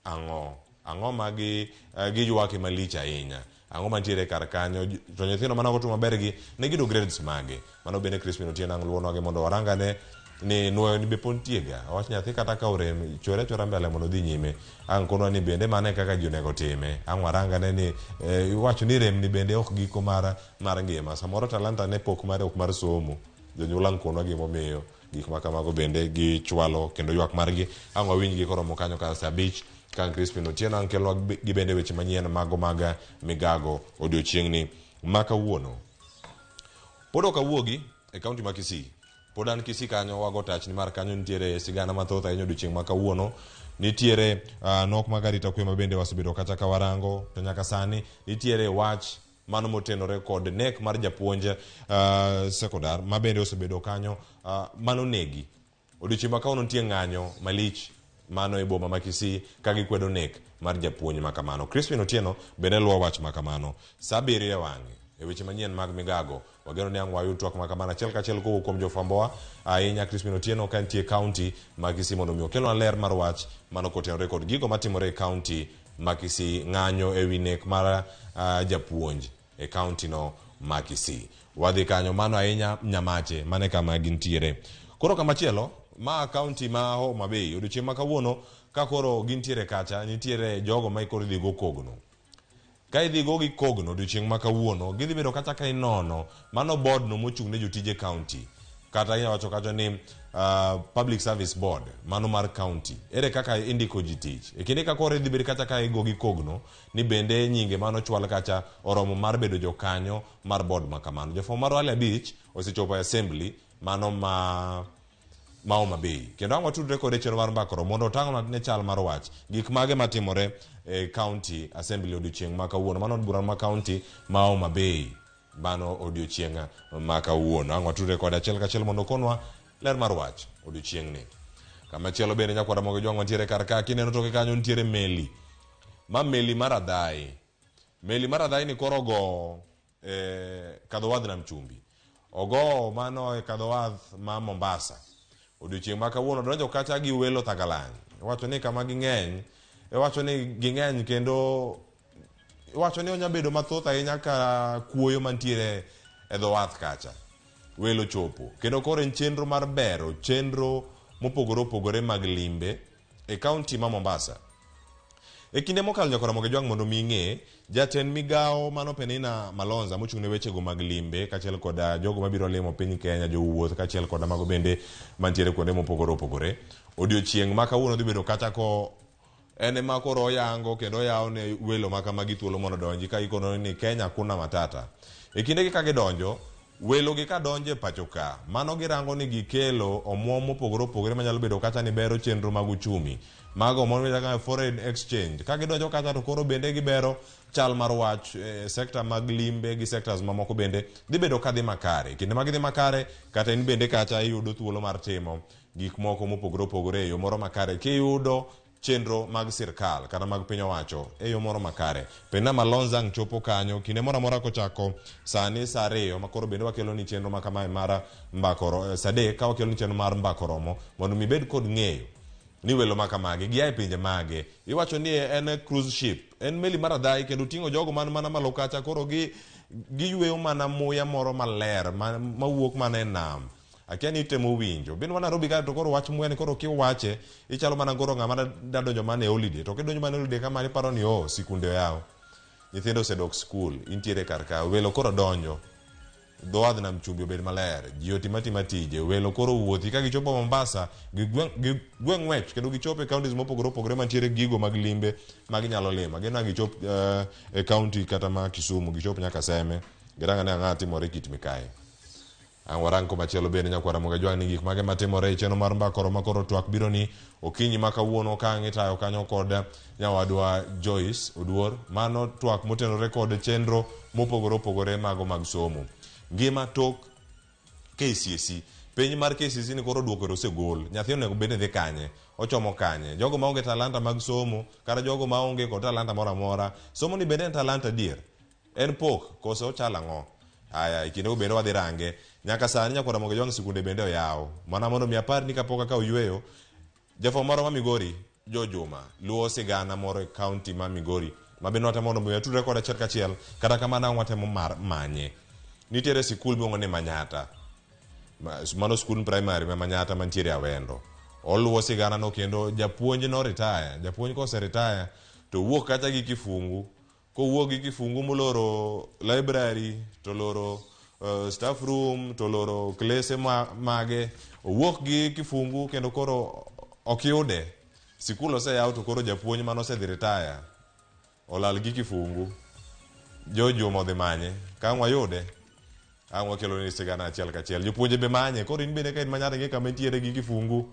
ang'o ma giyuak malich ahinya, ang'o mantiere kar kanyo, to nyithindo manago timo maber gi ne gido grades mage. Mano bende Crispin Otieno ang' luwonwagi mondo warangane ni nuoyo ni be pon tiega. Awach nyathi kata ka orem chora mbele mondo dhi nyime, ang' konwa ni bende mane kaka ji onego time. Ang' warangane ni iwacho ni rem ni bende ok giko mar ngima. Samoro talanta ne pok mare ok mar somo. Jonyuol ang' konwa gimomiyo gik ma kamago bende gichwalo kendo ywak margi ang' wawinjgi koromo kanyo ka saa 5 kan Crispin Otieno ang' kelwa gi bende weche manyien mago mag migago odiochieng' ni ma kawuono. Pod ok awuogi e kaunti ma Kisii. Pod an Kisii kanyo wago tach ni mar kanyo nitiere sigana mathoth ahinya odiochieng' ma kawuono. Nitiere nok mag arita kwe ma bende wasebedo kacha ka warango, to nyaka sani nitiere wach mano motenore kod nek mar japuonj sekondar ma bende osebedo kanyo mano negi. Odiochieng' ma kawuono nitie ng'anyo malich mano e boma ma Kisii ka gikwedo nek mar japuonj ma kamano. Crispin Otieno bende luwo wach ma kamano. Sa 7 e wang'e e weche manyien mag migago wageno ni ang' wayud twak ma kamano achiel kachiel kowuok kuom jofwambowa ahinya Crispin Otieno ka nitie kaunti ma Kisii mondo mi okelnwa ler mar wach mano kotenore kod gigo matimore e kaunti ma Kisii, ng'anyo e wi nek mar japuonj e kaunti no ma Kisii. Wadhi kanyo mano ahinya Nyamache mane kama gintiere. Koro kamachielo ma kaunti ma Homa Bay odiochieng' ma kawuono ka koro gintiere kacha nitiere jogo ma koro idhi go kogno. Ka idhi go gi kogno odiochieng' ma kawuono gidhi bedo kata ka inono mano board no mochung' ne jotije kaunti kata iwacho kacho ni Public Service Board mano mar kaunti ere kaka indiko ji tich e kinde ka koro idhi bedo kata ka igo gi kogno ni bende nyinge mano chwal kacha oromo mar bedo jokanyo mar board ma kamano. Jofwambo mar Wale Beach osechopo e assembly mano ma Homa Bay kendo ang' watudre kod chenro mar mbakoro mondo otang'nwa ne chal mar wach gik mage matimore e county assembly odiochieng' ma kawuono mano bura ma county ma Homa Bay mano odiochieng' ma kawuono. Ang' watudre kod achiel kachiel mondo okonwa ler mar wach odiochieng' ni. Kamachielo bende nyakwara mogo jwang' mantiere kar ka kineno toke kanyo nitiere meli mar adhai. Meli mar adhai ni koro go kadho wadh nam chumbi ogo mano e kadho wadh ma Mombasa odiochieng' ma kawuono donjo kacha gi welo Thagalang. Wacho ni kama ging'eny wacho ni ging'eny kendo wacho ni onya bedo mathoth ahinya ka kuoyo mantiere e dho wath kacha welo chopo kendo koro en chenro mar bero chenro mopogore opogore mag limbe e kaunti ma Mombasa. E kinde mokalo nyakora moge jwang' mondo mi ng'e jatend migawo mano Penina Malonza mochung' ne wechego mag limbe kachiel kod jogo mabiro limo piny Kenya jowuoth kachiel kod mago bende mantiere kuonde mopogore opogore odiochieng' ma kawuono dhi bedo kata ko ene ma koro oyango kendo oyawo ne welo ma kama githuolo mondo donji ka ikono ni Kenya kuna matata. E kinde gi ka gidonjo welo gi ka donje pacho ka mano girango ni gikelo omuom mopogore opogore manyalo bedo kata ni bero chenro mag uchumi mago mon kaka foreign exchange ka gidonjo kata to koro bende gibero chal mar wach sekta mag limbe gi sectors mamoko bende dhi bedo kadhi makare kinde mag dhi makare kata in bende kacha iyudo thuolo mar timo gik moko mopogore opogore e yo moro makare kiyudo chenro mag sirkal kata mag piny owacho e yo moro makare. Penina Malonza chopo kanyo kinde moro amora kochako sani sa 2 ma koro bende wakelo ni chenro ma kamae mar mbakoro sade ka wakelo ni chenro mar mbakoromo mondo mi bed kod ng'eyo ni welo ma kamagi gi ai pinje mage. Iwacho ni en cruise ship en meli mar adhai kendo ting'o jogo man mana malo kacha koro giyweyo mana muya moro maler mawuok mana e nam. Akia ni temo winjo bin wana Nairobi ka to koro wach muya ni koro kiwache ichalo mana koro ng'ama da donjo mana e holiday to kidonjo mana e holiday kama ni paro ni sikunde yawo nyithindo osedok school intiere kar ka welo koro donjo dho wadh nam chumbi obed maler ji otima tije welo koro wuothi ka gichopo Mombasa gweng' wech kendo gichopo e counties mopogore opogore mantiere gigo mag limbe ma ginyalo limo gina gichop e county kata ma Kisumu gichop nyaka Seme giranga ne ang'a timore kit mikae. Ang' warang komachielo bende nyakwara moge jwang' ni gik mage matimore e chenro mar mbakoro ma koro twak biro ni okinyi ma kawuono ka ang' itayo kanyo kod nyawadwa Joyce Oduor mano twak motenore kod chenro mopogore opogore mago mag somo ngima tok KCSE piny mar KCSE ni koro duoko osegol nyathi onego bende dhi kanye ochomo kanye jogo maonge talanta mag somo kata jogo maonge kod talanta moro amora somo ni bende en talanta dier en pok koso ochala ng'o aya ikinde bende wadhi range nyaka sani nyakwara moge jwang' sikunde bende oyaw mana mondo mi apar ni kapok ka oyweyo jafwambo moro ma Migori Joma luwo sigana moro e county ma Migori ma bende watemo mondo mi atudre kod achiel kachiel kata kamano watemo manye nitiere sikul miluongo ni Manyata mano skul primary ma Manyata mantiere Awendo oluwo sigana no kendo japuonj no retire japuonj kose retire to wuok kacha gi kifungu kowuok gi kifungu moloro library to loro staff room to loro klese mage owuok gi kifungu kendo koro okyude sikul oseyaw to koro japuonj mano osedhi retire olal gi kifungu Jojo modhi manye ka wayude ang' wakelo ni sigana achiel kachiel jopuonje be manye koro in bende ka in Manyata ng'e kama entiere gi kifungu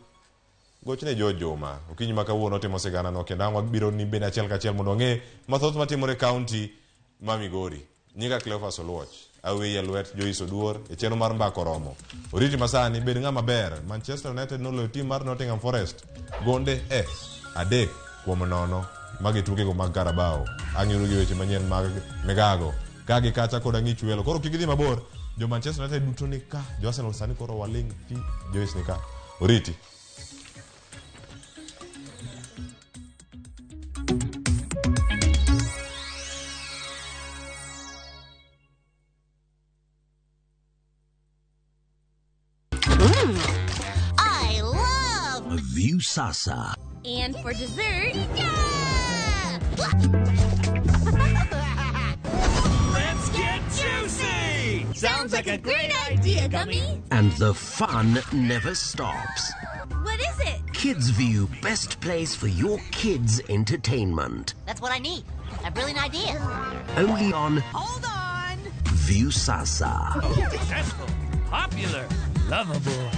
gochne Joma okinyi ma kawuono timo sigana no kendo ang' wabiro ni bende achiel kachiel mondo ng'e mathoth matimore county ma Migori Nyika Cleophas Oluoch, awi yelwet Joyce Oduor, echeno mar mbako romo. Oriti masani, bed ng'ama ber. Manchester United noloyo team mar Nottingham Forest. Gonde 3-0 magi tuke go mag Carabao. Ang'iru gi weche manyien mag Megago. Kagi kacha koda ng'ich welo. Koro kigidhi mabor. Jo Manchester United duto ni ka. Jo Arsenal sani koro waling pi. Joyce ni ka. Oriti. I love View Sasa. And for dessert, Let's get juicy! Sounds like a great idea, Gummy. And the fun never stops. what is it? Kids View, best place for your kids' entertainment. That's what I need. A brilliant idea. Only on Hold on. View Sasa. Successful, popular, lovable.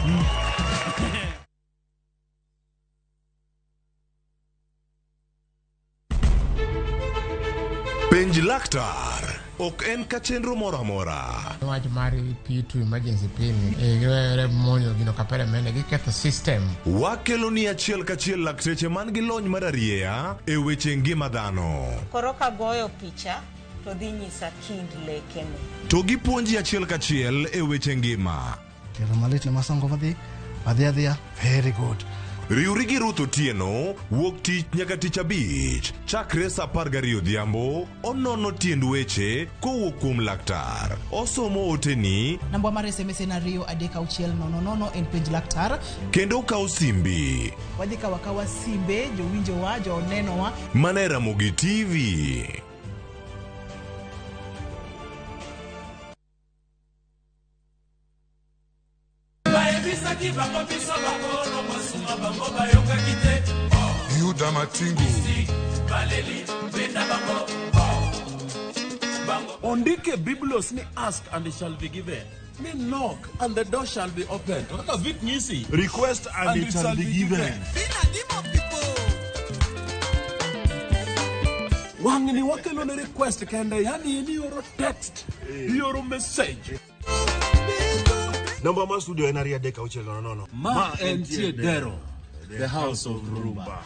Penj laktar ok en ka chenro moro amora. Wach mari pi to emergency pin giwere monyo gino kapere mene giketho system. Wakelo ni achiel kachiel lakteche man gi lony mararieya e weche ngima dhano. Koro ka goyo picha to dhi nyisa kind lekene. To gipuonji achiel kachiel e weche ngima. Kero malit ne masongo adhiya. Very good. Riwri gi Ruth Otieno wuok tich nyaka tich abich chakre sa 12 odhiambo. Onono tiend weche kowuok kuom laktar. Osomo oteni. Namba mar SMS en 23600 en penj laktar. Kendo kawo simbi. Wadhi kawa simbe jowinjowa jonenowa. Mane Ramogi TV. Yuda Matingu. Ondike Biblos ni ask and it shall be given. Ni knock and the door shall be opened. Request and it shall be given. Wangni wakelo ne request kende yani ni yoro text, yoro message. Namba ma studio en 23600. Ma entie dero, the house of Rumba.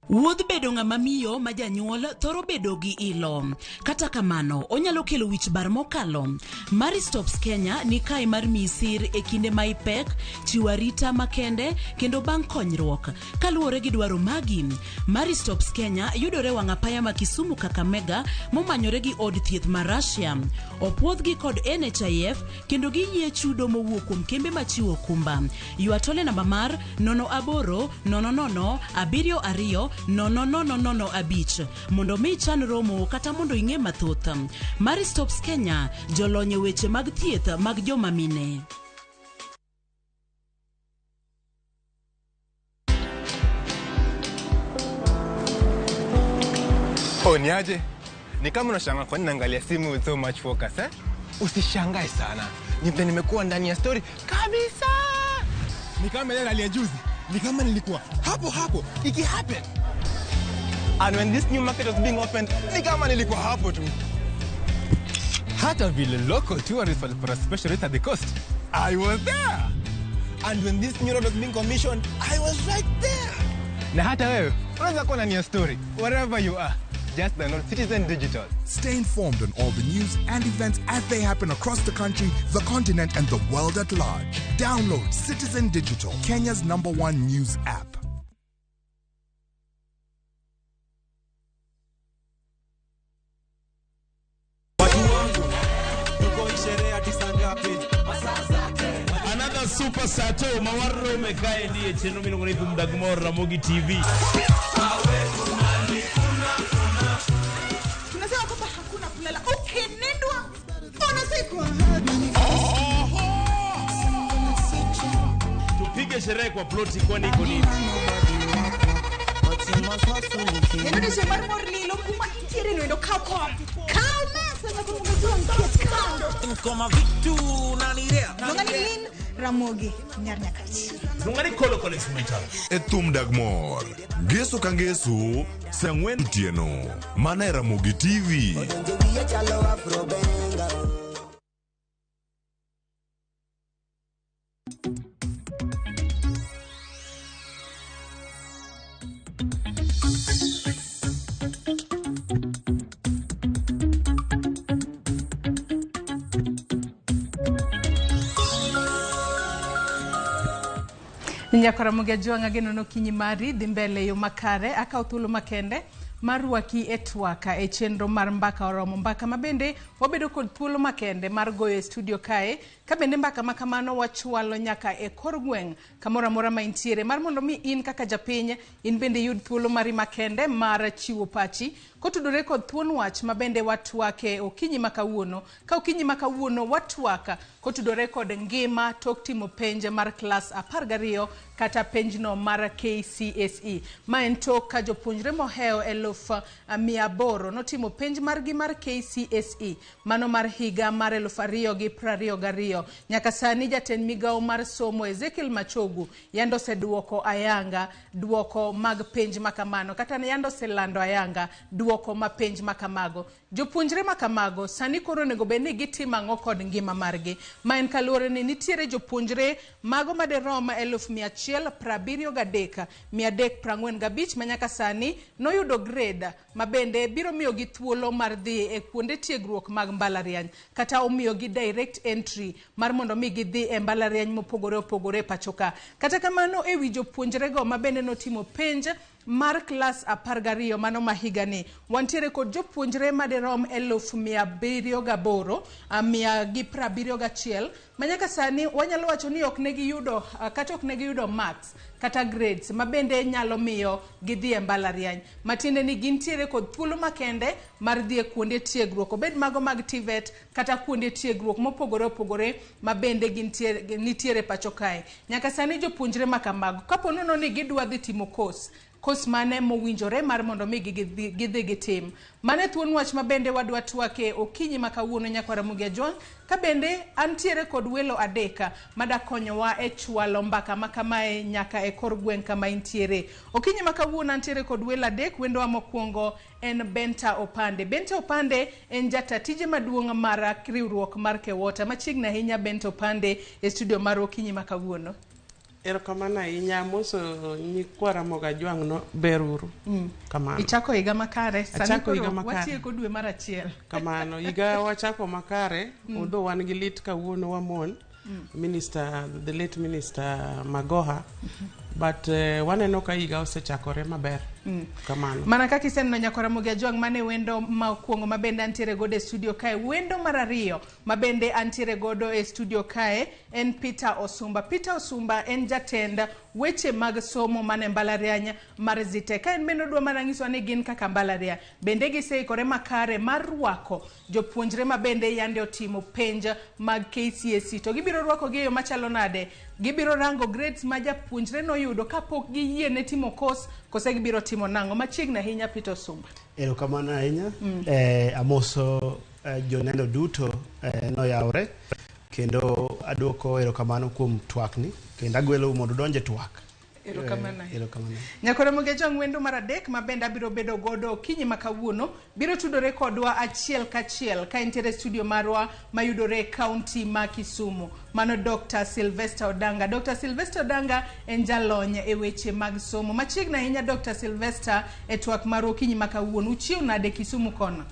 Wuodh bedo ng'ama miyo ma janyuol thoro bedo gi ilo. Kata kamano, onyalo kelo wich bar mokalo. Maristops Kenya ni kai mar misir e kinde ma ipek, chiwo arita makende kendo bang' konyruok. Kaluwore gi dwaro magi, Maristops Kenya yudore wang'apaya ma Kisumu Kakamega momanyore gi od thieth ma Russia. Opuodhgi kod NHIF kendo giyie chudo mowuok kuom kembe machiwo kumba. Yuatole namba mar 08000720005 mondo mi chan romo kata mondo ing'e mathoth. Maristops Kenya, jolonye weche mag thieth mag joma mine. Niaje? Ni kama unashangaa kwa nini naangalia simu with so much focus, eh? Usishangae sana. Nimekuwa ndani ya story kabisa. Ni kama ile alia juzi. Ni kama nilikuwa hapo iki happen. And when this new market was being opened, ni kama nilikuwa hapo tu. Hata vile local tourists for a special rate at the coast, I was there. And when this new road was being commissioned, I was right there. Na hata wewe, unaweza kuwa ndani ya story wherever you are. Just download Citizen Digital. Stay informed on all the news and events as they happen across the country, the continent, and the world at large. Download Citizen Digital, Kenya's #1 news app. Another super sato mawarro mekae ndiye cheno milongo ni Mdagmor Ramogi TV. Tunasema kwamba hakuna kulala. Okay, nendwa. Unasema Tupige sherehe kwa ploti kwani iko nini? ndio shemar morlilo kuma itire no ndo kako. Kama sasa kumugazua mkiet kando. Nkoma vitu nanire. Longani Lin Ramogi Nyarnyakach. Longani Kolo Kolo Instrumental. Etum Dagmor. Geso kangeso, sangwen tieno. Mana Ramogi TV. Nyakora muge juanga geno no kinyi mari dimbele yo makare aka utulu makende marwaki etwaka e chenro mar mbaka oromo mbaka mabende wabedo kod thuolo makende mar goyo e studio kae kabende mbaka makamano wachwalo nyaka e kor gweng kamora mora ma intiere mar mondo mi in kaka japiny in bende yud thuolo mari makende mar chiwo pachi kotudore kod thuon wach mabende watwake okinyi makawuono ka okinyi makawuono watwaka kotudore kod ngima tok timo penje mar klas 12 kata penjno mar KCSE ma en tok ka jopuonjre moheo 1,800 notimo penj margi mar KCSE mano mar higa mar 2022 nyaka sani jatend migao mar somo Ezekiel Machogu yando seduoko ayanga duoko mag penj makamano kata yando selando ayanga duoko ma penj makamago jopuonjre makamago sani koro nego beni gitima ang'o kod ngima margi ma en kaluwore ni nitiere jopuonjre mago maderom 173,345 manyaka sani noyudo grade mabende biro miyo gi thuolo mar dhi e kuonde tiegruok mag mbalariany kata omiyo gi direct entry mar mondo mi gidhi e mbalariany mopogore opogore pachoka kata kamano e wi jopuonjre go mabende notimo penj mar klas 12 mano mahiga ni wantiere kod jopuonjre maderom 178,171 manyaka sani wanyalo wacho ni ok negi yudo kata ok negi yudo marks kata grades mabende nyalo miyo gidhi e mbalariany matinde ni gintiere kod thuolo makende mar dhi e kuonde tiegruok obed mago mag TVET kata kuonde tiegruok mopogore opogore mabende nitiere pacho kae nyaka sani jopuonjre makamago kapo nono ni gidwa dhi timo course mane mowinjore mar mondo mi gidhi gitim mane thuon wach mabende wadwa twake okinyi makawuono nyakwara mugia jwang kabende antiere kod welo adeka madakonyowa e chwalo mbaka makamae nyaka e kor gweng kama intiere okinyi makawuono antiere kod welo adek wendo wa mokwongo en Benta Opande en jatatije maduong' mar riwruok mar Kewota machiegni ahinya Benta Opande e studio mar okinyi makawuono. Erokamano ahinya moso nyikwara moga jwang' no beruru. Kamano. Ichako higa makare. Achako higa makare. Watieko dwe mar achiel. Kamano. Higa wachako makare. Although wan gi lit kawuono wamon. The late minister Magoha. But waneno ka higa osechakore maber. Kamano. Mana kaka iseneno nyakwara mugia jwang' mane wendo makwongo mabende antiere godo e studio kae wendo mar ariyo mabende antiere godo e studio kae en Peter Osumba en jatend weche mag somo mane mbalariany mar Zite ka en bende odwa mana nyiso ni gin kaka mbalariany bende giseikore makare mar rwako jopuonjre mabende yande otimo penj mag KCSE to gibiro rwako gi yo machalo nade gibiro rango grades ma japuonjre noyudo kapok giyie ne timo course kose gibiro timo nango machiegni ahinya Peter Osumba. Erokamano ahinya amoso joneno duto noyawre kendo aduoko erokamano kuom twakni kendo agwelo mondo donje twak. Erokamano. Nyakwara mugia jwang' wendo mar adek mabende abiro bedo godo kinyi makawuono biro tudore kodwa achiel kachiel ka intere studio marwa mayudore county ma Kisumu mano Dr. Sylvester Odanga. Dr. Sylvester Odanga en jalony e weche mag somo machiegni ahinya Dr. Sylvester e twak mar okinyi makawuono uchiw nade Kisumu kono.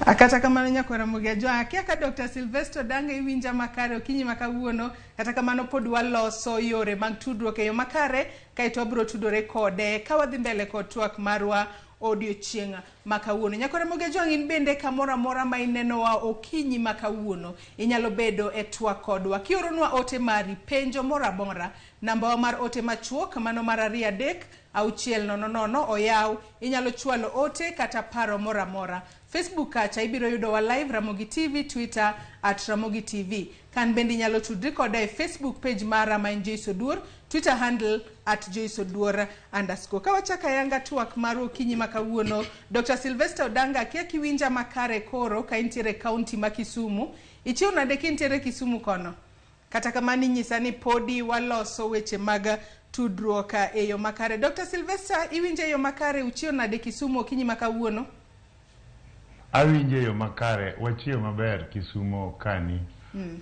Akata kamano nyakwara mugia jwang' akia ka Dr. Sylvester Odanga iwinja makare okinyi makawuono kata kamano pod waloso yore mag tudruok e yo makare kaito wabiro tudore kode ka wadhi mbele kod twak marwa odiochieng' makawuono. Nyakwara mugia jwang' in bende kamora mora ma inenowa okinyi makawuono inyalo bedo e twak kodwa kioronwa ote mari penjo mora mora namba wa mar ote machuok mano mar 2 3 6 0 0 oyaw inyalo chwalo ote kata paro mora mora Facebook kacha ibiro yudo wa live Ramogi TV, Twitter @Ramogi TV. Kan bendi nyalo tudri koda e Facebook page mara ma en Joyce Oduor, Twitter handle @JoyceOduor_. Kawachaka yanga tuak maru kinyi makawuono, Dr. Sylvester Odanga kia kiwinja makare koro ka intiere county ma Kisumu. Ichiu nade kintiere Kisumu kono. Kata kamani nyisa ni podi waloso weche mag tudruok e yo makare. Dr. Sylvester, iwinje yo makare uchiu nade Kisumu kinyi makawuono? Awinje yo makare wachio maber Kisumu kani.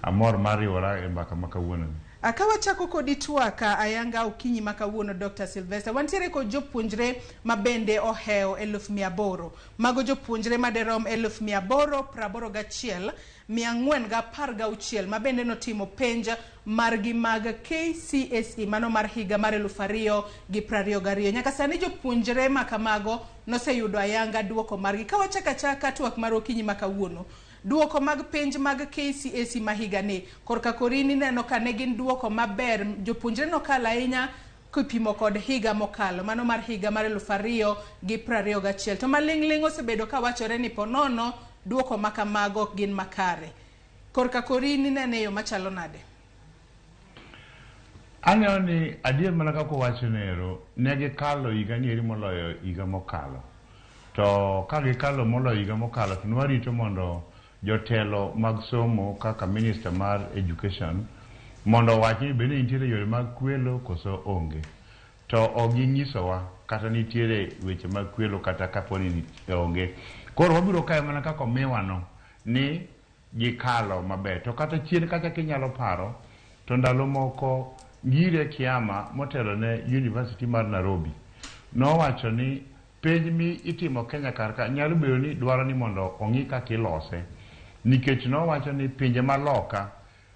Amor mariwora e mbaka makawuono. Akawa chako kodi tuaka ayanga ukinyi makawuono Dr. Sylvester. Wantiere ko jopuonjre mabende oheo 1,800. Mago jopuonjre maderom 1,881, 416 mabende notimo penja margi mag KCSE mano mar higa mar 2022. Nyaka sani jopuonjre makamago noseyudo ayanga duoko margi. Kawachaka tuak mar ukinyi makawuono. Duoko mag penj mag KCSE mahiga ni korka korini neno ka ne gin duoko maber, jopuonjre no kala ahinya kipimo kod higa mokalo mano mar higa mar 2021. To maling'ling osebedo ka wachore ni ponono duoko makamago gin makare. Korka korini nene yo machalo nade? Aneno ni adier mana kako wacho nero negi kalo higa ni eri moloyo higa mokalo. To ka gikalo moloyo higa mokalo to nwarito mondo jotelo mag somo kaka minister mar education mondo wachi bende nitiere yore mag kwelo koso onge. To oginyisowa kata nitiere weche mag kwelo kata kaponi onge. Koro wabiro kae mana kako miwano ni gikalo maber. To kata chien kata kinyalo paro to ndalo moko ngire Kiama motelo ne University mar Nairobi nowacho ni penj mi itimo Kenya karka nyalo bedo ni dwaro ni mondo ong'i kaka ilose. Nikech nowacho ni pinje maloka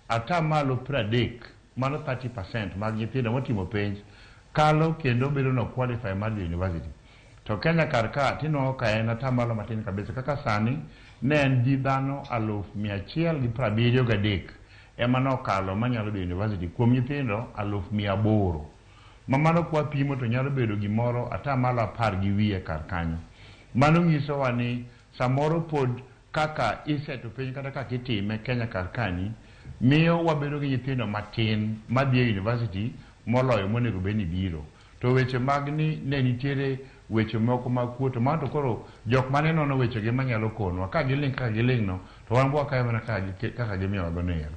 atamalo 30 mano 30% mag nyithindo motimo penj kalo kendo bedo no qualify mar university. To Kenya karka tino ka en atamalo matin kabisa kaka sani ne en ji dhano 173 ema nokalo manyalo bedo university kuom nyithindo 800. Mamano kwa pimo to nyalo bedo gimoro atamalo 10 gi wiye kar kanyo. Mano nyisowa ni samoro pod kaka iseto penj kata kaka itime Kenya karkani miyo wabedo gi nyithindo matin madhi e university moloyo monego beni biro. To weche mag ni ne nitiere weche moko mag kuoto manto koro jok mane nono weche gi manyalo konwa ka giling no to wan bwa kae mana kaka gimiyo gonero.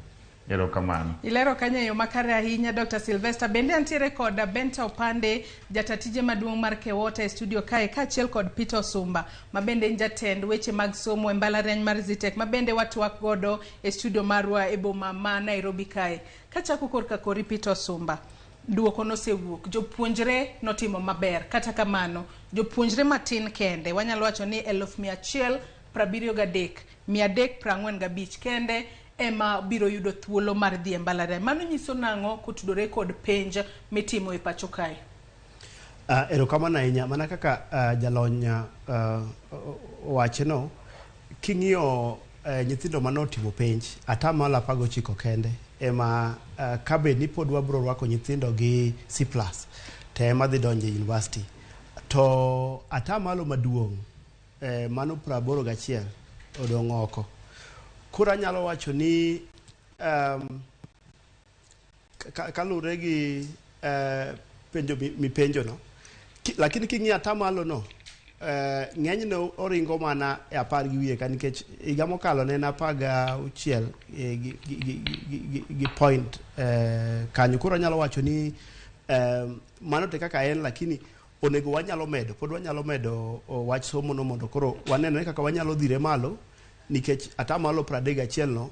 Ero kamano. Ilero kanya yo makare ahinya Dr. Sylvester. Bende antiere koda Benta Opande jatatije maduong' mar Kewota e studio kae kachiel kod Peter Osumba mabende njatend weche mag somo e mbalariany mar Zitek mabende watwak godo e studio marwa e boma ma Nairobi kae. Kachako korka kori Peter Osumba. Duoko nosewuok, jopuonjre notimo maber, kata kamano jopuonjre matin kende wanyalo wacho ni 173 345 kende ema biro yudo thuolo mar dhi e mbalariany. Mano nyiso nang'o kotudore kod penj mitimo e pacho kae? Erokamano ahinya mana kaka jalony wachno king'iyo nyithindo manotimo penj atamalo 19 kende ema kabe ni pod wabro rwako nyithindo gi C+ te ema dhi donjo e university. To atamalo maduong' mano 81 odong' oko. Kura nyalo wacho ni kalure gi penjo mi penjo no lakini king'ia tamalo no ng'eny no oringo mana e 10 gi wiye nikech higa mokalo ne 16 gi point kanyo. Kura nyalo wacho ni mano te kaka en lakini onego wanyalo medo pod wanyalo medo wach somo no mondo koro waneno kaka wanyalo dhire malo nikech atamalo 31 no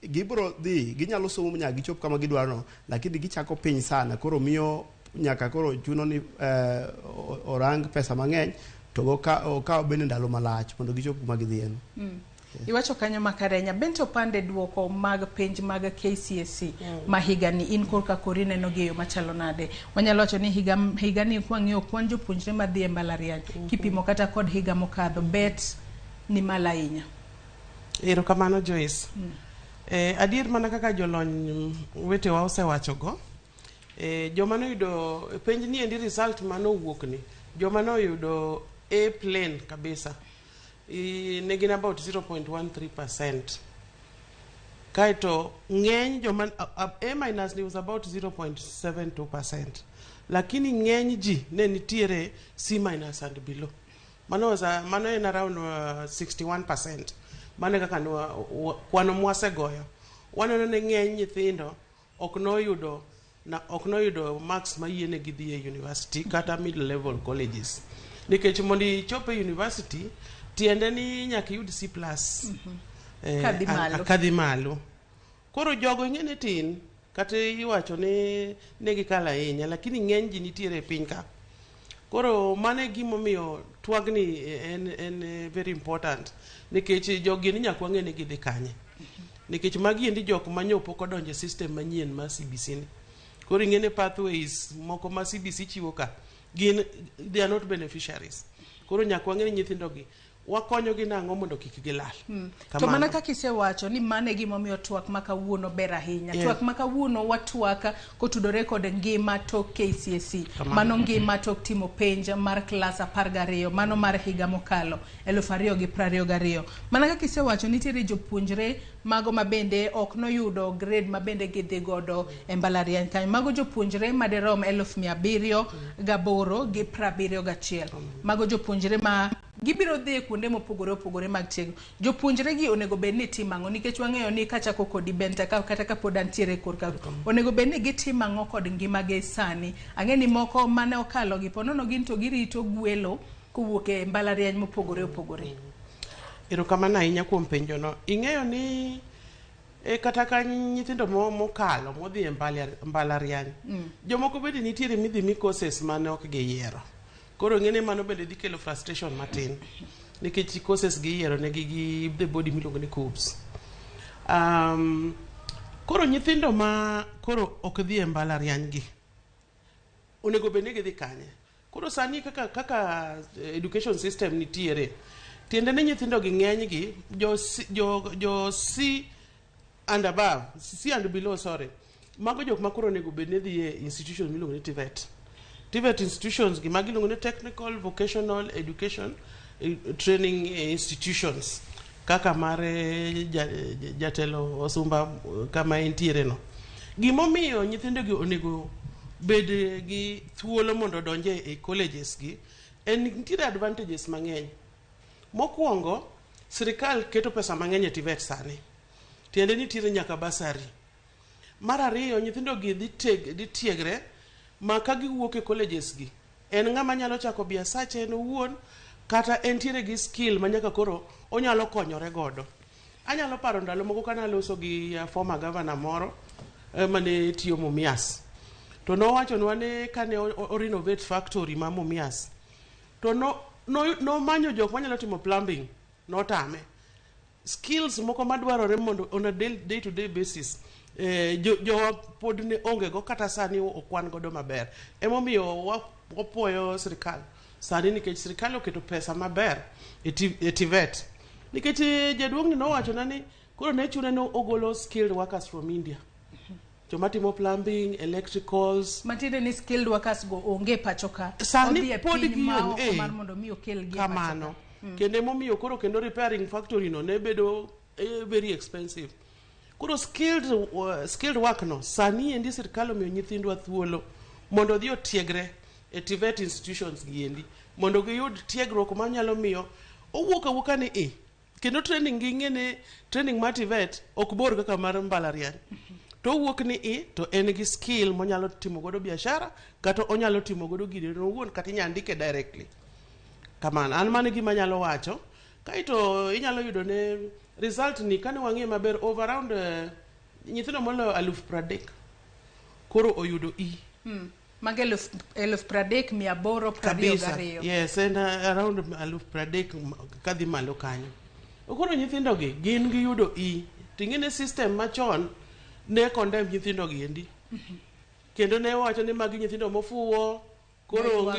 gibro dhi ginyalo somo nyaka gichop kama gidwaro no lakini gichako piny sana koro miyo nyaka koro chuno ni orang pesa mang'eny to okawo bende ndalo malach mondo gichop kuma gidhieno. Iwacho kanyo makarenya Bento Opande duoko mag penj mag KCSE mahiga ni in korka kori neno geyo machalo nade? Wanyalo wacho ni higa ni kwang'iyo kwan jopuonjre madhi e mbalariany kipimo kata kod higa mokadho bet ni malainya. Erokamano Joyce. Adier mana kaka jolony wetewa osewacho go. Joma noyudo penj ni endi result mano wuok ni. Joma noyudo A plain kabisa ne gin about 0.13%. Kaito ng'eny joma A minus was about 0.72%. Lakini ng'eny ji ne nitiere C minus and below. Mano in around 61%. Mane kaka kwano mwasegoyo. Waneno ne ng'eny nyithindo ok noyudo marks mayiene gidhi e university kata middle level colleges. Nikech mondo ichope university tiende ni nyaka yud C+. Kadhi malo. Koro jogo ing'ene tin kata iwacho ni negi kala ahinya lakini ng'eny ji nitiere piny ka. Koro mane gimomiyo twagni en very important nikech jogi ni nyaka wang'e ni gidhi kanye. Nikech magi endi jok manyopo kodonje system manyien ma CBC ni. Koro ing'ene pathways moko ma CBC chiwo ka they are not beneficiaries. Koro nyaka wang'e ni nyithindo gi wakonyo gi nang'o mondo kik gilal. To mana kaka isewacho ni mane gimomiyo twak ma kawuono ber ahinya. Twak ma kawuono watwaka kotudore kod ngima tok KCSE. Mano ngima tok timo penj mar klas 12 mano mar higa mokalo 2022. Mana kaka isewacho nitiere jopuonjre mago mabende ok noyudo grade mabende gidhi godo e mbalariany kanyo. Mago jopuonjre maderom 708,71. Mago jopuonjre ma gibiro dhi kuonde mopogore opogore mag tiego. Jopuonjre gi onego bed ni timang'o nikech wang'eyo ni kachako kodi benta kata ka pod antiere korka onego bed ni gitimang'o kod ngima gi sani. Ang'e ni moko mane okalo gi ponono gin to girito gwelo kowuok e mbalariany mopogore opogore. Erokamano ahinya kuom penjono. Ing'eyo ni kata ka nyithindo mokalo modhi e mbalariany jomoko bende nitiere midhi courses mane ok giyiero. Koro ng'ene mano bende dhi kelo frustration matin nikech courses giyiero negi gi the body miluongo ni COOPS. Koro nyithindo ma koro ok dhi e mbalariany gi onego bende gidhi kanye. Koro sani kaka education system nitiere tiende ni nyithindo gi ng'eny gi jo C and above, C and below, sorry. Mago jok makoro onego bed ne dhi e institution miluongo ni TVET. TVET institutions gi magi luongo ni technical vocational education training institutions kaka mare jatelo Osumba kama entiere no. Gimomiyo nyithindo gi onego bed gi thuolo mondo donje e colleges gi en nitiere advantages mang'eny. Mokwongo sirikal keto pesa mang'eny e TVET sani. Tiende nitiere nyaka basari. Mar ariyo nyithindo gi dhi tiegre ma ka giwuok e colleges gi en ng'ama nyalo chako biasach en owuon kata entiere gi skill ma nyaka koro onyalo konyore godo. Anyalo paro ndalo moko kana loso gi former governor moro mane tiyo Mumias. To nowachonwa ni kane o renovate factory ma Mumias to no manyo jok manyalo timo plumbing notame. Skills moko madwarore mondo on a day to day basis jo pod ne onge go kata sani okwan godo maber. Emomiyo wapuoyo sirikal sani nikech sirikal oketo pesa maber e TVET. Nikech jaduong' no wacho nani koro ne chune no ogolo skilled workers from India. Joma timo plumbing, electricals. Matinde ni skilled workers go onge pachoka. Sani pod gi mar mondo mi okel gi kamano. Kende momiyo koro kendo repairing factory no ne bedo very expensive. Koro skilled work no sani endi sirikal omiyo nyithindwa thuolo mondo dhi otiegre e TVET institutions gi endi mondo giyud tiegruok manyalo miyo owuok awuoka ni kendo training gi ng'ene training ma TVET ok bor kaka mar mbalariany. To owuok ni to en gi skill monyalo timo godo biashara kata onyalo timo godo gine owuon kata inyandike directly. Kamano an mane gima nyalo wacho kaito inyalo yudo ne result ni kane wang'e maber over around nyithindo molo 30,000 koro oyudo Mage 30,822. Yes, and around 30,000 kadhi malo kanyo. Koro nyithindo gi gin gi yudo ting'ene system machon ne condemn nyithindo gi endi. Kendo ne wacho ni magi nyithindo mofuwo koro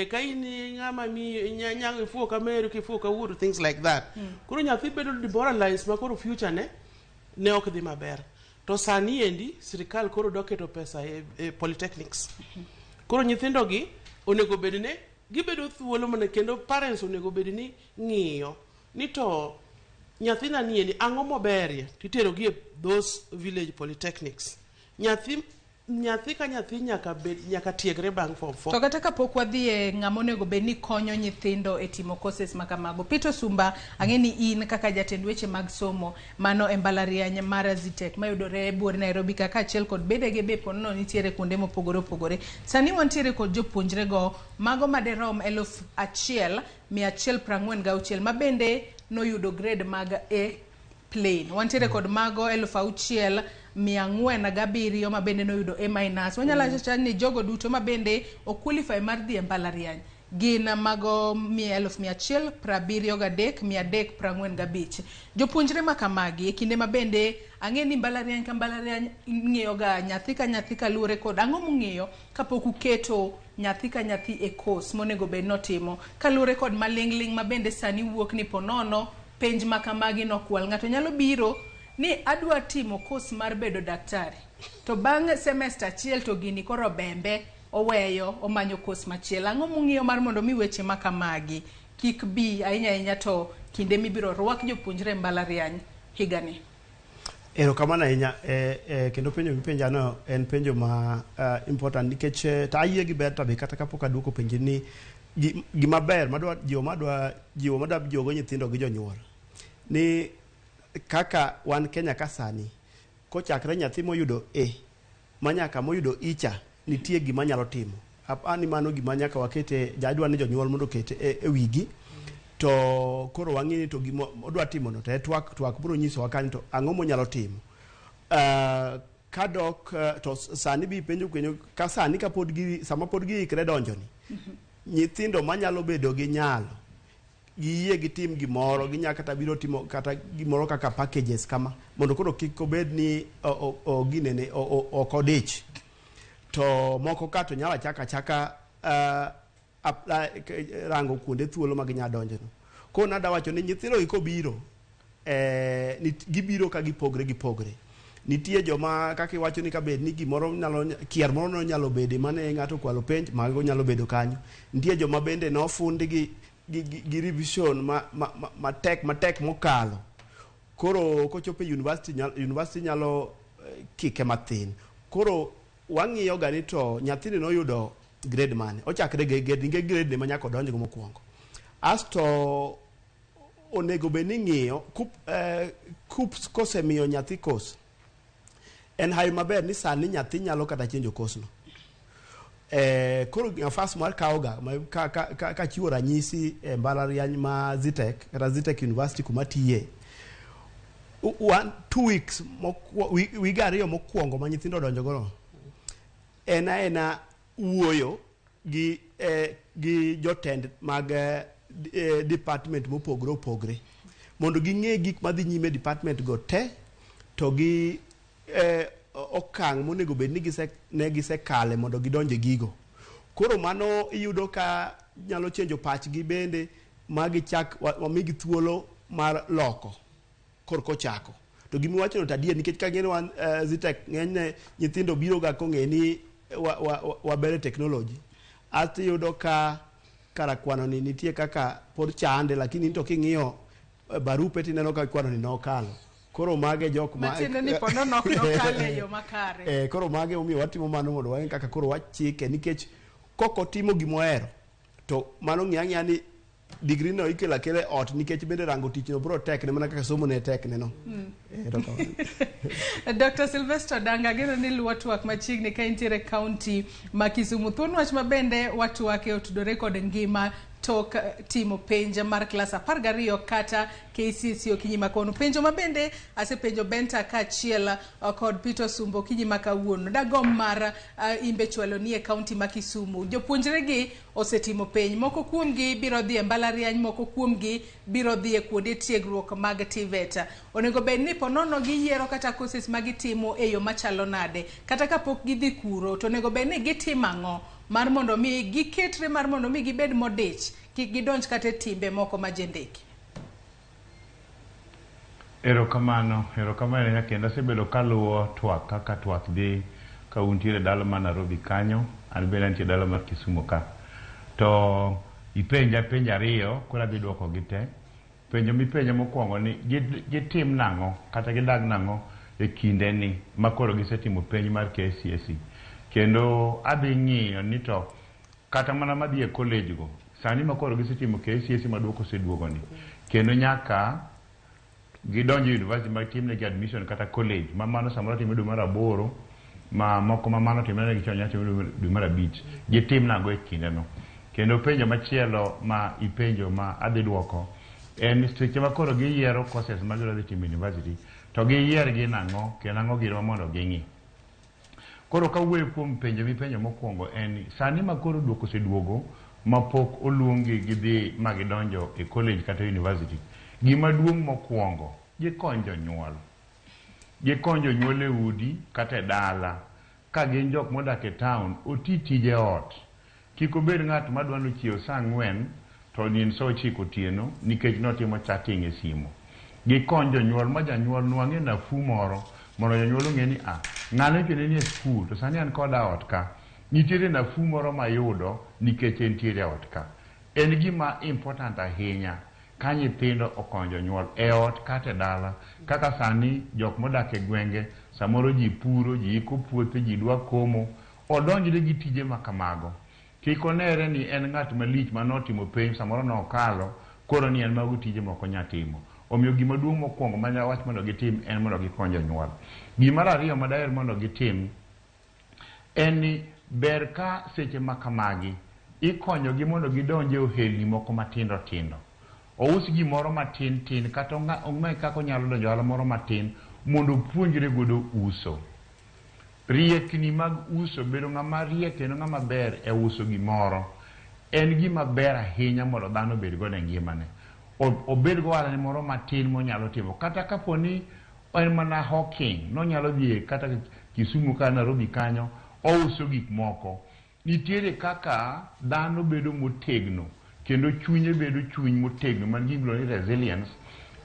ka in ng'ama nyang' ifuwo kameru kifuwo kawuono things like that. Koro nyathi bedo demoralized ma koro future ne ok dhi maber. To sani endi sirikal koro doketo pesa e polytechnics. Koro nyithindo gi onego bed ne gibedo thuolo mana kendo parents onego bed ni ng'iyo ni to nyathina nie ni ang'o maberie titero gi those village polytechnics. Nyathi ka nyathi nyaka tiegre bang' form 4. To kata kapok wadhi e ng'ama onego bed ni konyo nyithindo e timo courses ma kamago, Peter Sumba, ang'e ni in kaka jatend weche mag somo mano e mbalariany mar Zitek mayudore e buore Nairobi kaka achiel kod bedege be ponono nitiere kuonde mopogore opogore. Sani wantiere kod jopuonjre go mago maderom 1,146 ma bende noyudo grade mag A plain. Wantiere kod mago 6,407 ma bende noyudo A-. Wanyalo wacho ni jogo duto ma bende o qualify mar dhi e mbalariany gin mago 173,345. Jopuonjre ma kamagi e kinde ma bende ang'e ni mbalariany ka mbalariany ng'iyo ga nyathi ka nyathi kaluwore kod ang'o mong'eyo kapok uketo nyathi ka nyathi e course monego bed notimo kaluwore kod maling'ling ma bende sani wuok ni ponono penj ma kamagi nokwal. Ng'ato nyalo biro ni adwa timo course mar bedo daktari to bang' semester achiel to gini koro bembe oweyo omanyo course machielo. Ang'o mong'iyo mar mondo mi weche ma kamagi kik bi ahinya to kinde mibiro rwak jopuonjre mbalariany higani? Erokamano ahinya kendo penjo mipenjano en penjo ma important nikech ta ayie gi ber tabe kata kapok aduoko penjo ni gima ber madwa jogo nyithindo gi jonyuol ni kaka wan Kenya ka sani kochakre nyathi moyudo A manyaka moyudo icha nitie gima nyalo timo. Apani mano gima nyaka wakete jadwa ni jonyuol mondo kete e wigi to koro wang'ini to gima odwa timo no to twak biro nyiso wakani to ang'o monyalo timo. Kadok to sani bi penjo kwenyo ka sani ka sama pod giikre donjoni nyithindo manyalo bedo gi nyalo giyie gi tim gimoro ginya kata biro timo kata gimoro kaka packages kama mondo koro kik obed ni ginene okodich to moko kato nyala chaka rango kuonde thuolo ma ginya donjono. Ko nada wacho ni nyithindo iko biro gibiro ka gipogre. Nitie joma kaka iwacho ni ka bed ni gimoro kier moro no nyalo bede mane ng'ato kwalo penj mago nyalo bedo kanyo. Nitie joma bende nofundi gi revision matek mokalo. Koro kochope university nyalo kike mathin. Koro wang'iyo ga ni to nyathini noyudo grade mane ochakre grade ne manyako donjo mokwongo. Asto onego be ni ng'iyo KUPS kosemiyo nyathi course en hayo maber ni sani nyathi nyalo kata chenjo course no. Koro nafas mar kaoga ka chiwo ranyisi e mbalariany ma Zitek kata Zitek University kuma tiye 2 weeks wiga ariyo mokwongo ma nyithindo donjo gono ena wuoyo gi jotend mag department mopogre opogre mondo ging'e gik madhi nyime department go te to gi okang' monego bed ni gisekale mondo gidonje gigo. Koro mano iyudo ka nyalo chenjo pachgi bende magichak wamigi thuolo mar loko korko chako. To gimi wacho no tadie nikech ka ng'ene wan Zitek ng'enyne nyithindo biro ga kong'e ni wabere technology. Ati yudo ka karakwano ni nitie kaka pod chande lakini to king'iyo barupe tineno ka kwano ni nokalo. Koro mage jok ma ni pono nok nokale yo makare. Koro mage omiyo watimo mano mondo wang'e kaka koro wachike nikech koko timo gimohero to mano ng'ia ni degree no ikela kele ot nikech bende rango tich no bro tek ne mana kaka somo ne tek ne no. Dr. Sylvester Danga geno ni luwatwak machiegni ka intiere county ma Kisumu. Thuon wach mabende watwake otudore kod ngima tok timo penja mar klas 12 kata KCSE okinyi makono. Penjo mabende asepenjo Benta ka chiel kod Peter Sumba okinyi makawuono. Dagom mar imbe chwalo nie county ma Kisumu. Jopuonjre gi osetimo penj. Moko kuomgi biro dhi e mbalariany, moko kuomgi biro dhi e kuonde tiegruok mag TVET. Onego bed ni ponono giyiero kata courses magitimo e yo machalo nade. Kata kapok gidhi kuro to onego bed ni gitimo ang'o mar mondo mi giketre mar mondo mi gibed modich kik gidonj kata timbe moko majendeki. Erokamano nya kendo asebedo kaluwo twak kaka twak dhi ka untiere dala ma Nairobi kanyo, an bende nitie dala mar Kisumu ka. To ipenja ariyo koro adhi duoko gi te. penjo mipenjo mokwongo ni gitim nang'o kata gidag nang'o e kinde ni makoro gisetimo penj mar KCSE. Kendo adhi ng'iyo ni to kata mana madhi e college go sani makoro gisetimo KCSE maduoko oseduogo ni kendo nyaka gidonjo university ma timnegi admission kata college ma mano samoro time dwe mar 8 ma moko ma mano timne gi chonya time dwe mar 5 gitim nago e kinde no. Kendo penjo machielo ma ipenjo ma adhi duoko en seche makoro giyiero courses ma gidwa dhi timo university to giyier gi nang'o kendo nang'o gino mondo ging'i. Koro kawuoyo kuom penjo mipenjo mokwongo en sani makoro duoko oseduogo mapok oluongi gidhi magidonjo e college kata university. Gima duong' mokwongo gikonjo nyuol. Gikonjo nyuol e udi kata e dala ka gin jok modak e town oti tije ot. Kik obed ng'at madwano chiew saa 4 to nin saa 9 otieno nikech notimo chatting e simu. Gikonjo nyuol ma janyuol nwang'e nafu moro mondo janyuol ong'e ni ng'ano kendo nie skul to sani an koda ot ka nitiere nafu moro mayudo nikech entiere ot ka. En gima important ahinya ka nyithindo okonjo nyuol e ot kata e dala kaka sani jok modak e gwenge samoro ji puro ji iko puothe ji dwa komo odonjre gi tije ma kamago. Kik onere ni en ng'at malich manotimo penj samoro nokalo koro ni en mago tije moko nyatimo. Omiyo gima duong' mokwongo manya wach mondo gitim en mondo gikonjo nyuol. Gima ariyo ma daher mondo gitim en ni ber ka seche makamagi ikonyogi mondo gidonje ohelni moko matindo tindo. Ous gimoro matin tin kata ong'e kaka onyalo donjo ohala moro matin mondo puonjre godo uso. Riekni mag uso bedo ng'ama riek kendo ng'ama ber e uso gimoro en gima ber ahinya mondo dhano bed godo e ngimane. Obed go ohala moro matin monyalo timo kata kaponi en mana hawking nonyalo dhi kata Kisumu ka Nairobi kanyo ouso gik moko. Nitiere kaka dhano bedo motegno kendo chunye bedo chuny motegno man gi gino ni resilience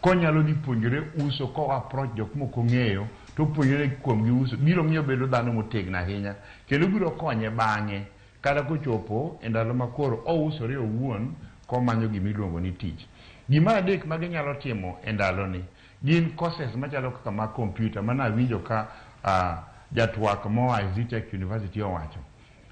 konyalo dhi puonjore uso ko approach jok moko ng'eyo to puonjore kuom gi uso biro miyo bedo dhano motegno ahinya kendo biro konye bang'e kata kochopo e ndalo makoro ousore owuon komanyo gimiluongo ni tich. Gima adek ma ginyalo timo e ndalo ni gin courses machalo kaka mag computer mana winjo ka jatwak moa e Zitech University owacho.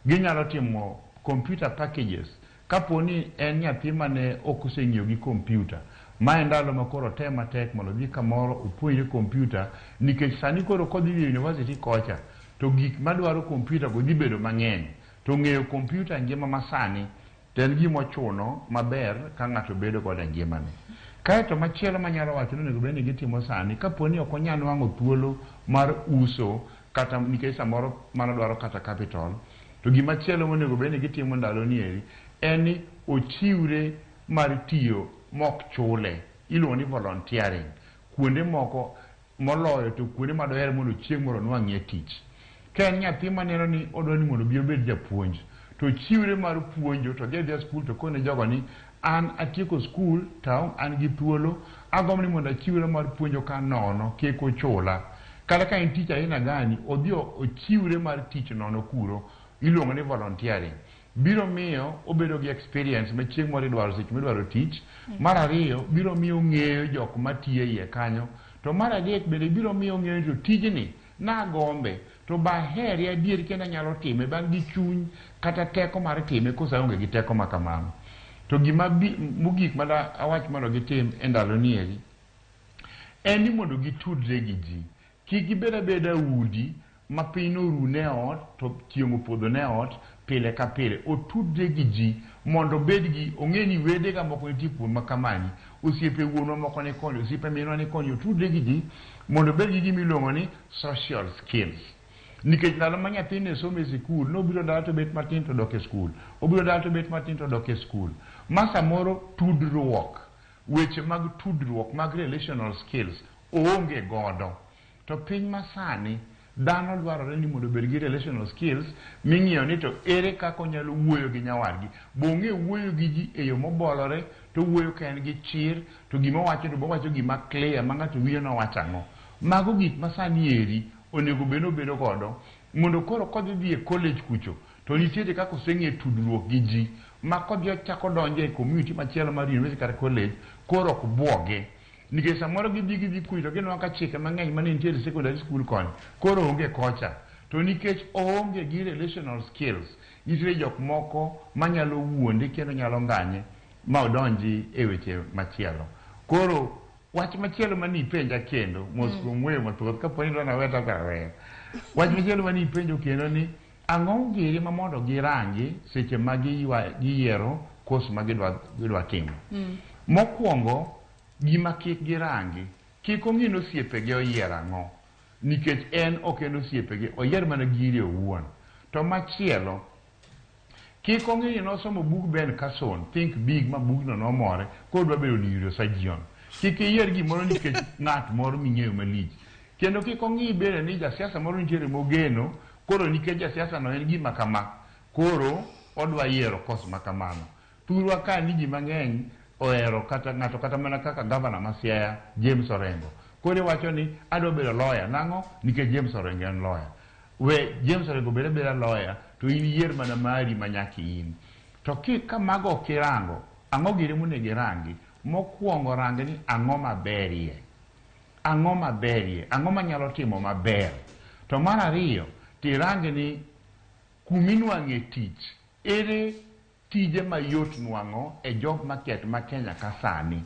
Ginyalo timo computer packages kaponi en nyathi mane ok oseng'iyo gi computer ma e ndalo makoro tem matek mondo dhi kamoro opuonjre computer nikech sani koro kodhi e university kocha to gik madwaro computer go dhi bedo mang'eny to ng'eyo computer ngima masani ten gimo chuno maber ka ng'ato bedo kod ngimane. Kaeto machielo manyalo wacho ni bende gitimo sani kaponi ok onyal wang'o thuolo mar uso kata nikech samoro mano dwaro kata capital to gimachielo monego bende gitimo ndalo ni eri en ni ochiwre mar tiyo mok chule iluongo ni volunteering kuonde moko moloyo to kuonde madoher mondo chieng' moro nwang'ie tich. Ka en nyathi maneno ni odwa ni mondo bi obed japuonj to chiwre mar puonjo to dhi skul to kone jogo ni an atieko skul to an gi thuolo agombo ni mondo achiwre mar puonjo ka nono kik ochula kata ka en tich aina gani odhi ochiwre mar tich nono kuro iluongo ni volunteering. Biro miyo obedo gi experience ma chieng' moro idwaro seche midwaro tich. Mar ariyo biro miyo ng'eyo jok matiyo iye kanyo to mar adek bende biro miyo ng'eyo to tijni nagombe to baheri adier kendo anyalo time bang' gi chuny kata teko mar time kosaonge gi teko makamano. To gima mogik ma awach mondo gitim e ndalo ni eri en ni mondo gitudre gi ji. Kik gibed abeda udi ma piny orune ot to chieng' opodho ne ot pile ka pile. Otudre gi ji mondo bed gi ong'e ni wedega moko nitie kuom makamani, osiepe wuonwa moko ni koni, osiepe minwa ni koni. Otudre gi ji mondo bed gi gimiluongo ni social skills. Nikech ndalo ma nyathine somo e sikul nobiro dala to bet matin to dok e skul, obiro dala to bet matin to dok e skul. Ma samoro tudruok, weche mag tudruok mag relational skills oonge godo. To piny masani dhano dwarore ni mondo bed gi relational skills ming'iyo ni to ere kaka onyalo wuoyo gi nyawadgi. Bong'e wuoyo gi ji e yo mobolore to wuoyo ka en gi chir to gima wacho to bowacho gima clear ma ng'ato winjo nowacho ang'o. Mago gik masani eri onego bedo godo mondo koro kodhi dhi e college kucho to nitiere kaka oseng'e tudruok gi ji ma kodhi chako donje e community machielo mar university kata college koro ok buoge nikech samoro gidhi kuyi to gineno ka chike mang'eny mane nitiere secondary school koni koro onge kocha to nikech oonge gi relational skills nitiere jok moko manyalo wuonde kendo nyalo nganye ma odonji e weche machielo koro wach machielo mani penja kendo mos kuom weyo mathoth kaponi dwana weta kaweya wach machielo mani penjo kendo ni ang'o giri ma mondo girangi seche ma giyiero course ma gidwa timo mokwongo gima kik girangi kik ong'ino osiepegi oyiero ang'o nikech en ok en osiepegi oyier mana giri owuon to machielo kik ong'ini nosomo bug Ben Carson Think Big ma bugno nomore koro dwa bedo neurosurgeon kik iyier gimoro nikech ng'at moro ming'eyo malich kendo kik ong'i bende ni jasiasa moro nitiere mogeno koro nikech jasiasa no en gima kama koro odwa yiero kos makamano thurwa ka ni ji mang'eny ohero kata ng'ato kata mana kaka gavana ma Siaya James Orengo koro wacho ni adwa bedo lawyer nang'o nikech James Orengo en lawyer we James Orengo beda lawyer to in yier mana mari manyaki in to ka mago okirango ang'o giri monego irangi mokwongo rangi ni ang'o maberie ang'o manyalo timo maber to mar ariyo tirangi ni kuminwang'e tich ere tije mayot nwang'o e job market ma Kenya ka sani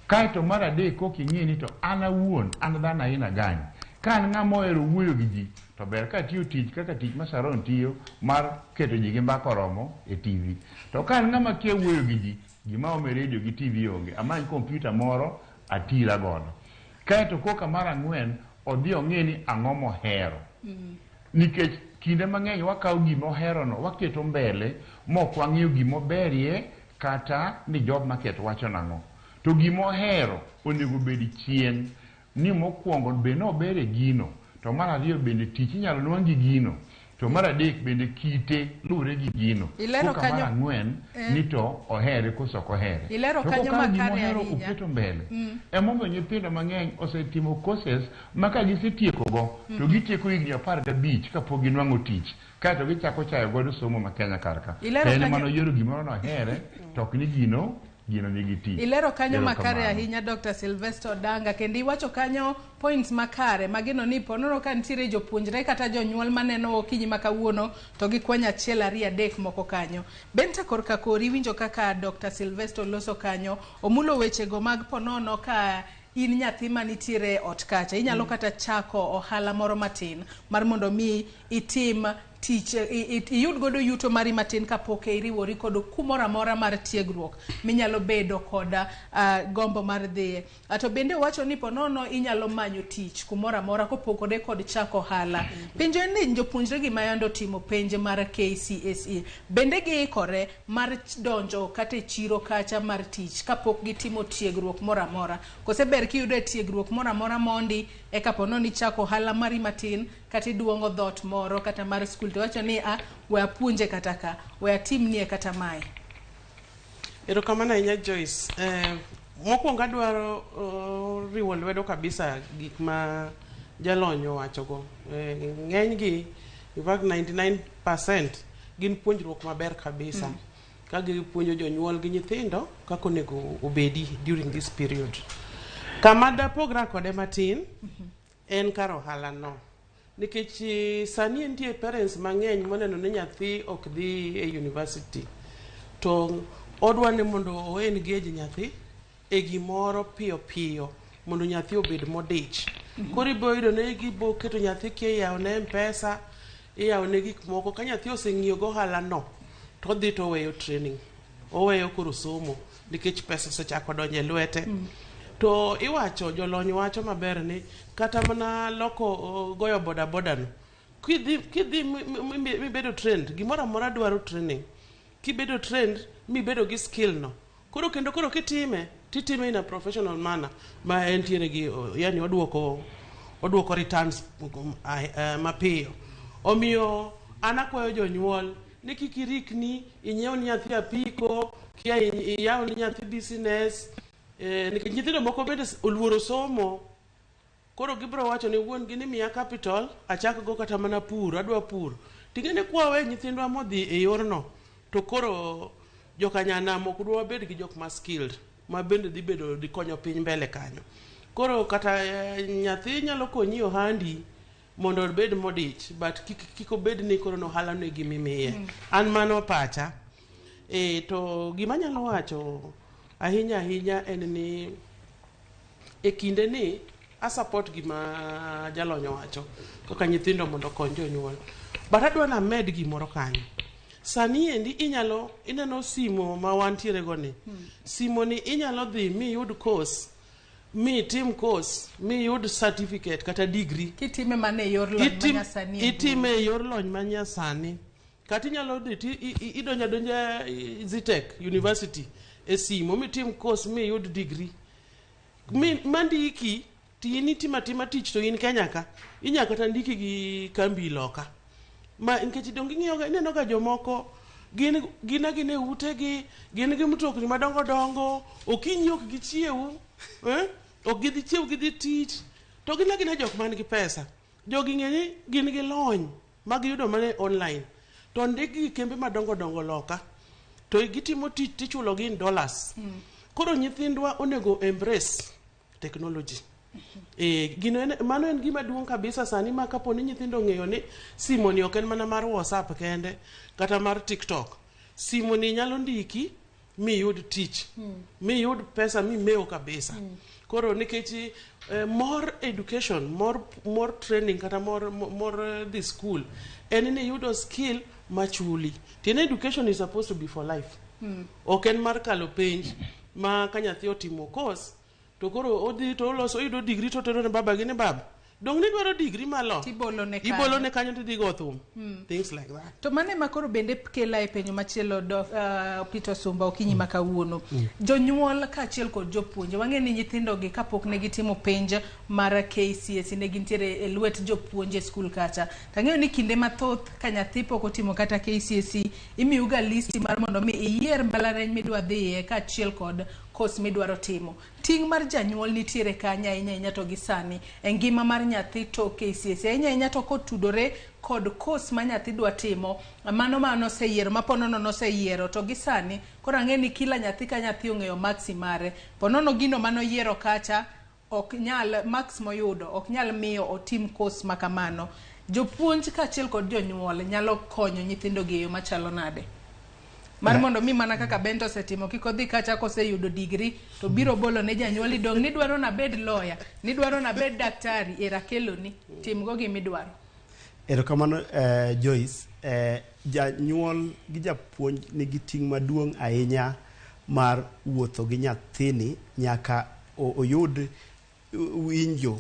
kaeto mar adek koking'e ni to an awuon an dhano aina gani ka an ng'ama ohero wuoyo gi ji to ber ka tiyo tich kaka tich ma Sharon tiyo mar keto ji gi mbako romo e TV to ka an ng'ama kia wuoyo gi ji gima ome radio gi TV onge amany kompyuta moro atira godo kaeto koka mar ang'wen odhi ong'e ni ang'o mohero nikech kinde mang'eny wakawo gima oherono waketo mbele mok wang'iyo gima oberie kata ni job market wacho nang'o to gima ohero onego bed chien ni mokwongo bende nobere gino to mar ariyo bende tich inyalo nwang'i gino to mar adek bende kite lure gi gino ilero kanyo mar ang'wen ni to ohere koso ok ohere ilero kanyo makare ahinya oketo mbele emomiyo nyithindo mang'eny osetimo courses ma ka gisetieko go to gitieko higni 15 kapok ginwang'o tich kaeto gichako chayo godo somo ma Kenya karka en mano yiero gimoro nohere to ok ni gino nigi tich ilero kanyo makare ahinya Dr. Sylvester Odanga kendo iwacho kanyo points makare magino ni ponono ka nitiere jopuonjre kata jonyuol maneno okinyi makawuono to gikwanya achiel ariyo adek moko kanyo benta korka kori winjo kaka Dr. Sylvester loso kanyo omulo wechego mag ponono ka in nyathi manitiere ot kacha inyalo kata chako ohala moro matin mar mondo mi itim tich iyud godo yuto mari matin kapok iriwori kod kumoro amora mar tiegruok minyalo bedo koda gombo mar dhiye to bende wacho ni ponono inyalo manyo tich kumoro amora kopogore kod chako ohala penjo ni jopuonjre gi mayando timo penje mar KCSE bende giikore mar donjo kata chiro kacha mar tich kapok gitimo tiegruok moro amora kose ber kiyudo tiegruok moro amora mondi eka ponono ichako ohala mari matin kata iduongo dhot moro kata mar skul to wacho ni we apuonje kata ka we atimnie kata mae erokamano ahinya Joyce mokwongo adwaro riwo lwedo kabisa gik ma jalony owachogo ng'enygi in fact 99% gin puonjruok maber kabisa ka gipuonjo jonyuol gi nyithindo kaka onego obedi during this period kama dapogra kode matin en kar ohala no nikech sani nitie parents mang'eny moneno ni nyathi ok dhi e university to odwa ni mondo o engage nyathi e gimoro piyo piyo mondo nyathi obed modich koro ibo yudo ne gibo keto nyathi ke yawo ne mpesa iyawo ne gik moko ka nyathi oseng'iyo go ohala no to odhi to weyo training oweyo koro somo nikech pesa osechako donjo e lwete to iwacho jolony wacho maber ni kata mana loko goyo boda boda no kidhi mibedo trend gimoro amora dwaro training kibedo trend mibedo gi skill no koro kitime in a professional manner ma entiere gi yani odwoko returns mapiyo omiyo anakwayo jonyuol ni kikirikni inyiew ni nyathi apiko kia iyaw ni nyathi business nikech nyithindo moko bende oluoro somo koro gibro wacho ni wuon gi ni miya capital achak go kata mana pur adwa pur tingene kwawe nyithindwa modhi e yorno to koro jokanyanam ok dwa bed gi jok ma skilled ma bende dhi bedo dhi konyo piny mbele kanyo. Koro kata nyathi nyalo konyi ohandi mondo obed modich, but kik obed ni koro nohala ne gimimiye. An mano pacha. To gima nyalo wacho ahinya en ni e kinde ni a support gima jalonyo wacho kaka nyithindo mondo kony jonyuol. But adwa na med gimoro kanyo. Sani endi ineno simo ma wantiere go ni. Simo ni inyalo dhi mi yud course, mi tim course, mi yud certificate kata degree. Kitime mane yor lony manyasani. Itime yor lony manyasani. Kati nyalo dhi idonja Zitech University e simo mi tim course mi yud degree. Mandiki tini tima tich to in Kenya ka inyaka tandiki gi kambi loka. Ma nikech dongi ng'iyo ineno ga jomoko gin e utegi, gin gi mtokni madongo okinyi ok gichiew, ok gidhi chiew gidhi tich, to gin jok man gi pesa. Jogi ng'eni gin gi lony mag yudo mane online, to ndiki kembe madongo loka, to gitimo tich tichulo gi in dollars. Koro nyithindwa onego embrace technology. Mano en gima duong' kabisa sani ma kapo ni nyithindo ng'eyo ni simo ni ok en mana mar WhatsApp kende kata mar TikTok. Simo ni nyalo ndiki mi yud tich, mi yud pesa mi mewo kabisa. Koro nikech more education, more training kata more the school en ni yudo skill machuli. Tiene education is supposed to be for life. Ok en mar kalo penj ma ka nyathi otimo course to koro odhi to loso yudo degree to tero ne baba gi ne baba. Dong ni dwaro degree malo. Ibolo ne kanyo to dhi go thum. Things like that. To mane makoro bende kela e penyo machielo Peter Sumba okinyi makawuono. Jonyuol kaachiel kod jopuonje wang'e ni nyithindo gi kapok ne gitimo penj mar KCSE ne gintiere e lwet jopuonje skul kacha. Tang'eyo ni kinde mathoth ka nyathi pok otimo kata KCSE imiyuga listi mar mondo mi iyier mbalariany midwa dhiye kaachiel kod course midwaro timo. Ting' mar janyuol nitiere kanya ahinya to gi sani e ngima mar nyathi to KCSE ahinya to kotudore kod course ma nyathi dwa timo, mano noseyiero maponono noseyiero to gi sani koro ang'e ni kila nyathi ka nyathi ong'eyo maksi mare, ponono gino manoyiero kacha ok nyal max moyudo ok nyal miyo otim course makamano. Jopuonj kaachiel kod jonyuol nyalo konyo nyithindo gi machalo nade mar mondo mi mana kaka Bento setimo kiko dhi kacha koseyudo degree to biro bolo ne janyuol dong ni dwaro na bed lawyer, ni dwaro na bed daktari, era kelo ni tim go gimi dwaro. Erokamano Joyce, janyuol gi japuonj nigi ting' maduong' ahinya mar wuotho gi nyathini nyaka oyud winjo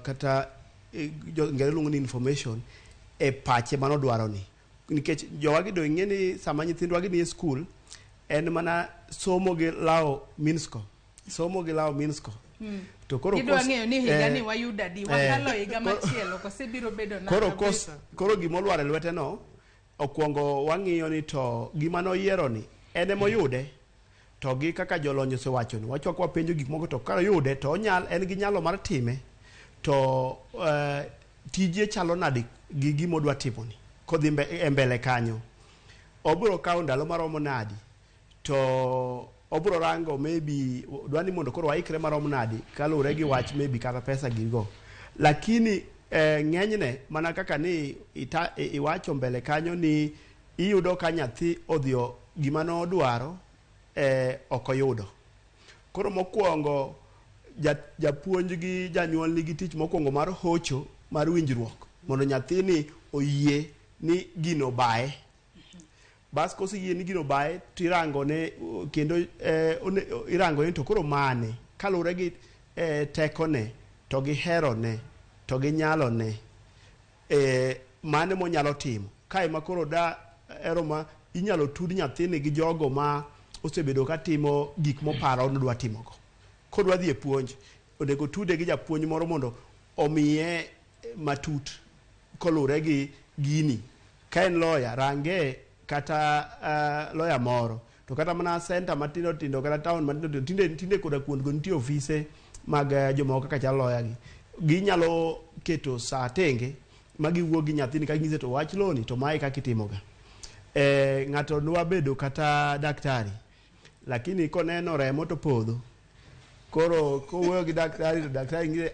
kata ngere luongo ni information e pache mano dwaro ni. Nikech jowagi do ing'eni sama nyithindwa gi ni school en mana somo gi lao minsko. To koro idwa ng'eyo ni higa ni wayuda di wakalo higa machielo kosebiro bedo na koro gimolwar e lwete no okwongo wang'iyo ni to gima noyiero ni ene moyude to gi kaka jolony osewacho ni wachoko wapenjo gik moko to ka yude to en gi nyalo mar time to tije chalo nadi gi gima odwa timo ni kodhi mbele kanyo obro kawo ndalo maromo nadi to obro rango maybe dwani mondo koro waikre maromo nadi kalure gi wach maybe kata pesa gigo, lakini ng'enyne mana kaka ni iwacho mbele kanyo ni iyudo ka nyathi odhio gima no dwaro okoyudo. Koro mokwongo japuonj gi janyuol nigi tich mokwongo mar hocho mar winjruok mondo nyathini oyie ni gino bae. Bas koseyie ni gino bae tirango ne kendo irango ni to koro mane kalure gi tekone to gi herone to gi nyalone mane monyalo timo kae makoro da eroma inyalo tud nyathini gi jogo ma osebedo ka timo gik moparo nodwa timogo. Kodwa dhi e puonj onego tude gi japuonj moro mondo omiye matut kolure gi gini. Ka en lawyer range kata lawyer moro to kata mana center matindo kata town matindo tinde koda kuondgo nitie ofise mag jomoko kaka chalo lawyer gi ginyalo keto saa tenge magi wuogi nyathini ka gingise to wach loni to mai kaka itimoga. ng'ato nwa bedo kata daktari lakini koneno remo to podho koro kowuoyo gi daktari to daktari ngire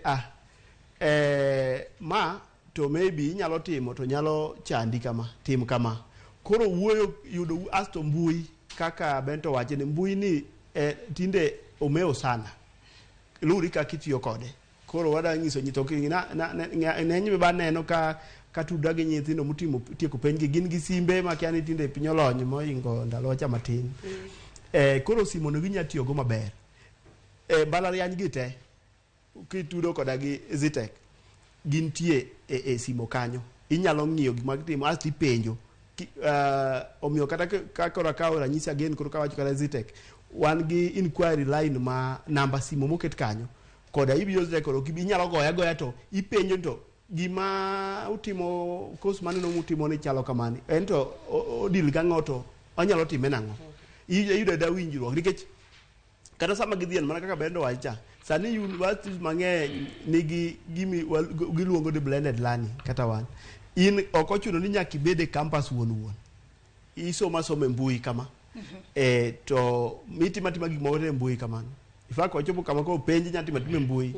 ma to maybe inyalo timo to nyalo chandi kama tim kama koro wuoyo yudo asto mbui kaka Bento wache ni mbui ni tinde omeo sana luri ka kitiyo kode koro wada nyiso nyitoki nenyi be baneno ka tuda gi nyithindo mutimo tieko penj gin gi simbe ma kiani tinde piny olony moingo ndalo cha matin koro simo no ginya tiyo go maber mbalariany gi te kitudo koda gi Zitek gintie simo kanyo inyalo ng'iyo gik mag timo asti penjo omiyo kata kakora kawo ranyisi again koro kawacho kata Zitek wan gi inquiry line ma namba simo moket kanyo koda ibiro Zitek koro inyalo goya to ipenjo to gima utimo course maneno mutimo ni chalo kamani ento odil ga ng'oto onyalo time nang'o iyudo da winjruok nikech kata sama gidhien mana kaka Bendo wacha sani universities mang'eny nigi gimi giluongo ni blended learning kata wan in ok ochuno ni nyaka ibede campus wuon isoma mbui kama to mitima gik moko e mbui kamano ifak ochopo kama ko penji nyatima mbui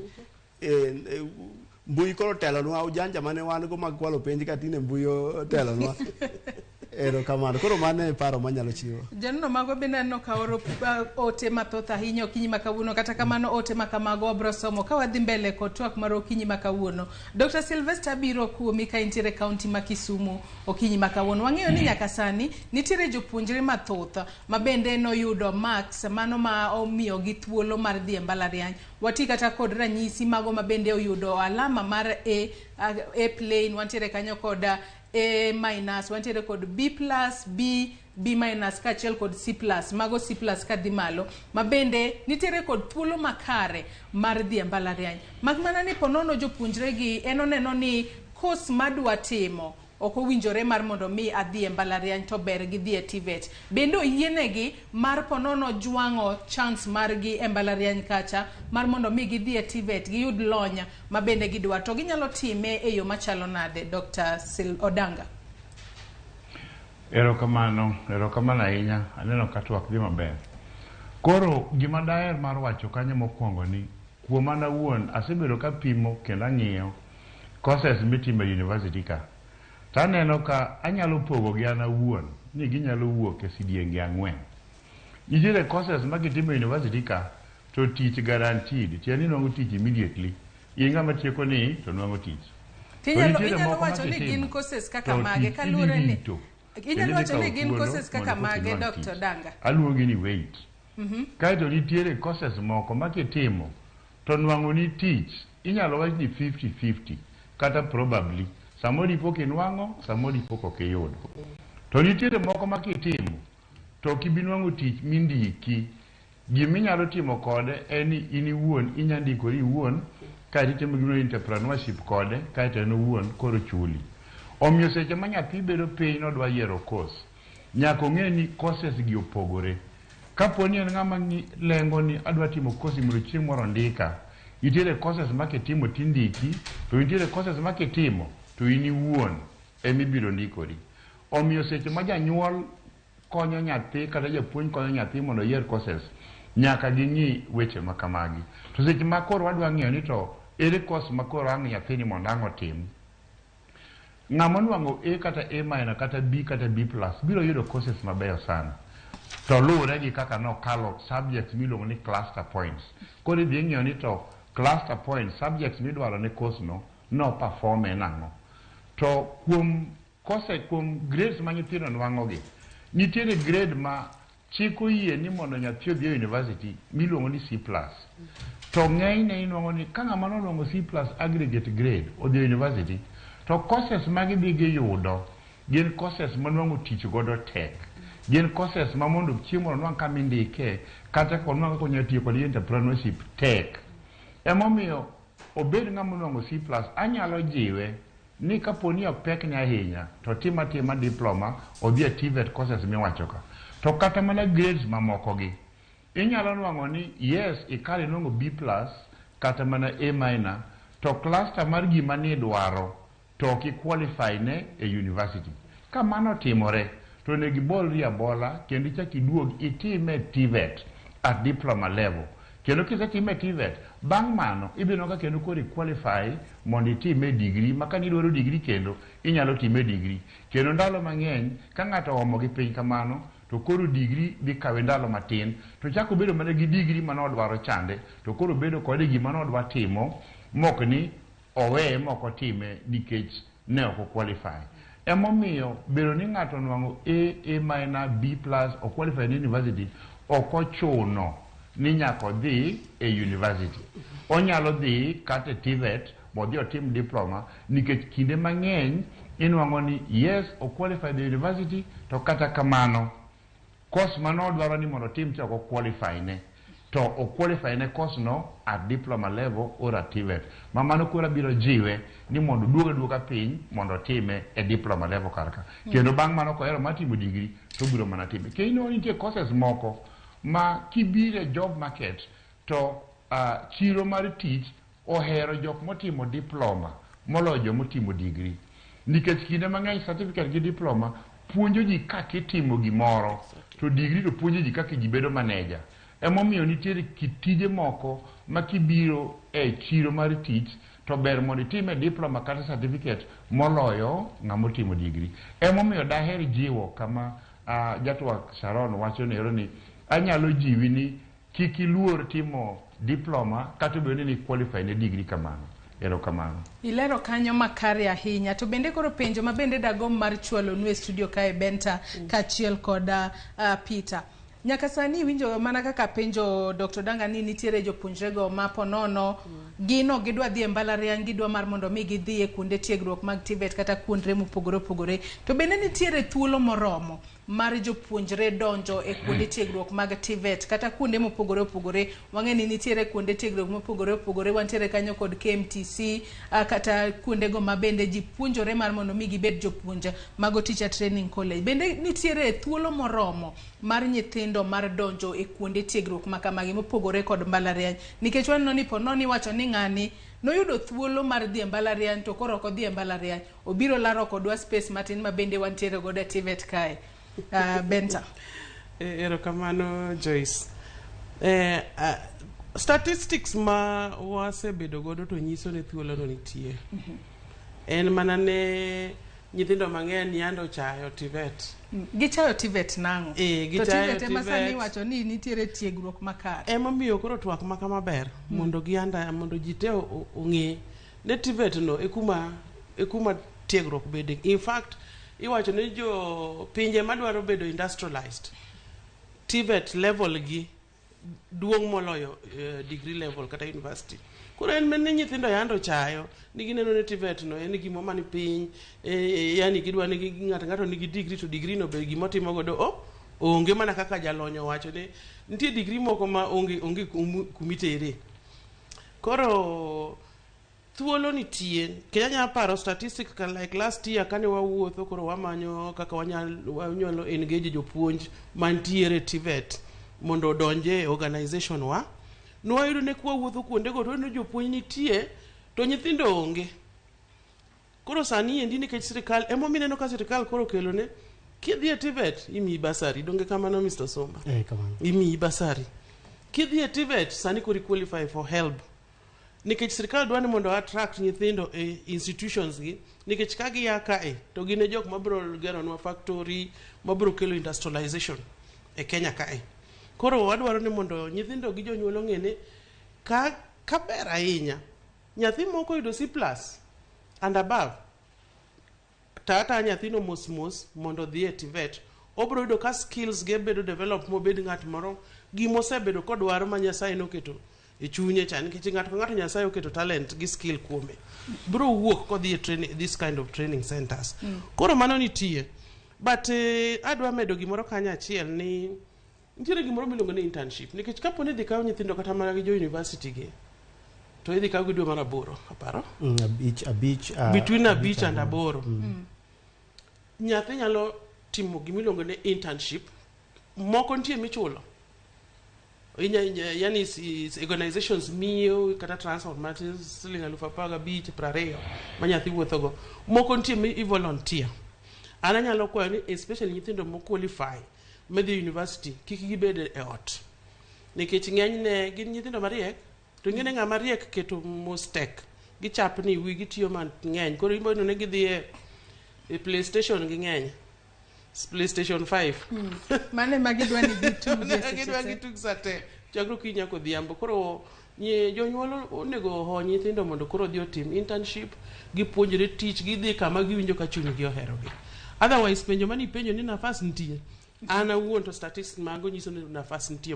mbui koro telo nwa ujanja mane wan go mag kwalo penji katine mbui telo nwa ero kamano koro mane paro manyalo chiwo janno mago bineno ka oro ote mathoth ahinya okinyi makawuono kata kamano ote makamago obro somo ka wadhi mbele kod twak mar okinyi makawuono Dr. Sylvester biro kuomi ka intiere kaunti ma Kisumu okinyi makawuono wang'eyo ni nyaka sani nitiere jopuonjre mathoth ma bende noyudo marks mano ma omiyo gi thuolo mar dhi e mbalariany wati kata kod ranyisi mago ma bende oyudo alama mar A plain wantiere kanyo kod A minus wantiere kod B plus B minus kachiel kod C plus mago C plus kadhi malo ma bende nitiere kod thuolo makare mar dhi e mbalariany magmana ni ponono jopuonjre gi enoneno ni course madwa timo oko winjore mar mondo mi adhi e mbalariany to ber gi dhi e TVET bendo yienegi mar ponono jwango chance mar gi e mbalariany kacha mar mondo mi gidhi e TVET giyud lonya ma bende gidwa to ginyalo time e yo machalo nade Dr. Odanga Erokamano ahinya aneno ka twak dhi maber koro gima daher mar wacho kanyo mokwongo ni kuoma na wuon asebedo ka pimo kendo ang'iyo courses mitimo e university ka taneno ka anyalo pogo gi an awuon ni ginyalo wuok e sidienge 4 nitiere courses ma kitimo e university ka to tich guaranteed tieni nwang'o tich immediately ing'ama tieko ni to nwang'o tich inyalo wacho ni gin courses kaka mage kalure ni inyalo wacho ni gin courses kaka mage Dr. Danga aluongi ni wait kaito nitiere courses moko ma kitimo to nwang'o ni tich inyalo wach ni 50-50 kata probably samori pok inwang'o samori pok ok iyudo to nitiere moko ma kitimo to kibinwang'o tich mindiki giminyalo timo kode en ni in iwuon inyandikori iwuon ka itimo gino entrepreneurship kode kaito en owuon koro chuli omiyo seche ma nyathi bedo piny nodwa yiero course nyaka ong'e ni courses gi opogore kaponi en ng'ama lengo ni adwa timo course mondo chieng' moro ndika nitiere courses ma kitimo tindiki to nitiere courses ma kitimo to in iwuon emibiro ndikori omiyo seche ma janyuol konyo nyathi kata japuonj konyo nyathi mondo oyier courses nyaka ging'i weche makamagi to seche ma koro wadwa ng'eyo ni to ere course ma koro ang' nyathini mondo ang' otim ng'ama nwang'o A kata A minor kata B kata B plus biro yudo courses mabeyo sana to luwore gi kaka nokalo subjects miluongo ni cluster points koro idhi ng'eyo ni to cluster points subjects midwaro ne course no performe nang'o to kuom grades ma nyithindo nwang'ogi nitiere grade ma chik oyie ni mondo nyathi odhi e university miluongo ni C plus to ng'enyne inwang'o ni ka ng'ama nonwang'o C plus aggregate grade odhi e university to courses ma gidhi giyudo gin courses manwang'o tich godo tek gin courses ma mondo chieng' moro nwang' kamindike kata konwang' konya tiyo kod entrepreneurship tek emomiyo obed ng'ama nwang'o C plus anyalo jiwe ni kaponi ok pek ni ahinya to tima diploma odhi e TVET courses miwacho ka to kata mana grades mamoko gi inyalo nwang'o ni yes ikali nwang'o B plus kata mana A minor to cluster mar gima ni dwaro to ki qualify ne e university ka mano timore to to ne gibolri abola kendo ichak iduog itime TVET at diploma level. Kendo kisetime TVET, bang' mano ibiro ka kendo kori qualify mondo itime degree, ma kani idwaro degree kendo inyalo time degree. Kendo ndalo mang'eny ka ng'ato omo gi piny kamano to koro degree dhi kawe ndalo matin to chako bedo mana gi degree mano odwaro chande to koro bedo kode gima no odwa timo mok ni oweye moko time nikech ne ok qualify. Emomiyo bedo ni ng'ato nwang'o A- B+ o qualify ni university ok ochuno ni nyaka dhi e university. Onyalo dhi kata TVET modhi otim diploma nikech kinde mang'eny inwang'o ni yes o qualify the university to kata kamano course mano odwaro ni mondo tim to ok qualify ne to o qualify ne course no at diploma level or at TVET. Mano kura biro jiwe ni mondo duoga piny mondo time e diploma level karka. Kendo bang' mano ko ero matimo degree to biro mana time. Kendo nitie courses moko ma kibire job market to chiro mar tich ohero jok motimo diploma moloyo jok motimo degree. Nikech kinde mang'eny certificate gi diploma puonjo ji kaka itimo gimoro to degree to puonjo ji kaka ji bedo manager. Emomiyo nitiere kitije moko ma kibiro e chiro mar tich to ber mondo itime diploma kata certificate moloyo ng'ama otimo degree. Emomiyo daher jiwo kama jatwak Sharon wacho nero ni anyalo jiwi ni kik iluor timo diploma kata bedo ni qualify ne degree kamano. Erokamano. Ilero kanyo makare ahinya to bende koro penjo ma bende dagom mar chwalo nwe studio kae Benta kachiel koda Peter. Nyaka sani winjo mana kaka penjo Dr. Danga ni nitiere jopuonjrego ma ponono gino gidwa dhi e mbalariany gidwa mar mondo mi gidhi e kuonde tiegruok mag TVET kata kuonde mopogore opogore to bende nitiere thuolo moromo mar jopuonjre donjo e kuonde tiegruok mag TVET kata kuonde mopogore opogore. Wang'e ni nitiere kuonde tiegruok mopogore opogore wantiere kanyo kod KMTC kata kuonde go ma bende ji puonjore mar mondo mi gibed jopuonja mago teacher training college. Bende nitiere thuolo moromo mar nyithindo mar donjo e kuonde tiegruok makamagi mopogore kod mbalariany nikech waneno ni pononi wacho ni ng'ani noyudo thuolo mar dhi e mbalariany to koro ok dhi e mbalariany obiro laro kodwa space matin ma bende wantiere godo TVET kae. Benta. Erokamano Joyce. Statistics ma wasebedo godo to nyiso ni thuolo no nitie. En mana ne nyithindo mang'eny yando chayo TVET. Gichayo TVET nango. Gichayo TVET masani wacho ni nitiere tiegruok makare. Emomiyo koro twak maka maber mondo gianda mondo jite ong'e ne TVET no ekuma tiegruok bede. In fact iwacho ni jo pinje madwaro bedo industrialized TVET level gi duong' moloyo degree level kata university. Koro en men nyithindo yando chayo ni gineno ne TVET no en gimo mani piny yani gidwa ni ng'ato nigi degree to degree no be gimo timo godo onge mana kaka jalonyo wacho ni nitie degree moko ma onge kumitere. Koro thuolo nitie kenya paro statistic like last year kane wawuotho koro wamanyo kaka wanyalo engage jopuonj mantiere TVET mondo odonje organization wa nwayudo ne kwa wuotho kuonde go to no jopuonj nitie to nyithindo onge. Koro sani endi nikech sirikal mineno ka sirikal koro kelo ne kidhi e TVET imi basari donge kamano Mr. Somba kamano imi basari kidhi e TVET sani kori qualify for help nikech sirikal dwani mondo attract nyithindo e institutions gi nikech ka giya kae to gine jok mabro gero nwa factory mabro kelo industrialization e Kenya kae. Koro wadwaro ni mondo nyithindo gi jonyuol ong'ene ka ber ahinya nyathi moko yudo C+ and above tata nyathino mos mondo dhi e TVET obro yudo ka skills ge bedo develop mobed ng'at moro gimosebedo kodwaro ma Nyasaye noketo e chunye chan nikech ng'ato Nyasaye oketo talent gi skill kuome bro wuok kodhi e training this kind of training centers. Koro mano nitie but adwa medo gimoro kanya achiel ni nitiere gimoro miluongo ni internship nikech kapo ni dhi kawo nyithindo kata mana gi jo university gi to idhi kawo gi dwe mar 8 aparo between a beach and aboro nyathi nyalo timo gimiluongo ni internship moko nitie michulo yani organizations miyo kata transport materials siling 15,20 ma nyathi wuothogo moko nitie mi volunteer an anyalo kwayo ni especially nyithindo mo qualify medhi university kik gibed e ot nikech ng'enyne gin nyithindo mariek to ng'ene ng'ama riek keto mostek gichapni wi gitiyo mang'eny koro imbono ne gidhi e PlayStation ging'eny PlayStation 5 mane magidwa ni gitug sate chakro kinya kodhiambo koro jonyuol onego ho nyithindo mondo koro dhi otim internship gipuonjre tich gidhi kama giwinjo ka chunygi oherogi otherwise penjo mani penjo ni nafas nitie an awuon to statistics mago nyiso ni nafas nitie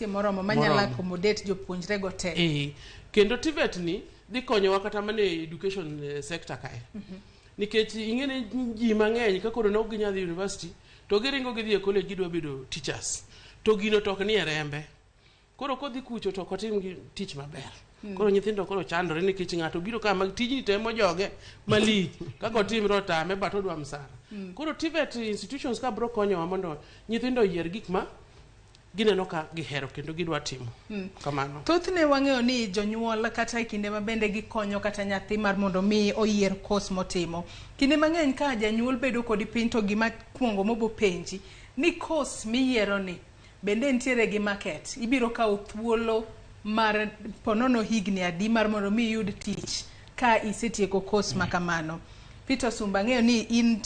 moromo manyalo accommodate jopuonjre go te kendo TVET ni dhi konyowa kata mana e education sector kae nikech ing'ene ji mang'eny ka koro nok ginyadhi university to giringo gidhi e college gidwa bedo teachers to gino tok ni e rembe koro kodhi kucho to kotim tich maber koro nyithindo koro chandore nikech ng'ato biro kama tijni temo joge malich kako timre otame but odwa msara koro TVET institutions ka bro konyowa mondo nyithindo yier gik ma gineno ka gihero kendo gidwa timo kamano. Thothne wang'eyo ni jonyuol kata kinde ma bende gikonyo kata nyathi mar mondo mi oyier course motimo. Kinde mang'eny ka janyuol bedo kod piny to gima kuongo mobo penji ni course miyiero ni bende nitiere gi market ibiro kawo thuolo mar ponono higni adi mar mondo mi yud tich ka isetieko course makamano. Peter Sumba ng'eyo ni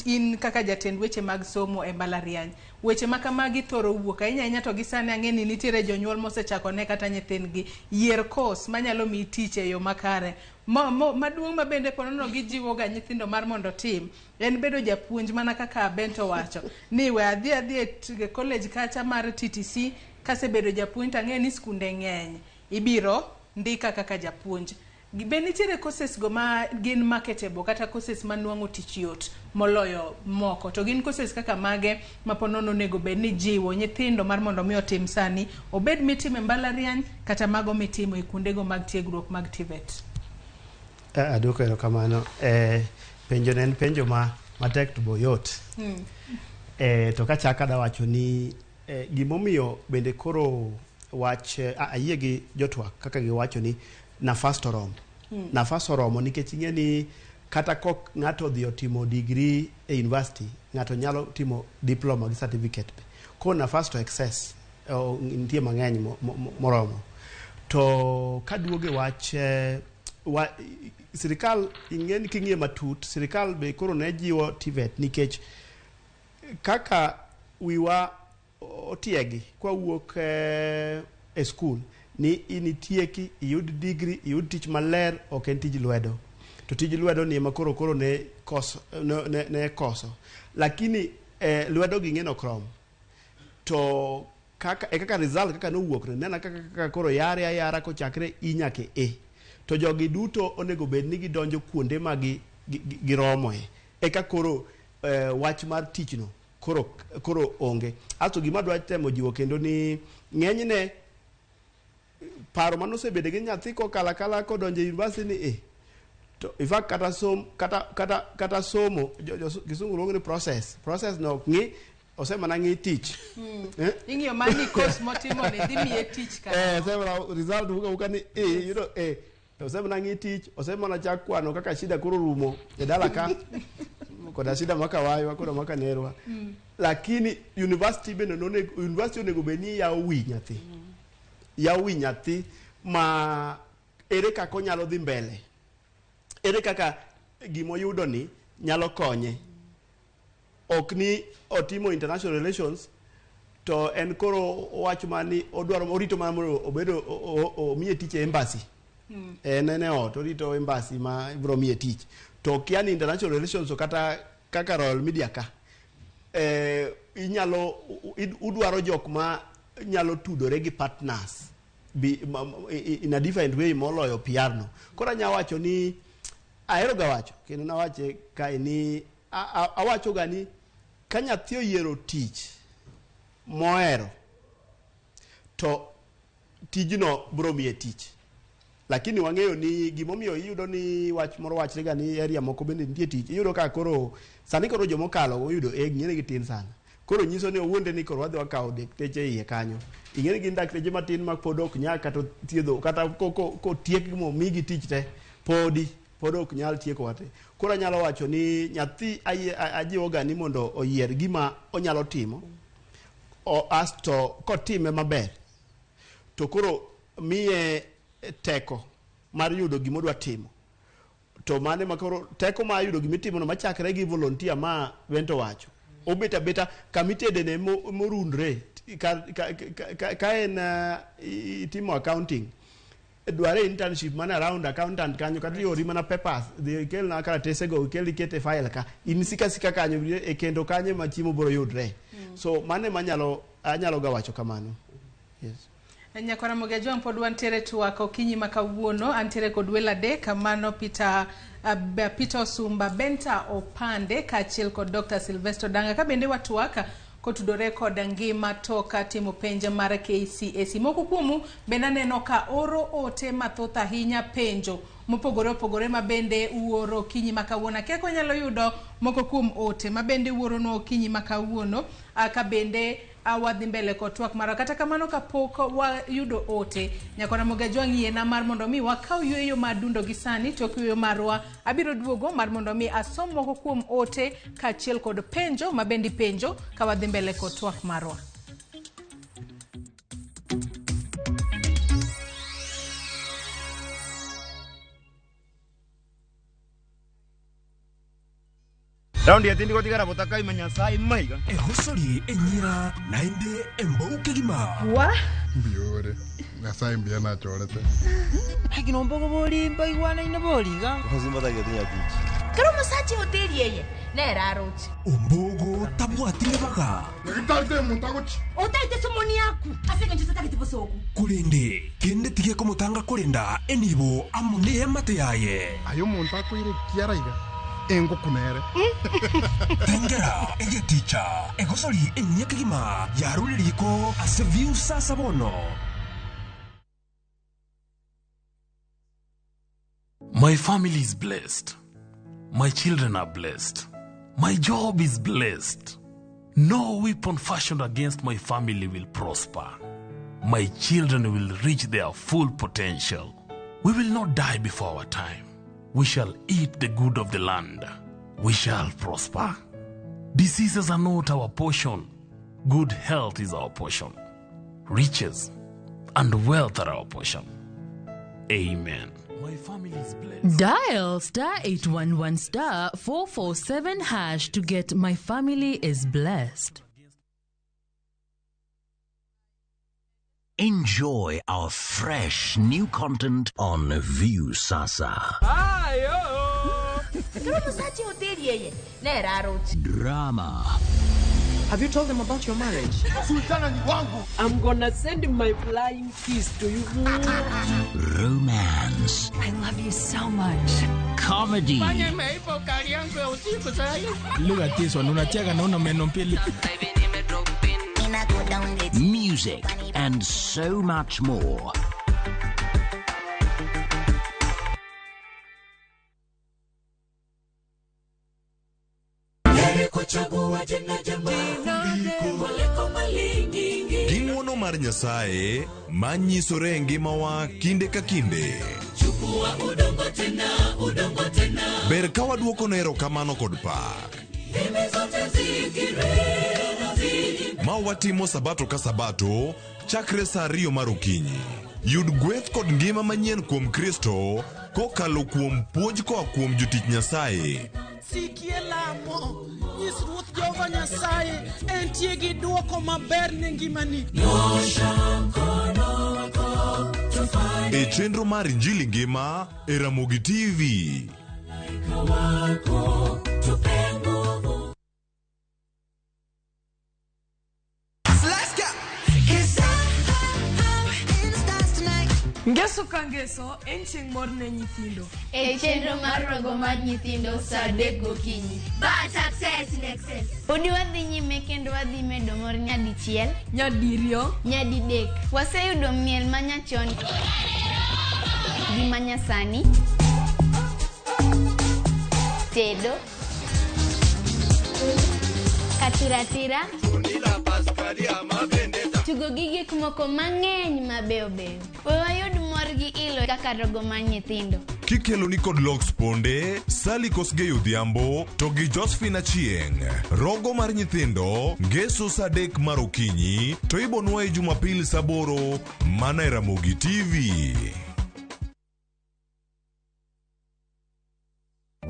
in kaka jatend weche mag somo e mbalariany weche makamagi thoro wuok ahinya to gisane ang'eni nitiere jonyuol mosechako ne kata nyithindgi yier course manyalo mi tich e yo makare maduong' ma bende ponono gijiwo ga nyithindo mar mondo tim en bedo japuonj mana kaka Bento wacho ni we adhi e college kacha mar TTC kasebedo japuonj ang'eni skunde ng'eny ibiro ndika kaka japuonj be nitiere courses go ma gin marketable kata courses manuang'o tich yot moloyo moko to gin courses kaka mage maponono nego bed ni jiwo nyithindo mar mondo mi otim sani obed mitimo e mbalariany kata mago mitimo e kundego mag tiegruok mag TVET. Aduoko erokamano penjo ne en penjo matek to boyot to kachaka da wacho ni gimomiyo bende koro wach ayie gi jotwak kaka giwacho ni nafas to rom nafas oromo nikech ing'e ni kata kok ng'ato dhi otimo degree e university ng'ato nyalo timo diploma gi certificate ko nafas to excess nitie mang'eny moromo to kaduoge wach sirikal ing'e ni king'e matut sirikal be koro ne jiwo TVET nikech kaka wiwa otiegi kwa wuok e school ni initieki iyud degree iyud tich maler ok en tij lwedo to tij lwedo ni ema koro ne koso lakini lwedo gi ng'eno krom to kaka result kaka nowuok nena kaka koro yara kochakre inyake to jogi duto onego bed ni gidonjo kuonde ma giromoe eka koro wach mar tichno koro onge asto gima dwa temo jiwo kendo ni ng'enyne paro manosebede gi nyathi kokala kodonje university ni to in fact kata somo kisungu luongo ni process no ng'i osemana ng'i tich ing'iyo mani course motimo ni dhi miye tich ka semana result uka ni osemana ng'i tich osemana chak kwano kaka shida koro rumo e dala ka koda shida maka wayo koda maka nerwa lakini university bende university onego beni yawo wi nyathi ma ere kaka onyalo dhi mbele ere kaka gimoyudo ni nyalo konye ok ni otimo international relations to en koro wach mani odwaro orito mana mondo obedo omiye tich e embassy nene ot orito embassy ma ibro miye tich to kiani international relations kata kaka Royal Media ka inyalo udwaro jok ma nyalo tudore gi partners in a different way moloyo PR no kora nya wacho ni ahero ga wacho kendo na wache kai ni awacho ga ni ka nyathi oyiero tich mohero to tijno bro miye tich lakini wang'eyo ni gimomiyo iyudo ni wach moro wachre ga ni area moko bende nitie tich iyudo ka koro sani koro jomokalo oyudo ng'ene gi tin sana koro nyiso ni owuonde ni koro wadhi wakawo dakteche iye kanyo ing'eni gin dakteche matin ma pod ok nyak kata thiedho kata ko tiek mo migi tich te podi pod ok nyal tieko wate. Koro anyalo wacho ni nyathi ajiwoga ni mondo oyier gima onyalo timo, asto kotime maber, to koro miye teko mar yudo gima odwa timo. To mane makoro teko ma yudo gima itimono machakre gi volunteer ma wento wacho. Obet abeta kamitedene morundre ka en timo accounting. Dware internship mana around accountant kanyo kata yori mana papers dhi kel na karatese go kel ikete file ka in sika kanyo e kendo kanyo ma chiemo biro yudre. So mane anyalo ga wacho kamano. Yes. Nyakora Ramogi Ajwang pod wantiere twako kinyi makawuono antiere kod welo adek kamano Peter Osumba, Benta Opande kachiel kod Dr. Sylvester Danga ka bende watwaka kotudore kod ngima toka timo penjo mar KCSE. Moko kuomu bende neno ka oro ote mathoth ahinya penjo mopogore opogore mabende uoro kinyi makawuono. Keko nyalo yudo moko kuom ote mabende uoro no kinyi makawuono ka bende wadhi mbele kod twak mara. Kata kamano kapok wayudo ote, Nyakora Ramogi Ajwang yiena mar mondo mi wakaw yueyo madundo gi sani tok yueyo marwa abiro duogo mar mondo mi asom moko kuom ote kachiel kod penjo mabendi penjo ka wadhi mbele kod twak marwa. Raundi ya tindi kotika rabotaka imanyasai maiga. Hosori enyira nainde embouke gima. Wa? Biore. Nasai mbia na chorete. Haki nombogo boli mbai wana ina boli ga. Hozimba da getinya kichi. Karo masachi hoteli yeye. Na erarochi. Ombogo tabwatire baka. Ngitalde muntagochi. Otaite somoni yaku. Asenge njisata kitipo soku. Kulende kende tige ko mutanga kulenda enibo amune mate yaye. Ayo muntako ire kiaraiga. Engo kunere. Tengera eye teacher. Egosori enyeke gima. Yaruliko aseviu sasa bono. My family is blessed. My children are blessed. My job is blessed. No weapon fashioned against my family will prosper. My children will reach their full potential. We will not die before our time. We shall eat the good of the land. We shall prosper. Diseases are not our portion. Good health is our portion. Riches and wealth are our portion. Amen. My family is blessed. Dial *811 447# to get My Family is Blessed. Enjoy our fresh new content on View Sasa. Drama. Have you told them about your marriage? I'm gonna send my flying kiss to you. Romance. I love you so much. Comedy. Look at this one. Unacheka na una meno mbili. Music and so much more. Ging'wono mar Nyasaye manyisore ngimawa kinde ka kinde. Ber ka waduoko ne erokamano kod pak. Ma watimo sabato ka sabato chakre sa 2 mar okinyi. Yud gweth kod ngima manyien kuom Kristo kokalo kuom puonj koa kuom jotich Nyasaye. Sikie lamo, nyis Ruoth Jehova Nyasaye entie gi duoko maber ne ngimani. E chenro mar Injili ngima e Ramogi TV. Ngeso ka ngeso en chieng' mor ne nyithindo. E chenro mar rogo mar nyithindo sa 3 gokinyi. But success in excess. Udi wadhi nyime kendo wadhi medo mor nyadichiel, nyadiriyo, nyadidek. Waseyudo miel manyachon gi manyasani, tedo, katiratira, tugo gi gik moko mang'eny mabeyo beyo. We wayud mor gi ilo kaka rogo mar nyithindo. Kikelo ni kod Logs Ponde, Sally Kosgei Odhiambo, to gi Josephine Achieng. Rogo mar nyithindo, ngeso saa 3 mar okinyi, to ibonwa e Jumapil saa 8 mana e Ramogi TV.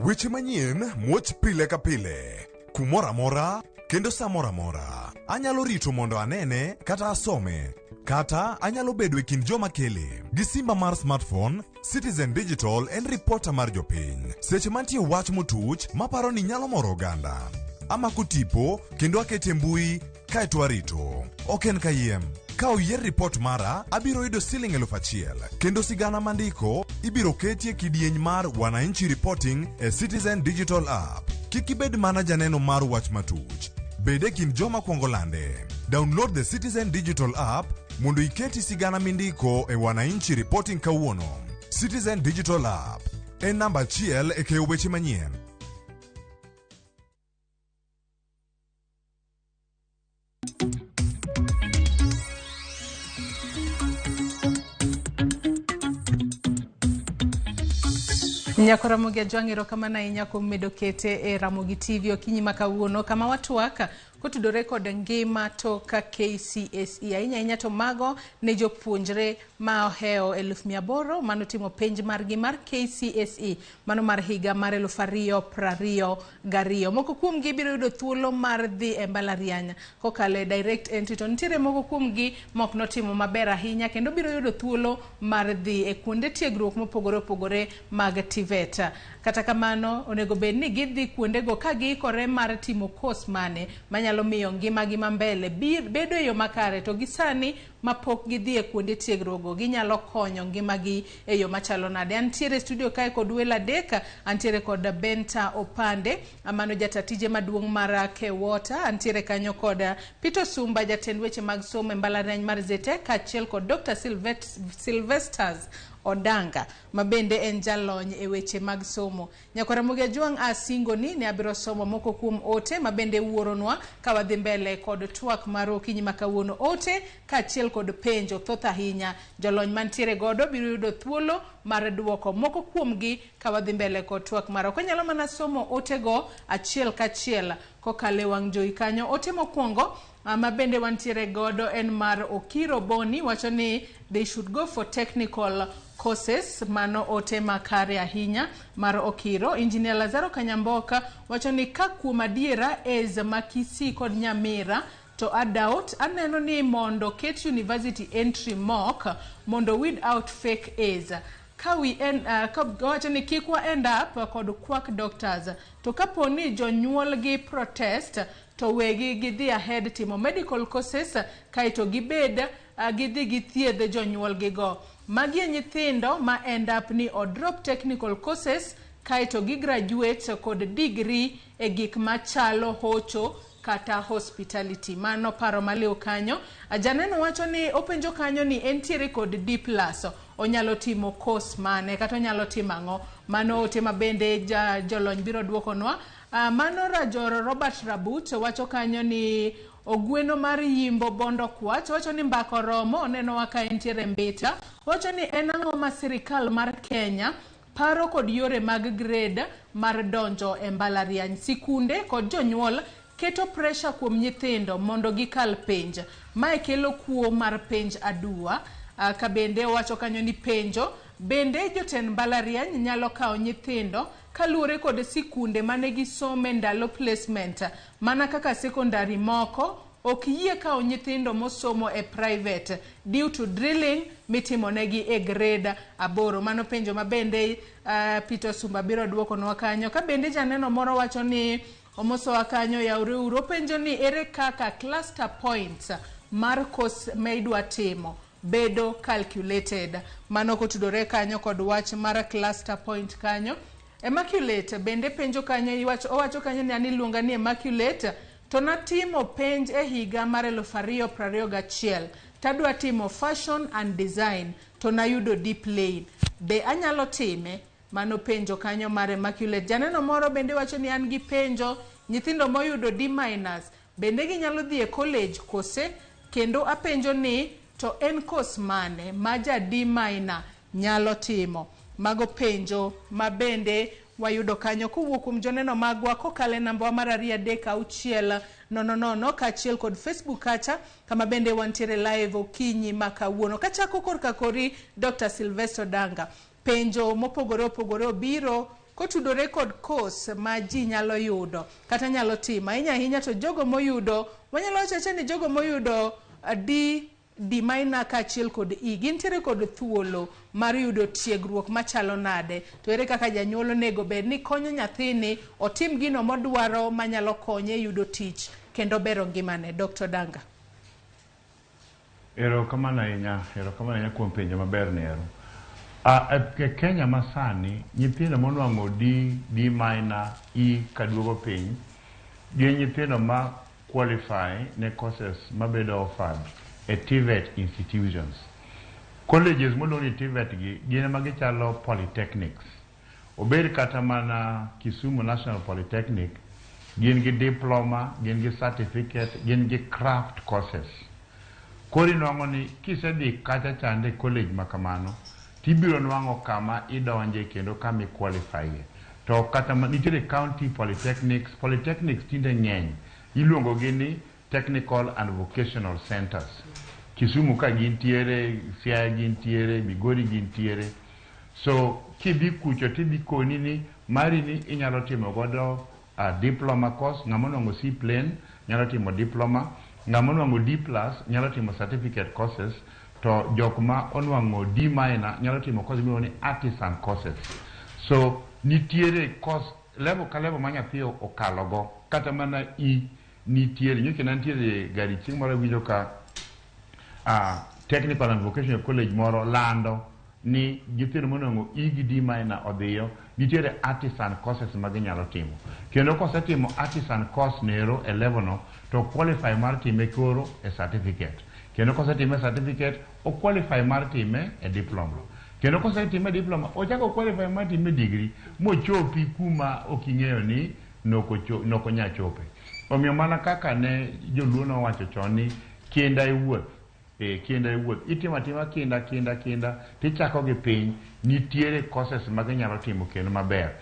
Weche manyien muoch pile ka pile, kumora mora kendo samora mora. Anyalo rito mondo anene kata asome, kata anyalo bedo e kind joma kele. Gi simba mar smartphone, Citizen Digital en reporter mar jopiny. Seche mantie wach motuch maparo ni nyalo moro oganda. Amako tipo kendo akete mbui kaeto arito. Ok en kayiem. Ka oyier report mara, abiro yudo Sh1,000 kendo sigana mandiko ibiro ketie kidieny mar Wananchi Reporting e Citizen Digital App. Kik ibed mana janeno mar wach matuch. Bede kind joma kuongo lande. Download the Citizen Digital App mondo iketi sigana mindiko e Wananchi Reporting kawuono. Citizen Digital App en namba 1 e keyo weche manyien. Nyakora Ramogi Ajwang' kama na inyako medo kete e Ramogi TV okinyi makawuono kama watu waka kotudore kod ngima toka KCSE ainya to mago ne jopuonjre ma oheo 1800 mano timo penj margi mar KCSE mano mar higa mar 2022. Moko kuom gi biro yudo thuolo mar dhi e mbalariany kokale direct entry, to nitiere moko kuom gi mok notimo maber ahinya kendo biro yudo thuolo mar dhi e kuonde tiegruok mopogore opogore mag TVET. Kata kamano onego bed ni gidhi kuonde go ka giikore mar timo course mane manyalo miyo ngima gi mbele bedo e yo makare, to gisani mapok gidhi e kuonde tiegruok ginyalo konyo ngima gi e yo machalo nade. Antiere studio kae kod wela deka, antiere kod Benta Opande amano jatatije maduong' mar Kewota, antiere kanyo kod Peter Sumba jatend weche mag somo e mbalariany mar Zete, kachiel kod Dr. Sylvesters Odanga mabende en jalony e weche mag somo. Nyakora Ramogi Ajwang' asingo ni ne abiro somo moko kuom ote mabende wuoronwa ka wadhi mbele kod twak mar okinyi makawuono. Ote kachiel kod penjo thoth ahinya jolony mantiere godo biro yudo thuolo mar duoko moko kuom gi ka wadhi mbele kod twak mar. Ok nyalo mana somo ote go achiel kachiel kokale wang' jowi kanyo. Ote mokwongo mabende wantiere godo en mar Okiro Boni, wacho ni they should go for technical courses, mano ote makare ahinya mar Okiro. Engineer Lazaro Kanyamboka wacho ni ka kuom adiera Makisi kod Nyamira to adoubt aneno ni mondo ket university entry mock mondo weed out fake A's. Wacho ni kik wa end up kod quack doctors, to kaponi jonyuol gi protest to wegi gidhi ahead timo medical courses kaito gibed gidhi githiedhe jonyuol gi go. Magi nyithindo ma end up ni o drop technical courses kaito gi graduate kod degree e gik machalo hocho kata hospitality. Mano paro maleo kanyo. Janeno wacho ni openjo kanyo ni entiere kod D+, onyalo timo course mane kata onyalo timo ang'o. Mano ote mabende jolony biro duokonwa. Mano Rajoro Robert Rabut wacho kanyo ni ogweno mar Yimbo Bondo Kwach wacho ni mbako romo oneno waka entiere Mbita. Wacho ni en ang'o ma sirikal mar Kenya paro kod yore mag grade mar donjo e mbalariany. Sikunde kod jonyuol keto pressure kuom nyithindo mondo gikal penj. Mae kelo kuo mar penj adua. Ka bende wacho kanyo ni penjo bende jotend mbalariany nyalo kawo nyithindo kaluwore kod sikunde mane gisome ndalo placement, mana kaka secondary moko ok yie kawo nyithindo mosomo e private due to drilling mitimo negi e grade 8. Mano penjo mabende Peter Sumba biro duokonwa kanyo. Ka bende janeno moro wacho ni omoso wakanyo ya uro penjo ni ere kaka cluster points mar course meidwa timo bedo calculated. Mano kotudore kanyo kod wach mar cluster point kanyo. Immaculate bende penjo kanyo owacho kanyo ni aniluonga ni Immaculate to natimo penj e higa mar 2021 tadwa timo fashion and design to nayudo D plain, be anyalo time? Mano penjo kanyo mar Immaculate. Janeno moro bende wacho ni an gi penjo, nyithindo moyudo D- bende ginyalo dhi e college kose kendo apenjo ni to en kos mane ma ja D minor nyalo timo. Mago penjo mabende wayudo kanyo kowuok kuom joneno magwa kokale namba mar 23600 kaachiel kod Facebook kacha kama bende wantiere live okinyi makawuono. Kachako korka kori Dr. Sylvester Danga, penjo mopogore opogore obiro kotudore kod kos ma ji nyalo yudo kata nyalo timo. Ahinya to jogo moyudo, wanyalo wacho ni jogo moyudo D minor kaachiel kod E gintiere kod thuolo mar yudo tiegruok machalo nade, to ere kaka janyuol onego bed ni konyo nyathini otim gino modwaro manyalo konye yudo tich kendo bero ngimane. Dr. Danga. Erokamano ahinya kuom penjo maber ni ero. E Kenya masani nyithindo monwang'o D minor E kaduogo piny gin nyithindo ma qualify ne courses mabedo offered e TVET institutions. Colleges moloni TVET gi gin ma gichalo polytechnics. Obed kata mana Kisumu National Polytechnic, gin gi diploma, gin gi certificate, gin gi craft courses. Kori nwang'o ni kisedhi kacha chande college makamano, tibiro nwang'o kama idonje kendo kama qualify. To kata nitiere county polytechnics tinde ng'eny. Iluongo gi ni technical and vocational centers. Kisumu ka gintiere, Siaya gintiere, Migori gintiere. So kibi kucho tibi koni ni mari ni inyalo timo godo diploma course, ng'ama onwang'o C plane nyalo timo diploma, ng'ama onwang'o D+ nyalo timo certificate courses, to jok ma onwang'o D minor nyalo timo course miluongo ni artisan courses. So nitiere course level ka level ma nyathi okalogo, kata mana E nitiere, nyoke nitiere gari chieng' moro winjo ka Technical and Vocational College moro lando ni nyithindo monwang'o E gi D minor odhiyo, nitiere artisan courses ma ginyalo timo. Kendo kosetimo artisan course nero e level no, to qualify mar time koro e certificate. Kendo kosetime certificate, o qualify mar time e diploma. Kendo kosetime diploma, ochako qualify mar time degree, mochopi kuma oking'eyo ni nokonya chope. Omiyo mana kaka ne joluo nowacho chon ni kinda e wuoth. Itimo atima kinda tichako gi piny, nitiere courses ma ginyalo timo kendo maber.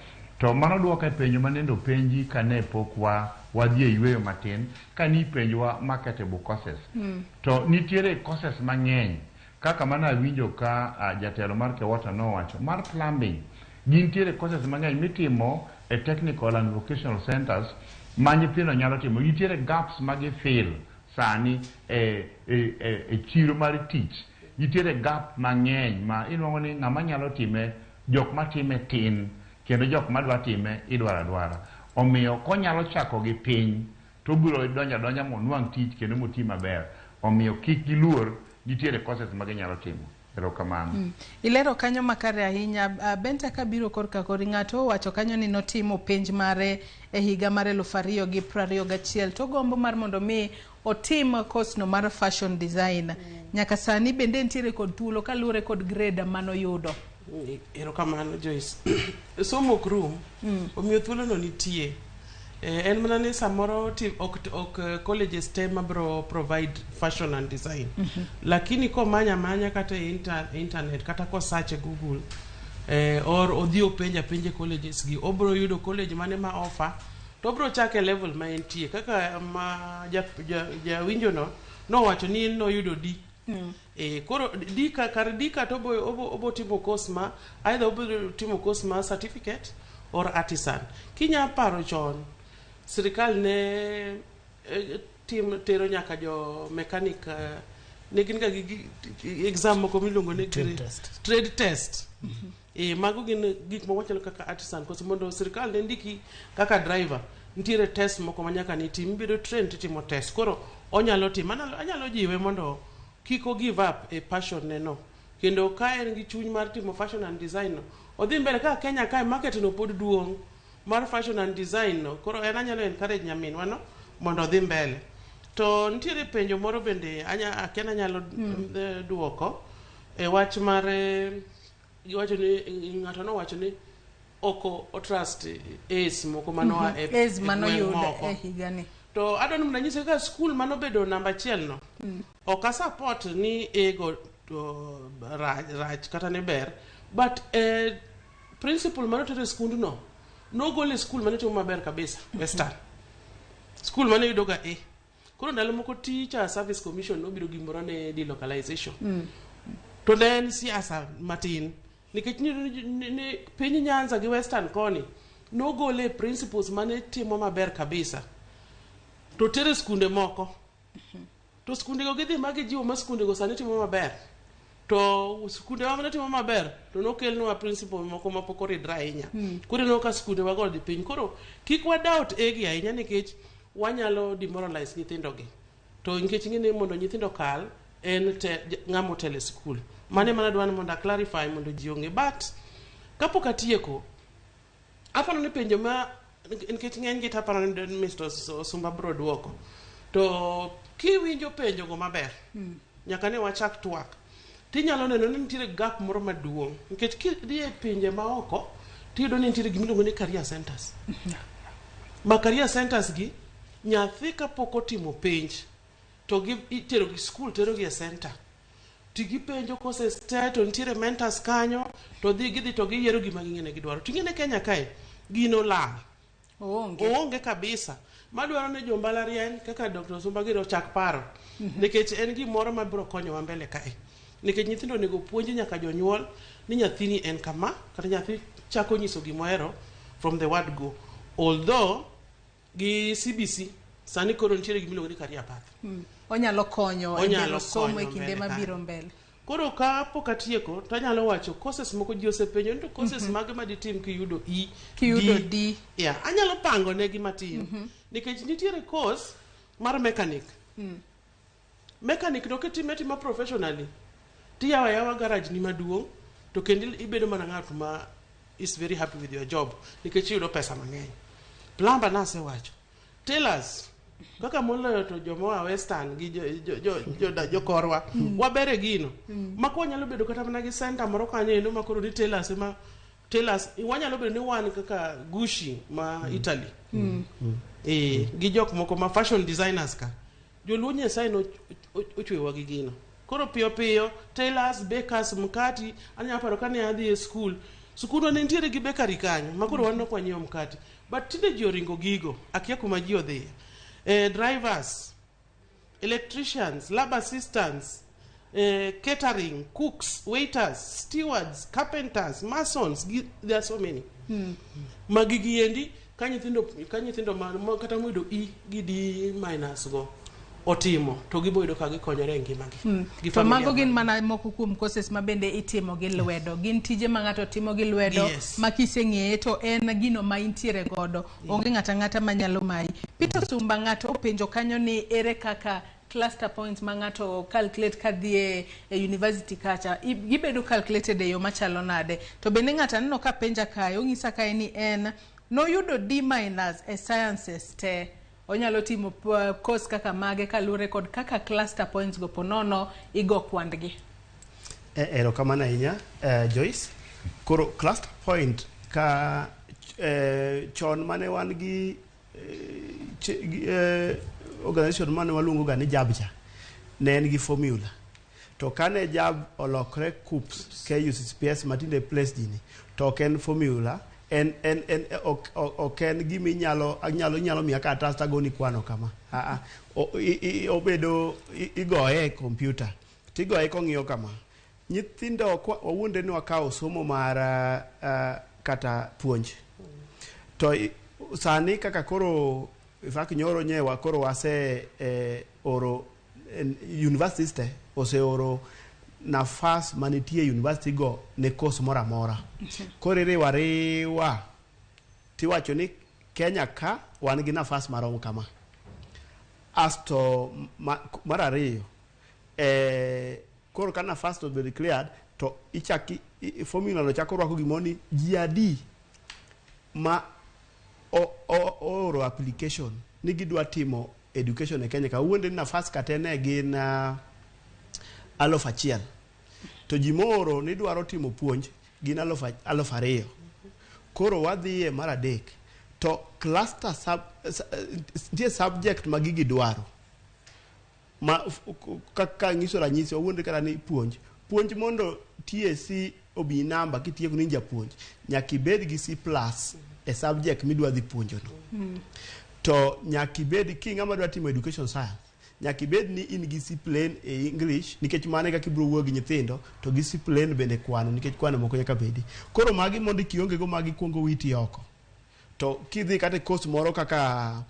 To mano duoko e penjo manendo penji kane pok wadhi e yweyo matin, kani penjwa marketable courses. To nitiere courses mang'eny, kaka mana winjo ka jatelo mar Kewota nowacho, mar plumbing. Gintiere courses mang'eny mitimo e technical and vocational centers ma nyithindo nyalo timo. Nitiere gaps ma gifil sani e chiro mar tich. Nitiere gap mang'eny ma inwang'o ni ng'ama nyalo time, jok matime tin, kendo jok madwa time idwaro adwara. Omiyo konyalo chako gi piny, to biro donja monwang' tich kendo moti maber. Omiyo kik giluor, nitiere courses ma ginyalo timo. Erokamano. Ilero kanyo makare ahinya. Benta kabiro korka kori ng'ato wacho kanyo ni notimo penj mare e higa mar 2021 to gombo mar mondo mi otim course no mar fashion design. Nyaka sani bende ntiere kod thuolo kalure kod grade manoyudo. Erokamano Joyce. Somo krum, omiyo thuolo no nitie. En mana ni samoro ok colleges te mabro provide fashion and design. Lakini ko manya kata internet kata ko search Google or odhio penja colleges gi, obro yudo college mane ma offer, to obro chake level ma entie. Kaka ma ja winjo no wacho ni no yudo D. Koro D kar D ka to obo timo course ma either obo timo course ma certificate or artisan. Kinya paro chon sirikal ne tero nyaka jo mechanic ne gin ga exam moko miluongo ne trade test. Mago gin gik ma wachalo kaka artisan, koso mondo sirikal ne ndiki kaka driver nitiere test moko ma nyaka ni tim, biro train timo test. Koro onyalo timo, anyalo jiwe mondo kiko give up a passion ne no, kendo ka en gi chuny mar timo fashion and design no, odhi mbele ka Kenya ka market no pod duong' mar fashion and design no. Koro en anyalo encourage nyaminwa no mondo odhi mbele. To nitiere penjo moro bende akiana nyalo duoko e wach mar giwacho ni ng'ato no wacho ni oko o trust moko manoa manoyudo e higani. to adon mnanyise ka school mano bedo namba 1 no oka support ni ego to raj kata ne ber but principal mano tere school no gole school mano timo maber kabisa Western school mano yudo ga koro ndalo moko teacher service commission no biro gimoro ne delocalization to then siasa matin nikech ni piny Nyanza gi Western koni no gole principles mane timo maber kabisa to tere skunde moko to skunde go gidhi magi jiwo ma skunde go sani timo maber to skunde wa mane timo maber to no kelnwa principle moko ma pok oridre ahinya koro no ka skunde wa go dhi piny koro kik wa doubt egi ahinya nikech wanyalo demoralize nyithindo gi to nikech ngene mondo nyithindo kal en ngamo tele school mane mana dwan mondo clarify mondo ji onge but kapok atieko aparo ni penjo ma nikech ng'eny gi taparo ni Mr. Sumba bro duoko to kiwinjo penjo go maber nyaka ne wachak twak tinyalo neno ni nitiere gap moro maduong' nikech kidhi e pinje ma oko tiyudo ni nitiere gimiluongo ni career centers ma career centers gi nyathi kapok otimo penj to itero gi school tero gi e center tigi penjo courses te to nitiere mentors kanyo to gidhi to giyiero gima ging'ene gidwaro ting'ene Kenya kae gino lal oonge kabisa madwaro ne jombalariany kaka Dr. Sumba giro chak paro nikech en gimoro mabiro konyowa mbele kae nikech nyithindo onego puonj nyaka jonyuol ni nyathini en kama kata nyathi chako nyiso gimohero from the word go although gi CBC sani koro nitiere gimiluongo ni career path onyalo konyo e somo e kinde mabiro mbele koro ka pok atieko to anyalo wacho courses moko ji osepenjo ni to courses mage ma ditim kiyudo D anyalo pango ne gi matin nikech nitiere course mar mechanic mechanic no kitima professionally tiyawa yawa garage ni maduong' to kendo ibedo mana ng'at ma is very happy with your job nikech yudo pesa mang'eny plumber nase wacho tailors kaka moloyo to jomoa Western gi jokorwa wabere gino mako nyalo bedo kata mana gi center moro kanyo endo makoro ni tailors wanyalo bedo ni wan kaka Gucci ma Italy gi jok moko ma fashion designers ka joluo Nyasaye no ochwewa gi gino koro piyo tailors bakers mkati anya paro kane adhi e school ne nitiere gi bakery kanyo makoro wanno kwa nyiewo mkati but tinde ji oringo gigo akia kuma ji odhi drivers, electricians, lab assistants, catering, cooks, waiters, stewards, carpenters, masons, there are so many. Magigi endi kanyithindo kata moyudo gi D- go otimo to giboyudo ka gikonyore ngimagi to mago gin mana moko kuom courses ma bende itimo gi lwedo gin tije ma ng'ato timo gi lwedo ma kiseng'eye to en gino ma intiere godo onge ng'ata manyalo mayi Peter Sumba ng'ato openjo kanyo ni ere kaka cluster points ma ng'ato calculate kadhi e university kacha gibedo calculated e yo machalo nade to bende ng'ato neno ka penja kae ong'isa kae ni en noyudo D- e sciences te onyalo timo course kaka mage kalure kod kaka cluster points go ponono igo kwandgi ero kamana ahinya Joyce koro cluster point ka chon mane wan gi organization mane waluongo ga ni jabcha ne en gi formula to kane jab olokre KUPS KUCCPS matinde place dini to ken formula en oken gimi nyalo miya ka tasta goni kwano kama obedo igoye e computer tigoye kong'iyo kama nyithindo wawuonde ni wakawo somo mar kata puonj to sani kaka koro ifak nyoro nyewa koro wase oro universities te oseoro nafas manitie university go ne course mora mora koro riwa tiwacho ni Kenya ka wan gi nafas marom kama asto mar ariyo koro ka nafas to be cleared to ichaki formula no chako rwako gimoni GRD ma oro application ni gidwa timo education e Kenya ka wuonde nafas katene gin 1,000 to jimoro ni dwaro timo puonj gin 2,000 koro wadhiye mar adek to cluster nitie subject ma gigi dwaro ma kaka nyiso ranyisi owuonde kata ni puonj mondo TSC obi namba kitieko ni japuonj nyaka ibed gi C+ e subject midwa dhi puonjono. To nyaka ibed ng'ama dwa timo education science nyaka ibed ni in gi C plain e English nikech mane kaka ibiro wuoyo gi nyithindo to gi C plain bende kwano nikech kwano moko nyaka bedi. Koro magi mondo kionge go magi kuongo witi oko. To kidhi kata course moro kaka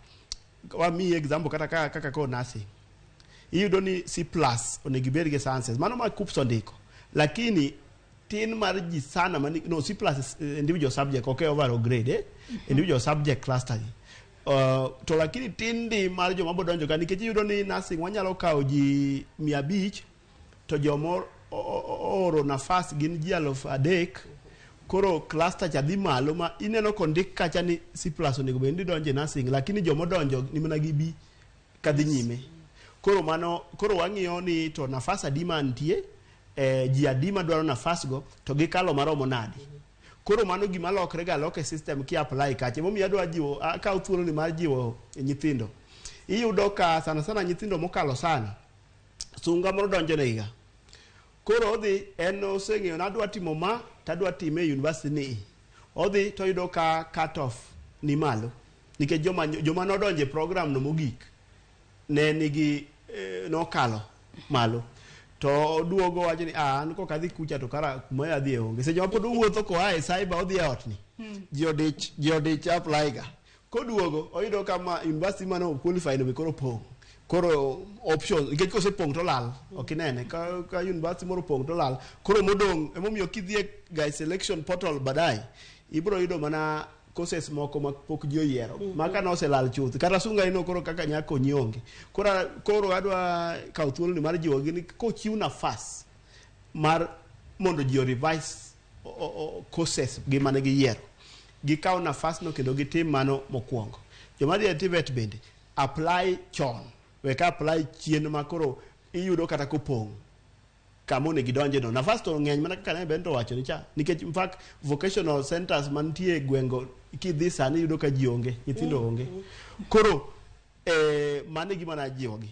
wami example kaka ko nursing iyudo ni C+ onego ibed gi sciences mano ma KUPS ondiko lakini tin mar ji sana no C+ individual subject okay overall grade individual subject cluster to lakini tin di mar joma bodonjo ka nikech iyudo ni nursing wanyalo kawo ji 500 to jomor oro nafas gin ji 3,000 koro cluster cha dhi malo ma ineno kondik kacha ni C+ onego bed ni donje nursing lakini joma donjo ni mana gi B kadhi nyime. Koro wang'iyo ni to nafas adi mantie ji adi madwaro nafas go to gikalo maromo nadi. Koro mano gima lokre ga loke system ki apply kache momiyo adwa jiwo akaw thuolo ni mar jiwo nyithindo. Iyudo ka sana nyithindo mokalo sana sunga moro donjo ne higa. Koro odhi en oseng'eyo na adwa timo ma tadwa time e university ni. Odhi to yudo ka cut off ni malo nikech joma nodonje program no mogik ne nigi nokalo malo to duogo wacho ni an ko kadhi kucha to kara kuma adhi e onge seche mapod wuotho ko ae cyber odhi e ot ni ji odich apply ga ko duogo oyudo kama university mano qualify no koro pong koro option nikech kose pong to lal okinene ka university moro pong to lal koro modong emomiyo kidhie guys selection portal badai ibro yudo mana courses moko ma pok ji oyiero maka no se lal chuth kata sunga ino koro kaka nyako nyonge koro adwa kaw thuolo ni mar jiwo gini ko chiw nafas mar mondo ji revise courses gi mane gi yiero gi kaw nafas no kendo gitim mano mokwongo joma dhi TVET bende apply chon weka apply chien ma koro iyudo kata kopong kamone gidonje no nafas to ng'eny mana kaka ne bento wacho ni cha nikech in fact vocational centers mantie gwengo kidhi sani yudo ka ji onge nyithindo onge koro mane gima na jiwogi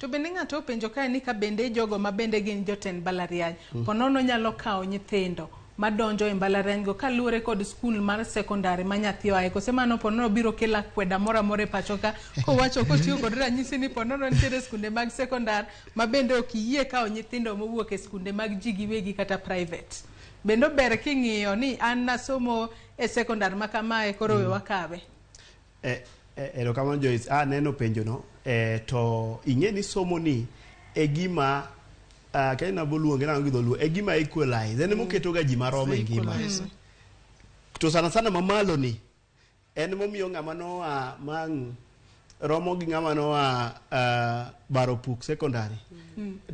to bende ng'ato penjo kae ni ka bende jogo ma bende gin jotend mbalariany ponono nyalo kawo nyithindo madonjo e mbalariany go kaluwore kod skul mar secondary ma nyathi oae kose mano ponono biro kela kweda mora more pachoka kowacho kotiyo kod ranyisi ni ponono nitiere skunde mag secondary ma bende ok yie kawo nyithindo mowuok e skunde mag ji giwegi kata private bendo ber king'iyo ni an nasomo e secondary ma kamae koro we wakawe erokamano Joyce neno penjo no to ing'e ni somo ni e gima kaya na boluonge na ngidho e gima equalize en moketo ga ji marom e ngima to sana mamalo ni en momiyo ng'ama no mang romo gi ng'ama no Baropuk secondary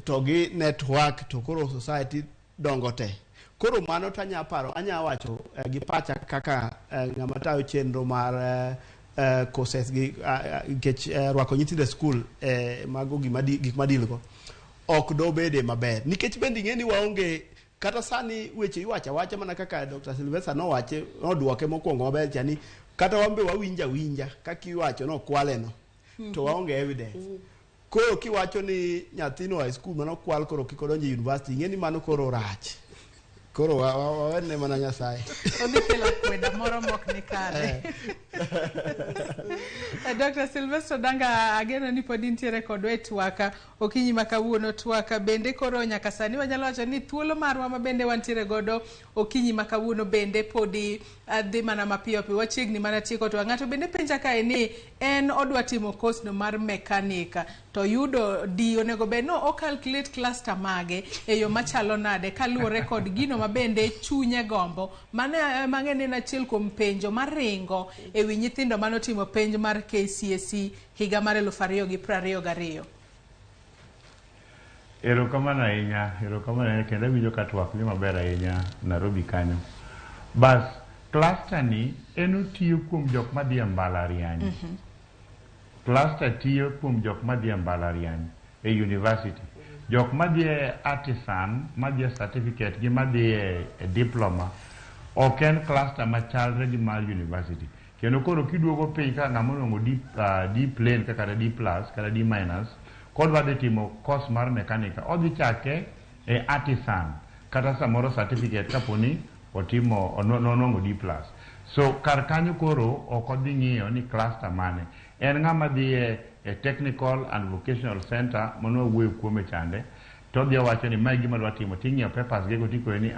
to gi network to koro society dongo te koro mano tanya paro anya wacho gi pacha kaka ng'ama tayo chenro mar courses gi kech rwako nyithindo school mago gik madilgo ok do bede maber nikech bende ng'eni waonge kata sani weche iwacha mana kaka Dr. Sylvester noduoke mokwongo maber chani kata wambe winja kaka iwacho no kwale no to waonge evidence koro kiwacho ni nyathino high school mano kwal koro kikodonje university ng'eni mano koro rach koro wawene mana Nyasaye odhi kelo kweda moro mok ni kare Dr. Sylvester Danga ageno ni pod intiere kodwa e twaka okinyi ma kawuono twaka bende koro nyaka sani wanyalo wacho ni thuolo marwa ma bende wantiere godo okinyi ma kawuono bende podi dhi mana mapiyo wachiegni mana tieko to ng'ato bende penja kae ni en odwa timo course no mar mekanika to yudo di onego bed no o calculate cluster mage e yo machalo nade kaluwore kod gino ma bende chunye gombo mane mang'ene na achiel kuom penjo maringo e wi nyithindo manotimo penj mar KCSE higa mar 2022. Erokamano ahinya kendo winjo ka twak ni maber ahinya Nairobi kanyo. Bas cluster ni en otiyo kuom jok madhi e mbalariany. Cluster tiyo kuom jok madhi e mbalariany e university. Jok madhi e artisan, madhi e certificate gi madhi e diploma ok en cluster machalre gi mar university. kendo koro kiduogo piny ka ng'ama onwang'o D plain kata D plus kata D minus kodwa dhi timo course mar mekanika odhi chake e artisan kata samoro certificate kaponi otimo nonwang'o D plus. So kar kanyo koro ok odhi ng'iyo ni cluster mane en ng'ama dhi e technical and vocational center mano wuoyo kuome chande to odhi owacho ni mae gima dwa timo ting'iyo papers gego tikoe ni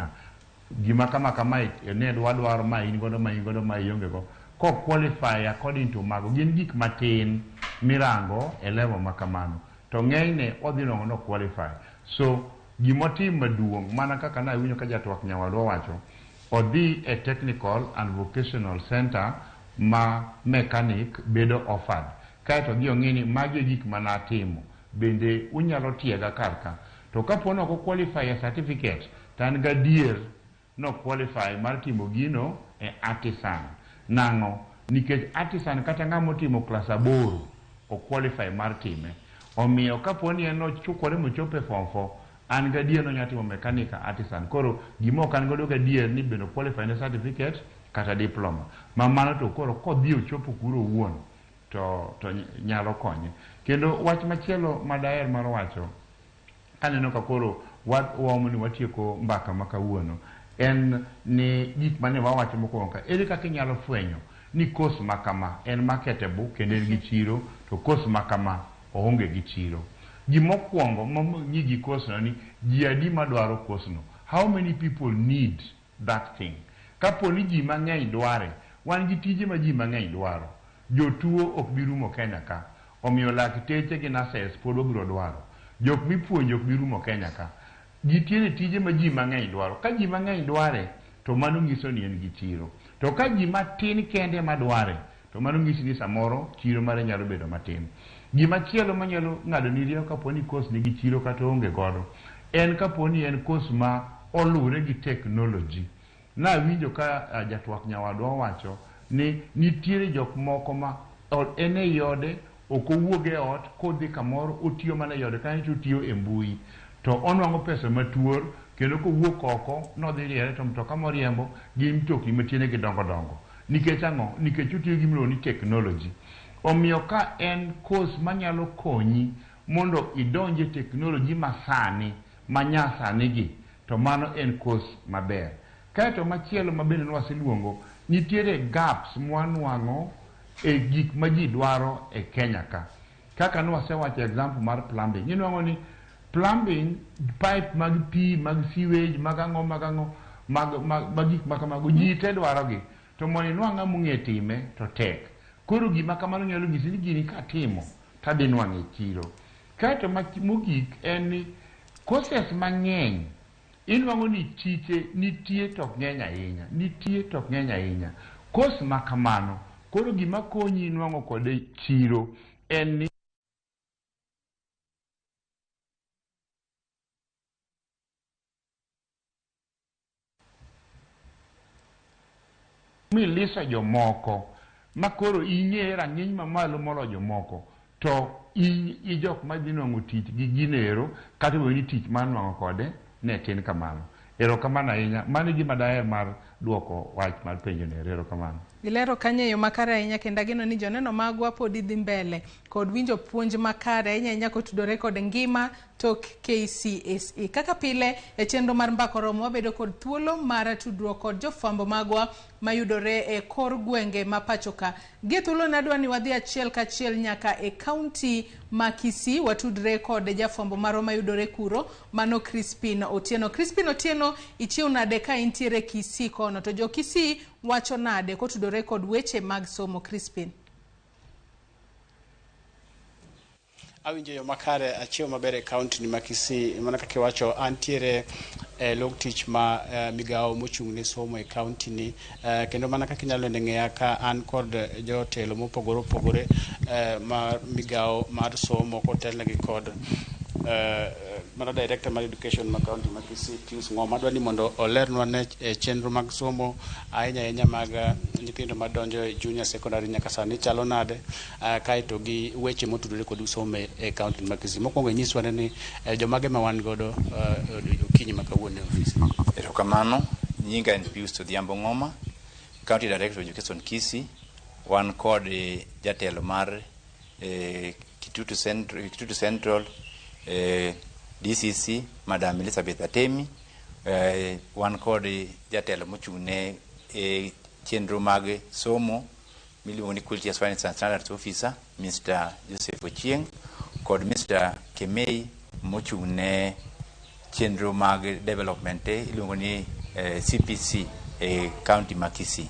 gima kama ne dwaro ma in godo ma ionge go ko qualify according to mago gin gik matin mirango e level makamano to ng'enyne odhi nongo no qualify. So gimotim maduong' mana kaka na winjo ka jatwak nyawadwa wacho odhi e technical and vocational center ma mechanic bedo offered kaeto dhi ong'e ni magi gik manatimo bende unyalo tiega karka to kapono ko qualify a certificate tan gadier no qualify mar timo gino e artisan nang'o nikech artisan kata ng'ama timo class 8 o qualify mar time omiyo kaponi en ochukore mochope form 4 an gadier no nyatimo mechanic artisan koro gimo kan godo gadier ni bendo qualify ne certificate kata diploma mamano to koro kodhi ochopo kuro wuon to nyalo konye kendo wach machielo madaer mar wacho kaneno ka koro wamoni watieko mbaka makawuono en ni gik mane wawacho mokwongo ka ere kaka inyalo fwenyo ni course makama en marketable kendo en gi chiro to course makama oonge gi chiro. Gimokwongo nyigi course no ni ji adi madwaro course no, how many people need that thing. Kapo ni ji mang'eny dware wan gi tije ma ji mang'eny dwaro jotuo ok birumo Kenya ka omiyo lakteche gi nurses pod obiro dwaro jok mipuonjo ok birumo Kenya ka gitiere tije ma ji mang'eny dwaro ka ji mang'eny dware to mano nyiso ni en gi chiro to ka ji matin kende madware to mano nyiso ni samoro chiro mare nyalo bedo matin. Gimachielo manyalo ng'ado ni riyo kaponi course nigi chiro kata onge godo en kaponi en course ma olure gi technology. Na winjo ka jatwak nyawadwa wacho ni nitiere jok moko ma en e yode ok owuog e ot kodhi kamoro otiyo mana yode kanyo otiyo e mbui to onwang'o pesa matuor kendo kowuok oko nodhi riere to mtoka moriembo gi mtokni matiene gi dongo nikech ang'o nikech otiyo gi mlo ni technology. Omiyo ka en course manyalo konyi mondo idonje technology masani manyasani gi to mano en course maber. Kaeto machielo mabende nwaseluongo nitiere gaps mwanwang'o e gik ma ji dwaro e Kenya ka kaka nwasewacho example mar plumbing inwang'o ni plumbing pipe mag pi mag sewage mag ang'o mag gik makamago ji te dwarogi to mondo inwang'a mong'e time to tek koro gima kamano nyalo nyisi ni gini katimo tadhi nwang'e chiro. Kaeto mogik en ni courses mang'eny inwang'o ni chiche nitie tok ng'eny ahinya course makamano koro gima konyi inwang'o kode chiro en ni milisa jomoko makoro ing'e rang'iny mamalo molo jomoko to i jok madhi nwang'o tich gi ginero kata ni tich mar nwang'o kode ne tin kamano. Erokamano ahinya mano gima daher mar duoko wach mar penjo ne erokamano. Ilero kanyo yo makare ahinya kendo ageno ni joneno magwa pod idhi mbele kod winjo puonj makare ahinya kotudore kod ngima tok KCSE. Kaka pile e chenro mar mbako romo wabedo kod thuolo mar tudruok kod jofwambo magwa mayudore e kor gwenge ma pachoka. Gie thuolo nadwa ni wadhi achiel kachiel nyaka e kaunti ma Kisii watudre kod jafwambo maro mayudore kuro mano Crispin Otieno. Crispin Otieno ichiw nade ka intiere Kisii kono to jo Kisii wacho nade kotudore kod weche mag somo Crispin? Awinjo yo makare achiel maber e kaunti ni ma Kisii mana kaka wacho antiere log tich ma migao mochung' ne somo e kaunti ni kendo mana kaka inyalo ng'eya ka an kod jotelo mopogore ma migao mar somo kotelnegi kod mana director mar education ma kaunti ma Kisii Pius Ng'oma dwani mondo olernwa ne chenro mag somo ahinya mag nyithindo madonjo e junior secondary nyaka sani chalo nade kaeto gi weche motudore kod somo e kaunti ma Kisii. Mokwongo nyiswa ni jomage ma wan godo okinyi ma kawuono e ofis. Erokamano, nyinga en Pius Ng'oma, County Director of Education Kisii. wan kod jatelo mar Kitutu Central DCC Madam Elizabeth Atemi, wan kod jatelo mochung'ne chenro mag somo miluongo ni Quality Assurance and Standards Officer Mr. Joseph Ochieng kod Mr. Kemei mochung'ne chenro mag development iluongo ni CPC county ma Kisii.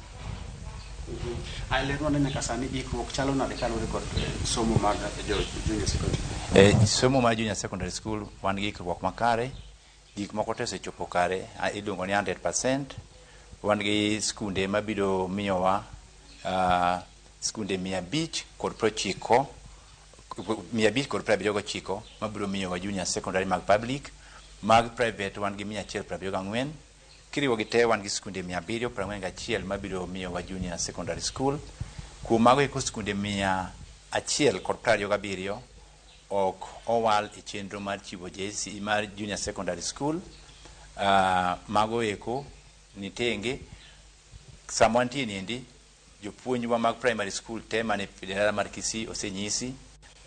Ailero ne kasani ikruok chalo nade kalure kod somo mag junior secondary. Somo mar junior secondary school wan gi ikruok makare, gik moko te osechopo kare, iluongo ni 100%. Wan gi skunde mabiro miyowa skunde 500 kod 579 mabiro miyowa junior secondary mag public, mag private wan gi 174. Kiriwo gi te wan gi skunde 741 mabiro miyowa junior secondary school. Kuom mago eko skunde 127 ok owal e chenro mar chiwo JC mar junior secondary school. Mago eko nitenge sama wantie niendi jopuonjwa mag primary school te mane dala mar Kisii osenyisi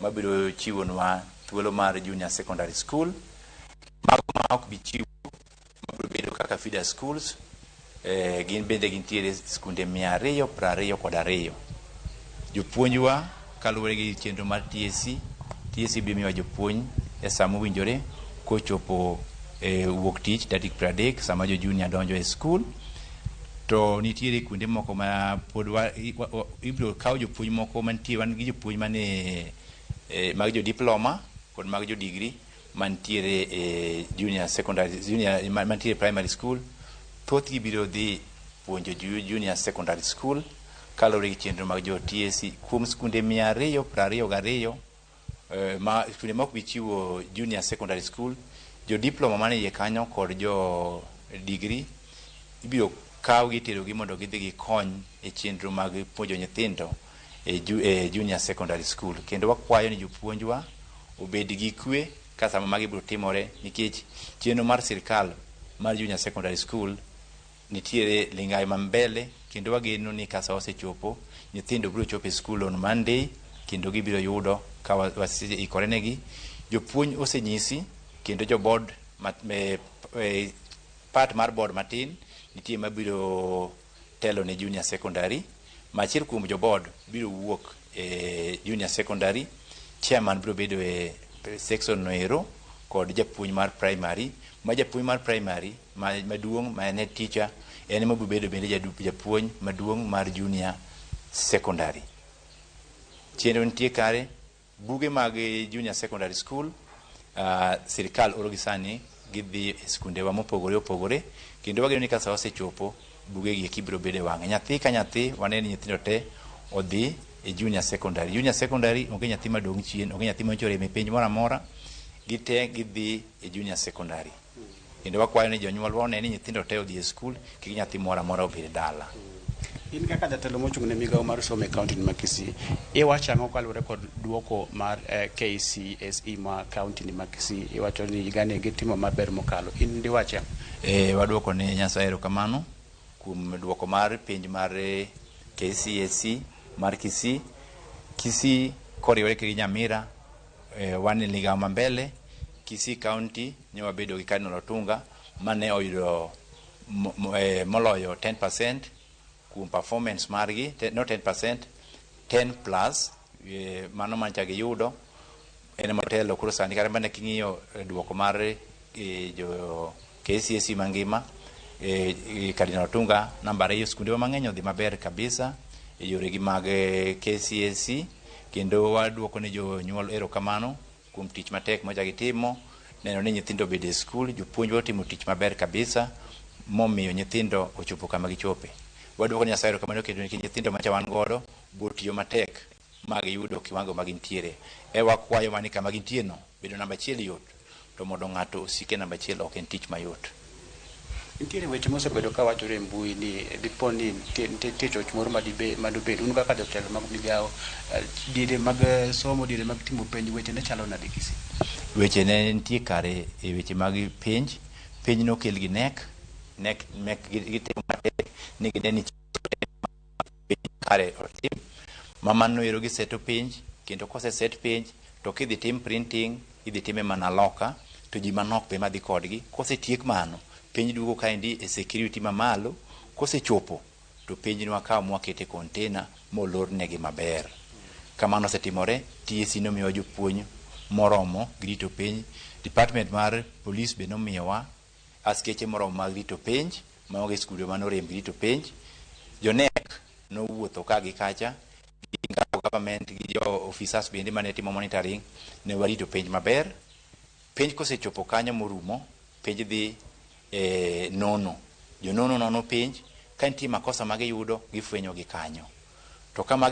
mabiro chiwonwa thuolo mar junior secondary school. Mago ma ok bi chiwo mabiro bedo kaka feeder schools, gin bende gintiere skunde 222. Jopuonjwa kaluwore gi chenro mar TSC biro miyowa jopuonj e sa mowinjore kochopo wuok tich tarik 30 sama jo junior donjo e school. To nitiere kuonde moko ma pod ibiro kawo jopuonj moko mantie, wan gi jopuonj mane mag jo diploma kod mag jo degree mantiere junior secondary mantiere primary school. Thoth gibiro dhi puonjo junior secondary school kalore gi chenro mag jo TSC kuom skunde 222 ma skunde mok bi chiwo junior secondary school. Jo diploma mane iye kanyo kod jo degree ibiro kaw gitero gi mondo gidhi gikony e chenro mag puonjo nyithindo e junior secondary school. Kendo wakwayo ni jopuonjwa obed gi kwe ka sama magi biro timore, nikech chenro mar sirkal mar junior secondary school nitiere lingai mambele, kendo wageno ni kasa osechopo nyithindo biro chopo e school on Monday kendo gibiro yudo ka wasikore negi. Jopuonj osenyisi kendo jo board part mar board matin nitie mabiro telo ne junior secondary. Machiel kuom jo board biro wuok e junior secondary, chairman biro bedo e section noero kod japuonj mar primary. Ma japuonj mar primary maduong' ma en teacher en mabiro bedo bende japuonj maduong' mar junior secondary. Chenro nitie kare, buge mag junior secondary school sirkal oro gi sani gidhi e skundewa mopogore opogore, kendo wageno ni kasa osechopo buge gi kibiro bedo e wang'e. Nyathi ka nyathi waneni nyithindo te odhi e junior secondary. Junior secondary onge nyathi madong' chien, onge nyathi manchore e penj moro amora, gite gidhi e junior secondary. Kendo wakwayo ni jonyuol one ni nyithindo te odhi e school, kik nyathi moro amora obed dala. In kaka jatelo mochung' ne migawo mar somo e kaunti ma Kisii, iwacho ang'o kaluwore kod duoko mar KCSE ma kaunti ma Kisii? Iwacho ni higani gitimo maber mokalo, in diwache? Waduoko ne Nyasaye erokamano kuom duoko mar penj mar KCSE mar Kisii. Kisii koriwore gi Nyamira, wan e ligawo mambele. Kisii County ne wabedo gi Cardinal Otunga mane oyudo moloyo 10% kuom performance margi, no 10%, 10 plus, mano mancha giyudo en motelo. Koro sani kare mane king'iyo duoko mar jo KCSE mangima, Cardinal Otunga namba 2, skunde mang'eny odhi maber kabisa e yore gi mag KCSE. Kendo waduoko ne jonyuol erokamano kuom tich matek ma gitimo, neno ni nyithindo obede e school. Jopuonjwa otimo tich maber kabisa momiyo nyithindo ochopo kama gichope. Waduoko ne Nyasaye erokamano kendo nikech nyithindo ma wan godo botiyo matek mag yudo kiwango ma gintiere. Wakwayo mani kama gintie no bedo namba 1 yot, to mondo ng'ato osike namba 1 ok en tich mayot. Nitiere weche mosebedo ka wachore e mbui ni dipo ni nitie choch moro madobed un kaka jotelo mag migawo diere mag somo, diere mag timo penj, weche ne chalo nade Kisii? Weche ne nitie kare e weche mag penj nokel gi nek gitimo matek ni gine ni kare otim, mamano ero giseto penj kendo kose set penj to kidhi tim printing idhi time mana loka to ji manok be madhi kodgi. Kose tiek mano penj duogo kaendi e security mamalo. Kose chopo to penj ni wakawo mwakete container molor negi maber. Kamano setimore TSC nomiyo jopuonj moromo grito penj. Department mar police be nomiyowa askeche moromo mag rito penj maonge skunde manorem grito penj. JONEC nowuotho ka gi kacha gi government gi jo officers bende mane timo monitoring ne warito penj maber. Penj kosechopo kanyo morumo penj dhi nono. Jonono nono penj ka nitie makosa magiyudo gifwenyo gi kanyo to kama